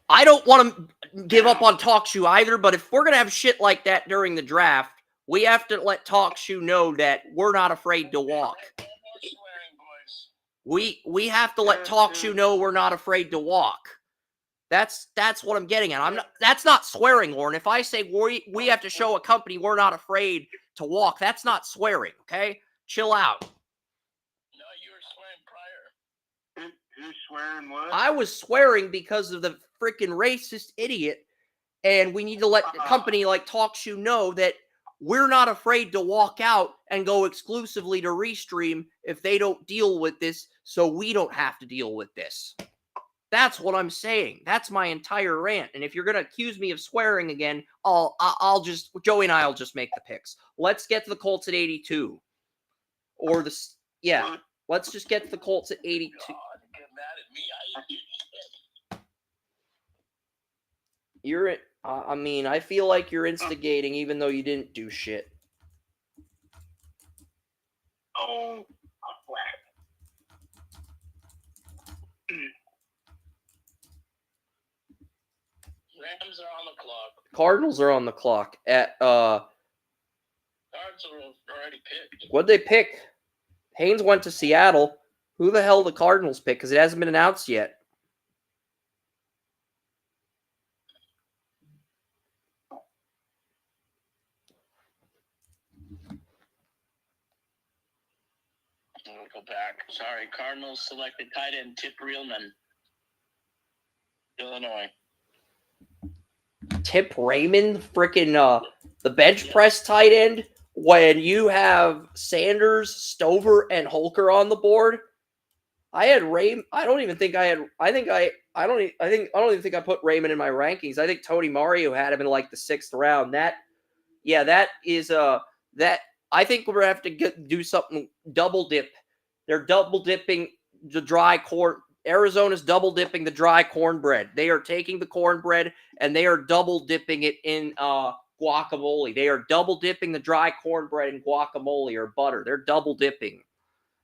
I don't want to give up on TalkShoe either, but if we're going to have shit like that during the draft, we have to let TalkShoe know that we're not afraid to walk. We have to let TalkShoe know we're not afraid to walk. That's what I'm getting at. That's not swearing, Lauren. If I say we have to show a company we're not afraid to walk, that's not swearing, okay? Chill out. No, you were swearing prior. Who's swearing what? I was swearing because of the freaking racist idiot, and we need to let a company like TalkShoe know that we're not afraid to walk out and go exclusively to Restream if they don't deal with this, so we don't have to deal with this. That's what I'm saying. That's my entire rant. And if you're going to accuse me of swearing again, Joey and I will just make the picks. Let's get to the Colts at 82. Or let's just get to the Colts at 82. God, get mad at me. I feel like you're instigating even though you didn't do shit. Oh, Rams are on the clock. Cardinals are on the clock at Cards are already picked. what'd they pick? Haynes went to Seattle. Who the hell the Cardinals pick? Because it hasn't been announced yet. I'll go back. Sorry, Cardinals selected tight end Tip Reelman, Illinois. Tip Raymond, freaking the bench press tight end, when you have Sanders, Stover, and Holker on the board. I had I don't even think I put Raymond in my rankings. I think Tony Mario had him in like the 6th round. I think we're gonna have to do something double dip. They're double dipping the dry corn. Arizona's double dipping the dry cornbread. They are taking the cornbread and they are double dipping it in guacamole. They are double dipping the dry cornbread in guacamole or butter. They're double dipping.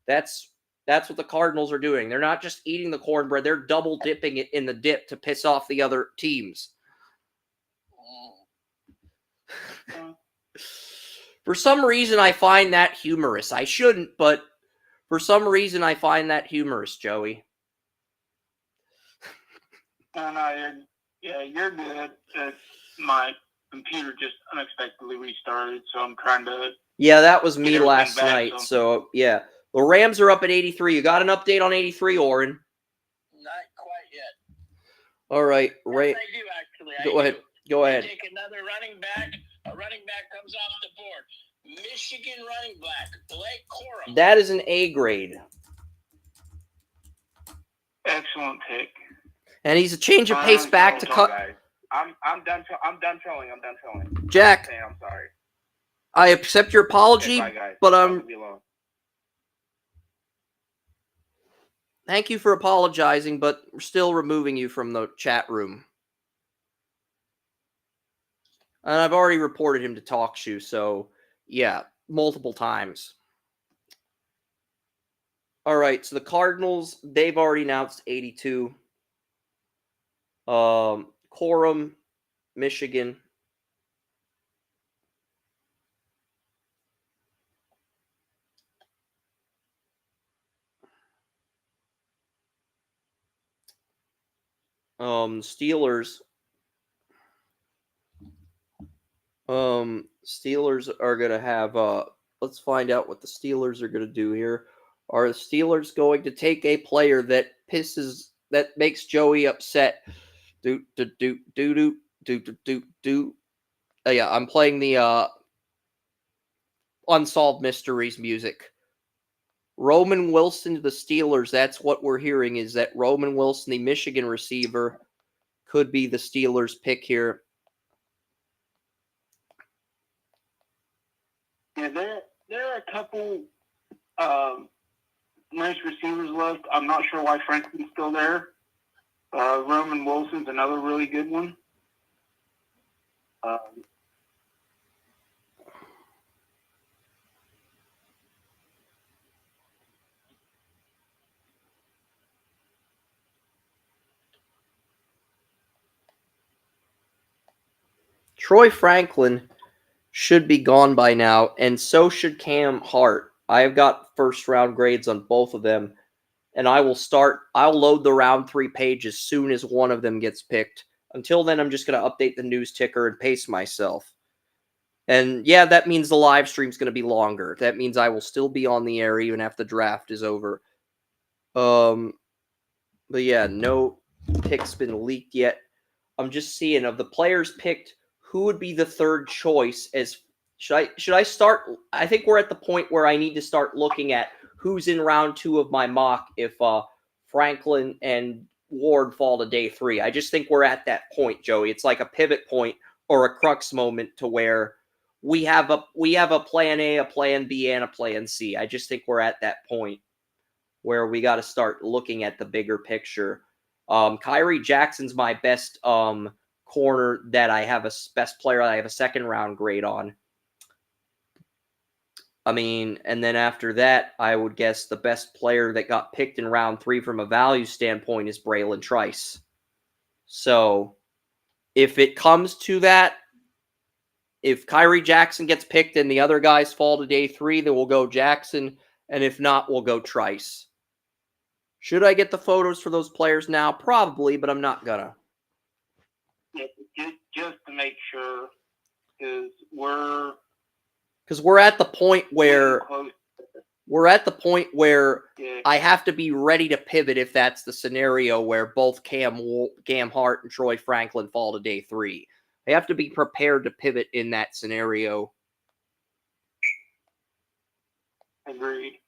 That's what the Cardinals are doing. They're not just eating the cornbread. They're double dipping it in the dip to piss off the other teams. For some reason, I find that humorous. I shouldn't, but for some reason, I find that humorous, Joey. You're good. My computer just unexpectedly restarted, so I'm trying to... Yeah, that was me last night, so yeah. The Rams are up at 83. You got an update on 83, Oren? Not quite yet. All right. Yes, I do, actually. Go ahead. Take another running back. A running back comes off the board. Michigan running back, Blake Corum. That is an A grade. Excellent pick. And he's a change of pace back to cut. I'm done trolling. Jack, I'm sorry. I accept your apology, Okay, bye, guys. but thank you for apologizing, but we're still removing you from the chat room. And I've already reported him to TalkShoe, so yeah, multiple times. All right, so the Cardinals, they've already announced 82. Corum, Michigan. Steelers. Steelers are going to have, let's find out what the Steelers are going to do here. Are the Steelers going to take a player that makes Joey upset? Yeah, I'm playing the Unsolved Mysteries music. Roman Wilson to the Steelers. That's what we're hearing, is that Roman Wilson, the Michigan receiver, could be the Steelers' pick here. Yeah, there are a couple nice receivers left. I'm not sure why Franklin's still there. Roman Wilson's another really good one. Troy Franklin should be gone by now, and so should Cam Hart. I've got first-round grades on both of them, and I'll load the round 3 page as soon as one of them gets picked. Until then, I'm just going to update the news ticker and pace myself. And yeah, that means the live stream's going to be longer. That means I will still be on the air even after the draft is over. But yeah, no pick's been leaked yet. I'm just seeing of the players picked, who would be the third choice? Should I start? I think we're at the point where I need to start looking at who's in round 2 of my mock if Franklin and Ward fall to day 3. I just think we're at that point, Joey. It's like a pivot point or a crux moment to where we have a plan A, a plan B, and a plan C. I just think we're at that point where we got to start looking at the bigger picture. Kyrie Jackson's my best corner that I have best player that I have a second round grade on. I mean, and then after that, I would guess the best player that got picked in round 3 from a value standpoint is Braylon Trice. So if it comes to that, if Kyrie Jackson gets picked and the other guys fall to day 3, then we'll go Jackson. And if not, we'll go Trice. Should I get the photos for those players now? Probably, but I'm not gonna. Yeah, just to make sure, because we're at the point where I have to be ready to pivot if that's the scenario where both Cam Hart and Troy Franklin fall to day 3. I have to be prepared to pivot in that scenario. Agreed.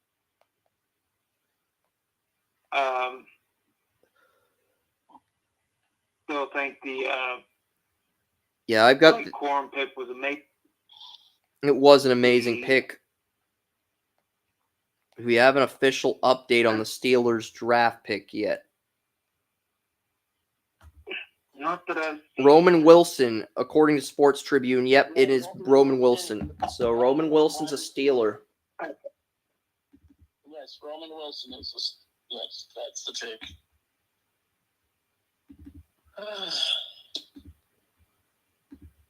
Still think I've got the Quorum pick was amazing. It was an amazing pick. We have an official update on the Steelers draft pick yet. Not that I've Roman Wilson, according to Sports Tribune. Yep, it is Roman Wilson. So Roman Wilson's a Steeler. Yes, Roman Wilson is. Yes, that's the pick.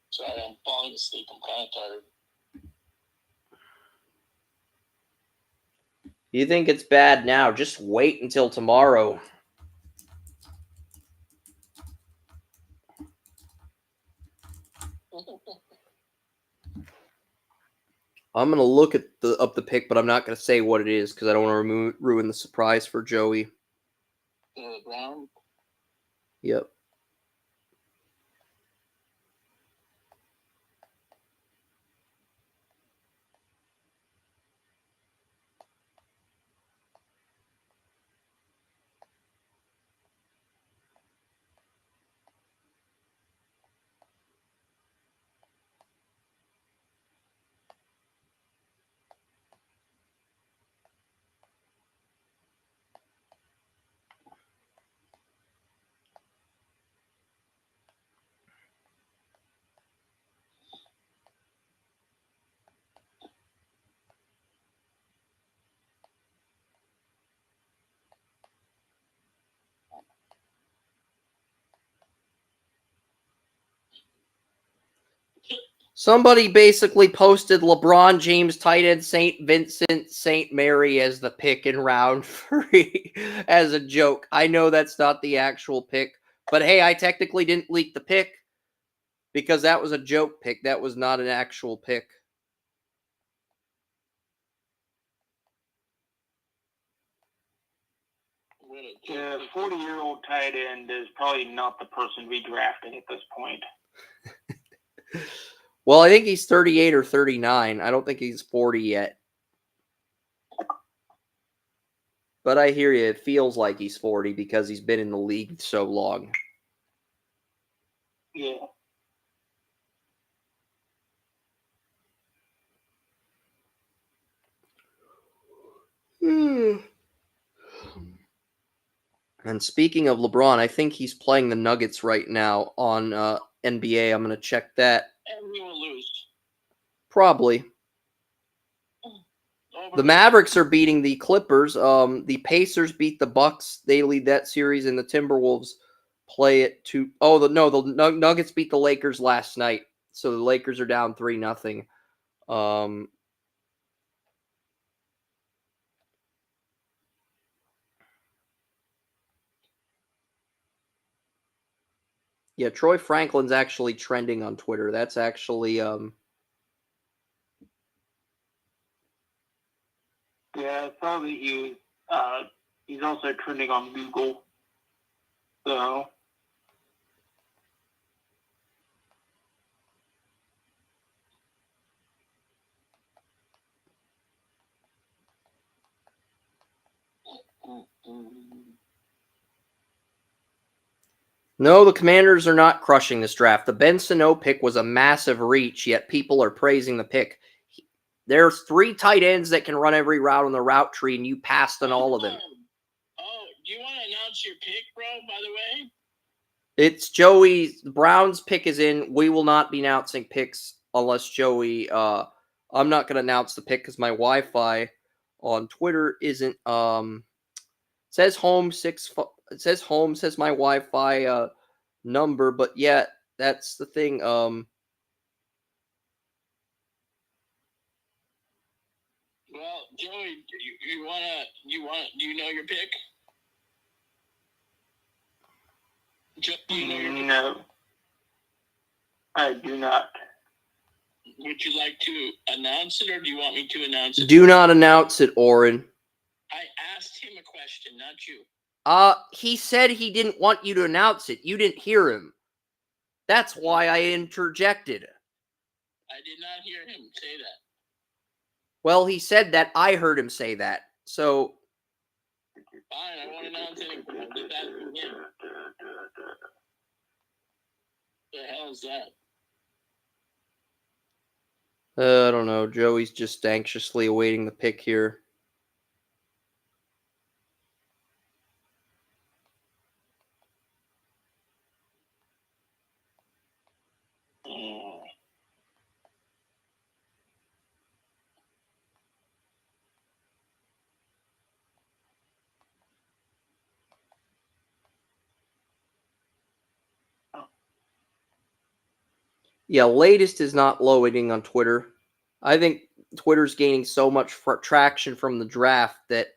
Sorry, I'm falling asleep. I'm kind of tired. You think it's bad now? Just wait until tomorrow. I'm going to look at the pick, but I'm not going to say what it is because I don't want to ruin the surprise for Joey. Brown? Yep. Somebody basically posted LeBron James tight end St. Vincent St. Mary as the pick in round 3 as a joke. I know that's not the actual pick, but hey, I technically didn't leak the pick because that was a joke pick. That was not an actual pick. The 40-year-old tight end is probably not the person we drafted at this point. Well, I think he's 38 or 39. I don't think he's 40 yet. But I hear you. It feels like he's 40 because he's been in the league so long. Yeah. And speaking of LeBron, I think he's playing the Nuggets right now on NBA. I'm going to check that. And we will lose. Probably. The Mavericks are beating the Clippers. The Pacers beat the Bucks. They lead that series, and the Timberwolves play it to. The Nuggets beat the Lakers last night, so the Lakers are down 3-0. Yeah, Troy Franklin's actually trending on Twitter. That's actually Yeah, probably he's also trending on Google. So No, the Commanders are not crushing this draft. The Ben Sano pick was a massive reach, yet people are praising the pick. There's 3 tight ends that can run every route on the route tree, and you passed on all of them. Oh, do you want to announce your pick, bro, by the way? It's Joey. The Browns pick is in. We will not be announcing picks unless Joey. I'm not going to announce the pick because my Wi-Fi on Twitter isn't. Says home six. It says home. Says my Wi-Fi number, but yeah, that's the thing. Well, Joey, do you know your pick? Joe, do you know your pick? no, I do not. Would you like to announce it, or do you want me to announce it? Do not announce it, Oren. I asked him a question, not you. He said he didn't want you to announce it. You didn't hear him. That's why I interjected. I did not hear him say that. Well, he said that. I heard him say that. So. Fine, I won't announce anything. I'm just asking him. The hell is that? I don't know. Joey's just anxiously awaiting the pick here. Yeah, latest is not loading on Twitter. I think Twitter's gaining so much traction from the draft that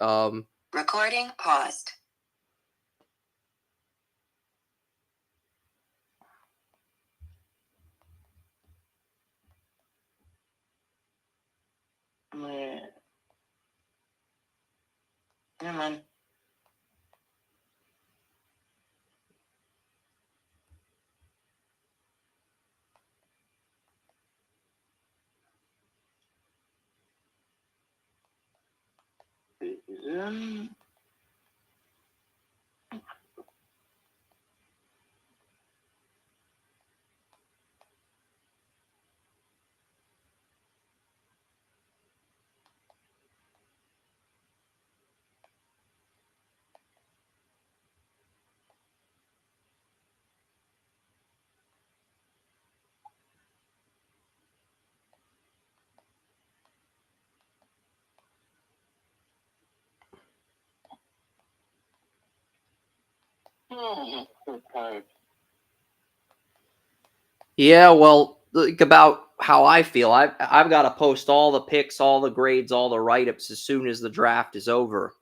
Recording paused. Man. Yeah, man. Oh, I'm tired. yeah, well, think about how I feel. I've got to post all the picks, all the grades, all the write-ups as soon as the draft is over.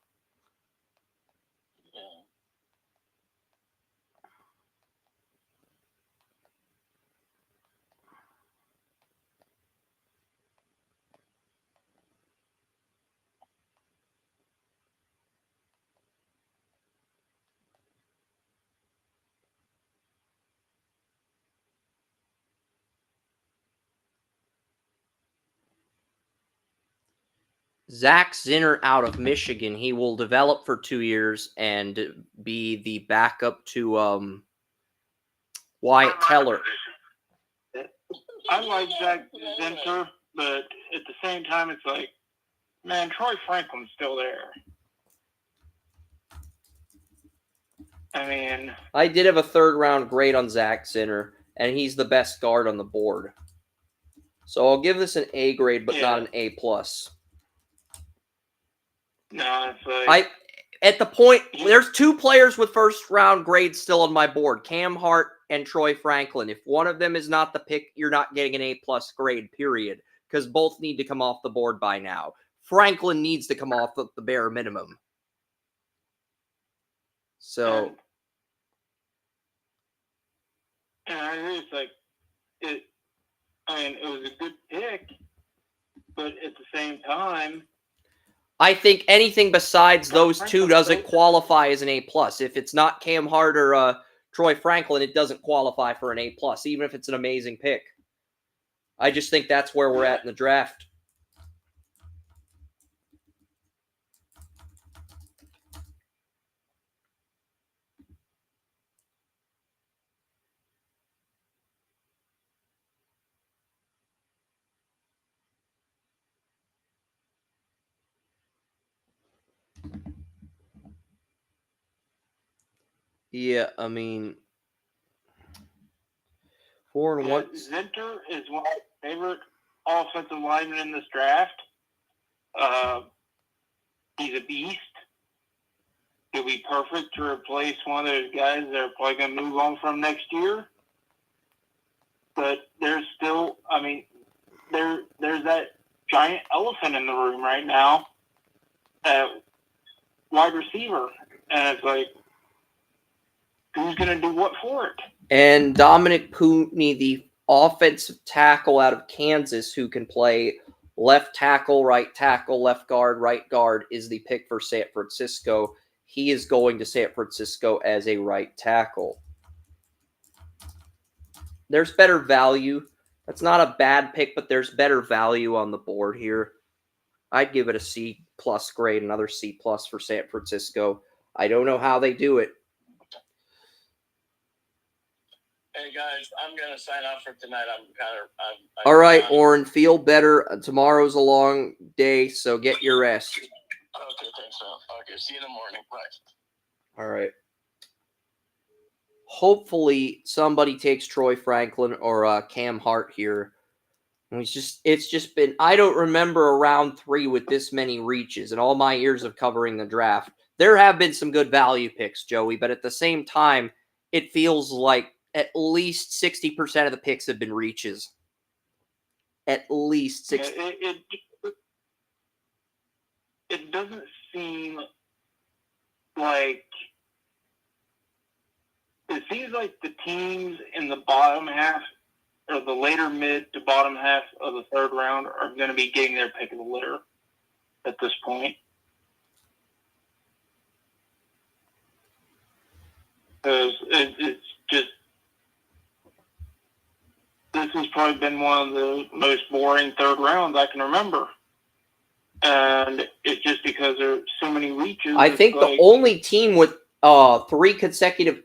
Yeah. Zach Zinner out of Michigan. He will develop for 2 years and be the backup to Wyatt Teller. I like Zach Zinter, but at the same time, it's like, man, Troy Franklin's still there. I mean, I did have a 3rd round grade on Zach Zinner, and he's the best guard on the board. So I'll give this an A grade, but not an A+. No, it's like... At the point, there's 2 players with 1st round grades still on my board, Cam Hart and Troy Franklin. If one of them is not the pick, you're not getting an A+ grade, period, because both need to come off the board by now. Franklin needs to come off the bare minimum. So... And I agree, it's like, it was a good pick, but at the same time... I think anything besides those 2 doesn't qualify as an A+. If it's not Cam Hart or Troy Franklin, it doesn't qualify for an A+, even if it's an amazing pick. I just think that's where we're at in the draft. Yeah, I mean, 4 and 1. Zinter is one of my favorite offensive linemen in this draft. He's a beast. He'll be perfect to replace one of those guys that are probably going to move on from next year. But there's still, I mean, there's that giant elephant in the room right now at wide receiver. And it's like, who's going to do what for it? And Dominic Putney, the offensive tackle out of Kansas, who can play left tackle, left guard, right guard, is the pick for San Francisco. He is going to San Francisco as a right tackle. There's better value. That's not a bad pick, but there's better value on the board here. I'd give it a C+ grade, another C+ for San Francisco. I don't know how they do it. Hey guys, I'm gonna sign off for tonight. All right, Oren, feel better. Tomorrow's a long day, so get your rest. Okay, thanks, man. Okay, see you in the morning. Bye. All right. Hopefully, somebody takes Troy Franklin or Cam Hart here. And it's just been. I don't remember a round 3 with this many reaches in all my years of covering the draft. There have been some good value picks, Joey, but at the same time, it feels like at least 60% of the picks have been reaches. At least 60. It doesn't seem like... It seems like the teams in the bottom half, or the later mid to bottom half of the 3rd round, are going to be getting their pick of the litter at this point. Because it's just... This has probably been one of the most boring 3rd rounds I can remember. And it's just because there are so many reaches. I think the only team with 3 consecutive...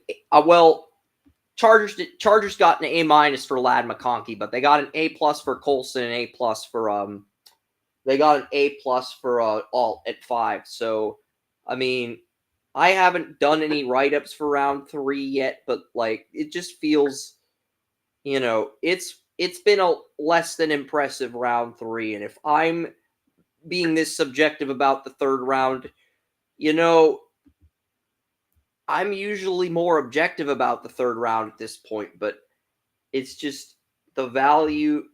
Chargers got an A- for Ladd McConkey, but they got an A+ for Colson and A+ for... They got an A+ for Alt at 5. So, I mean, I haven't done any write-ups for round 3 yet, but, like, it just feels... You know, it's been a less than impressive round 3, and if I'm being this subjective about the 3rd round, you know, I'm usually more objective about the 3rd round at this point, but it's just the value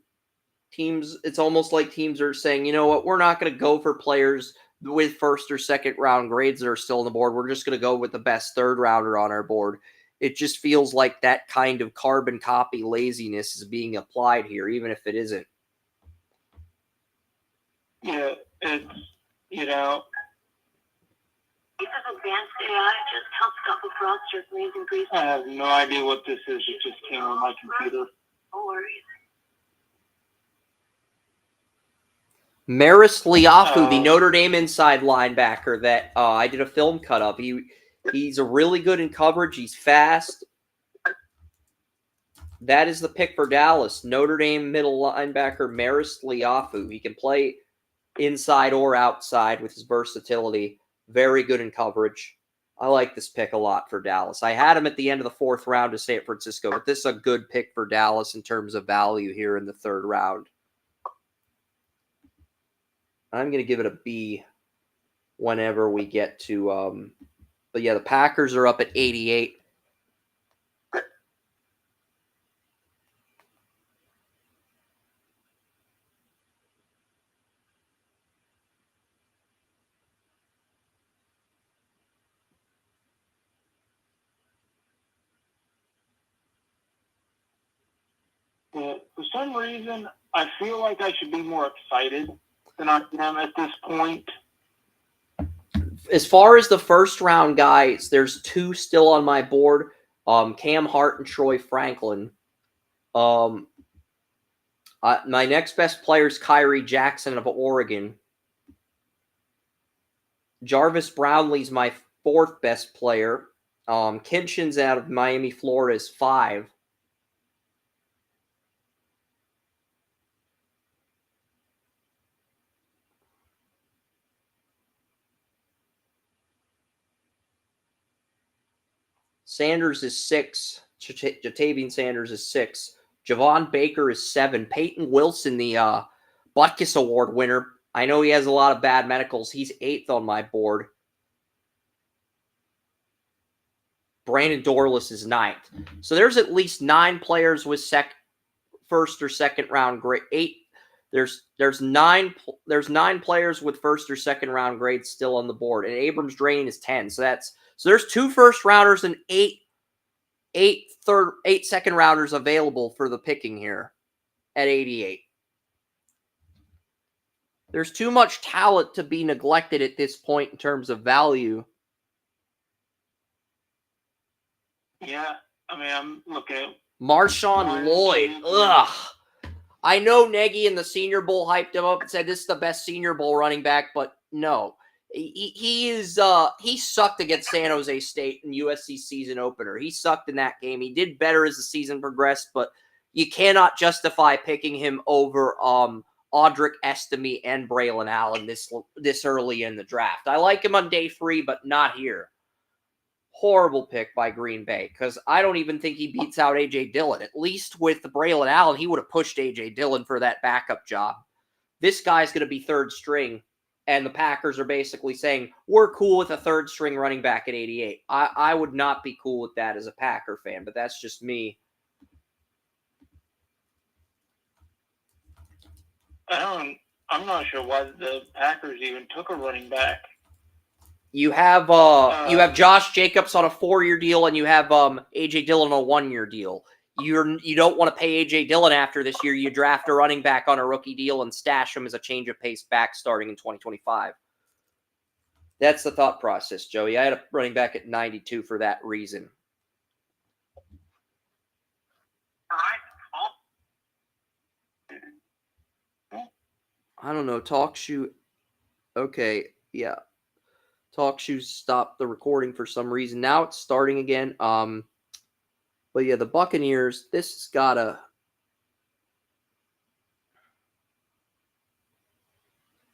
teams. It's almost like teams are saying, you know what, we're not going to go for players with 1st or 2nd round grades that are still on the board. We're just going to go with the best 3rd rounder on our board. It just feels like that kind of carbon copy laziness is being applied here, even if it isn't. Yeah, it's, you know. This is advanced AI just helps stop a fraudster from using grease. I have no idea what this is. It just came on my computer. No worries. Maris Liafu, the Notre Dame inside linebacker that I did a film cut up. He's a really good in coverage. He's fast. That is the pick for Dallas. Notre Dame middle linebacker Maris Liafu. He can play inside or outside with his versatility. Very good in coverage. I like this pick a lot for Dallas. I had him at the end of the 4th round to San Francisco, but this is a good pick for Dallas in terms of value here in the 3rd round. I'm going to give it a B whenever we get to but yeah, the Packers are up at 88. For some reason, I feel like I should be more excited than I am at this point. As far as the 1st round guys, there's 2 still on my board. Cam Hart and Troy Franklin. My next best player is Kyrie Jackson of Oregon. Jarvis Brownlee's my 4th best player. Kinchin's out of Miami, Florida is 5. Sanders is 6. Jatavian Sanders is 6. Javon Baker is 7. Peyton Wilson, the Butkus Award winner. I know he has a lot of bad medicals. He's 8th on my board. Brandon Dorless is 9th. So there's at least 9 players with 1st or 2nd round grade. 8. There's 9 players with 1st or 2nd round grades still on the board, and Abrams Drain is 10. So there's 2 1st rounders and 8 2nd rounders available for the picking here at 88. There's too much talent to be neglected at this point in terms of value. Yeah, I mean, I'm looking at Marshawn Lloyd. Ugh. I know Nagy in the Senior Bowl hyped him up and said this is the best Senior Bowl running back, but no. He sucked against San Jose State in USC season opener. He sucked in that game. He did better as the season progressed, but you cannot justify picking him over Audric Estime and Braylon Allen this early in the draft. I like him on day 3, but not here. Horrible pick by Green Bay, because I don't even think he beats out A.J. Dillon. At least with Braylon Allen, he would have pushed A.J. Dillon for that backup job. This guy's going to be 3rd string, and the Packers are basically saying, we're cool with a 3rd string running back at 88. I would not be cool with that as a Packer fan, but that's just me. I'm not sure why the Packers even took a running back. You have Josh Jacobs on a 4-year deal, and you have AJ Dillon on a 1-year deal. You don't want to pay AJ Dillon after this year. You draft a running back on a rookie deal and stash him as a change of pace back starting in 2025. That's the thought process, Joey. I had a running back at 92 for that reason. I don't know. TalkShoe. Okay, yeah. TalkShoe stopped the recording for some reason. Now it's starting again. But yeah, the Buccaneers, this has got a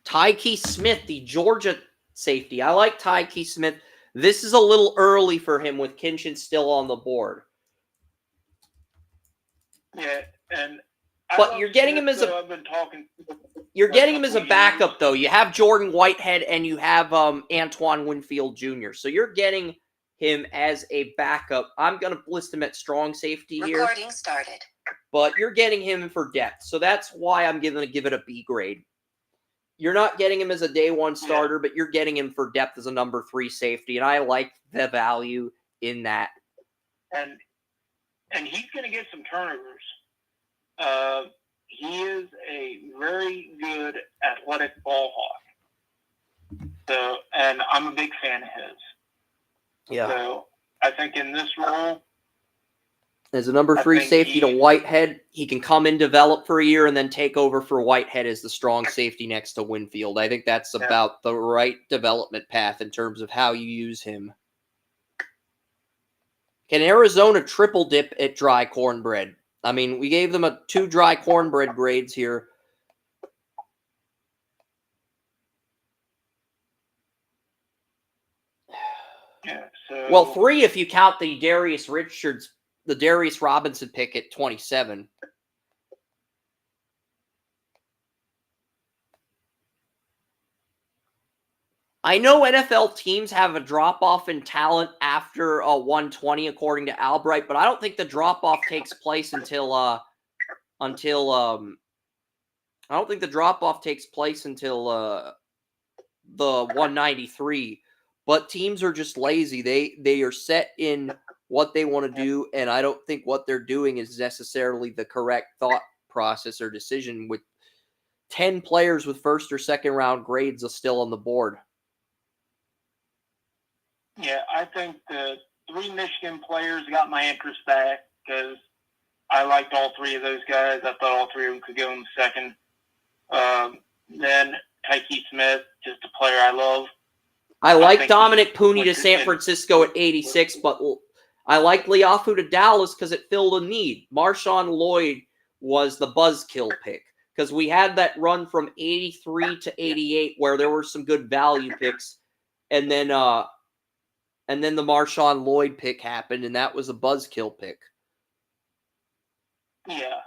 Tyke Smith, the Georgia safety. I like Tyke Smith. This is a little early for him with Kinchin still on the board. Yeah, and but you're getting him as a backup though. You have Jordan Whitehead and you have Antoine Winfield Jr. So you're getting him as a backup. I'm going to list him at strong safety here. Recording started. But you're getting him for depth. So that's why I'm going to give it a B grade. You're not getting him as a day 1 starter, but you're getting him for depth as a number 3 safety. And I like the value in that. And he's going to get some turnovers. He is a very good athletic ball hawk. So, and I'm a big fan of his. Yeah. So I think in this role, As a number 3 safety to Whitehead, he can come and develop for a year and then take over for Whitehead as the strong safety next to Winfield. I think that's about the right development path in terms of how you use him. Can Arizona triple dip at dry cornbread? I mean, we gave them 2 dry cornbread grades here. Yeah, so, well, 3 if you count the Darius Robinson pick at 27. I know NFL teams have a drop-off in talent after 120, according to Albright, but I don't think the drop-off takes place until I don't think the drop-off takes place until the 193. But teams are just lazy. They are set in what they want to do, and I don't think what they're doing is necessarily the correct thought process or decision. With 10 players with first or second round grades are still on the board. Yeah, I think the 3 Michigan players got my interest back because I liked all 3 of those guys. I thought all 3 of them could go in the second. Then Tyke Smith, just a player I love. I like Dominic Pooney to San Francisco at 86, but I like Liafu to Dallas because it filled a need. Marshawn Lloyd was the buzzkill pick because we had that run from 83 to 88 where there were some good value picks, and then the Marshawn Lloyd pick happened, and that was a buzzkill pick. Yeah.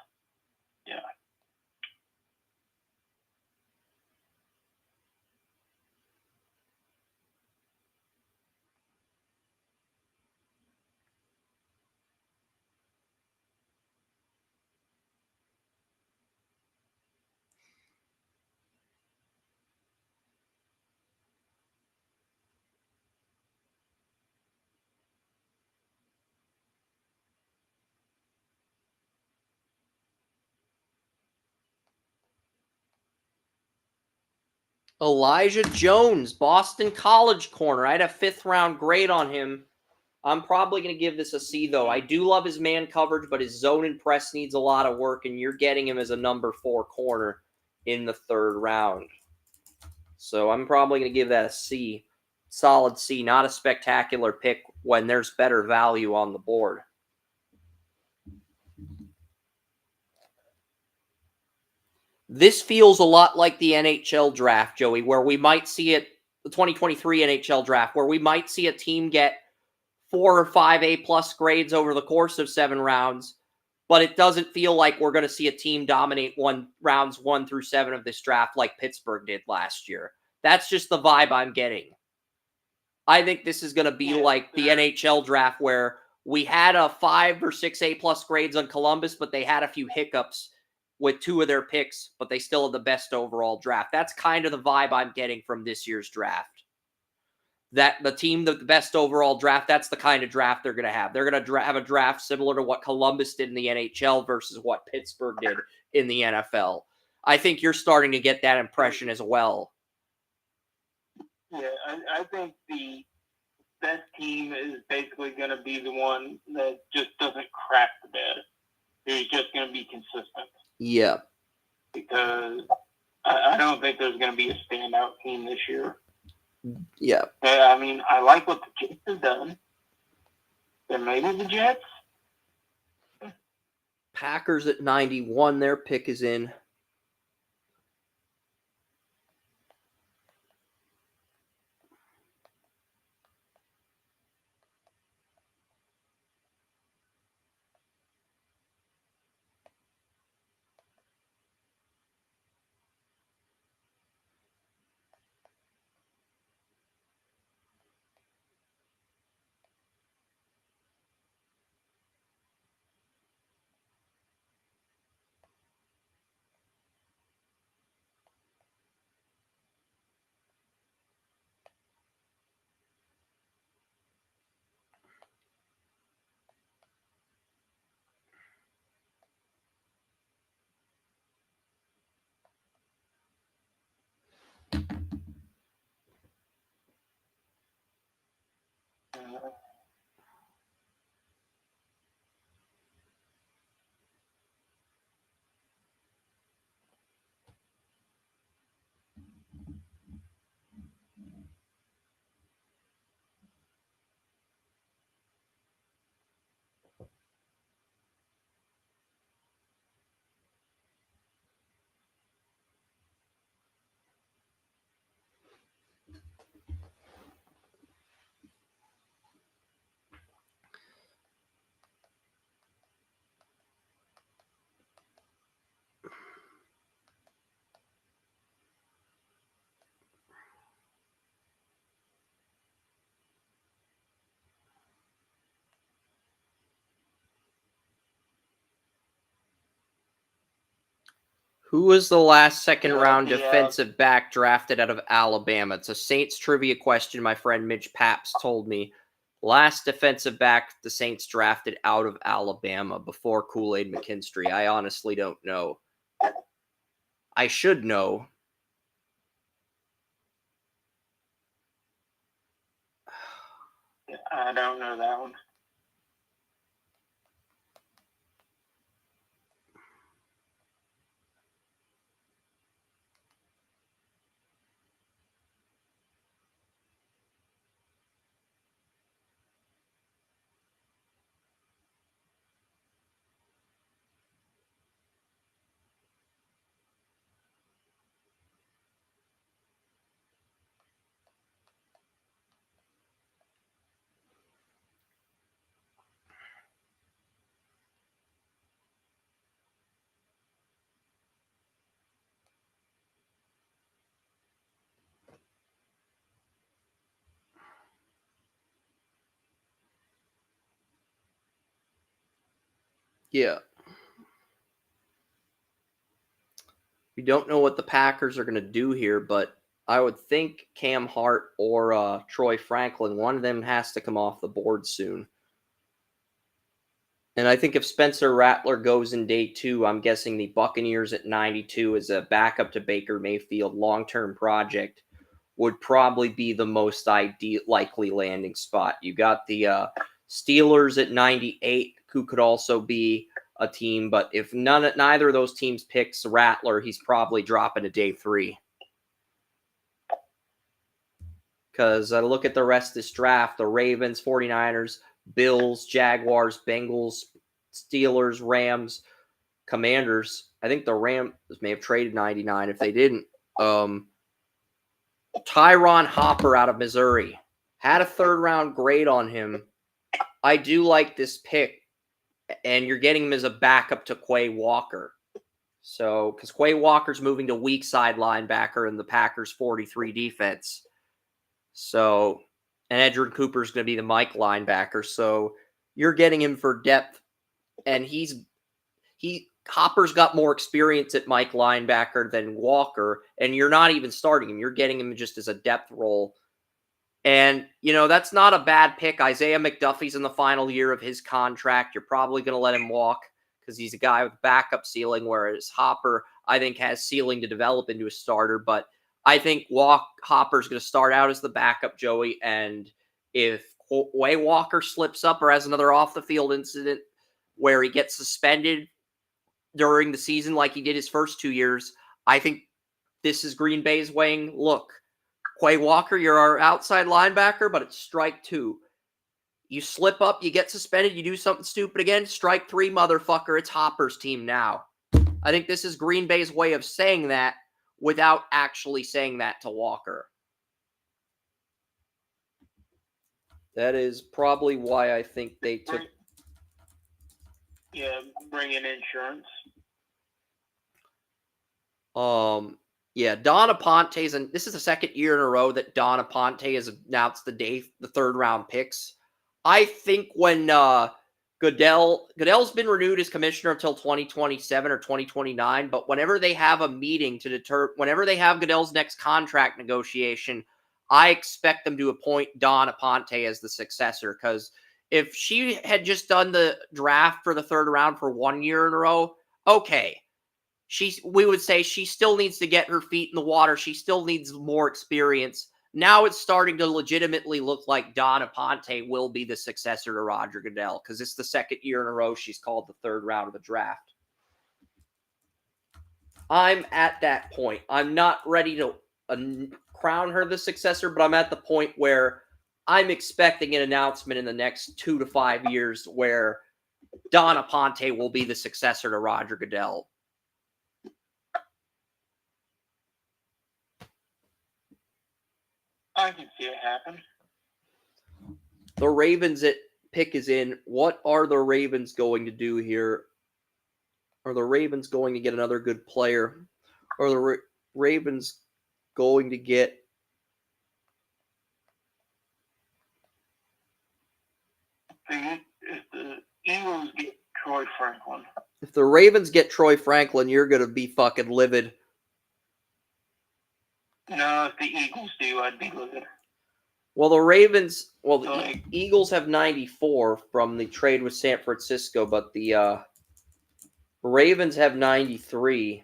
Elijah Jones, Boston College corner. I had a 5th round grade on him. I'm probably going to give this a C, though. I do love his man coverage, but his zone and press needs a lot of work, and you're getting him as a number 4 corner in the 3rd round. So I'm probably going to give that a C. Solid C, not a spectacular pick when there's better value on the board. This feels a lot like the NHL draft, Joey, where we might see it, the 2023 NHL draft, where we might see a team get 4 or 5 A-plus grades over the course of 7 rounds, but it doesn't feel like we're going to see a team dominate rounds 1 through 7 of this draft like Pittsburgh did last year. That's just the vibe I'm getting. I think this is going to be like the NHL draft where we had a 5 or 6 A-plus grades on Columbus, but they had a few hiccups with 2 of their picks, but they still had the best overall draft. That's kind of the vibe I'm getting from this year's draft. That the team, the best overall draft, that's the kind of draft they're going to have. They're going to have a draft similar to what Columbus did in the NHL versus what Pittsburgh did in the NFL. I think you're starting to get that impression as well. Yeah, I think the best team is basically going to be the one that just doesn't crap the bed. Who's just going to be consistent. Yeah. Because I don't think there's going to be a standout team this year. Yeah. I mean, I like what the Jets have done. They're maybe the Jets. Packers at 91, their pick is in. Who was the last second-round Yeah. defensive back drafted out of Alabama? It's a Saints trivia question. My friend Mitch Paps told me. Last defensive back the Saints drafted out of Alabama before Kool-Aid McKinstry. I honestly don't know. I should know. I don't know that one. Yeah. We don't know what the Packers are going to do here, but I would think Cam Hart or Troy Franklin, one of them has to come off the board soon. And I think if Spencer Rattler goes in day 2, I'm guessing the Buccaneers at 92 as a backup to Baker Mayfield long-term project would probably be the most likely landing spot. You got the Steelers at 98, who could also be a team, but if neither of those teams picks Rattler, he's probably dropping to day 3. Because I look at the rest of this draft, the Ravens, 49ers, Bills, Jaguars, Bengals, Steelers, Rams, Commanders. I think the Rams may have traded 99 if they didn't. Tyron Hopper out of Missouri. Had a third-round grade on him. I do like this pick, and you're getting him as a backup to Quay Walker. So, because Quay Walker's moving to weak side linebacker in the Packers' 43 defense. So, and Edgerrin Cooper's going to be the Mike linebacker. So, you're getting him for depth, and Hopper's got more experience at Mike linebacker than Walker, and you're not even starting him. You're getting him just as a depth role. And, that's not a bad pick. Isaiah McDuffie's in the final year of his contract. You're probably going to let him walk because he's a guy with backup ceiling, whereas Hopper, I think, has ceiling to develop into a starter. But I think Hopper's going to start out as the backup, Joey. And if Quay Walker slips up or has another off-the-field incident where he gets suspended during the season like he did his first 2 years, I think this is Green Bay's weighing, look, Quay Walker, you're our outside linebacker, but it's strike 2. You slip up, you get suspended, you do something stupid again, strike 3, motherfucker, it's Hopper's team now. I think this is Green Bay's way of saying that without actually saying that to Walker. That is probably why I think they took... Yeah, bring in insurance. Yeah, Don Aponte's, and this is the second year in a row that Don Aponte has announced the third-round picks. I think when Goodell's been renewed as commissioner until 2027 or 2029, but whenever they have a meeting whenever they have Goodell's next contract negotiation, I expect them to appoint Don Aponte as the successor, because if she had just done the draft for the third round for 1 year in a row, okay. We would say she still needs to get her feet in the water. She still needs more experience. Now it's starting to legitimately look like Don Aponte will be the successor to Roger Goodell, because it's the second year in a row she's called the third round of the draft. I'm at that point. I'm not ready to crown her the successor, but I'm at the point where I'm expecting an announcement in the next 2 to 5 years where Don Aponte will be the successor to Roger Goodell. I can see it happen. The Ravens pick is in. What are the Ravens going to do here? Are the Ravens going to get another good player? Are the Ravens going to get... If the Eagles get Troy Franklin, If the Ravens get Troy Franklin, you're going to be fucking livid. No, if the Eagles do, I'd be livid. Well, the Eagles have 94 from the trade with San Francisco, but the Ravens have 93.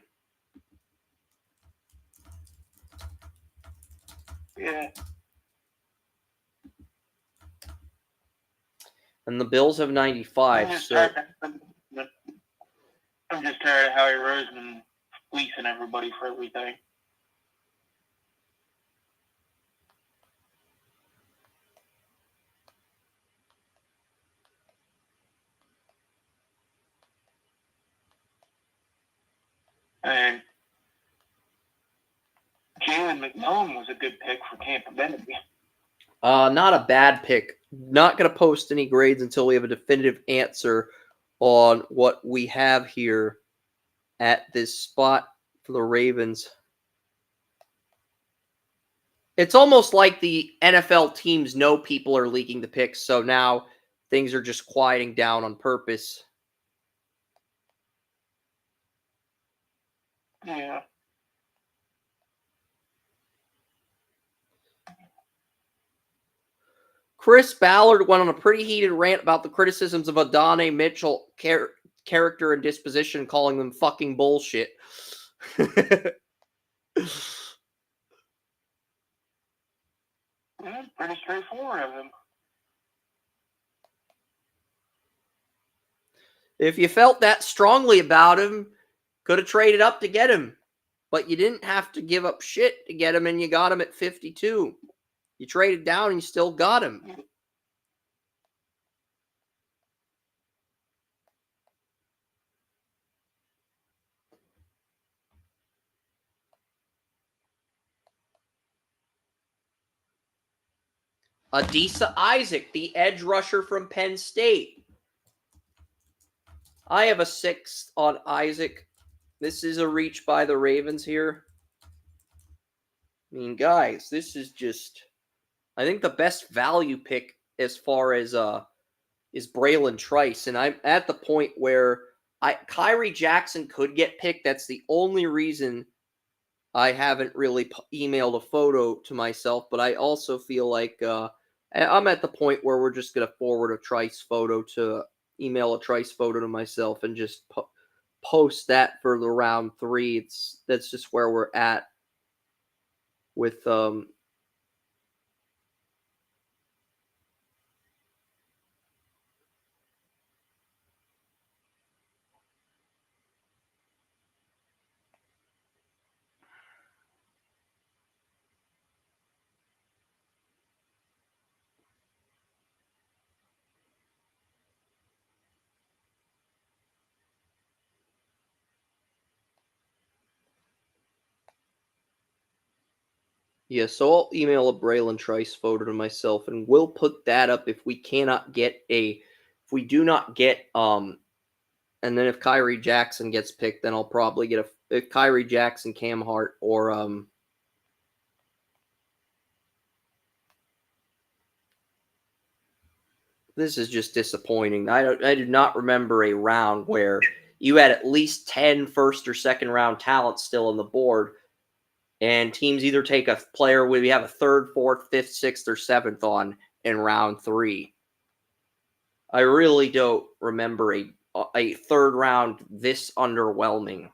Yeah. And the Bills have 95. I'm just So tired of Howie Roseman fleecing everybody for everything. And Jalen McMillan was a good pick for Tampa Bay. not a bad pick. Not going to post any grades until we have a definitive answer on what we have here at this spot for the Ravens. It's almost like the NFL teams know people are leaking the picks, so now things are just quieting down on purpose. Yeah. Chris Ballard went on a pretty heated rant about the criticisms of Adonai Mitchell character and disposition, calling them fucking bullshit. Yeah, pretty straightforward of him. If you felt that strongly about him, could have traded up to get him. But you didn't have to give up shit to get him, and you got him at 52. You traded down and you still got him. Adisa Isaac, the edge rusher from Penn State. I have a 6th on Isaac. This is a reach by the Ravens here. I mean, guys, this is just, I think the best value pick as far as is Braylon Trice, and I'm at the point where Kyrie Jackson could get picked. That's the only reason I haven't really emailed a photo to myself. But I also feel like I'm at the point where we're just gonna forward a Trice photo to email a Trice photo to myself and just post that for the round 3. That's just where we're at with yeah, so I'll email a Braylon Trice photo to myself, and we'll put that up if we do not get and then if Kyrie Jackson gets picked, then I'll probably get if Kyrie Jackson, Cam Hart, or this is just disappointing. I do not remember a round where you had at least 10 first or second round talents still on the board, and teams either take a player we have a 3rd, 4th, 5th, 6th, or 7th on in round 3. I really don't remember a 3rd round this underwhelming.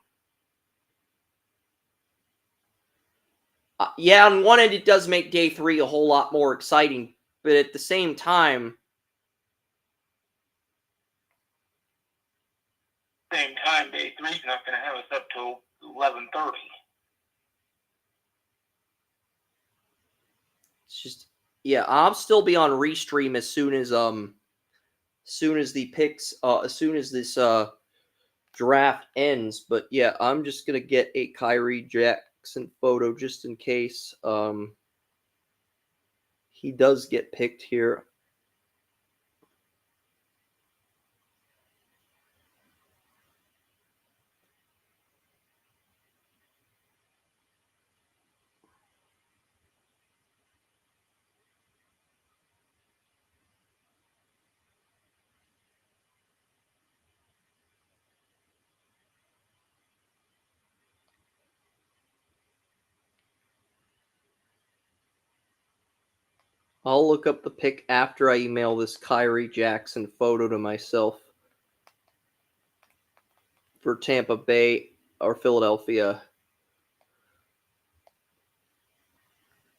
Yeah, on one end, it does make day 3 a whole lot more exciting, but at the same time, day 3's not going to have us up till 11:30. it's just, yeah, I'll still be on restream as soon as the picks, as soon as this draft ends. But yeah, I'm just gonna get a Kyrie Jackson photo just in case he does get picked here. I'll look up the pick after I email this Kyrie Jackson photo to myself for Tampa Bay or Philadelphia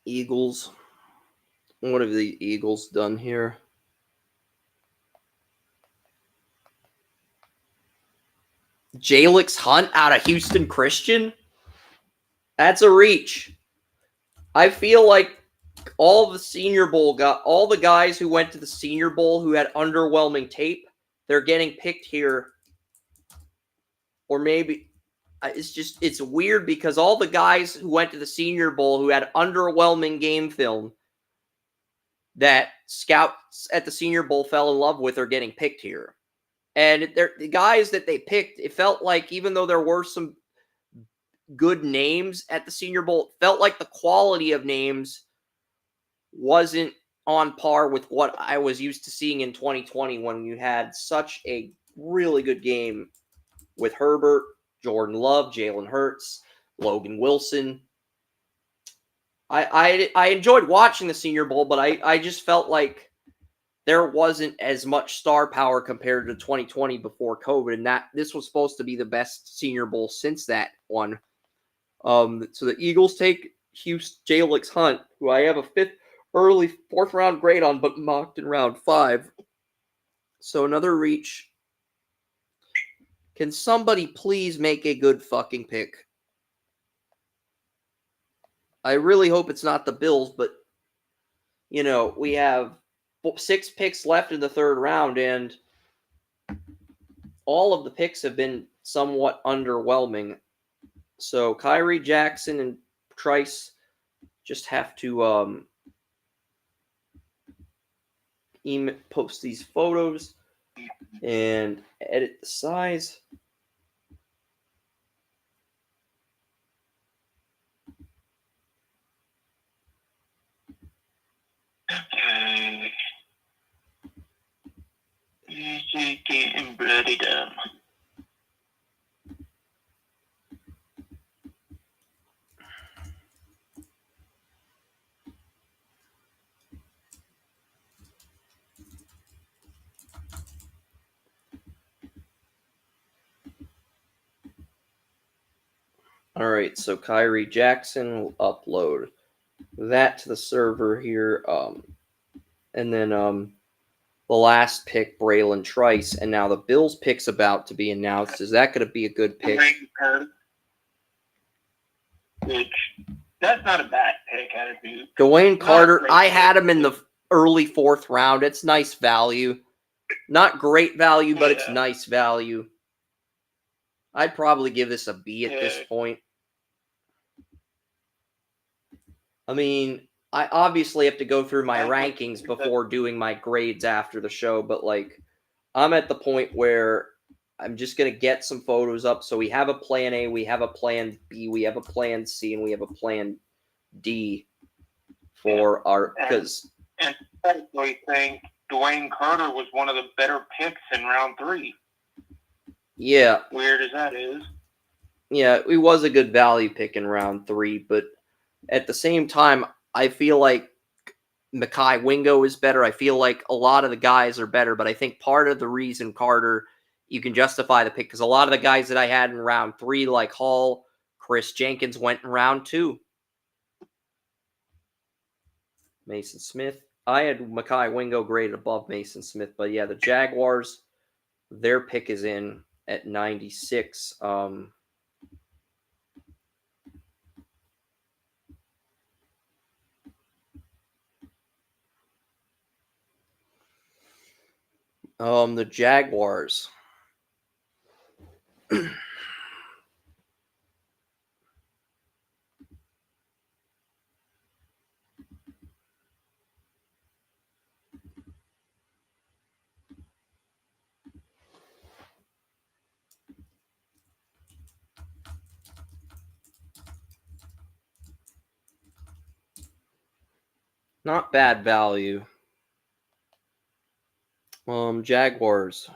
Eagles. What have the Eagles done here? Jalix Hunt out of Houston Christian? That's a reach. I feel like all the Senior Bowl all the guys who went to the Senior Bowl who had underwhelming tape, they're getting picked here. Or maybe it's weird because all the guys who went to the Senior Bowl who had underwhelming game film that scouts at the Senior Bowl fell in love with are getting picked here. And the guys that they picked, it felt like even though there were some good names at the Senior Bowl, it felt like the quality of names wasn't on par with what I was used to seeing in 2020 when you had such a really good game with Herbert, Jordan Love, Jalen Hurts, Logan Wilson. I enjoyed watching the Senior Bowl, but I just felt like there wasn't as much star power compared to 2020 before COVID, and that this was supposed to be the best Senior Bowl since that one. So the Eagles take Jalix Hunt, who I have a early fourth round grade on, but mocked in round 5. So another reach. Can somebody please make a good fucking pick? I really hope it's not the Bills, but we have 6 picks left in the 3rd round, and all of the picks have been somewhat underwhelming. So Kyrie Jackson and Trice just have to post these photos and edit the size. Okay. Getting ready to. All right, so Kyrie Jackson will upload that to the server here, and then the last pick, Braylon Trice, and now the Bills pick's about to be announced. Is that going to be a good pick? Which that's not a bad pick, attitude. Dwayne Carter, I had him in the early 4th round. It's nice value. Not great value, but it's nice value. I'd probably give this a B at this point. I mean, I obviously have to go through my rankings before doing my grades after the show, but I'm at the point where I'm just going to get some photos up. So we have a plan A, we have a plan B, we have a plan C, and we have a plan D for our, because. And I think Dwayne Carter was one of the better picks in round 3. Yeah. Weird as that is. Yeah, he was a good value pick in round 3, but at the same time, I feel like Mekhi Wingo is better. I feel like a lot of the guys are better, but I think part of the reason Carter, you can justify the pick, because a lot of the guys that I had in round 3, like Hall, Chris Jenkins, went in round 2. Mason Smith. I had Mekhi Wingo graded above Mason Smith, but yeah, the Jaguars, their pick is in at 96. The Jaguars. Not bad value. Jaguars.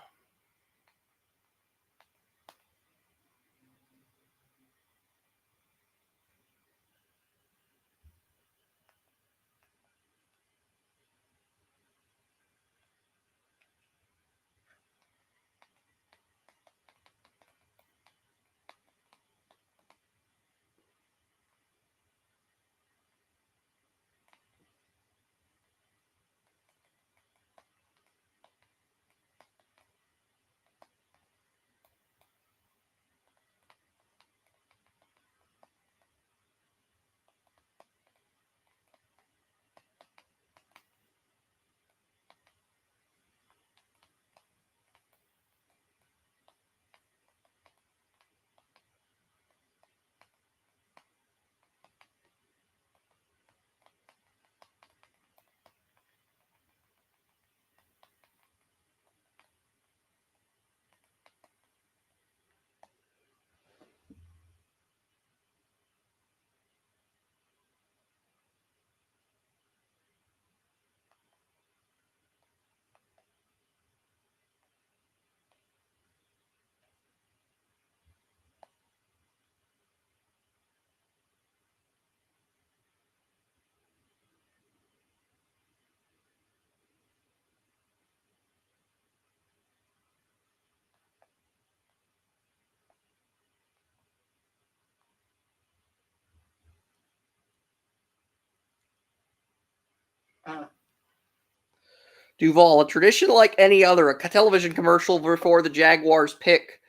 Duval, a tradition like any other, a television commercial before the Jaguars pick.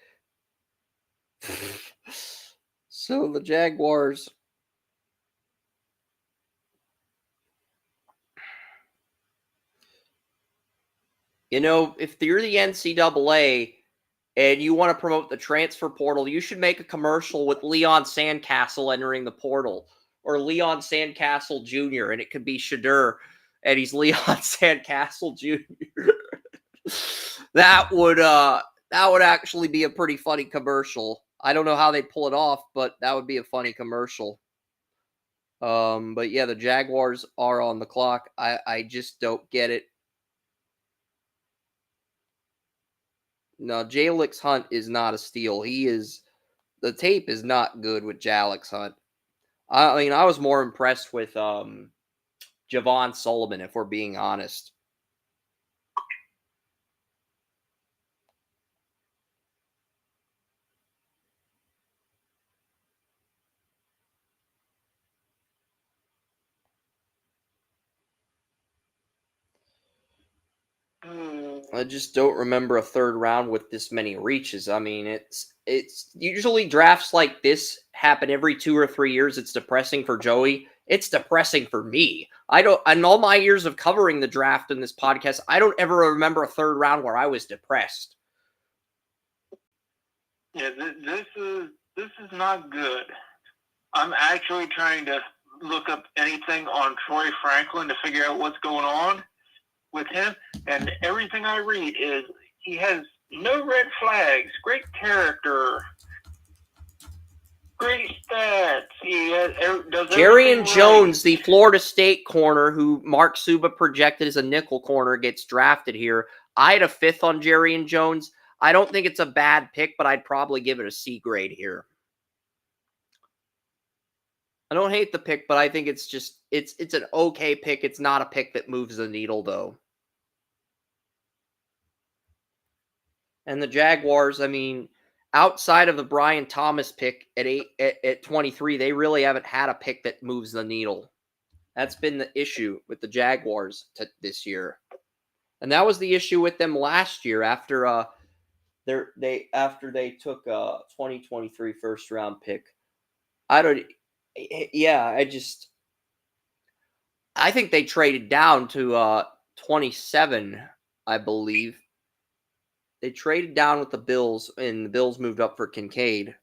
So the Jaguars. You know, if you're the NCAA and you want to promote the transfer portal, you should make a commercial with Leon Sandcastle entering the portal, or Leon Sandcastle Jr., and it could be Shadur, and he's Leon Sandcastle Jr. That would actually be a pretty funny commercial. I don't know how they'd pull it off, but that would be a funny commercial. But yeah, the Jaguars are on the clock. I just don't get it. No, Jalix Hunt is not a steal. The tape is not good with Jalix Hunt. I mean, I was more impressed with Javon Sullivan, if we're being honest. I just don't remember a third round with this many reaches. I mean, it's usually drafts like this happen every 2 or 3 years. It's depressing for Joey. It's depressing for me. In all my years of covering the draft in this podcast, I don't ever remember a third round where I was depressed. Yeah, this is not good. I'm actually trying to look up anything on Troy Franklin to figure out what's going on with him, and everything I read is he has no red flags, great character, great stats. He does Jarian right. Jones, the Florida State corner who Mark Suba projected as a nickel corner, gets drafted here. I had a 5th on Jarian Jones. I don't think it's a bad pick, but I'd probably give it a C grade here. I don't hate the pick, but I think it's an okay pick. It's not a pick that moves the needle, though. And the Jaguars, I mean, outside of the Brian Thomas pick at 23, they really haven't had a pick that moves the needle. That's been the issue with the Jaguars this year. And that was the issue with them last year after they took a 2023 first round pick. I think they traded down to 27, I believe. They traded down with the Bills, and the Bills moved up for Kincaid.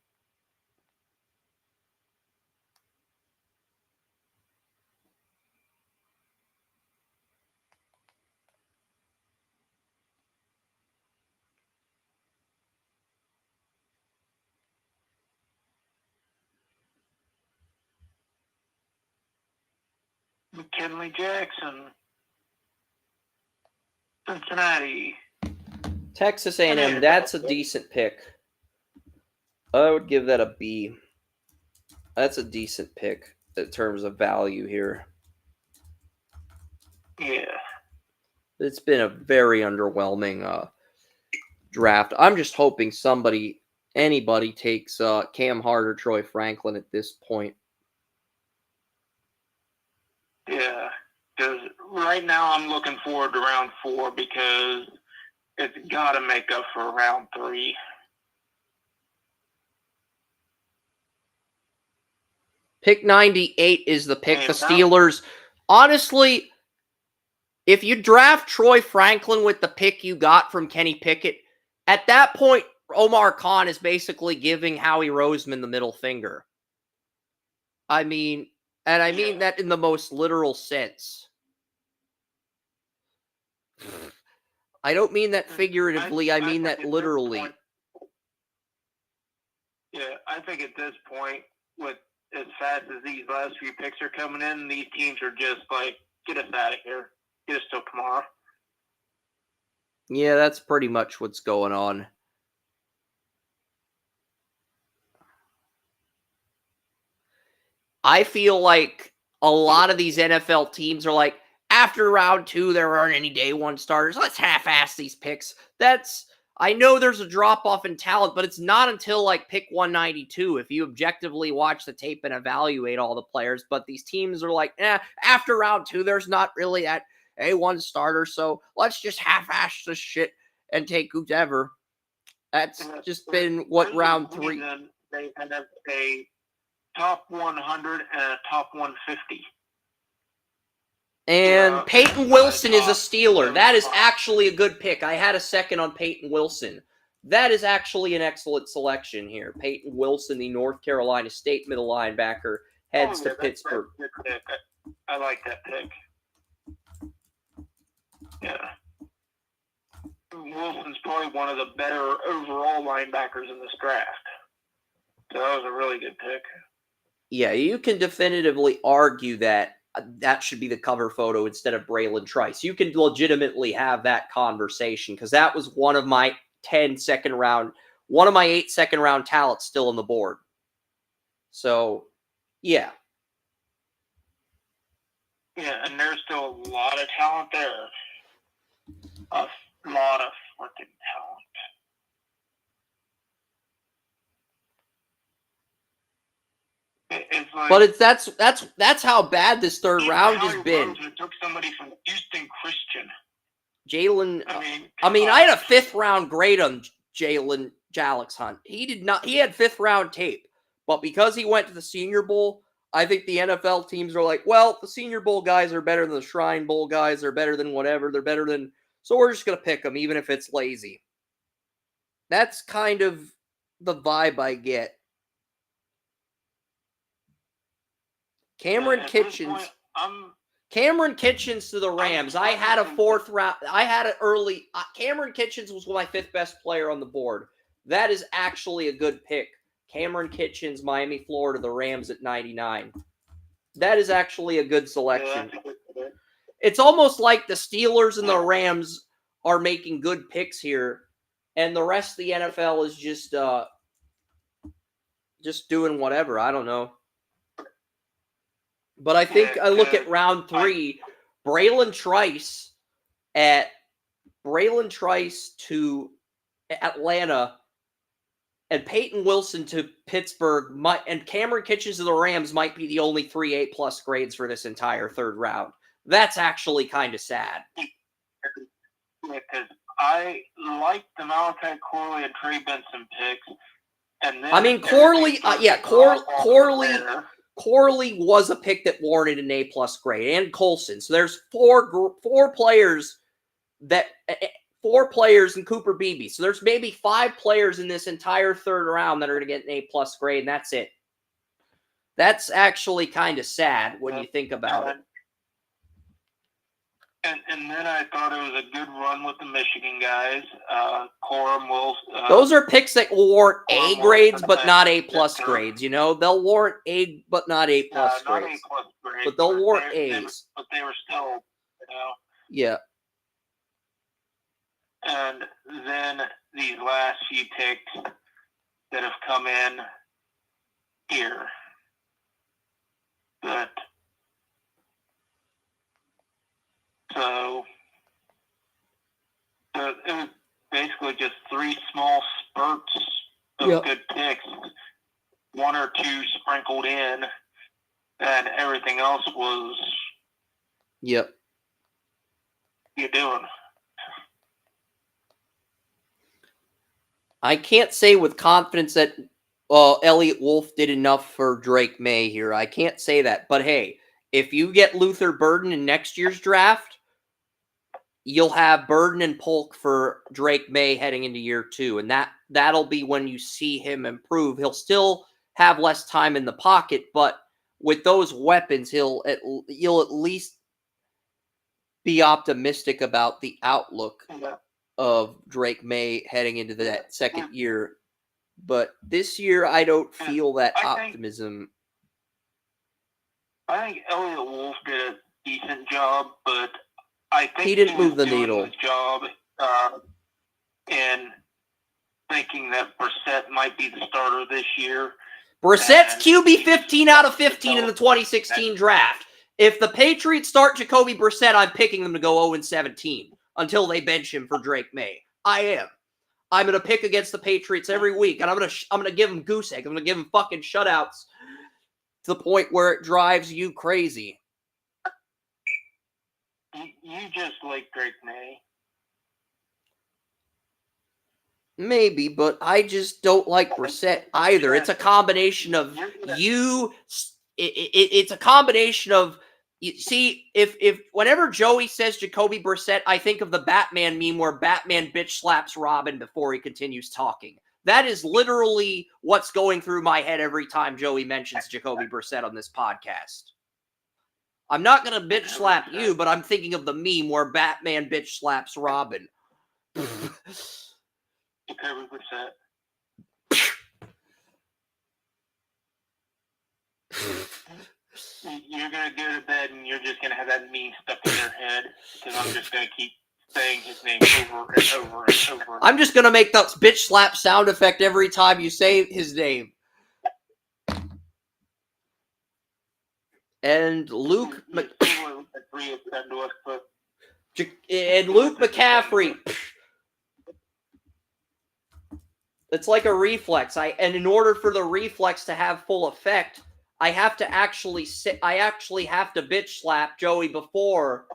McKinley Jackson, Cincinnati. Texas A&M, that's a decent pick. I would give that a B. That's a decent pick in terms of value here. Yeah. It's been a very underwhelming draft. I'm just hoping anybody takes Cam Hart or Troy Franklin at this point. Yeah, because right now I'm looking forward to round 4 because it's got to make up for round 3. Pick 98 is the pick. The Steelers, honestly, if you draft Troy Franklin with the pick you got from Kenny Pickett, at that point, Omar Khan is basically giving Howie Roseman the middle finger. I mean that in the most literal sense. I don't mean that figuratively. I mean that literally. Yeah, I think at this point, with as fast as these last few picks are coming in, these teams are just like, get us out of here. Get us till tomorrow. Yeah, that's pretty much what's going on. I feel like a lot of these NFL teams are like, after round 2, there aren't any day 1 starters. Let's half-ass these picks. I know there's a drop-off in talent, but it's not until, like, pick 192 if you objectively watch the tape and evaluate all the players. But these teams are like, after round 2, there's not really that A1 starter, so let's just half-ass this shit and take whoever. That's just been what round 3. They end up a top 100 and a top 150. And Peyton Wilson is a Steeler. That is actually a good pick. I had a second on Peyton Wilson. That is actually an excellent selection here. Peyton Wilson, the North Carolina State middle linebacker, heads to Pittsburgh. That's a good pick. I like that pick. Yeah. Wilson's probably one of the better overall linebackers in this draft. So that was a really good pick. Yeah, you can definitively argue that that should be the cover photo instead of Braylon Trice. You can legitimately have that conversation because that was one of my 8 second round talents still on the board. So, yeah. Yeah, and there's still a lot of talent there. A lot of freaking talent. It's like, But that's how bad this third round has been. It took somebody from Houston Christian. Jalen. I mean, I had a 5th round grade on Jalen Jalix Hunt. He did not. He had 5th round tape, but because he went to the Senior Bowl, I think the NFL teams are like, well, the Senior Bowl guys are better than the Shrine Bowl guys. They're better than whatever. They're better than. So we're just gonna pick them, even if it's lazy. That's kind of the vibe I get. Cameron Kitchens to the Rams. I had a 4th round. I had it early. Cameron Kitchens was my 5th best player on the board. That is actually a good pick. Cameron Kitchens, Miami, Florida, the Rams at 99. That is actually a good selection. It's almost like the Steelers and the Rams are making good picks here, and the rest of the NFL is just doing whatever. I don't know. But I think I look at round 3, Braylon Trice to Atlanta, and Peyton Wilson to Pittsburgh, and Cameron Kitchens to the Rams might be the only 3 A+ grades for this entire third round. That's actually kind of sad. Because I like the Malachi Corley and Trey Benson picks. And then I mean, Corley was a pick that warranted an A+ grade, and Colson. So there's four players and Cooper Beebe. So there's maybe 5 players in this entire third round that are going to get an A+ grade, and that's it. That's actually kind of sad when you think about it. And then I thought it was a good run with the Michigan guys. Corum will. Those are picks that will warrant A grades, but not A+ grades. You know, they'll warrant A, but not A+ grades. Not A+ grades, but they'll warrant A's. But they were still, you know. Yeah. And then these last few picks that have come in here, but. So it was basically just 3 small spurts of good picks, 1 or 2 sprinkled in, and everything else was. Yep. You're doing. I can't say with confidence that Elliott Wolf did enough for Drake May here. I can't say that. But hey, if you get Luther Burden in next year's draft, you'll have Burden and Polk for Drake May heading into year 2. And that'll be when you see him improve. He'll still have less time in the pocket, but with those weapons, you'll at least be optimistic about the outlook of Drake May heading into that second year. But this year, I don't feel that optimism. I think Elliott Wolf did a decent job, but I think he didn't move the needle. His job in thinking that Brissett might be the starter this year. Brissett's QB 15 out of 15 in the 2016 draft. If the Patriots start Jacoby Brissett, I'm picking them to go 0-17 until they bench him for Drake May. I am. I'm gonna pick against the Patriots every week, and I'm gonna give them goose egg. I'm gonna give them fucking shutouts to the point where it drives you crazy. You just like Drake May. Maybe, but I just don't like Brissett either. It's a combination of you. It's a combination of. You see, if whenever Joey says Jacoby Brissett, I think of the Batman meme where Batman bitch slaps Robin before he continues talking. That is literally what's going through my head every time Joey mentions Jacoby Brissett on this podcast. I'm not going to bitch slap you, but I'm thinking of the meme where Batman bitch slaps Robin. Jacoby Brissett. You're going to go to bed and you're just going to have that meme stuck in your head because I'm just going to keep saying his name over and over and over. I'm just going to make that bitch slap sound effect every time you say his name. And Luke McCaffrey. It's like a reflex. And in order for the reflex to have full effect, I have to actually have to bitch slap Joey before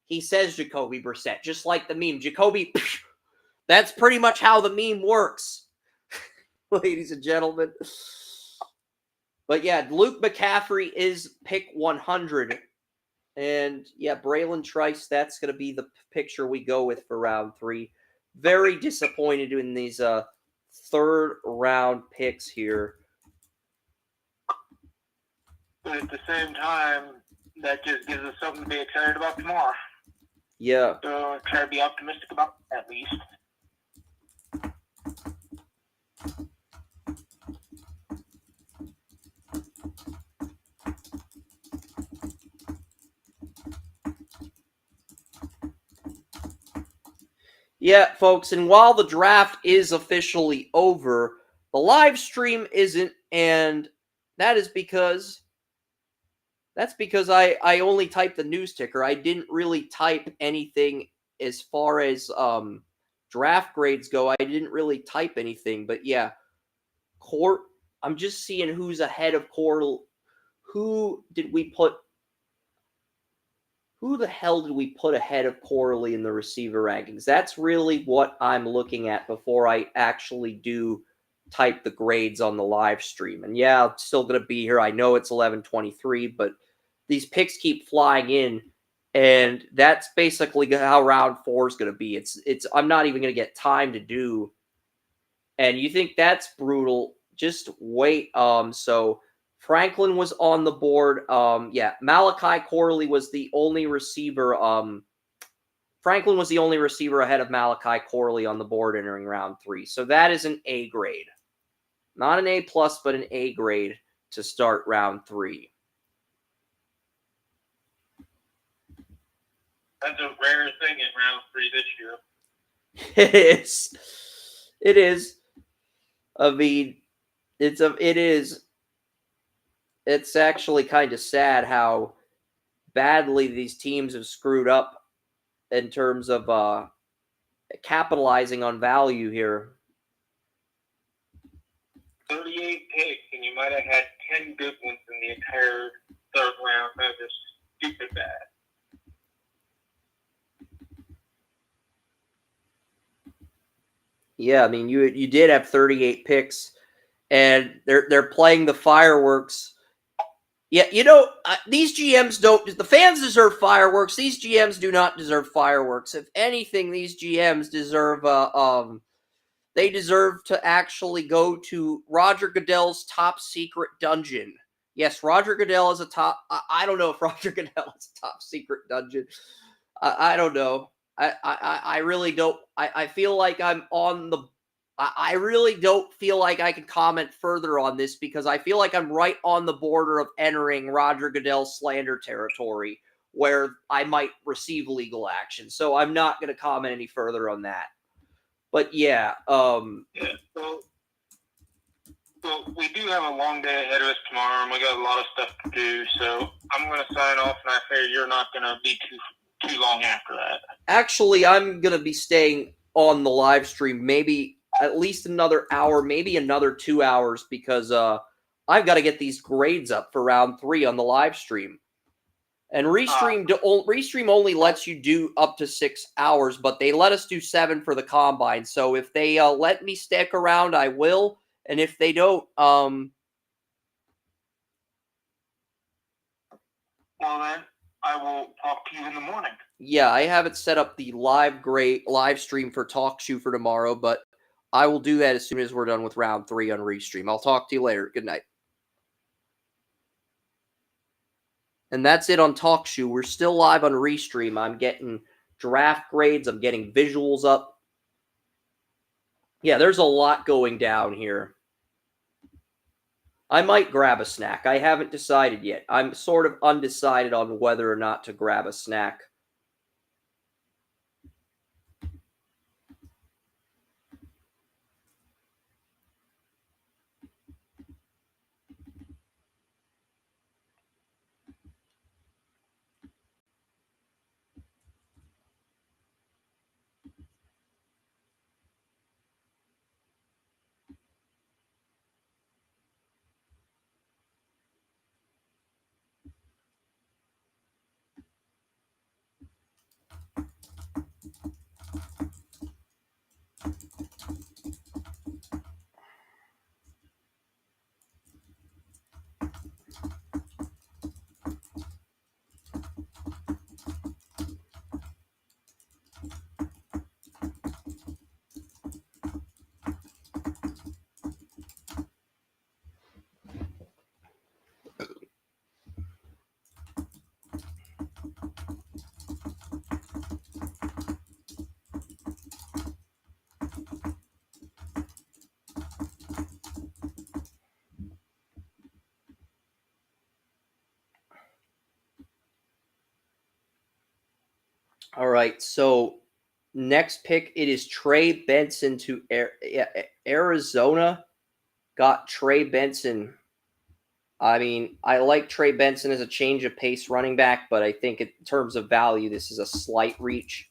he says Jacoby Brissett, just like the meme. Jacoby, that's pretty much how the meme works, ladies and gentlemen. But yeah, Luke McCaffrey is pick 100. And yeah, Braylon Trice, that's going to be the picture we go with for round 3. Very disappointed in these third round picks here. But at the same time, that just gives us something to be excited about tomorrow. Yeah. So try to be optimistic about that at least. Yeah, folks, and while the draft is officially over, the live stream isn't, and that's because I only typed the news ticker. I didn't really type anything as far as draft grades go. I didn't really type anything, but yeah, I'm just seeing who's ahead of Core. Who the hell did we put ahead of Corley in the receiver rankings? That's really what I'm looking at before I actually do type the grades on the live stream. And yeah, I'm still going to be here. I know it's 11:23, but these picks keep flying in, and that's basically how round 4 is going to be. I'm not even going to get time to do. And you think that's brutal? Just wait. So Franklin was on the board. Yeah, Malachi Corley was the only receiver. Franklin was the only receiver ahead of Malachi Corley on the board entering round 3. So that is an A grade. Not an A+, but an A grade to start round 3. That's a rare thing in round 3 this year. It is. It is. I mean, it is. It's actually kind of sad how badly these teams have screwed up in terms of capitalizing on value here. 38 picks, and you might have had 10 good ones in the entire third round. That is stupid bad. Yeah, I mean, you did have 38 picks, and they're playing the fireworks. Yeah, these GMs don't. The fans deserve fireworks. These GMs do not deserve fireworks. If anything, these GMs deserve they deserve to actually go to Roger Goodell's top secret dungeon. Yes, Roger Goodell is a top. I don't know if Roger Goodell is a top secret dungeon. I don't know. I really don't. I feel like I'm on the. I really don't feel like I can comment further on this because I feel like I'm right on the border of entering Roger Goodell slander territory where I might receive legal action. So I'm not going to comment any further on that. But yeah. Yeah. So we do have a long day ahead of us tomorrow, and we got a lot of stuff to do. So I'm going to sign off, and I figure you're not going to be too long after that. Actually, I'm going to be staying on the live stream. Maybe at least another hour, maybe another 2 hours, because I've got to get these grades up for round 3 on the live stream. And Restream only lets you do up to 6 hours, but they let us do 7 for the combine. So if they let me stick around, I will. And if they don't, Well, then I will talk to you in the morning. yeah, I haven't set up the live stream for TalkShoe for tomorrow, but I will do that as soon as we're done with round 3 on Restream. I'll talk to you later. Good night. And that's it on TalkShoe. We're still live on Restream. I'm getting draft grades. I'm getting visuals up. Yeah, there's a lot going down here. I might grab a snack. I haven't decided yet. I'm sort of undecided on whether or not to grab a snack. All right, so next pick, it is Trey Benson to Arizona. Got Trey Benson. I mean, I like Trey Benson as a change of pace running back, but I think in terms of value, this is a slight reach.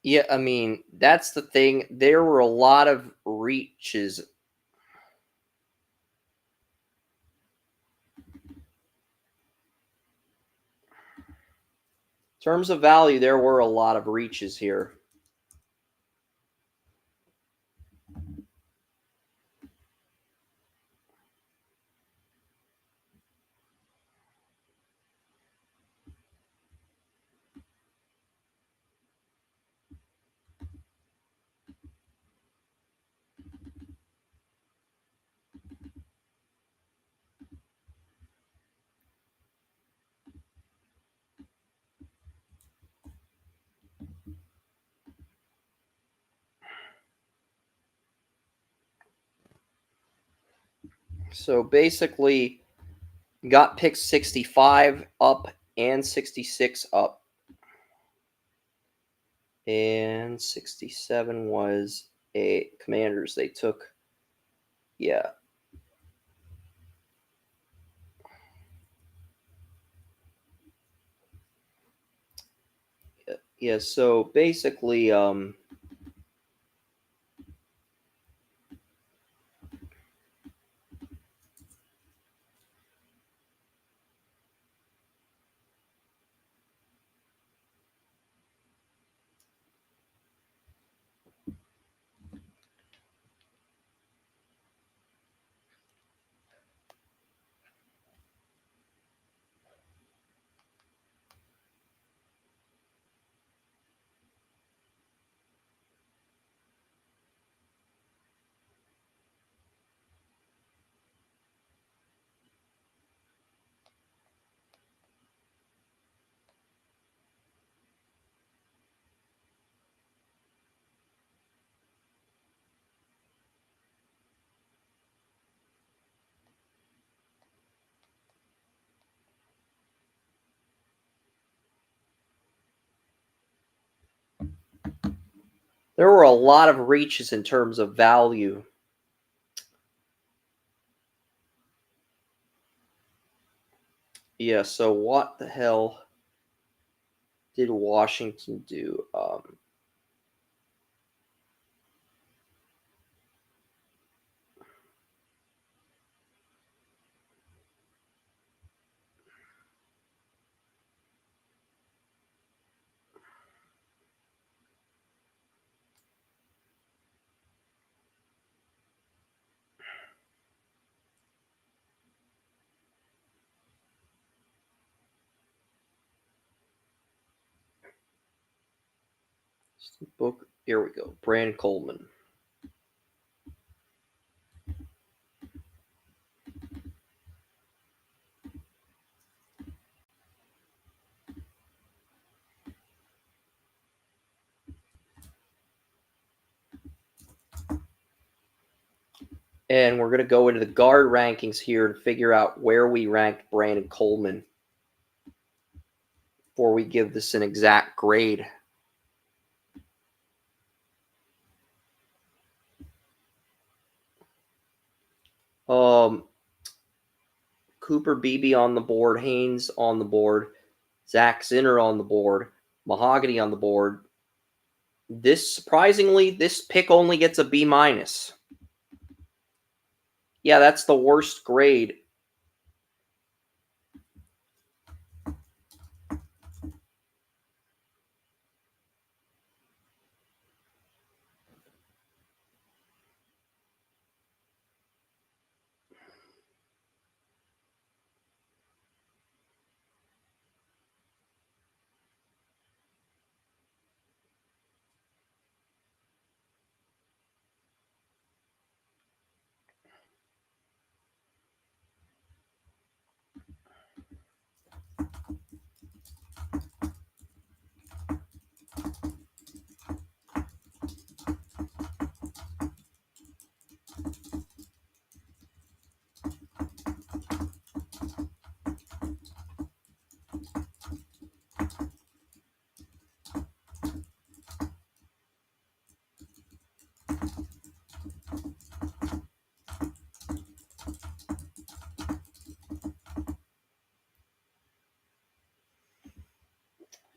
Yeah, I mean, that's the thing. There were a lot of reaches. In terms of value, there were a lot of reaches here. So basically, got pick 65 up and 66 up. And 67 was a Commanders. They took, yeah. Yeah, so basically, There were a lot of reaches in terms of value. Yeah, so what the hell did Washington do? Book. Here we go. Brandon Coleman. And we're going to go into the guard rankings here and figure out where we ranked Brandon Coleman before we give this an exact grade. Cooper Beebe on the board, Haynes on the board, Zach Zinner on the board, Mahogany on the board. Surprisingly, this pick only gets a B-. Yeah, that's the worst grade.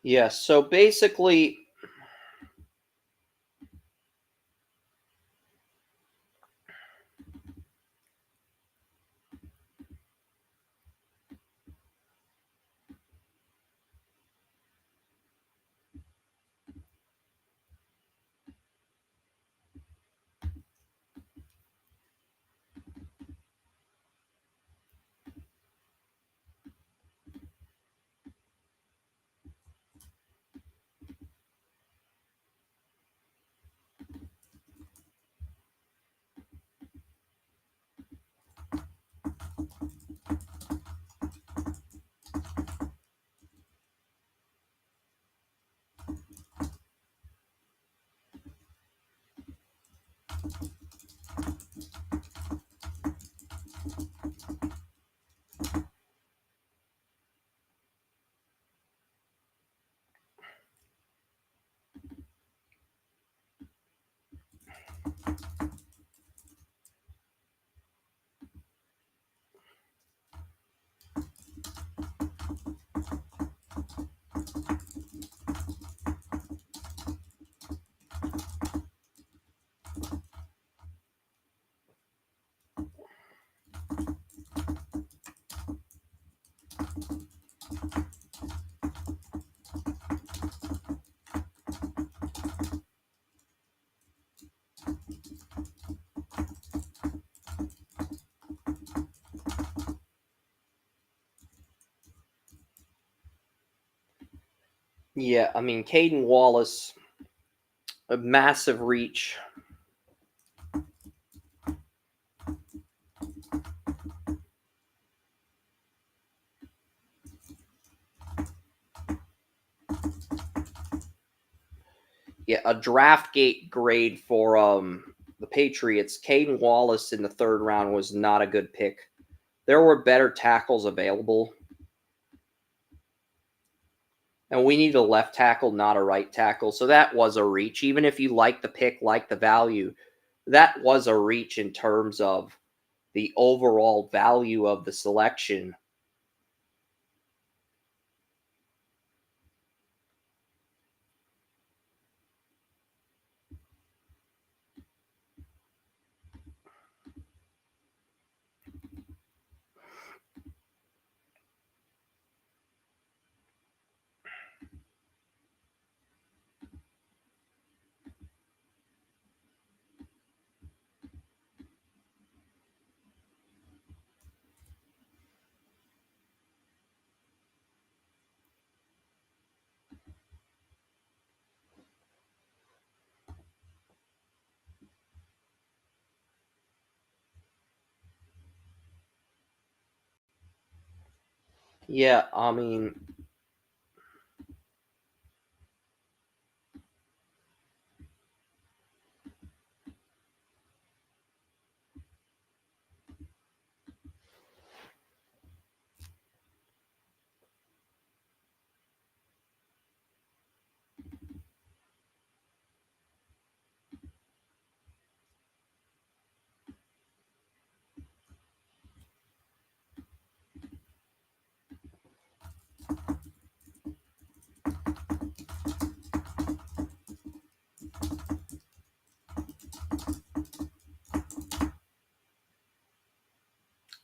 Yeah, so basically, yeah, I mean, Caden Wallace, a massive reach. Yeah, a draft gate grade for the Patriots. Caden Wallace in the third round was not a good pick. There were better tackles available. And we need a left tackle, not a right tackle. So that was a reach. Even if you like the pick, like the value, that was a reach in terms of the overall value of the selection. Yeah, I mean,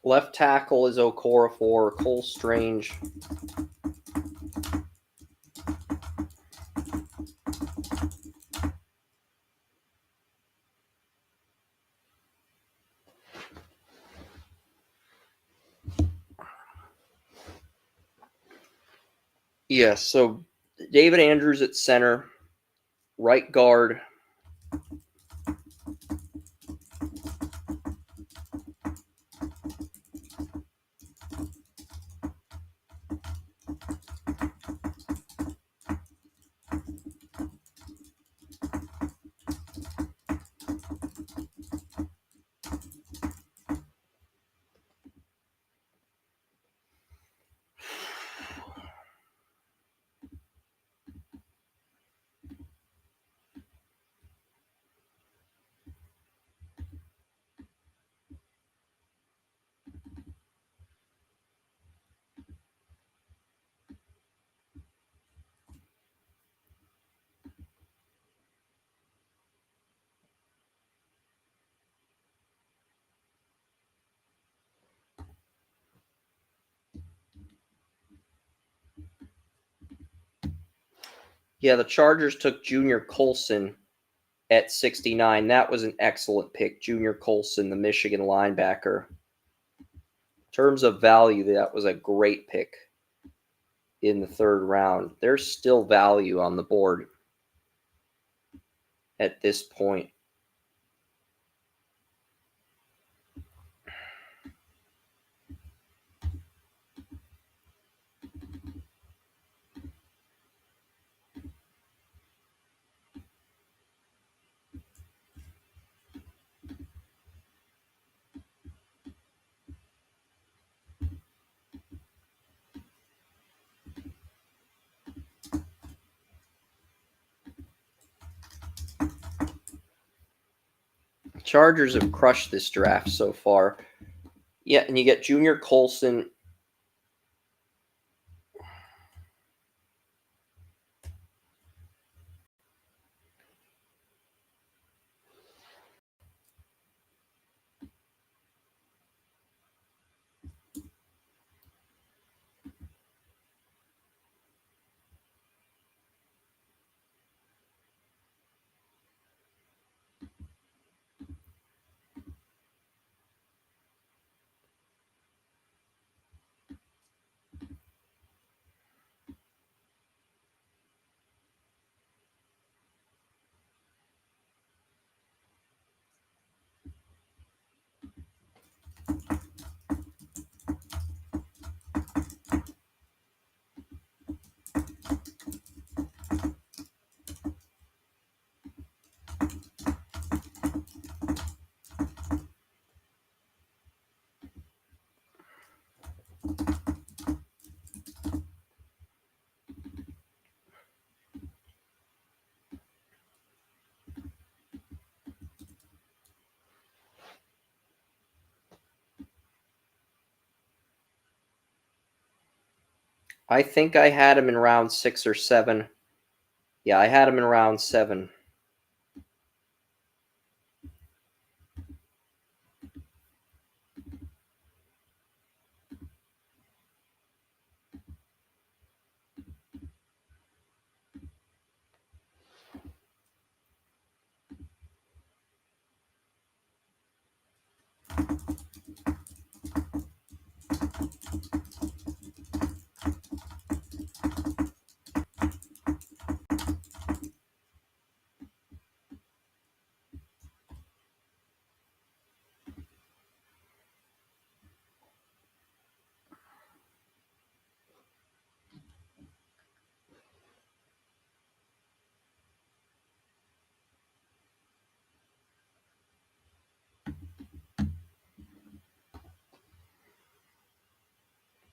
left tackle is Okorafor, Cole Strange. Yes, so David Andrews at center, right guard. Yeah, the Chargers took Junior Colson at 69. That was an excellent pick. Junior Colson, the Michigan linebacker. In terms of value, that was a great pick in the third round. There's still value on the board at this point. Chargers have crushed this draft so far. Yeah, and you get Junior Colson. I think I had him in round 6 or 7. Yeah, I had him in round 7.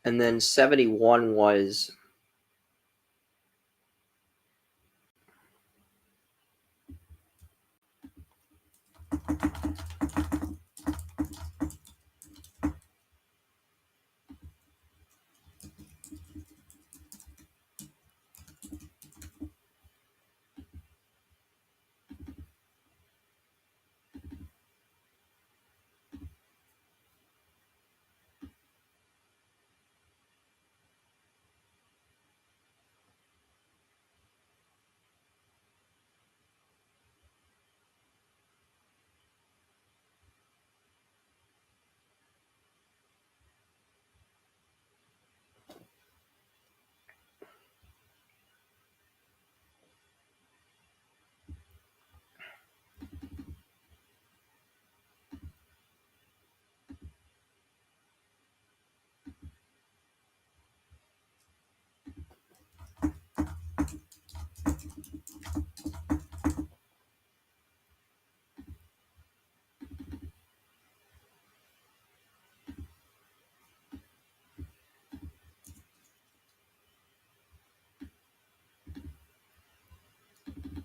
And then 71 was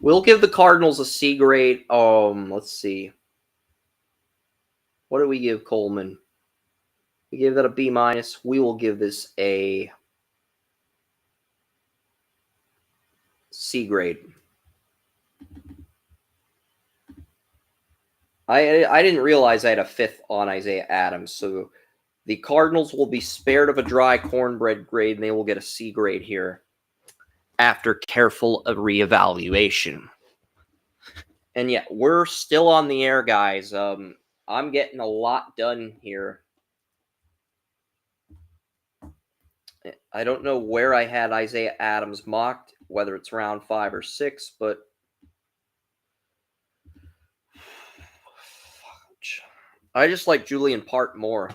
we'll give the Cardinals a C grade. Let's see. What do we give Coleman? We give that a B minus. We will give this a C grade. I didn't realize I had a 5th on Isaiah Adams, so the Cardinals will be spared of a dry cornbread grade, and they will get a C grade here after careful reevaluation. And yeah, we're still on the air, guys. I'm getting a lot done here. I don't know where I had Isaiah Adams mocked, whether it's round 5 or 6, but I just like Julian Part more.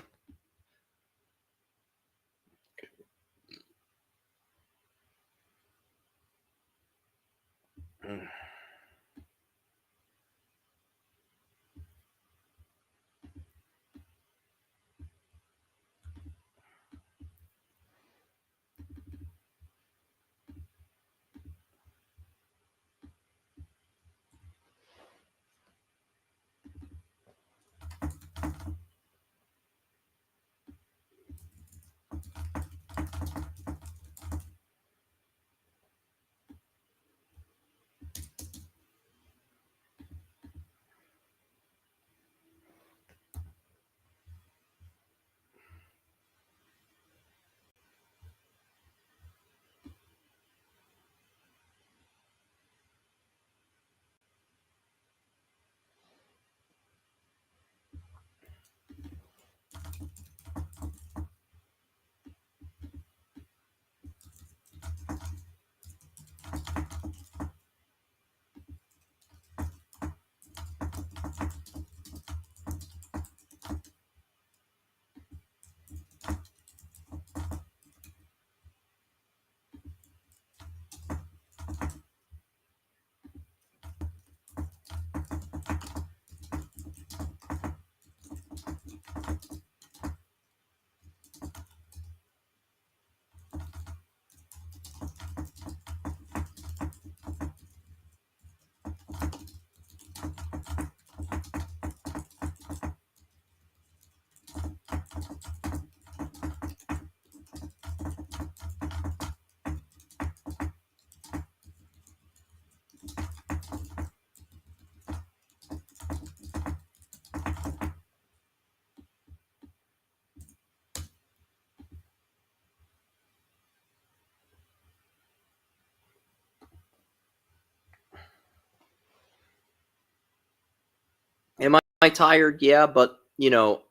I tired, yeah, but you know,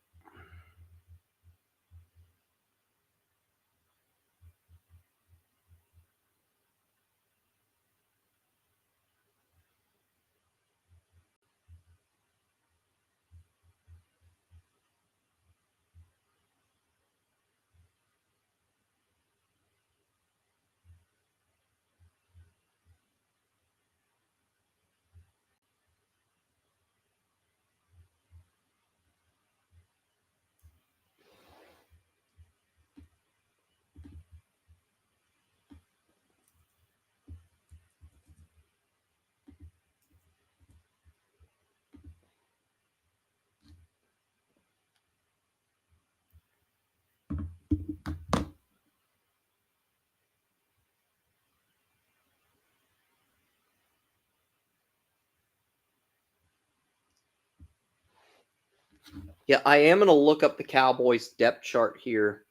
yeah, I am gonna look up the Cowboys depth chart here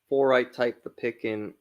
before I type the pick in.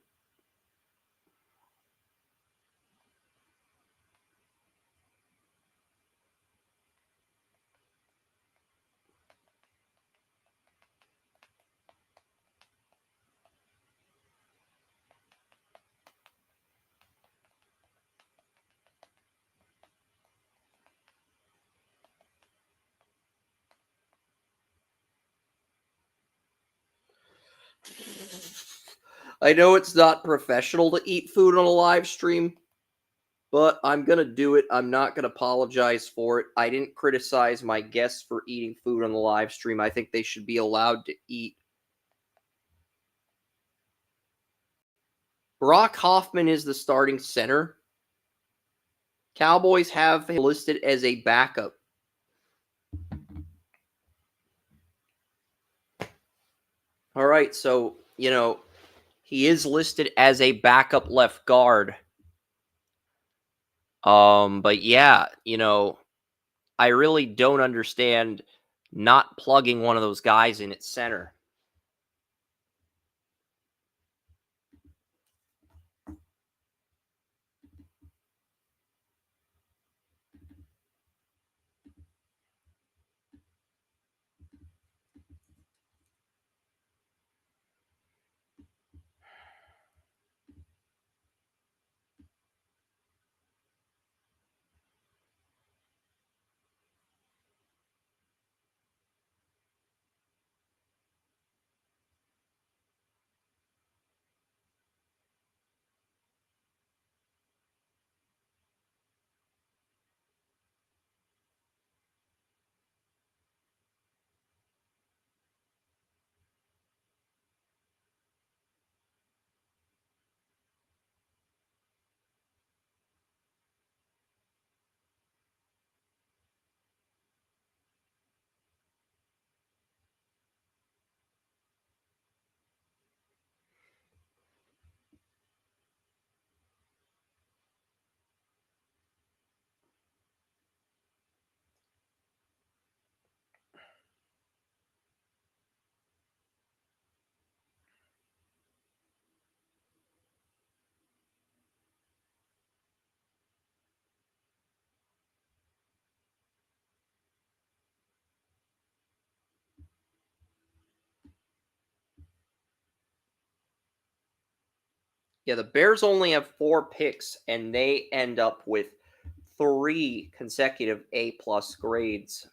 I know it's not professional to eat food on a live stream, but I'm gonna do it. I'm not gonna apologize for it. I didn't criticize my guests for eating food on the live stream. I think they should be allowed to eat. Brock Hoffman is the starting center. Cowboys have him listed as a backup. All right, so, you know, he is listed as a backup left guard. But yeah, you know, I really don't understand not plugging one of those guys in at center. Yeah, the Bears only have 4 picks, and they end up with 3 consecutive A-plus grades.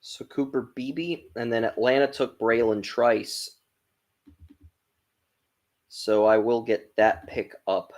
So Cooper Beebe, and then Atlanta took Braylon Trice. So I will get that pick up.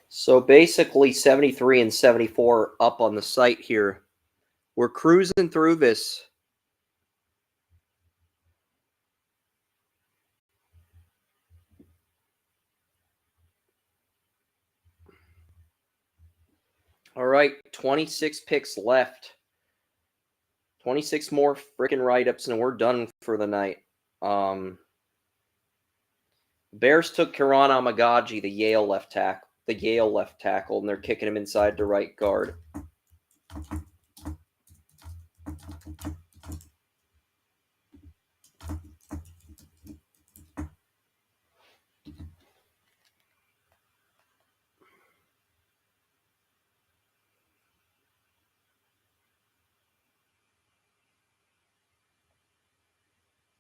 So basically 73 and 74 up on the site here. We're cruising through this. All right, 26 picks left. 26 more freaking write-ups, and we're done for the night. Bears took Kiran Amagaji, the Yale left tackle, and they're kicking him inside to right guard.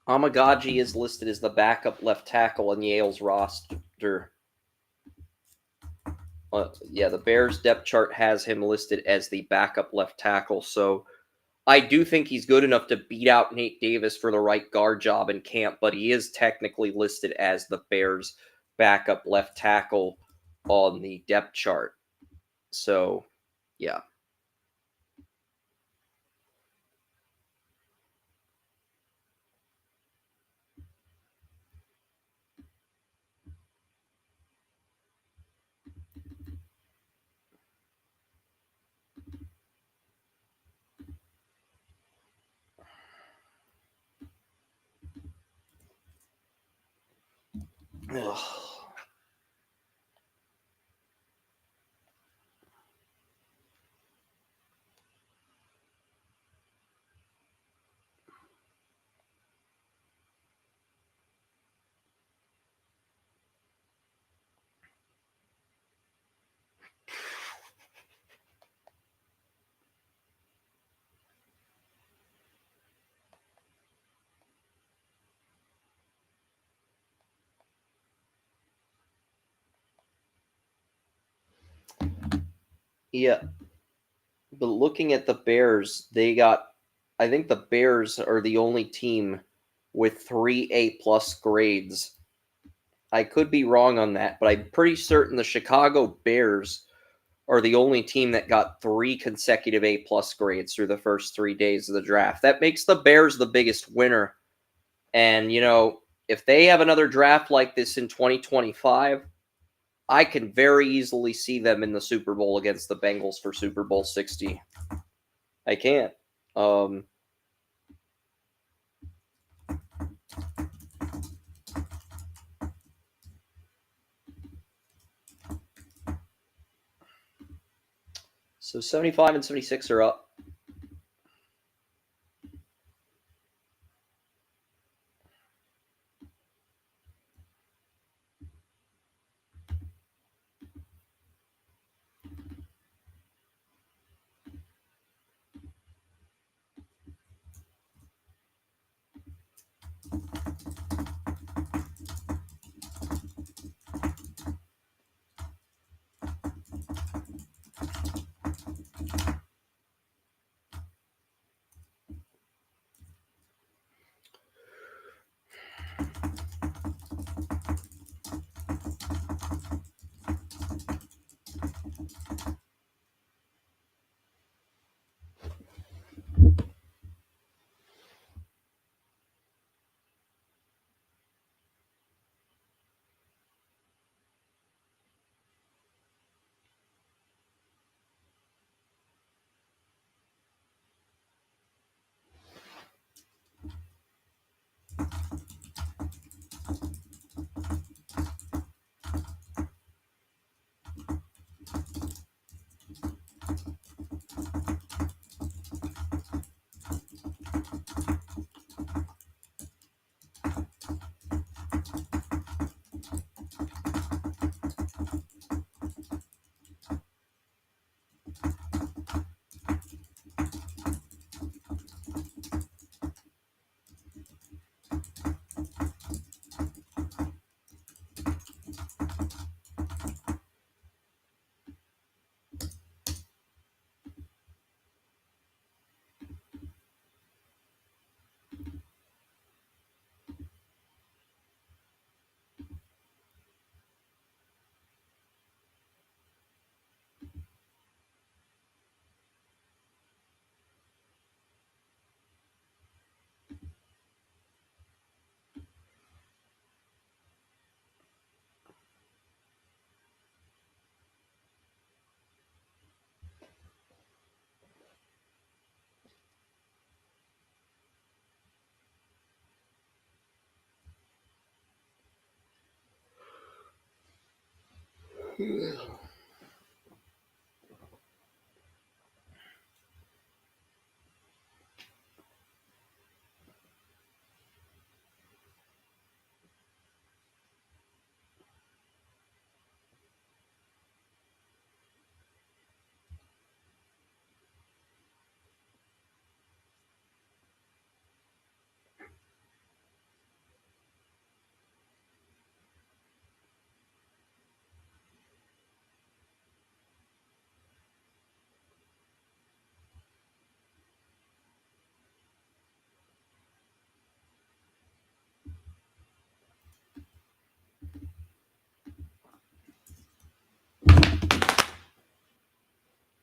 Amagaji is listed as the backup left tackle on Yale's roster. The Bears depth chart has him listed as the backup left tackle. So I do think he's good enough to beat out Nate Davis for the right guard job in camp, but he is technically listed as the Bears backup left tackle on the depth chart. So, yeah. Ugh. Yeah. But looking at the Bears, I think the Bears are the only team with 3 A+ grades. I could be wrong on that, but I'm pretty certain the Chicago Bears are the only team that got 3 consecutive A+ grades through the first 3 days of the draft. That makes the Bears the biggest winner. And, if they have another draft like this in 2025, I can very easily see them in the Super Bowl against the Bengals for Super Bowl 60. I can't. So 75 and 76 are up.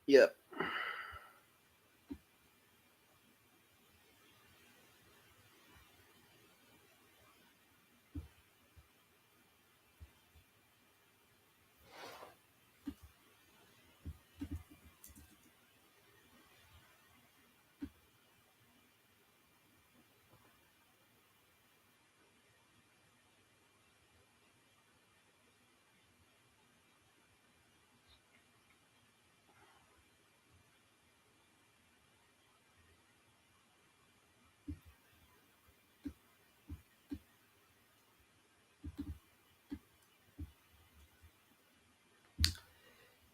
Yep.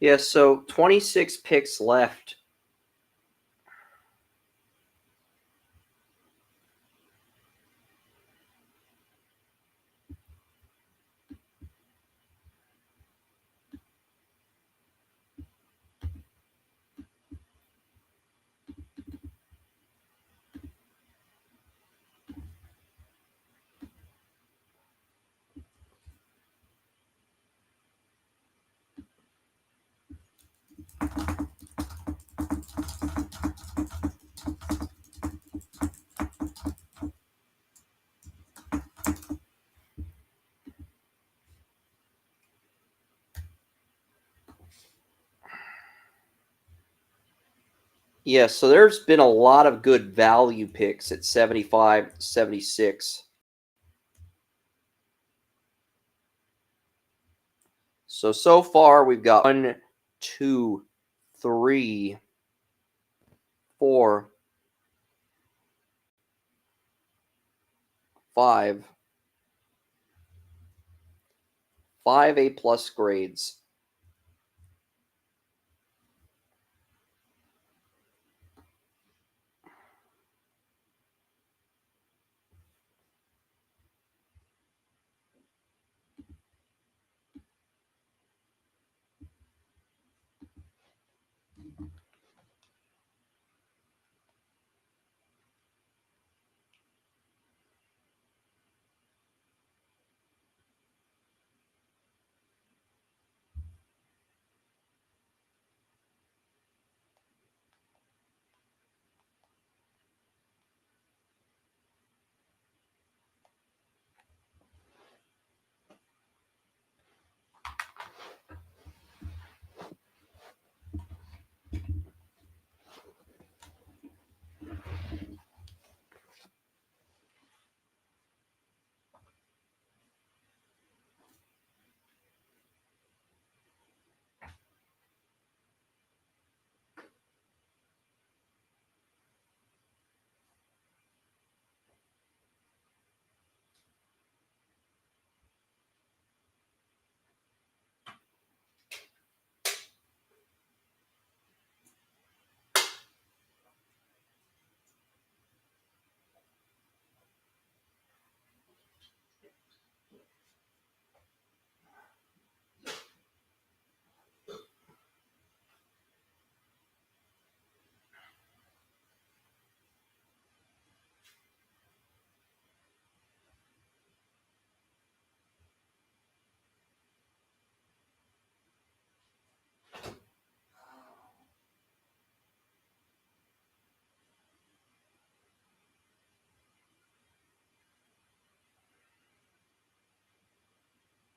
Yeah, so 26 picks left. Yeah, so there's been a lot of good value picks at 75, 76. So far we've got 1, 2, 3, 4, 5 A+ grades.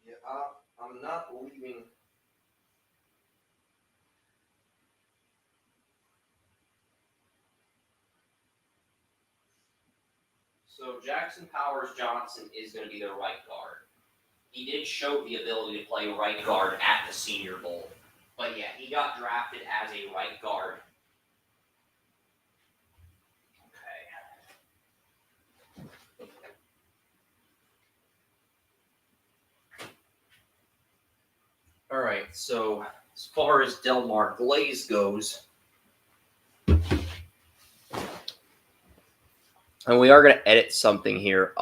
Yeah, I'm not leaving. So Jackson Powers Johnson is going to be their right guard. He did show the ability to play right guard at the Senior Bowl. But yeah, he got drafted as a right guard. Okay. All right, so as far as Delmar Glaze goes, and we are going to edit something here.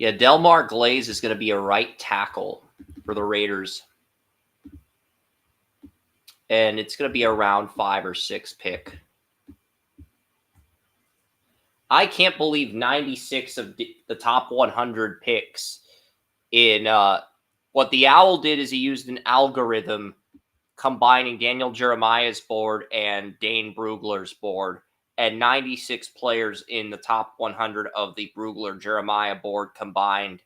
Yeah, Delmar Glaze is going to be a right tackle for the Raiders. And it's going to be a round 5 or 6 pick. I can't believe 96 of the top 100 picks in what the Owl did is he used an algorithm combining Daniel Jeremiah's board and Dane Brugler's board, and 96 players in the top 100 of the Brugler Jeremiah board combined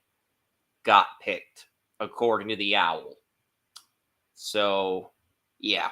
got picked, according to the Owl. So, yeah.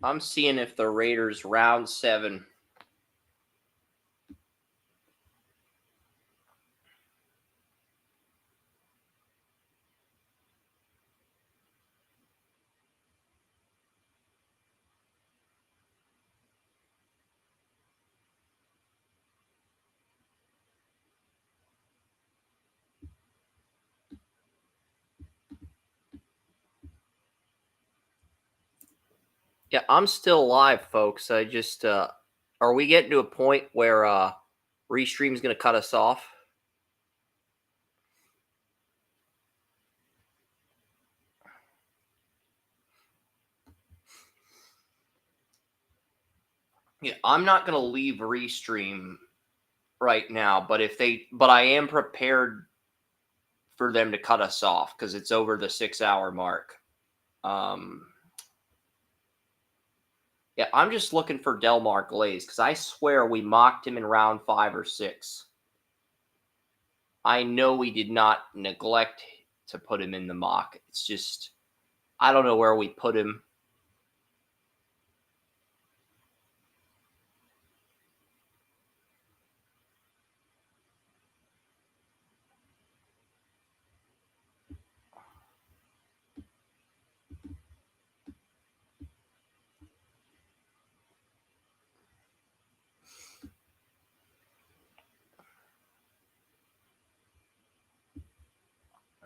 I'm seeing if the Raiders round 7. Yeah, I'm still live, folks. I just are we getting to a point where Restream's going to cut us off? Yeah, I'm not going to leave Restream right now, but I am prepared for them to cut us off because it's over the 6-hour mark. Yeah, I'm just looking for Delmar Glaze because I swear we mocked him in round 5 or 6. I know we did not neglect to put him in the mock. It's just, I don't know where we put him.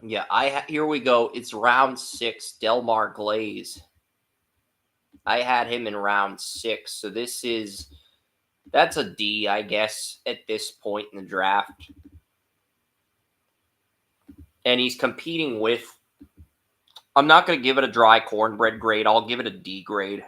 Yeah, here we go. It's round 6, Delmar Glaze. I had him in round 6, so that's a D, I guess, at this point in the draft. And he's competing with, I'm not going to give it a dry cornbread grade. I'll give it a D grade.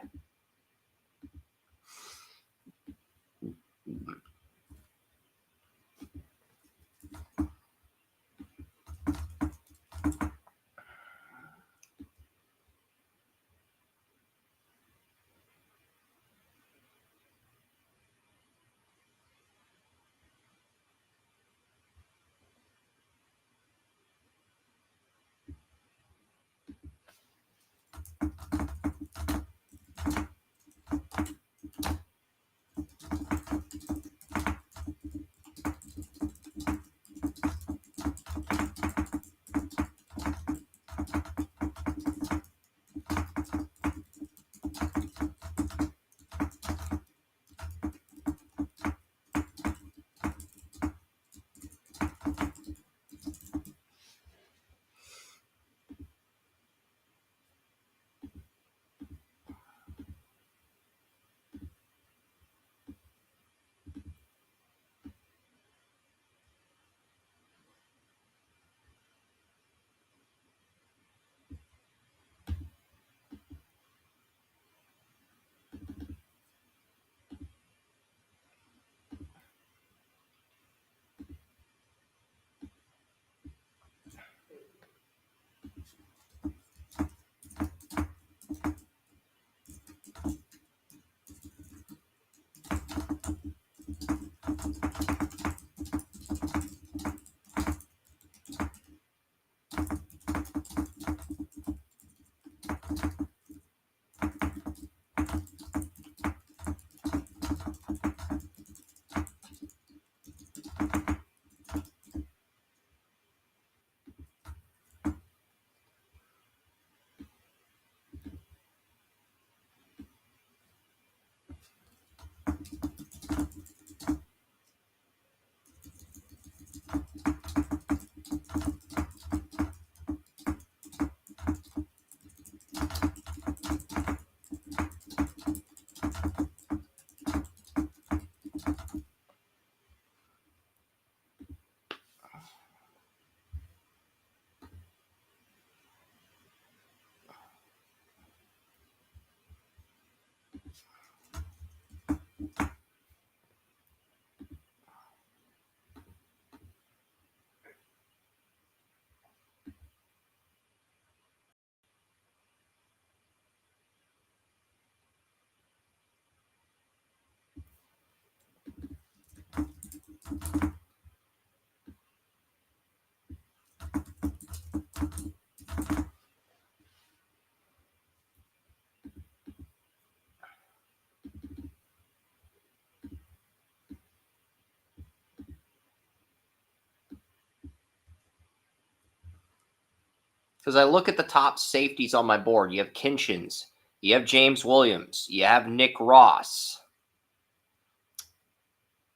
Because I look at the top safeties on my board. You have Kinchins. You have James Williams. You have Nick Ross.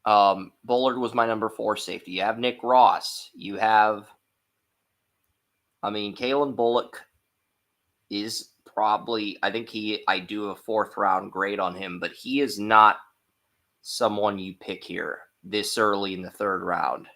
Bullard was my number 4 safety. You have Nick Ross. You have, Kalen Bullock is probably, I do a 4th round grade on him, but he is not someone you pick here this early in the 3rd round.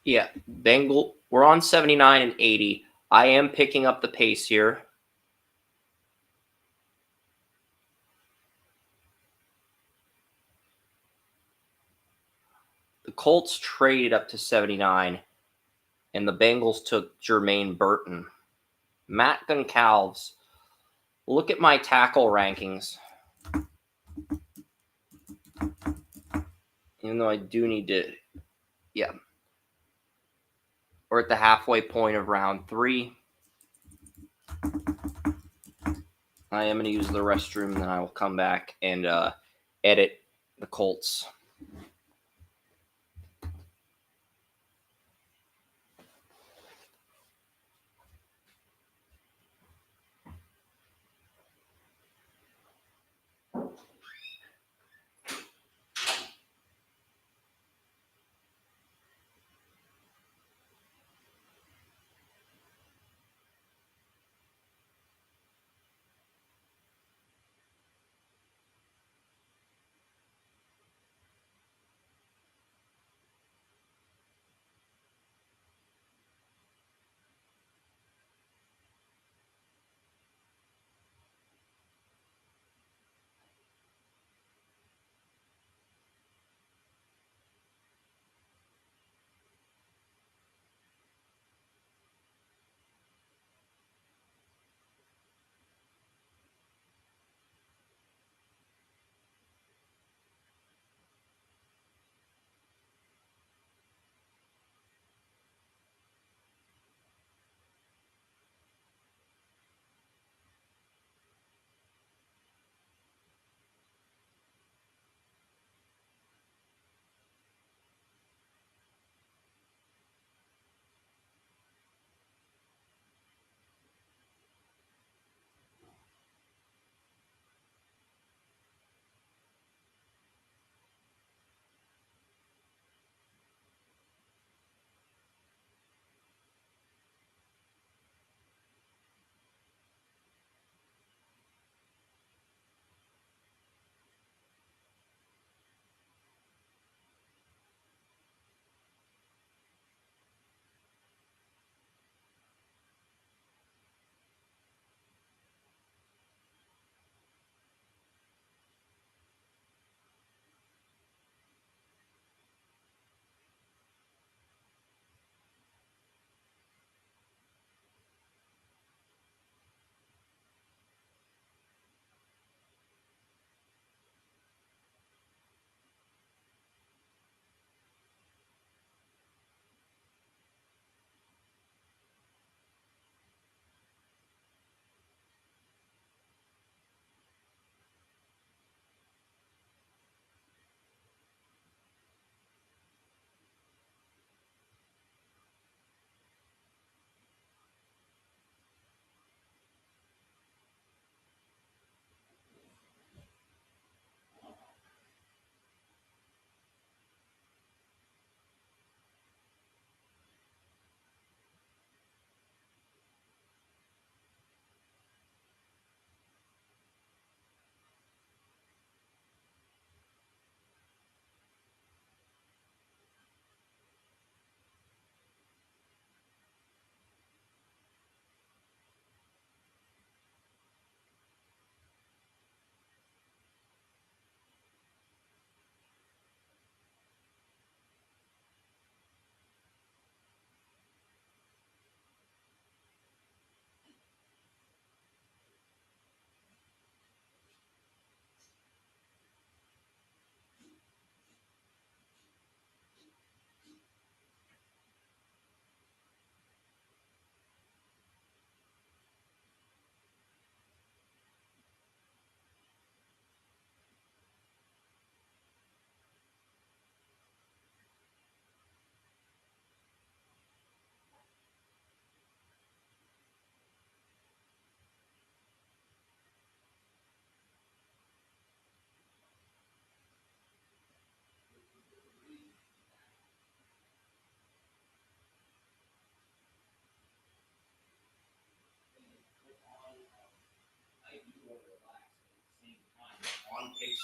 Yeah, we're on 79 and 80. I am picking up the pace here. The Colts traded up to 79, and the Bengals took Jermaine Burton. Matt Goncalves. Look at my tackle rankings. Even though I do need to, yeah. We're at the halfway point of round 3. I am going to use the restroom, and then I will come back and edit the Colts.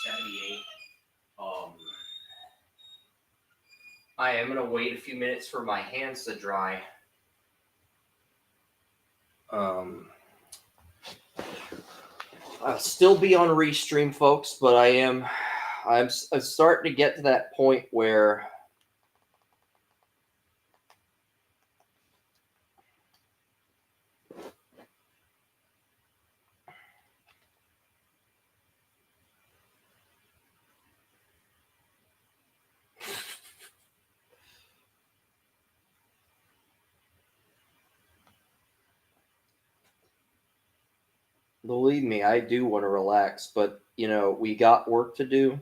78. I am going to wait a few minutes for my hands to dry. I'll still be on Restream, folks, but I'm starting to get to that point where believe me, I do want to relax, but we got work to do.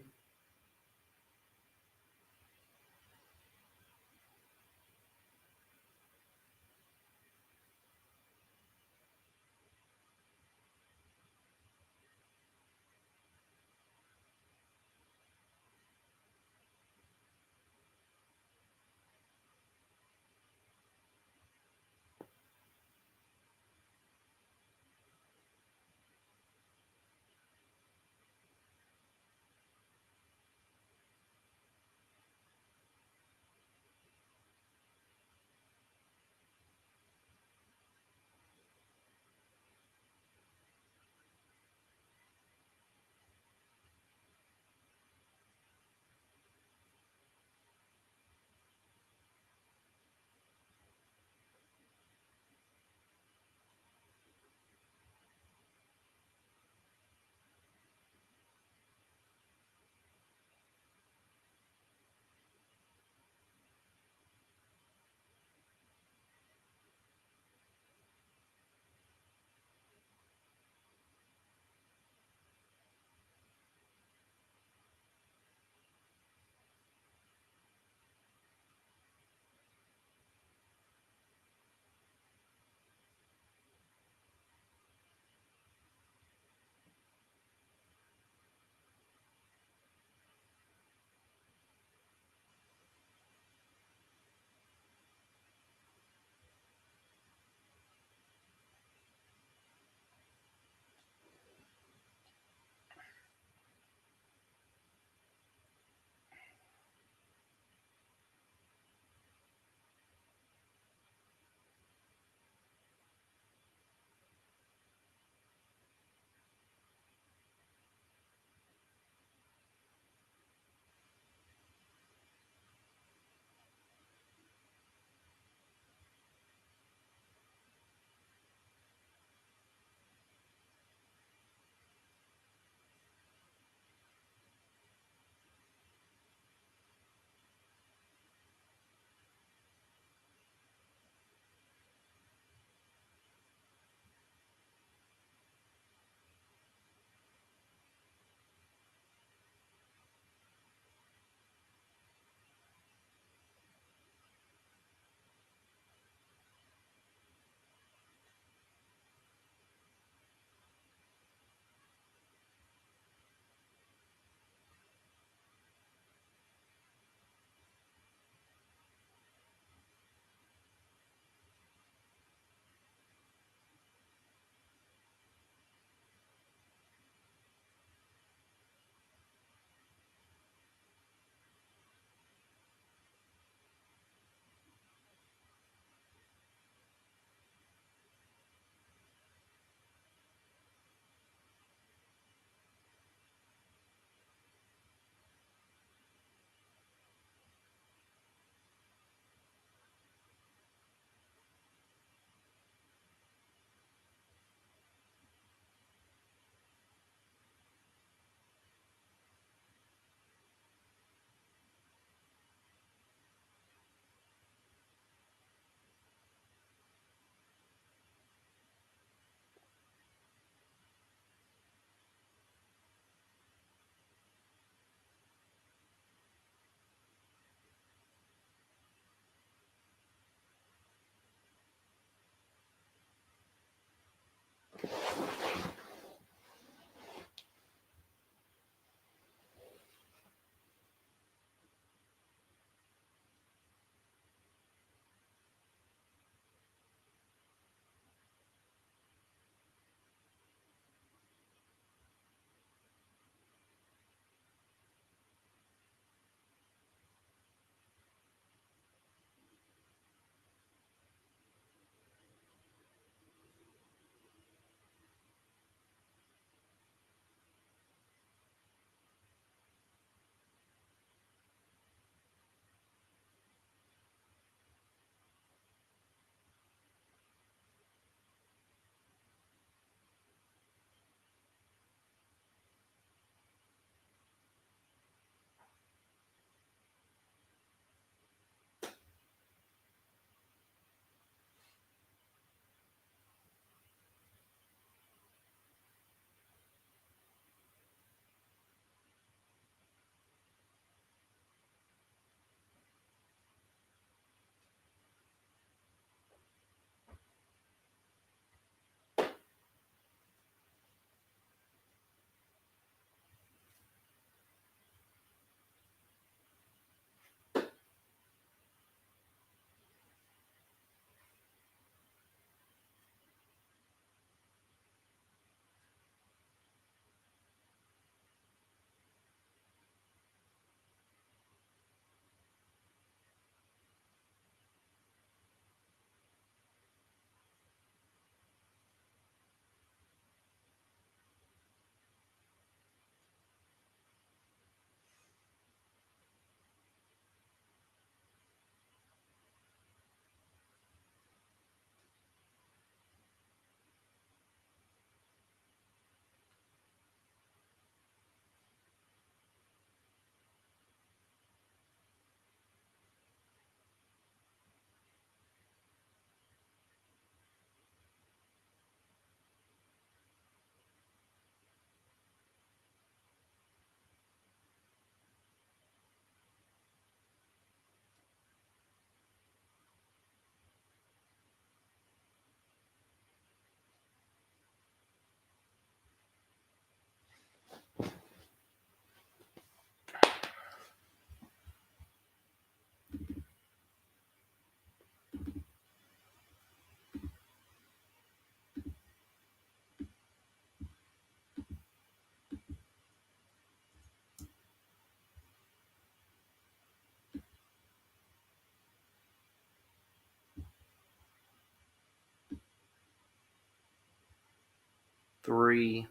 3.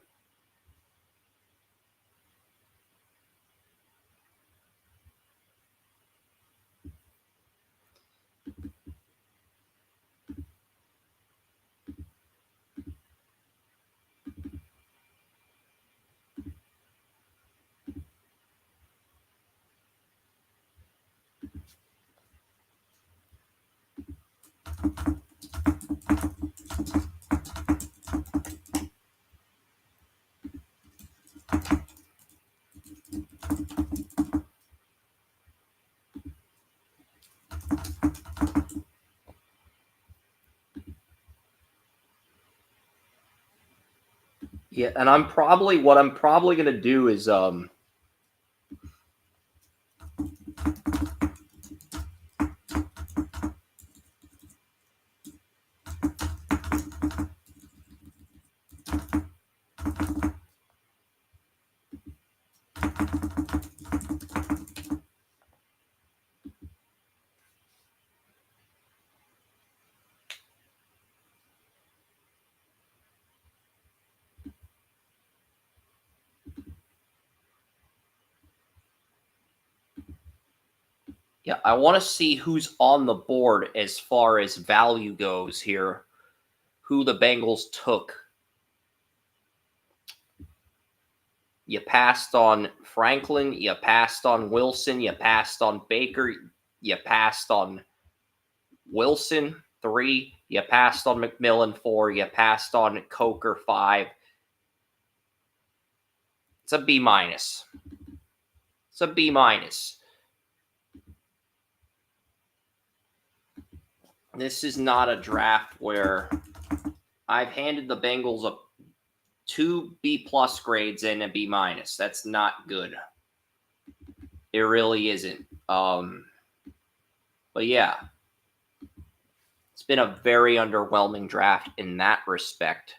Yeah, and what I'm probably going to do is yeah, I want to see who's on the board as far as value goes here. Who the Bengals took. You passed on Franklin, you passed on Wilson, you passed on Baker, you passed on Wilson, 3, you passed on McMillan, 4, you passed on Coker, 5. It's a B minus. It's a B minus. This is not a draft where I've handed the Bengals a 2 B plus grades and a B minus. That's not good. It really isn't. But yeah, it's been a very underwhelming draft in that respect.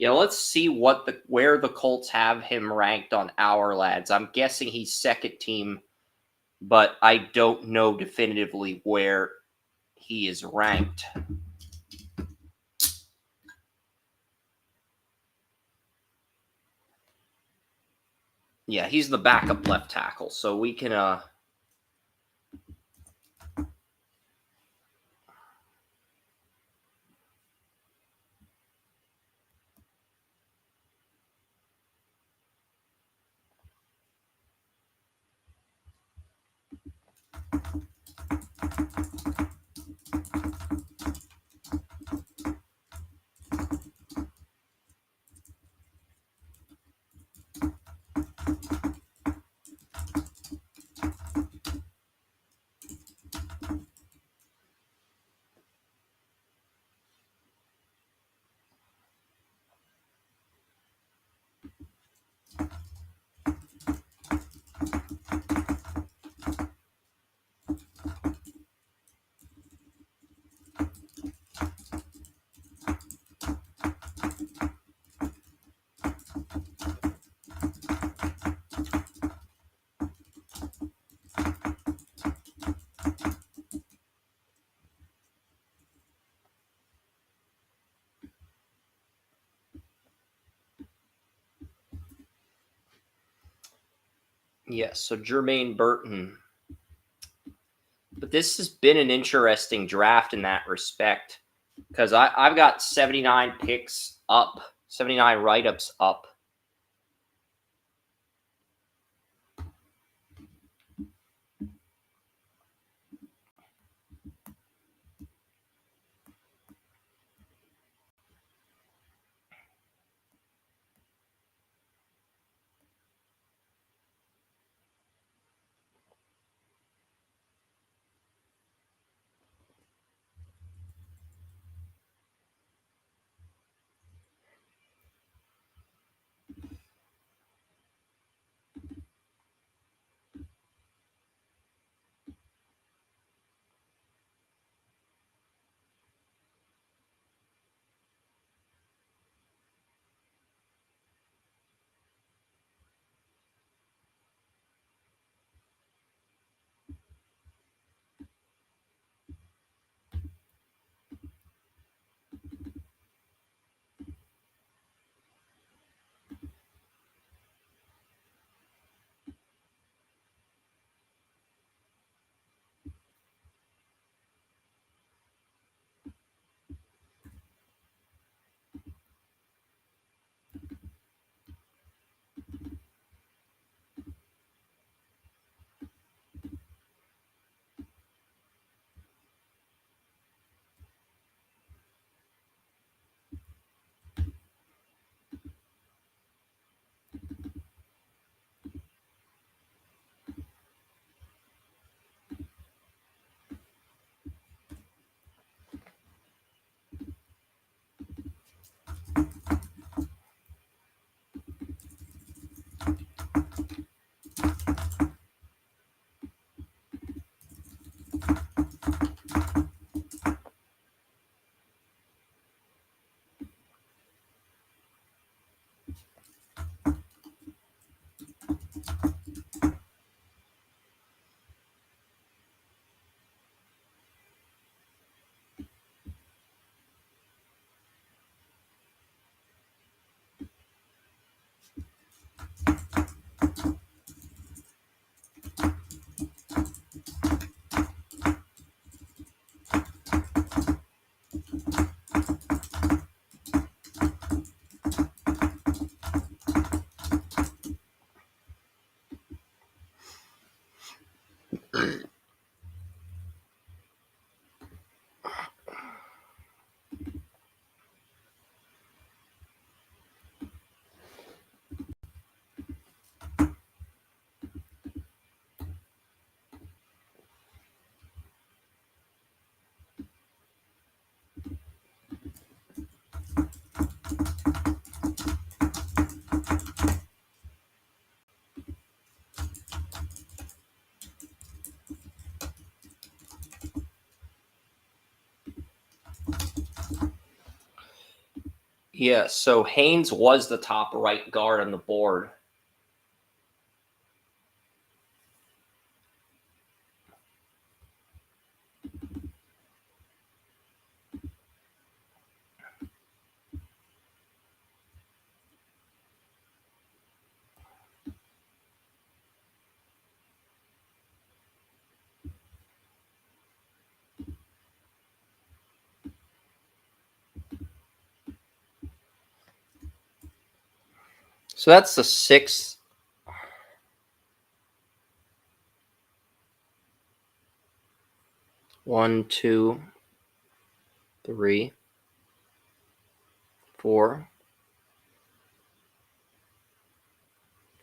Yeah, let's see where the Colts have him ranked on our lads. I'm guessing he's second team, but I don't know definitively where he is ranked. Yeah, he's the backup left tackle, so we can Yes, so Jermaine Burton. But this has been an interesting draft in that respect because I've got 79 picks up, 79 write-ups up. Yeah, so Haynes was the top right guard on the board. So that's the sixth. One, two, three, 4,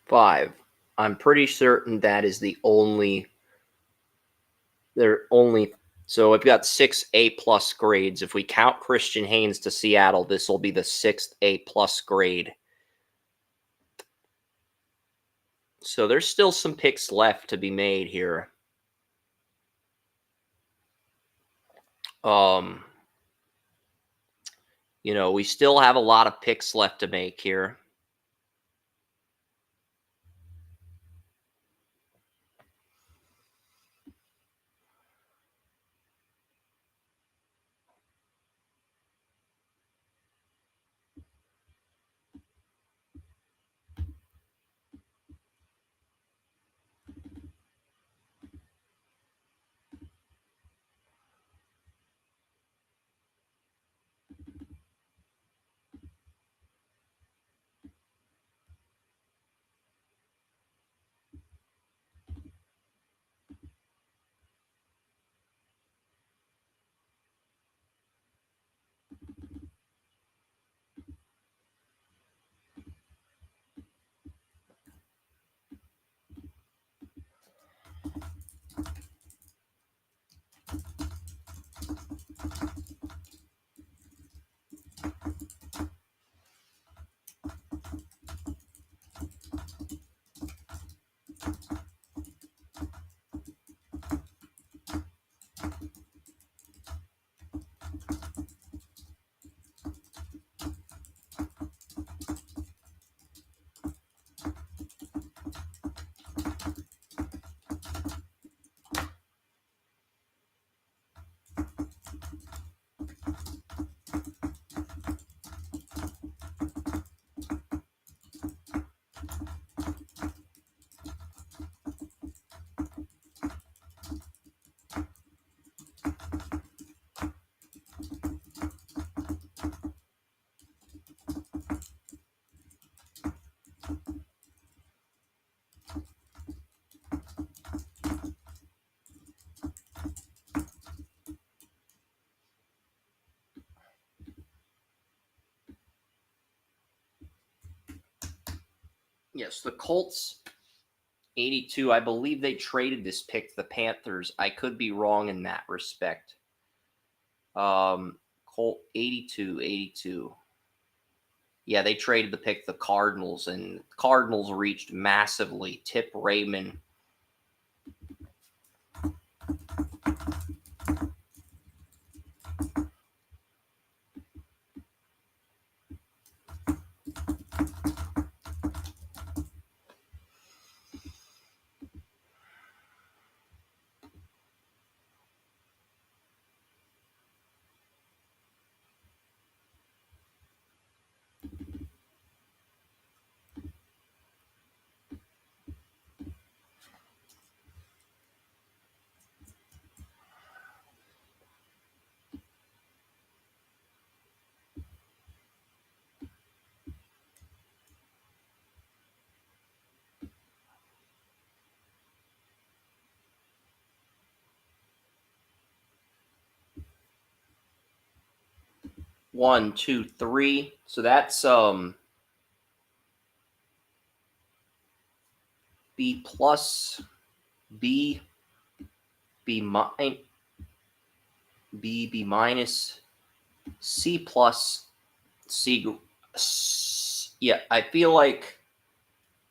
5. I'm pretty certain that is the only. They're only. So I've got 6 A+ grades. If we count Christian Haynes to Seattle, this will be the 6th A+ grade. So there's still some picks left to be made here. We still have a lot of picks left to make here. Yes, the Colts 82. I believe they traded this pick to the Panthers. I could be wrong in that respect. Colt 82. Yeah, they traded the pick to the Cardinals, and the Cardinals reached massively. Tip Raymond. One, two, three. So that's B plus, B, B minus, B minus, C plus, C. Yeah, I feel like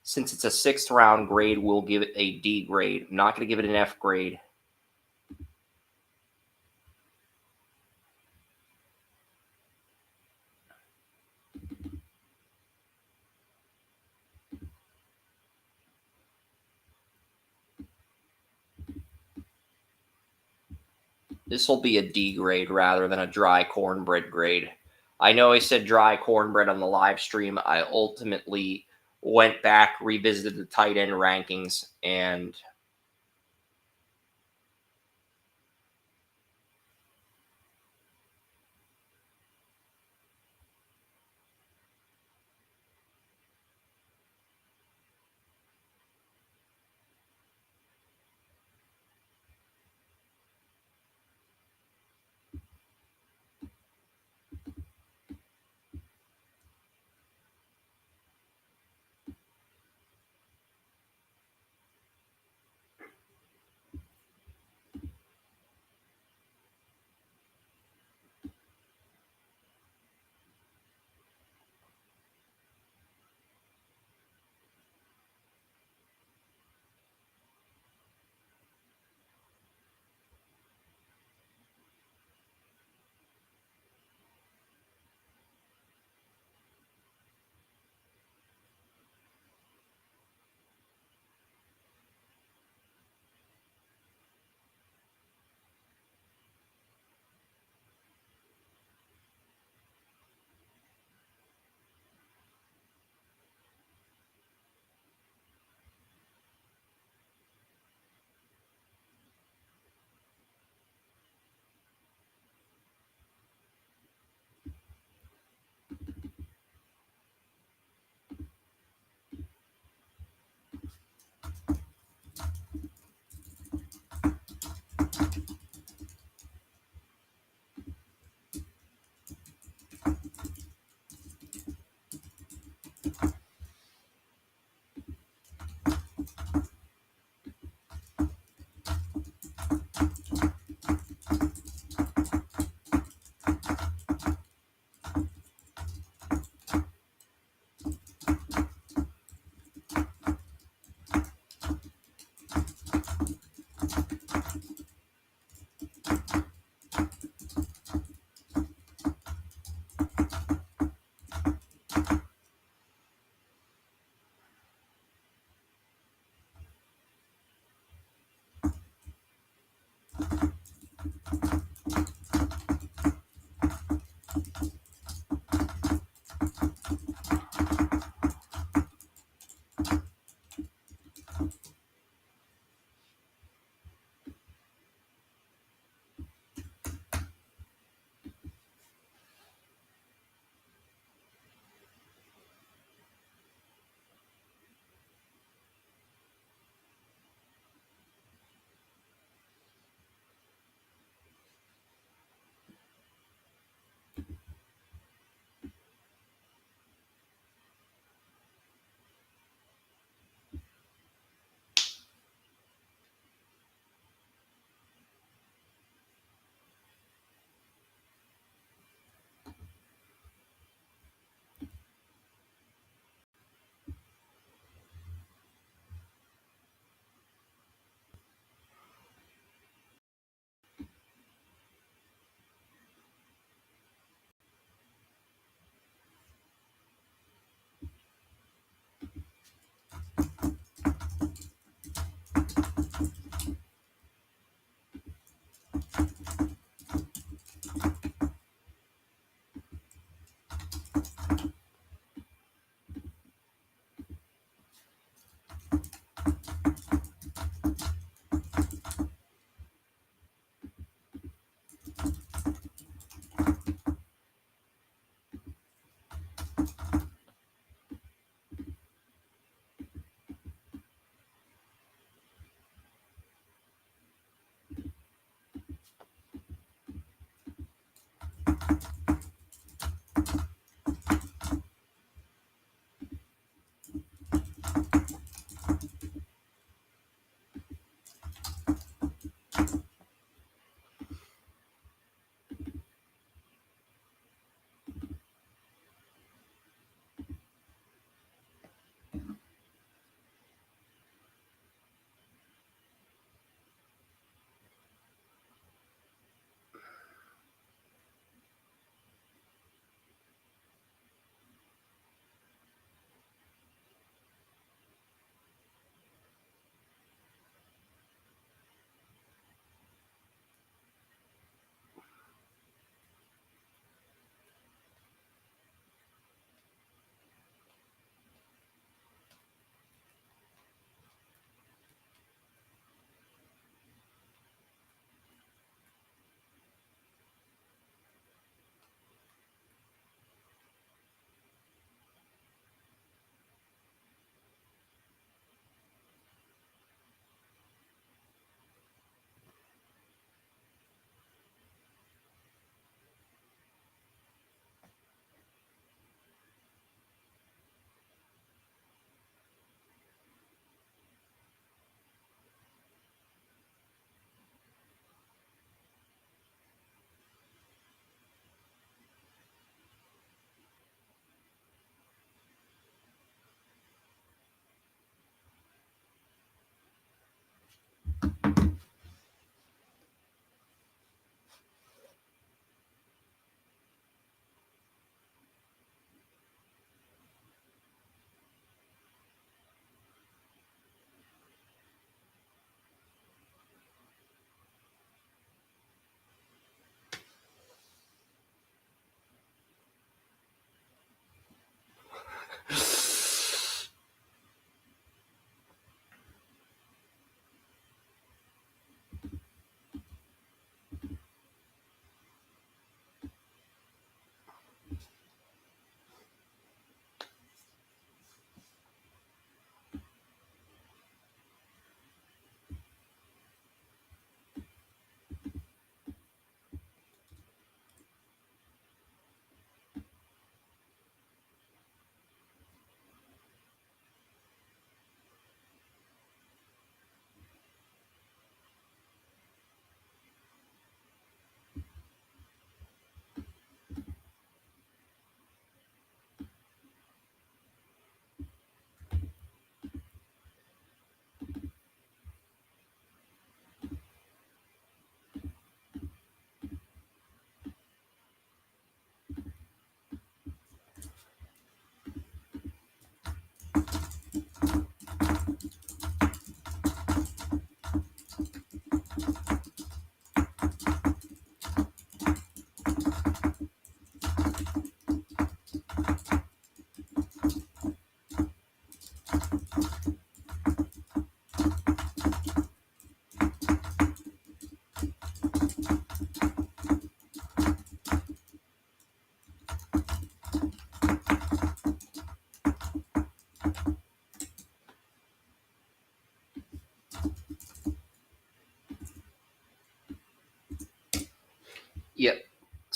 since it's a 6th round grade, we'll give it a D grade. I'm not going to give it an F grade. This will be a D grade rather than a dry cornbread grade. I know I said dry cornbread on the live stream. I ultimately went back, revisited the tight end rankings, and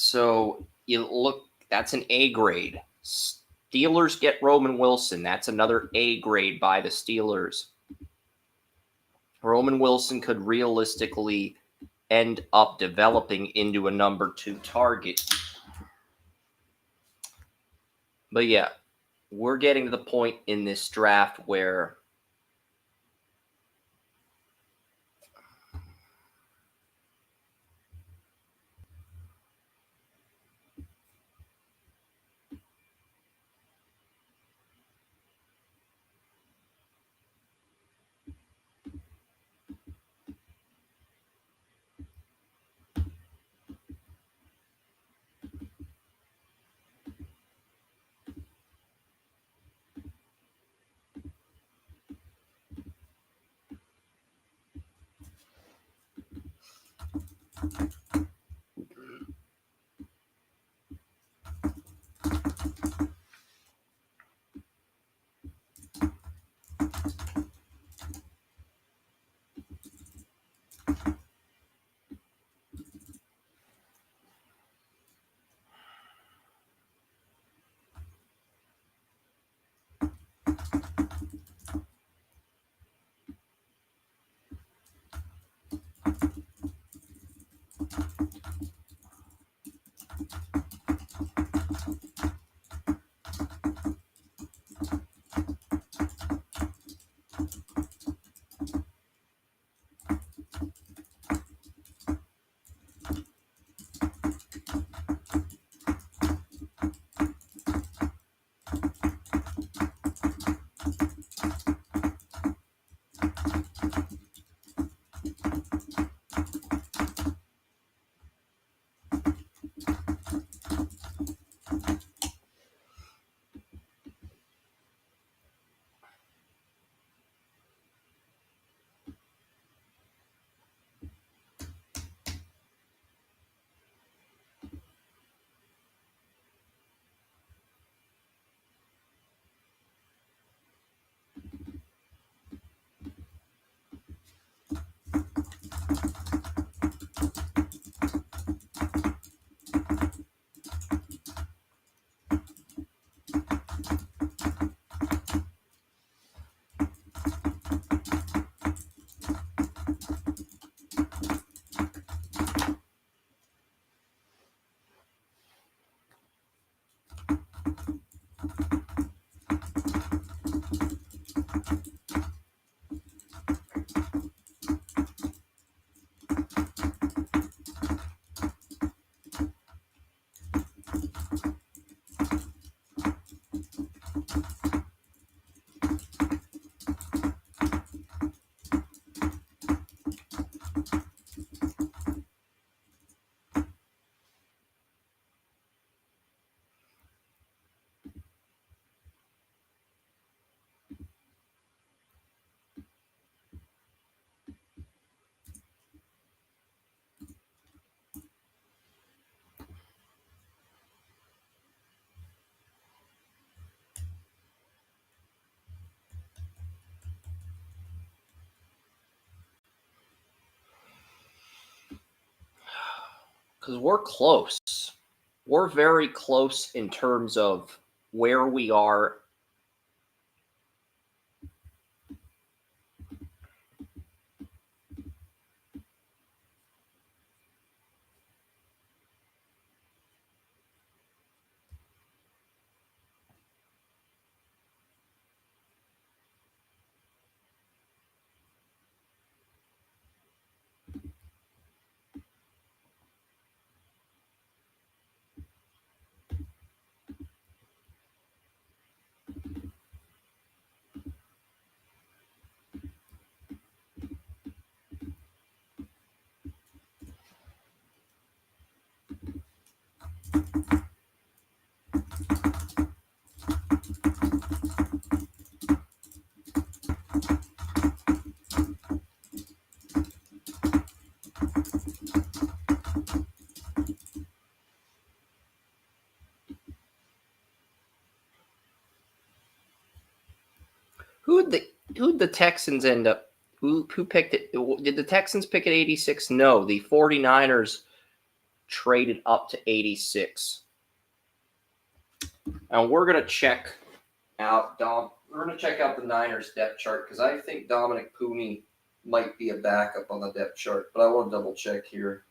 So you look, that's an A grade. Steelers get Roman Wilson. That's another A grade by the Steelers. Roman Wilson could realistically end up developing into a number 2 target. But yeah, we're getting to the point in this draft where because we're close. We're very close in terms of where we are. Who'd the Texans end up? Who picked it? Did the Texans pick at 86? No, the 49ers traded up to 86. And we're gonna check out We're gonna check out the Niners depth chart because I think Dominic Pooney might be a backup on the depth chart, but I want to double check here.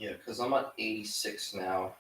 Yeah, because I'm at 86 now.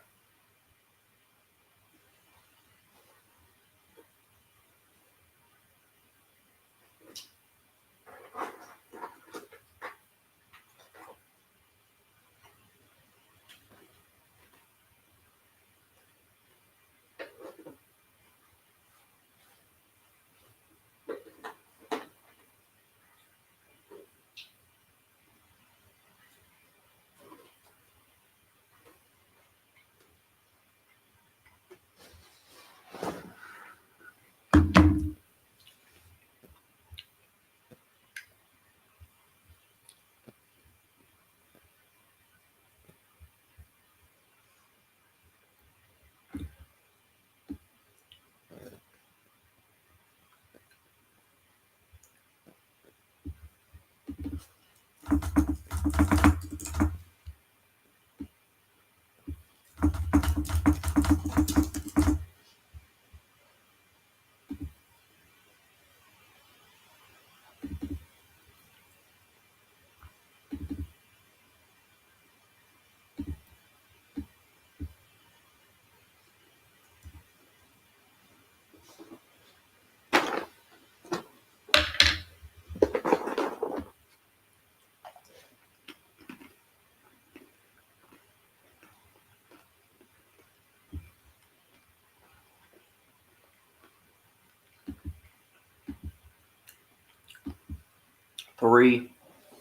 Three.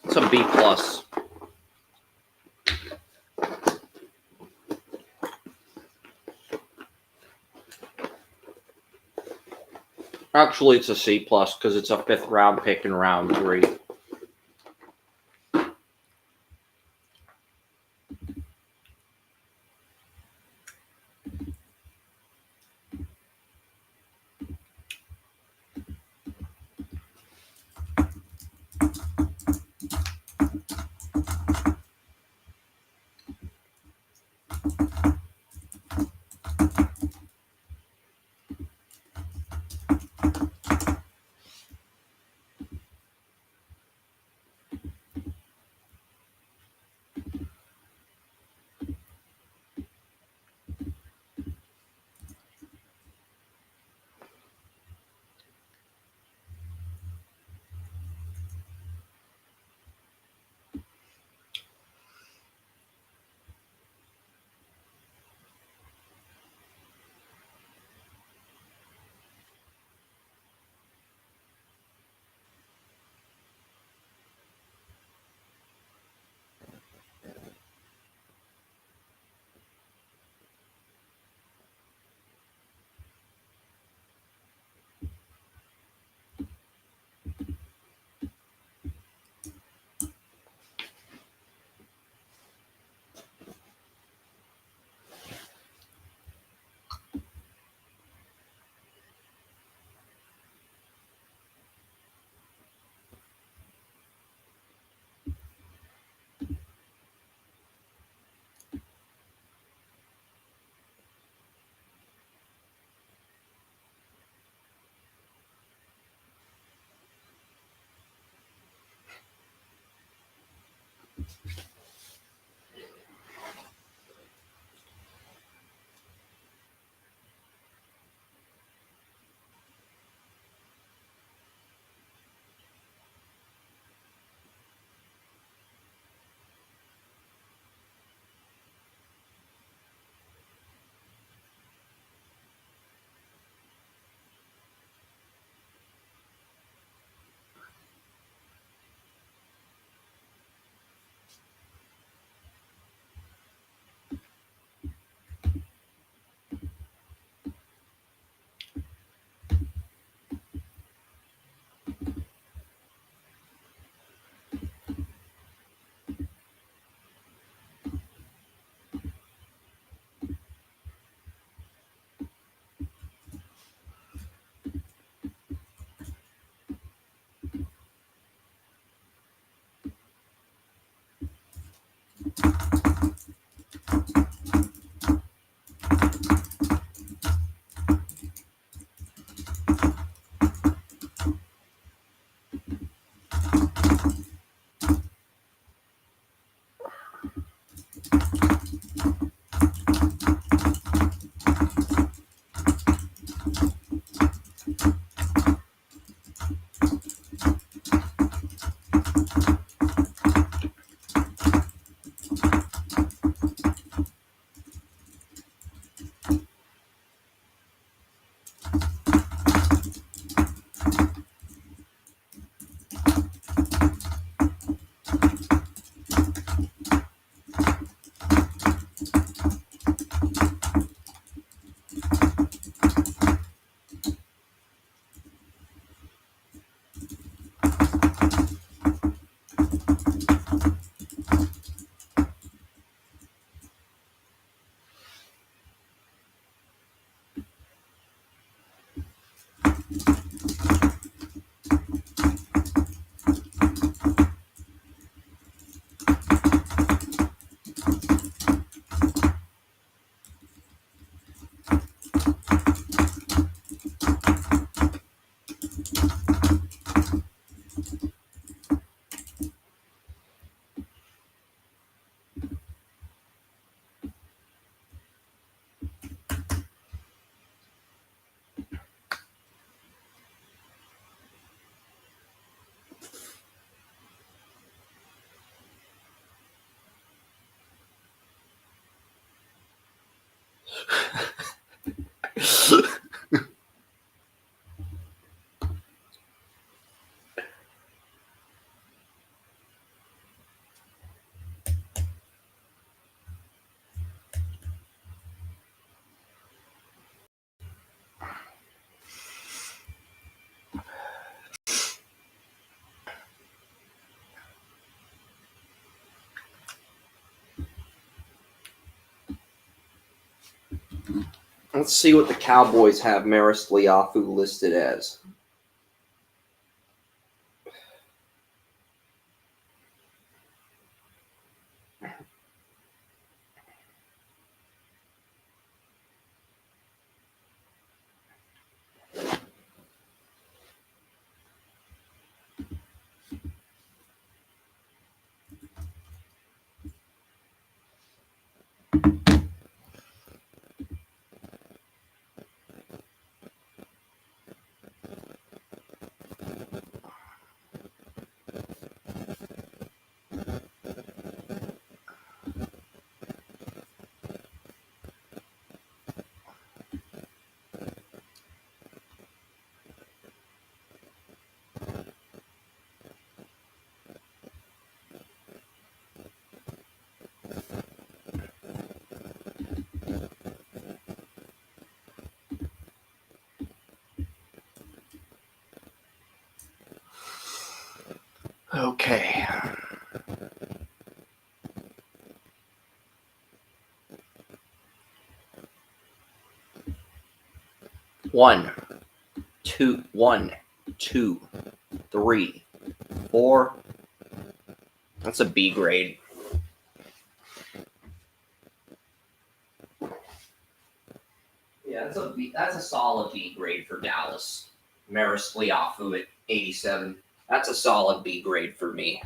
It's a B plus. Actually, it's a C plus because it's a 5th round pick in round 3. Let's see what the Cowboys have Maris Liafu listed as. Okay. One, two, 3, 4. That's a B grade. Yeah, that's a solid B grade for Dallas. Maris Liafu at 87. That's a solid B grade for me.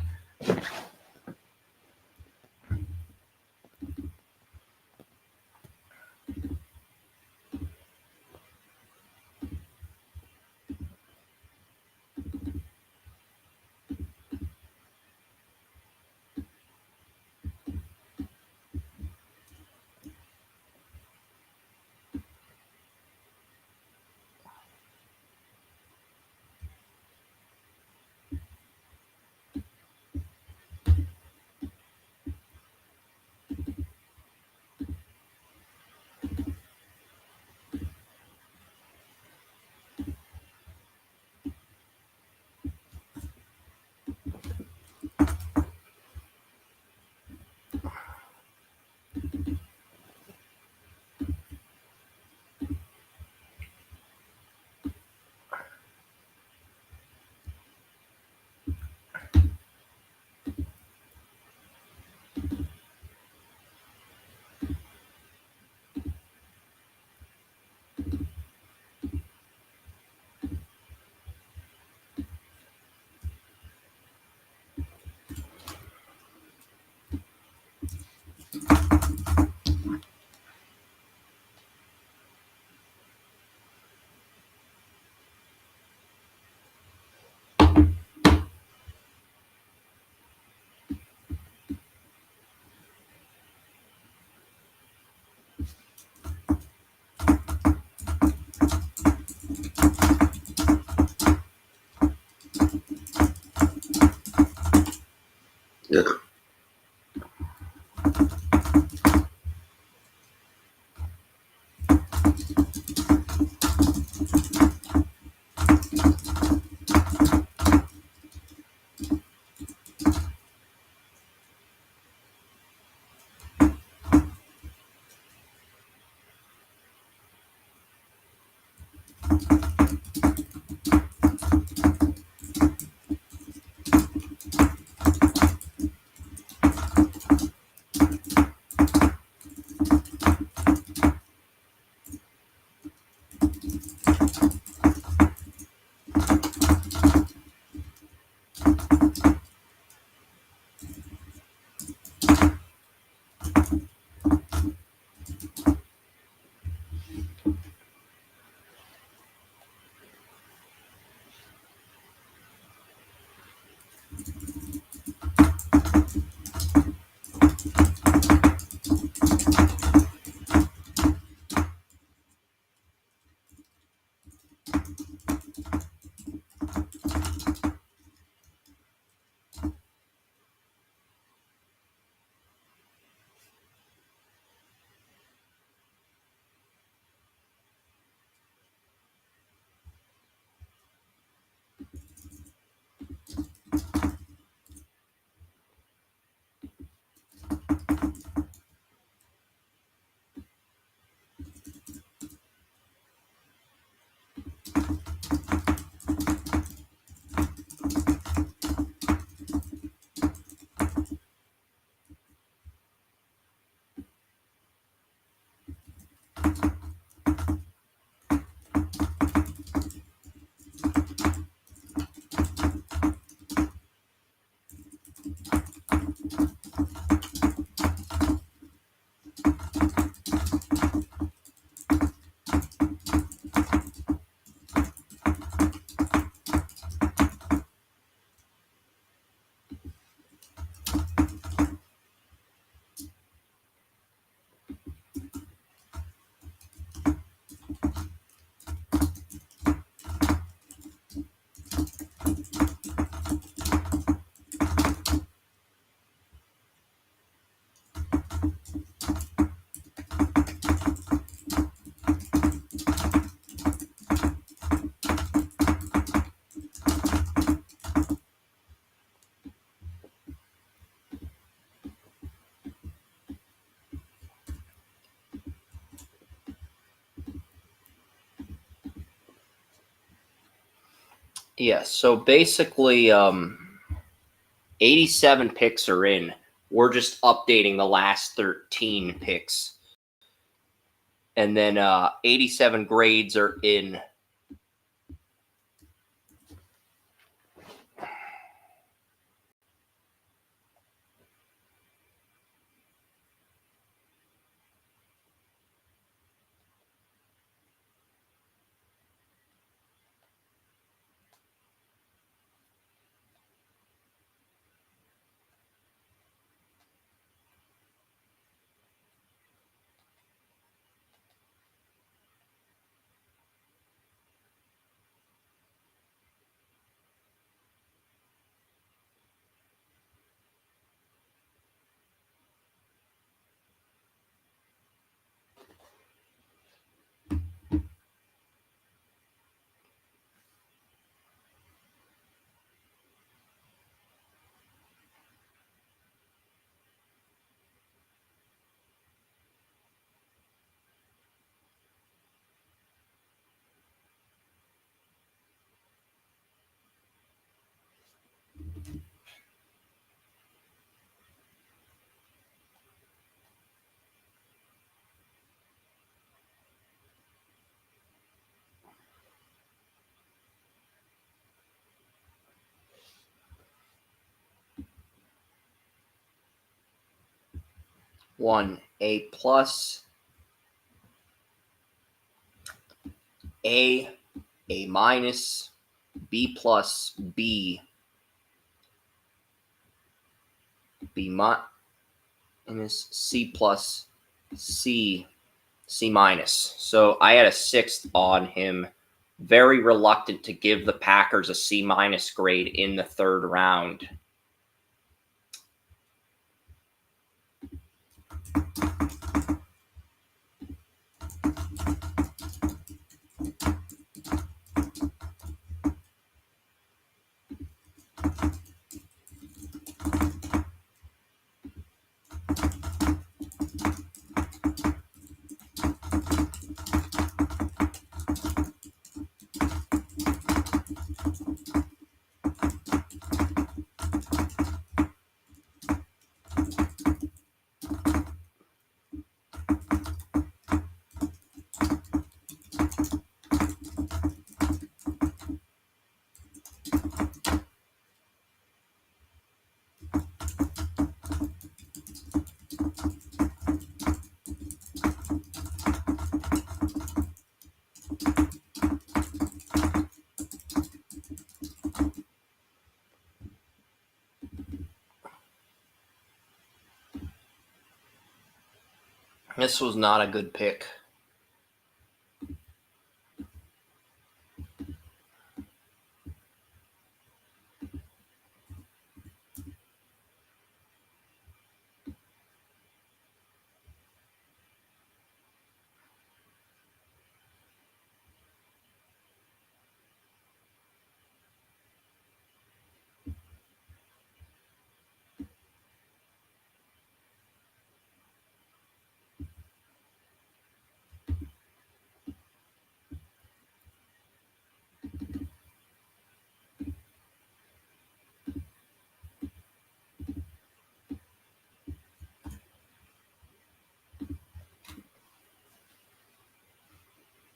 Yes. So basically, 87 picks are in. We're just updating the last 13 picks. And then 87 grades are in. One A plus, A minus, B plus, B minus, C plus, C minus. So I had a 6th on him. Very reluctant to give the Packers a C minus grade in the 3rd round. This was not a good pick.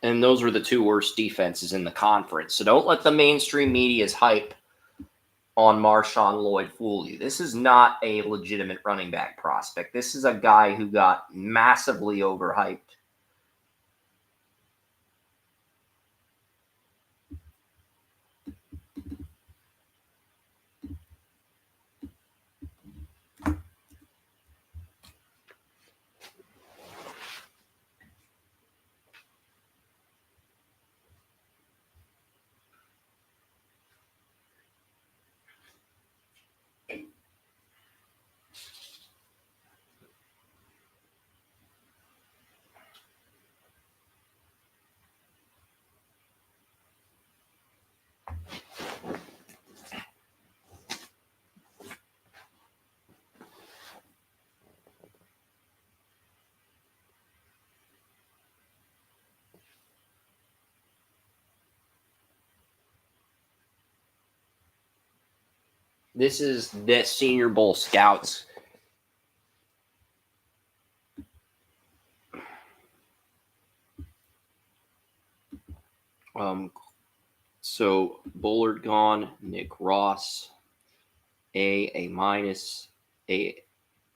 And those were the two worst defenses in the conference. So don't let the mainstream media's hype on Marshawn Lloyd fool you. This is not a legitimate running back prospect. This is a guy who got massively overhyped. This is the Senior Bowl scouts. So Bullard gone, Nick Ross, A minus, A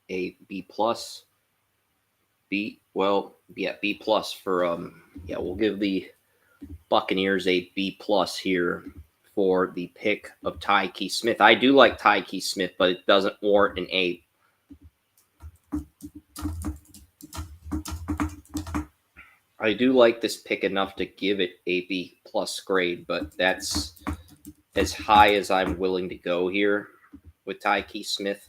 B plus, B plus for we'll give the Buccaneers a B plus here for the pick of Tyke Smith. I do like Tyke Smith, but it doesn't warrant an A. I do like this pick enough to give it a B plus grade, but that's as high as I'm willing to go here with Tyke Smith.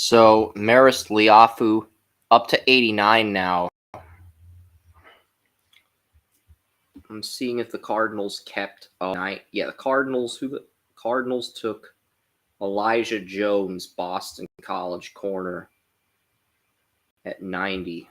So Maris Liafu up to 89 now. I'm seeing if the Cardinals kept yeah, the Cardinals took Elijah Jones, Boston College corner, at 90.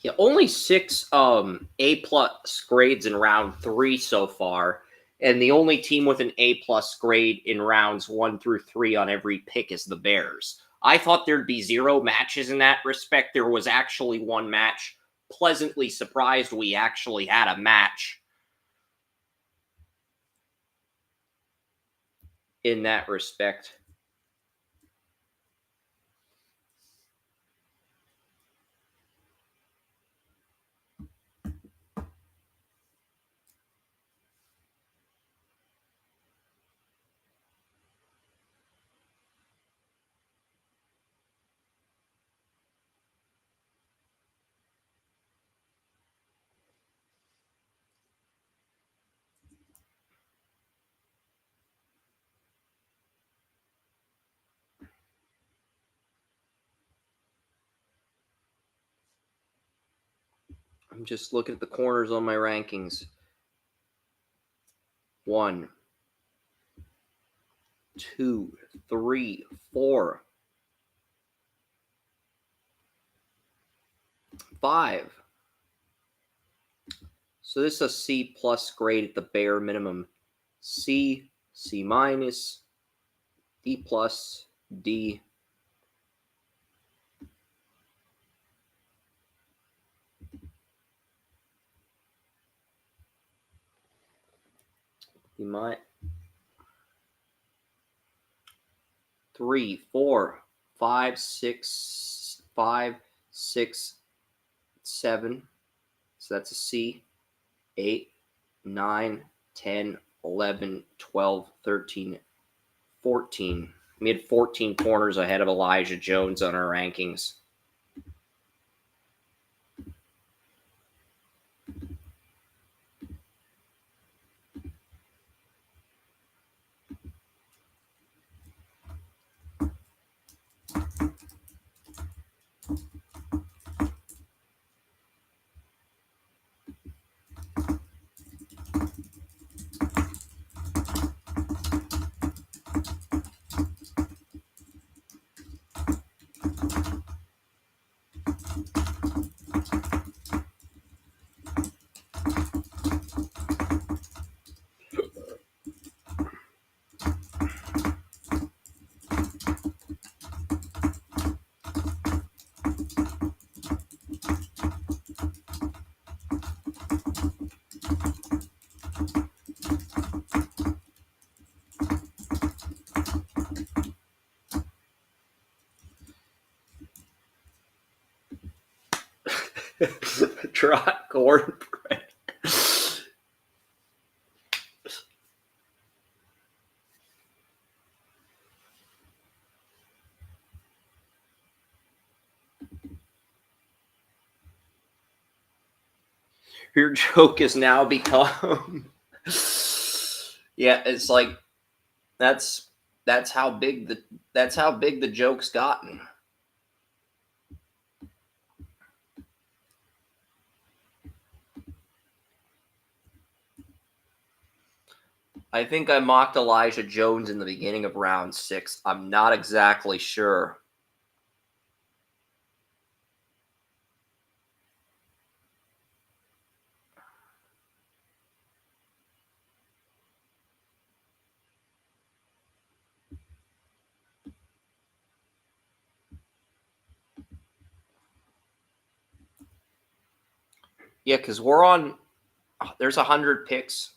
Yeah, only 6 A plus grades in round 3 so far, and the only team with an A plus grade in rounds 1 through 3 on every pick is the Bears. I thought there'd be 0 matches in that respect. There was actually 1 match. Pleasantly surprised we actually had a match in that respect. I'm just looking at the corners on my rankings. 1, 2, 3, 4, 5. So this is a C plus grade at the bare minimum. C, C minus, D plus, D. You might 3, 4, 5, 6, 5, 6, 7. So that's a C. 8, 9, 10, 11, 12, 13, 14. We had 14 corners ahead of Elijah Jones on our rankings. Trot cornbread. Your joke has now become yeah, it's like that's how big the joke's gotten. I think I mocked Elijah Jones in the beginning of round 6. I'm not exactly sure. Yeah, because we're on. There's 100 picks.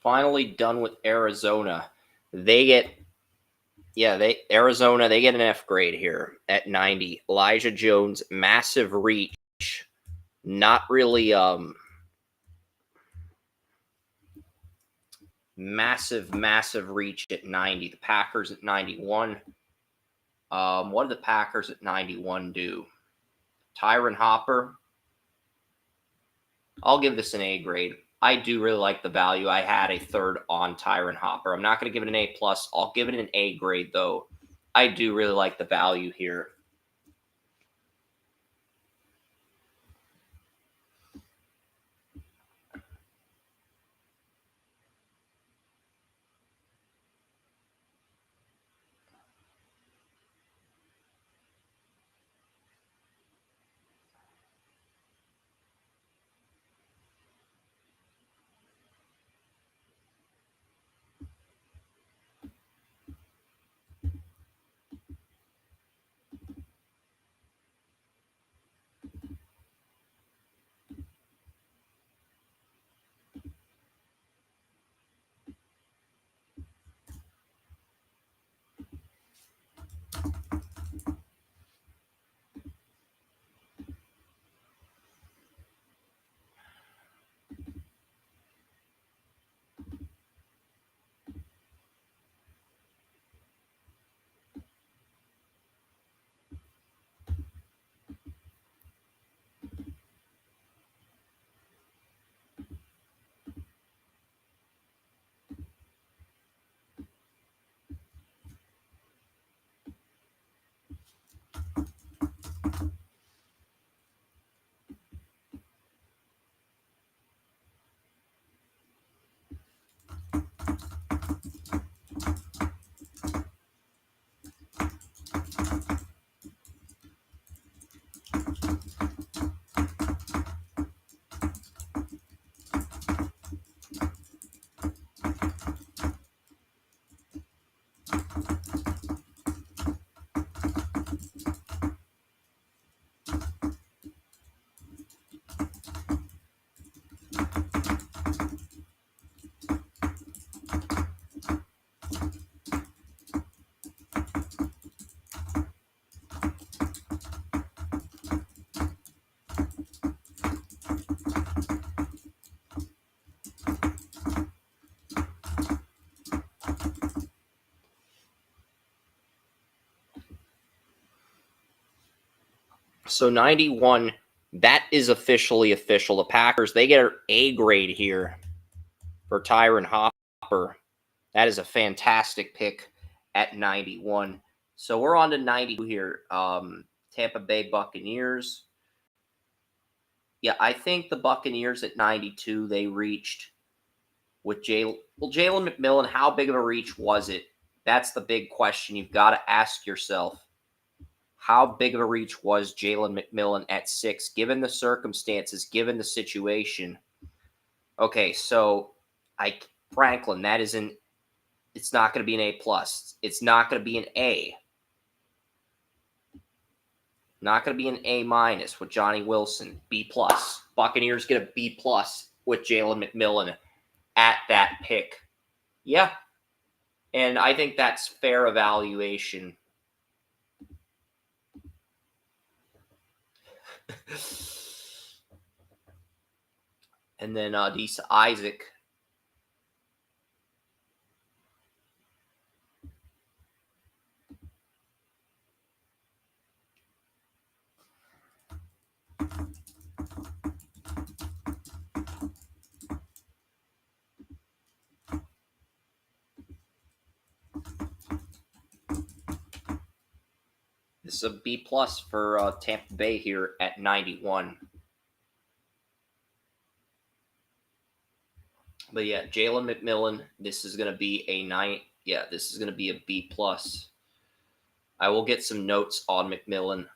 Finally done with Arizona. Arizona, they get an F grade here at 90. Elijah Jones, massive reach. Not really massive reach at 90. The Packers at 91. What do the Packers at 91 do? Tyron Hopper. I'll give this an A grade. I do really like the value. I had a third on Tyron Hopper. I'm not going to give it an A+. I'll give it an A grade, though. I do really like the value here. So 91, that is officially official. The Packers, they get an A grade here for Tyron Hopper. That is a fantastic pick at 91. So we're on to 92 here. Tampa Bay Buccaneers. Yeah, I think the Buccaneers at 92, they reached with Jalen McMillan. How big of a reach was it? That's the big question you've got to ask yourself. How big of a reach was Jalen McMillan at 6, given the circumstances, given the situation? Okay, so Franklin, that isn't. It's not going to be an A+. It's not going to be an A. Not going to be an A- with Johnny Wilson. B+. Buccaneers get a B+ with Jalen McMillan at that pick. Yeah. And I think that's fair evaluation. And then Adisa Isaac. This is a B+ for Tampa Bay here at 91. But yeah, Jalen McMillan, this is going to be a 9. Yeah, this is going to be a B+. I will get some notes on McMillan.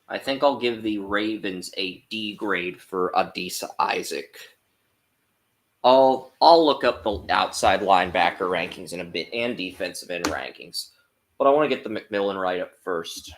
I think I'll give the Ravens a D grade for Adisa Isaac. I'll look up the outside linebacker rankings in a bit and defensive end rankings, but I want to get the McMillan right up first.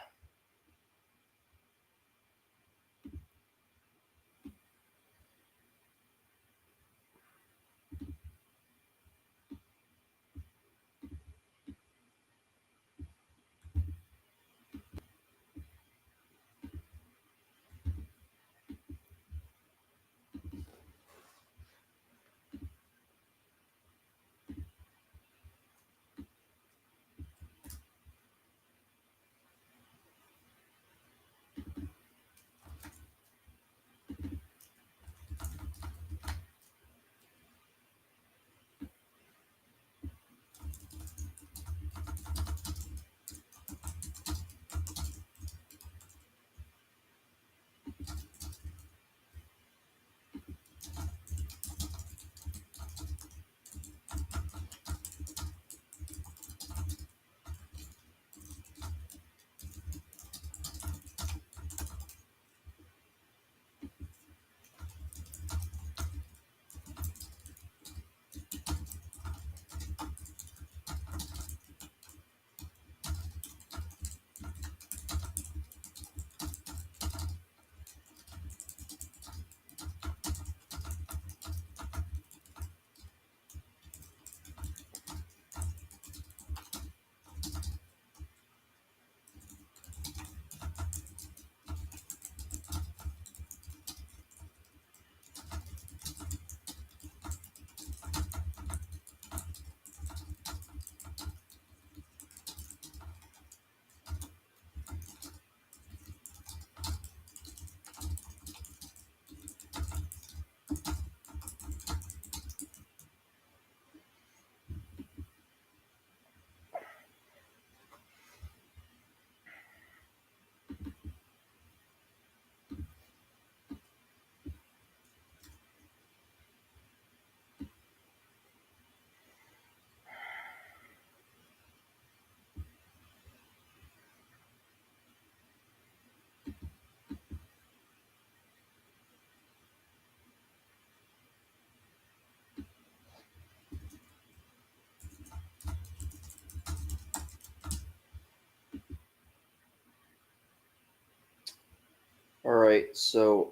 All right, so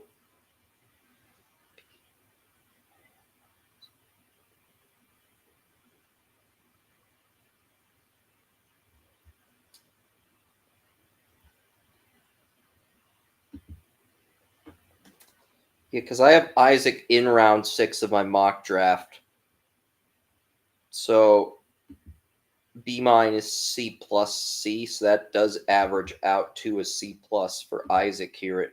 yeah, because I have Isaac in round 6 of my mock draft. So B minus C plus C, so that does average out to a C plus for Isaac here at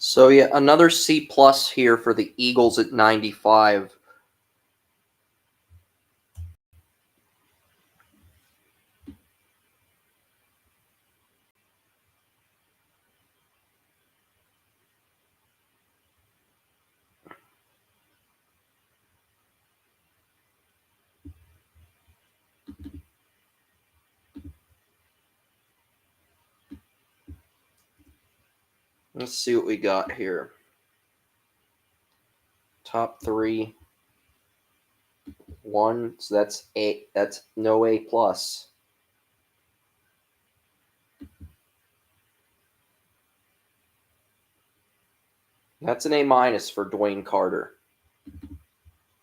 So yeah, another C plus here for the Eagles at 95. Let's see what we got here. Top 3. 1, so that's A. That's no A plus. That's an A minus for Dwayne Carter.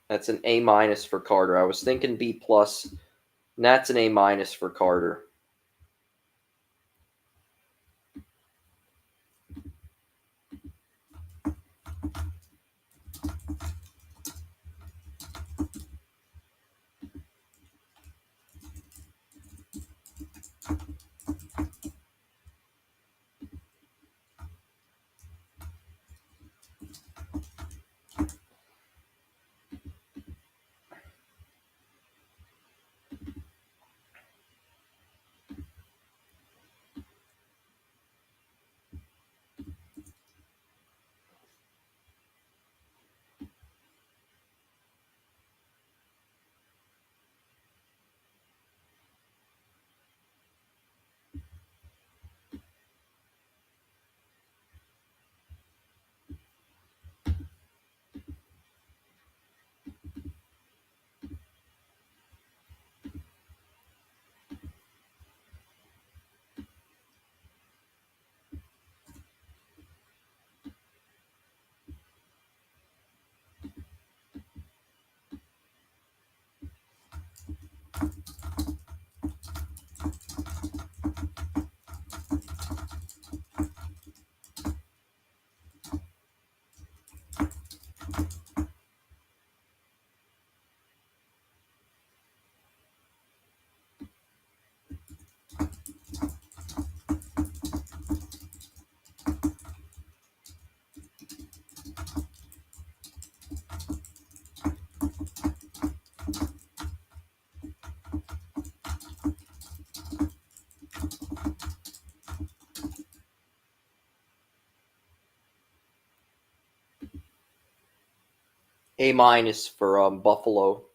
That's an A minus for Carter. I was thinking B plus. And that's an A minus for Carter. A- for Buffalo.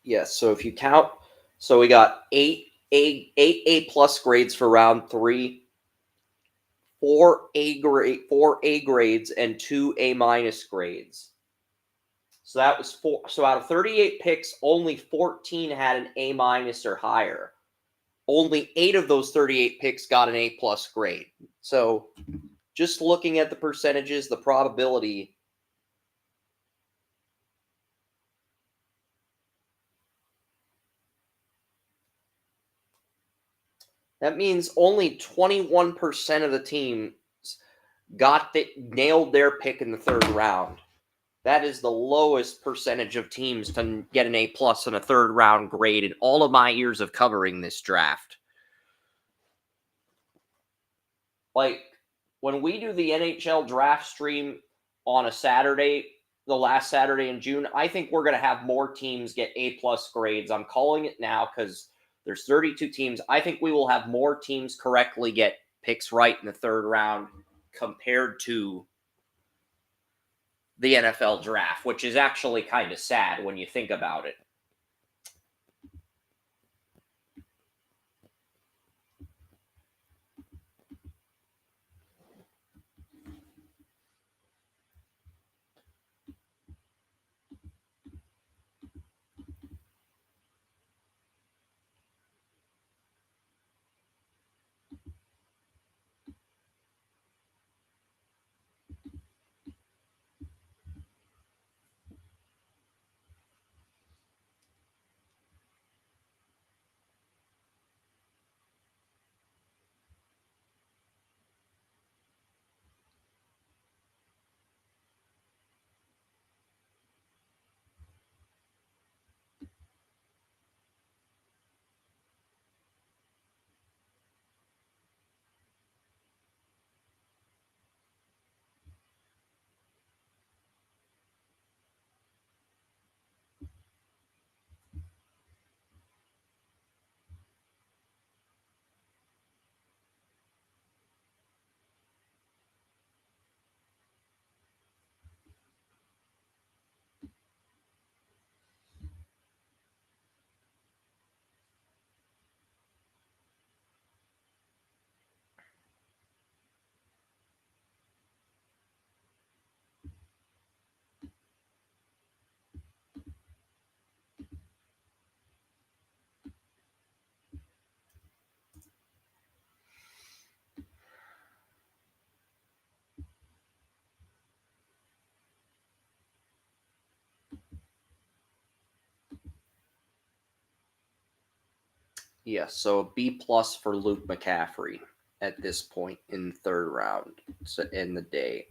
Yes. So if you count, so we got eight A plus grades for round 3, 4 A grades, and 2 A minus grades. So that was 4. So out of 38 picks, only 14 had an A minus or higher. Only 8 of those 38 picks got an A plus grade. So just looking at the percentages, the probability. That means only 21% of the teams nailed their pick in the 3rd round. That is the lowest percentage of teams to get an A plus in a 3rd round grade in all of my years of covering this draft. Like, when we do the NHL draft stream on a Saturday, the last Saturday in June, I think we're going to have more teams get A plus grades. I'm calling it now because there's 32 teams. I think we will have more teams correctly get picks right in the 3rd round compared to the NFL draft, which is actually kind of sad when you think about it. Yes, so B plus for Luke McCaffrey at this point in the 3rd round in the day.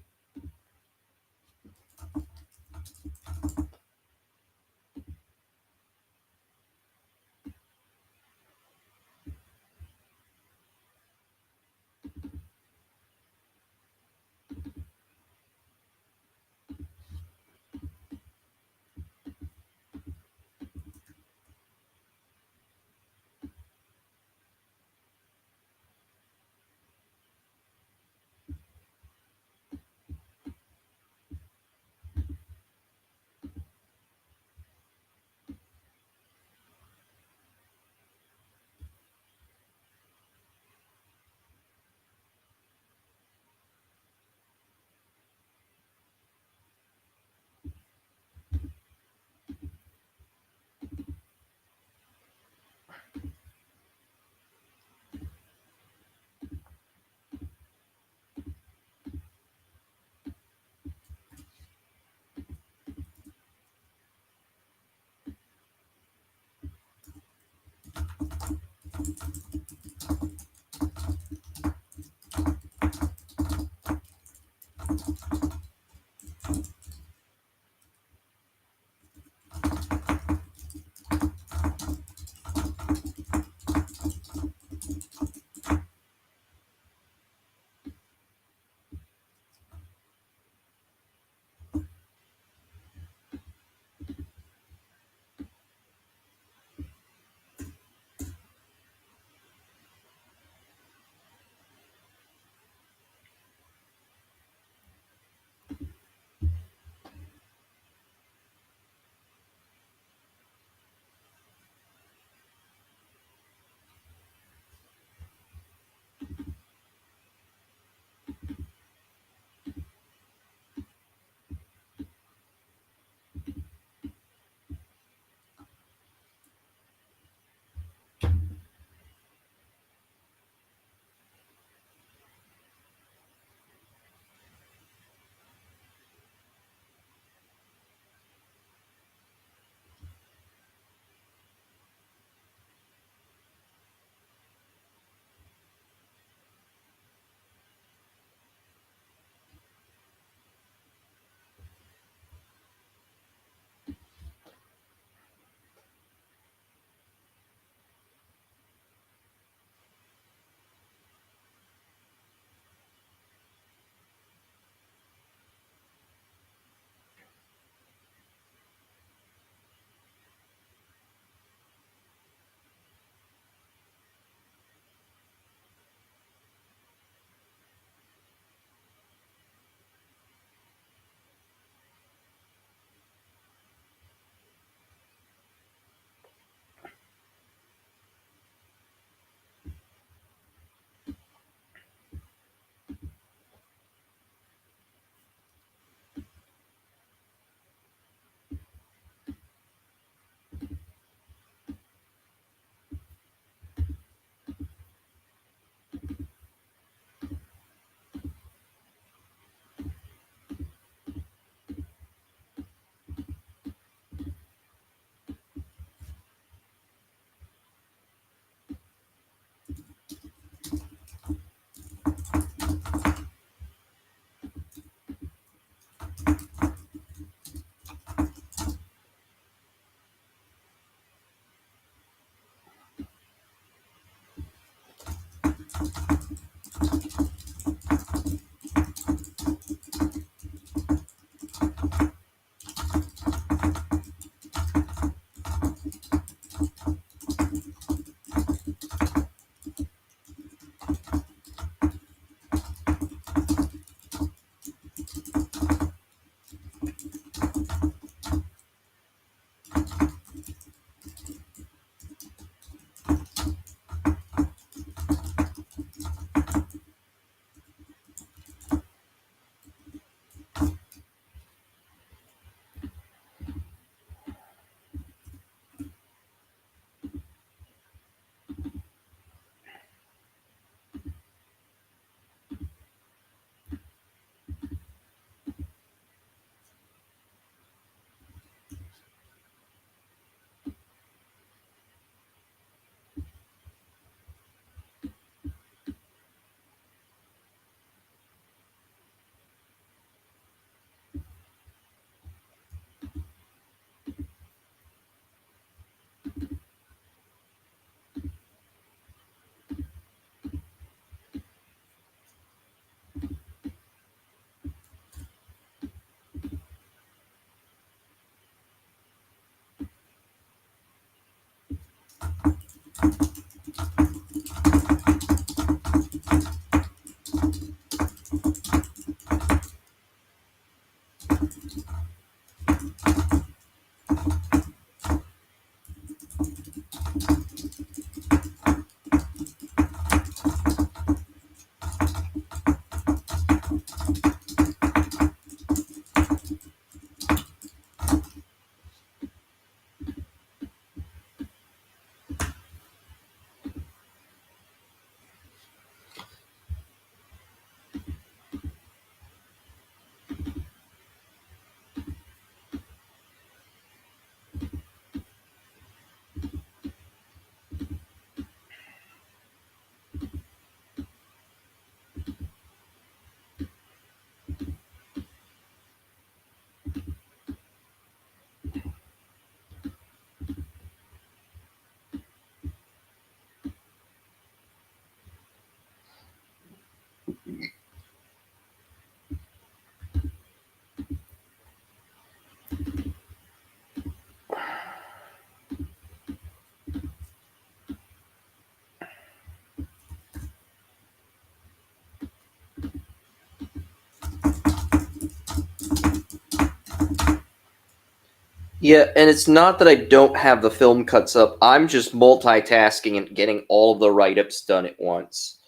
Yeah, and it's not that I don't have the film cuts up. I'm just multitasking and getting all of the write-ups done at once.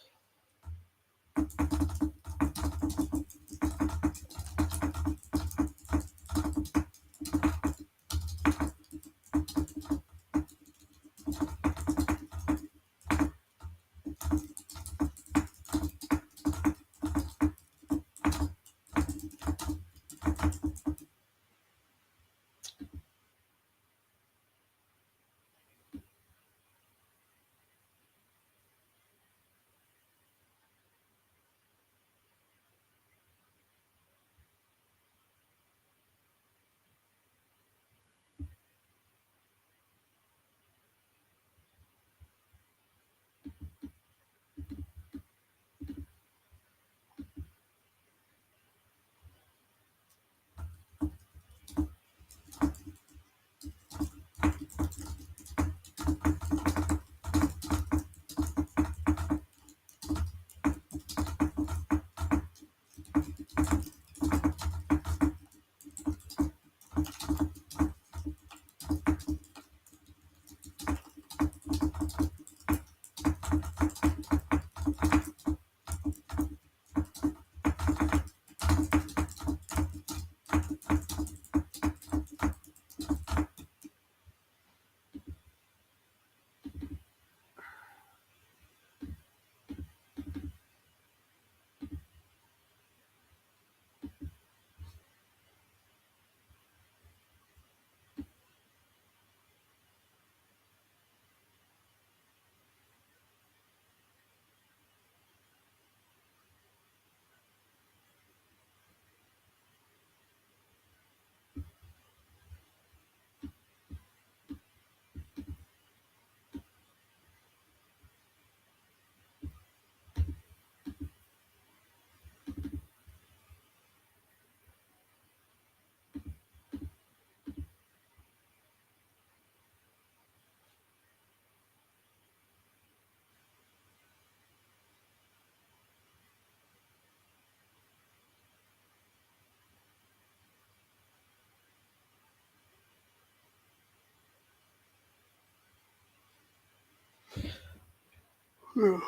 Yeah,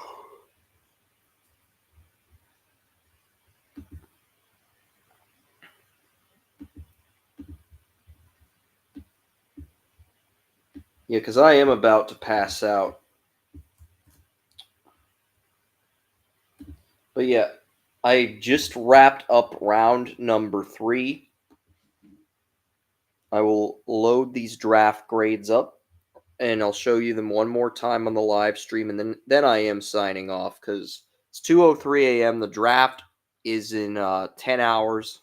because I am about to pass out. But yeah, I just wrapped up round number 3. I will load these draft grades up, and I'll show you them one more time on the live stream, and then I am signing off because it's 2:03 a.m. The draft is in 10 hours.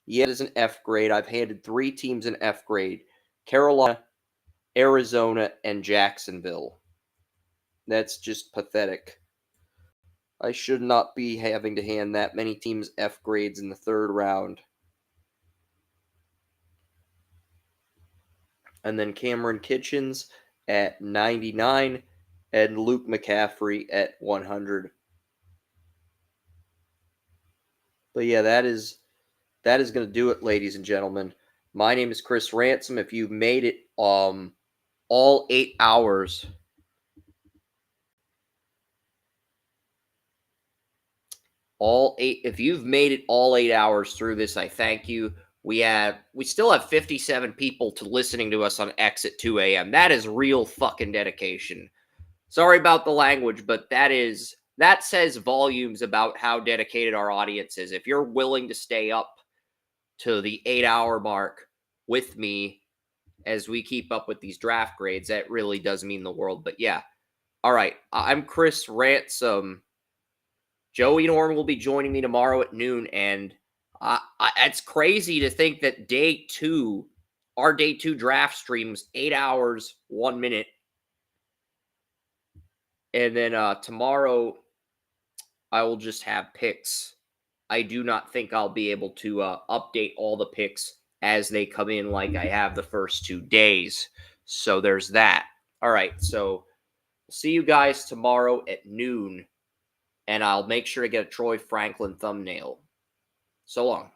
Yeah, it is an F grade. I've handed 3 teams an F grade: Carolina, Arizona, and Jacksonville. That's just pathetic. I should not be having to hand that many teams F grades in the 3rd round. And then Cameron Kitchens at 99 and Luke McCaffrey at 100. But yeah, that is going to do it, ladies and gentlemen. My name is Chris Ransom. If you've made it all 8 hours, if you've made it all 8 hours through this, I thank you. We still have 57 people to listening to us on X at 2 a.m. That is real fucking dedication. Sorry about the language, but that says volumes about how dedicated our audience is. If you're willing to stay up to the 8-hour mark with me as we keep up with these draft grades, that really does mean the world. But yeah. All right. I'm Chris Ransom. Joey Norm will be joining me tomorrow at noon, and it's crazy to think that our day 2 draft streams 8 hours, 1 minute. And then tomorrow, I will just have picks. I do not think I'll be able to update all the picks as they come in like I have the first 2 days. So there's that. All right, so see you guys tomorrow at noon, and I'll make sure to get a Troy Franklin thumbnail. So long.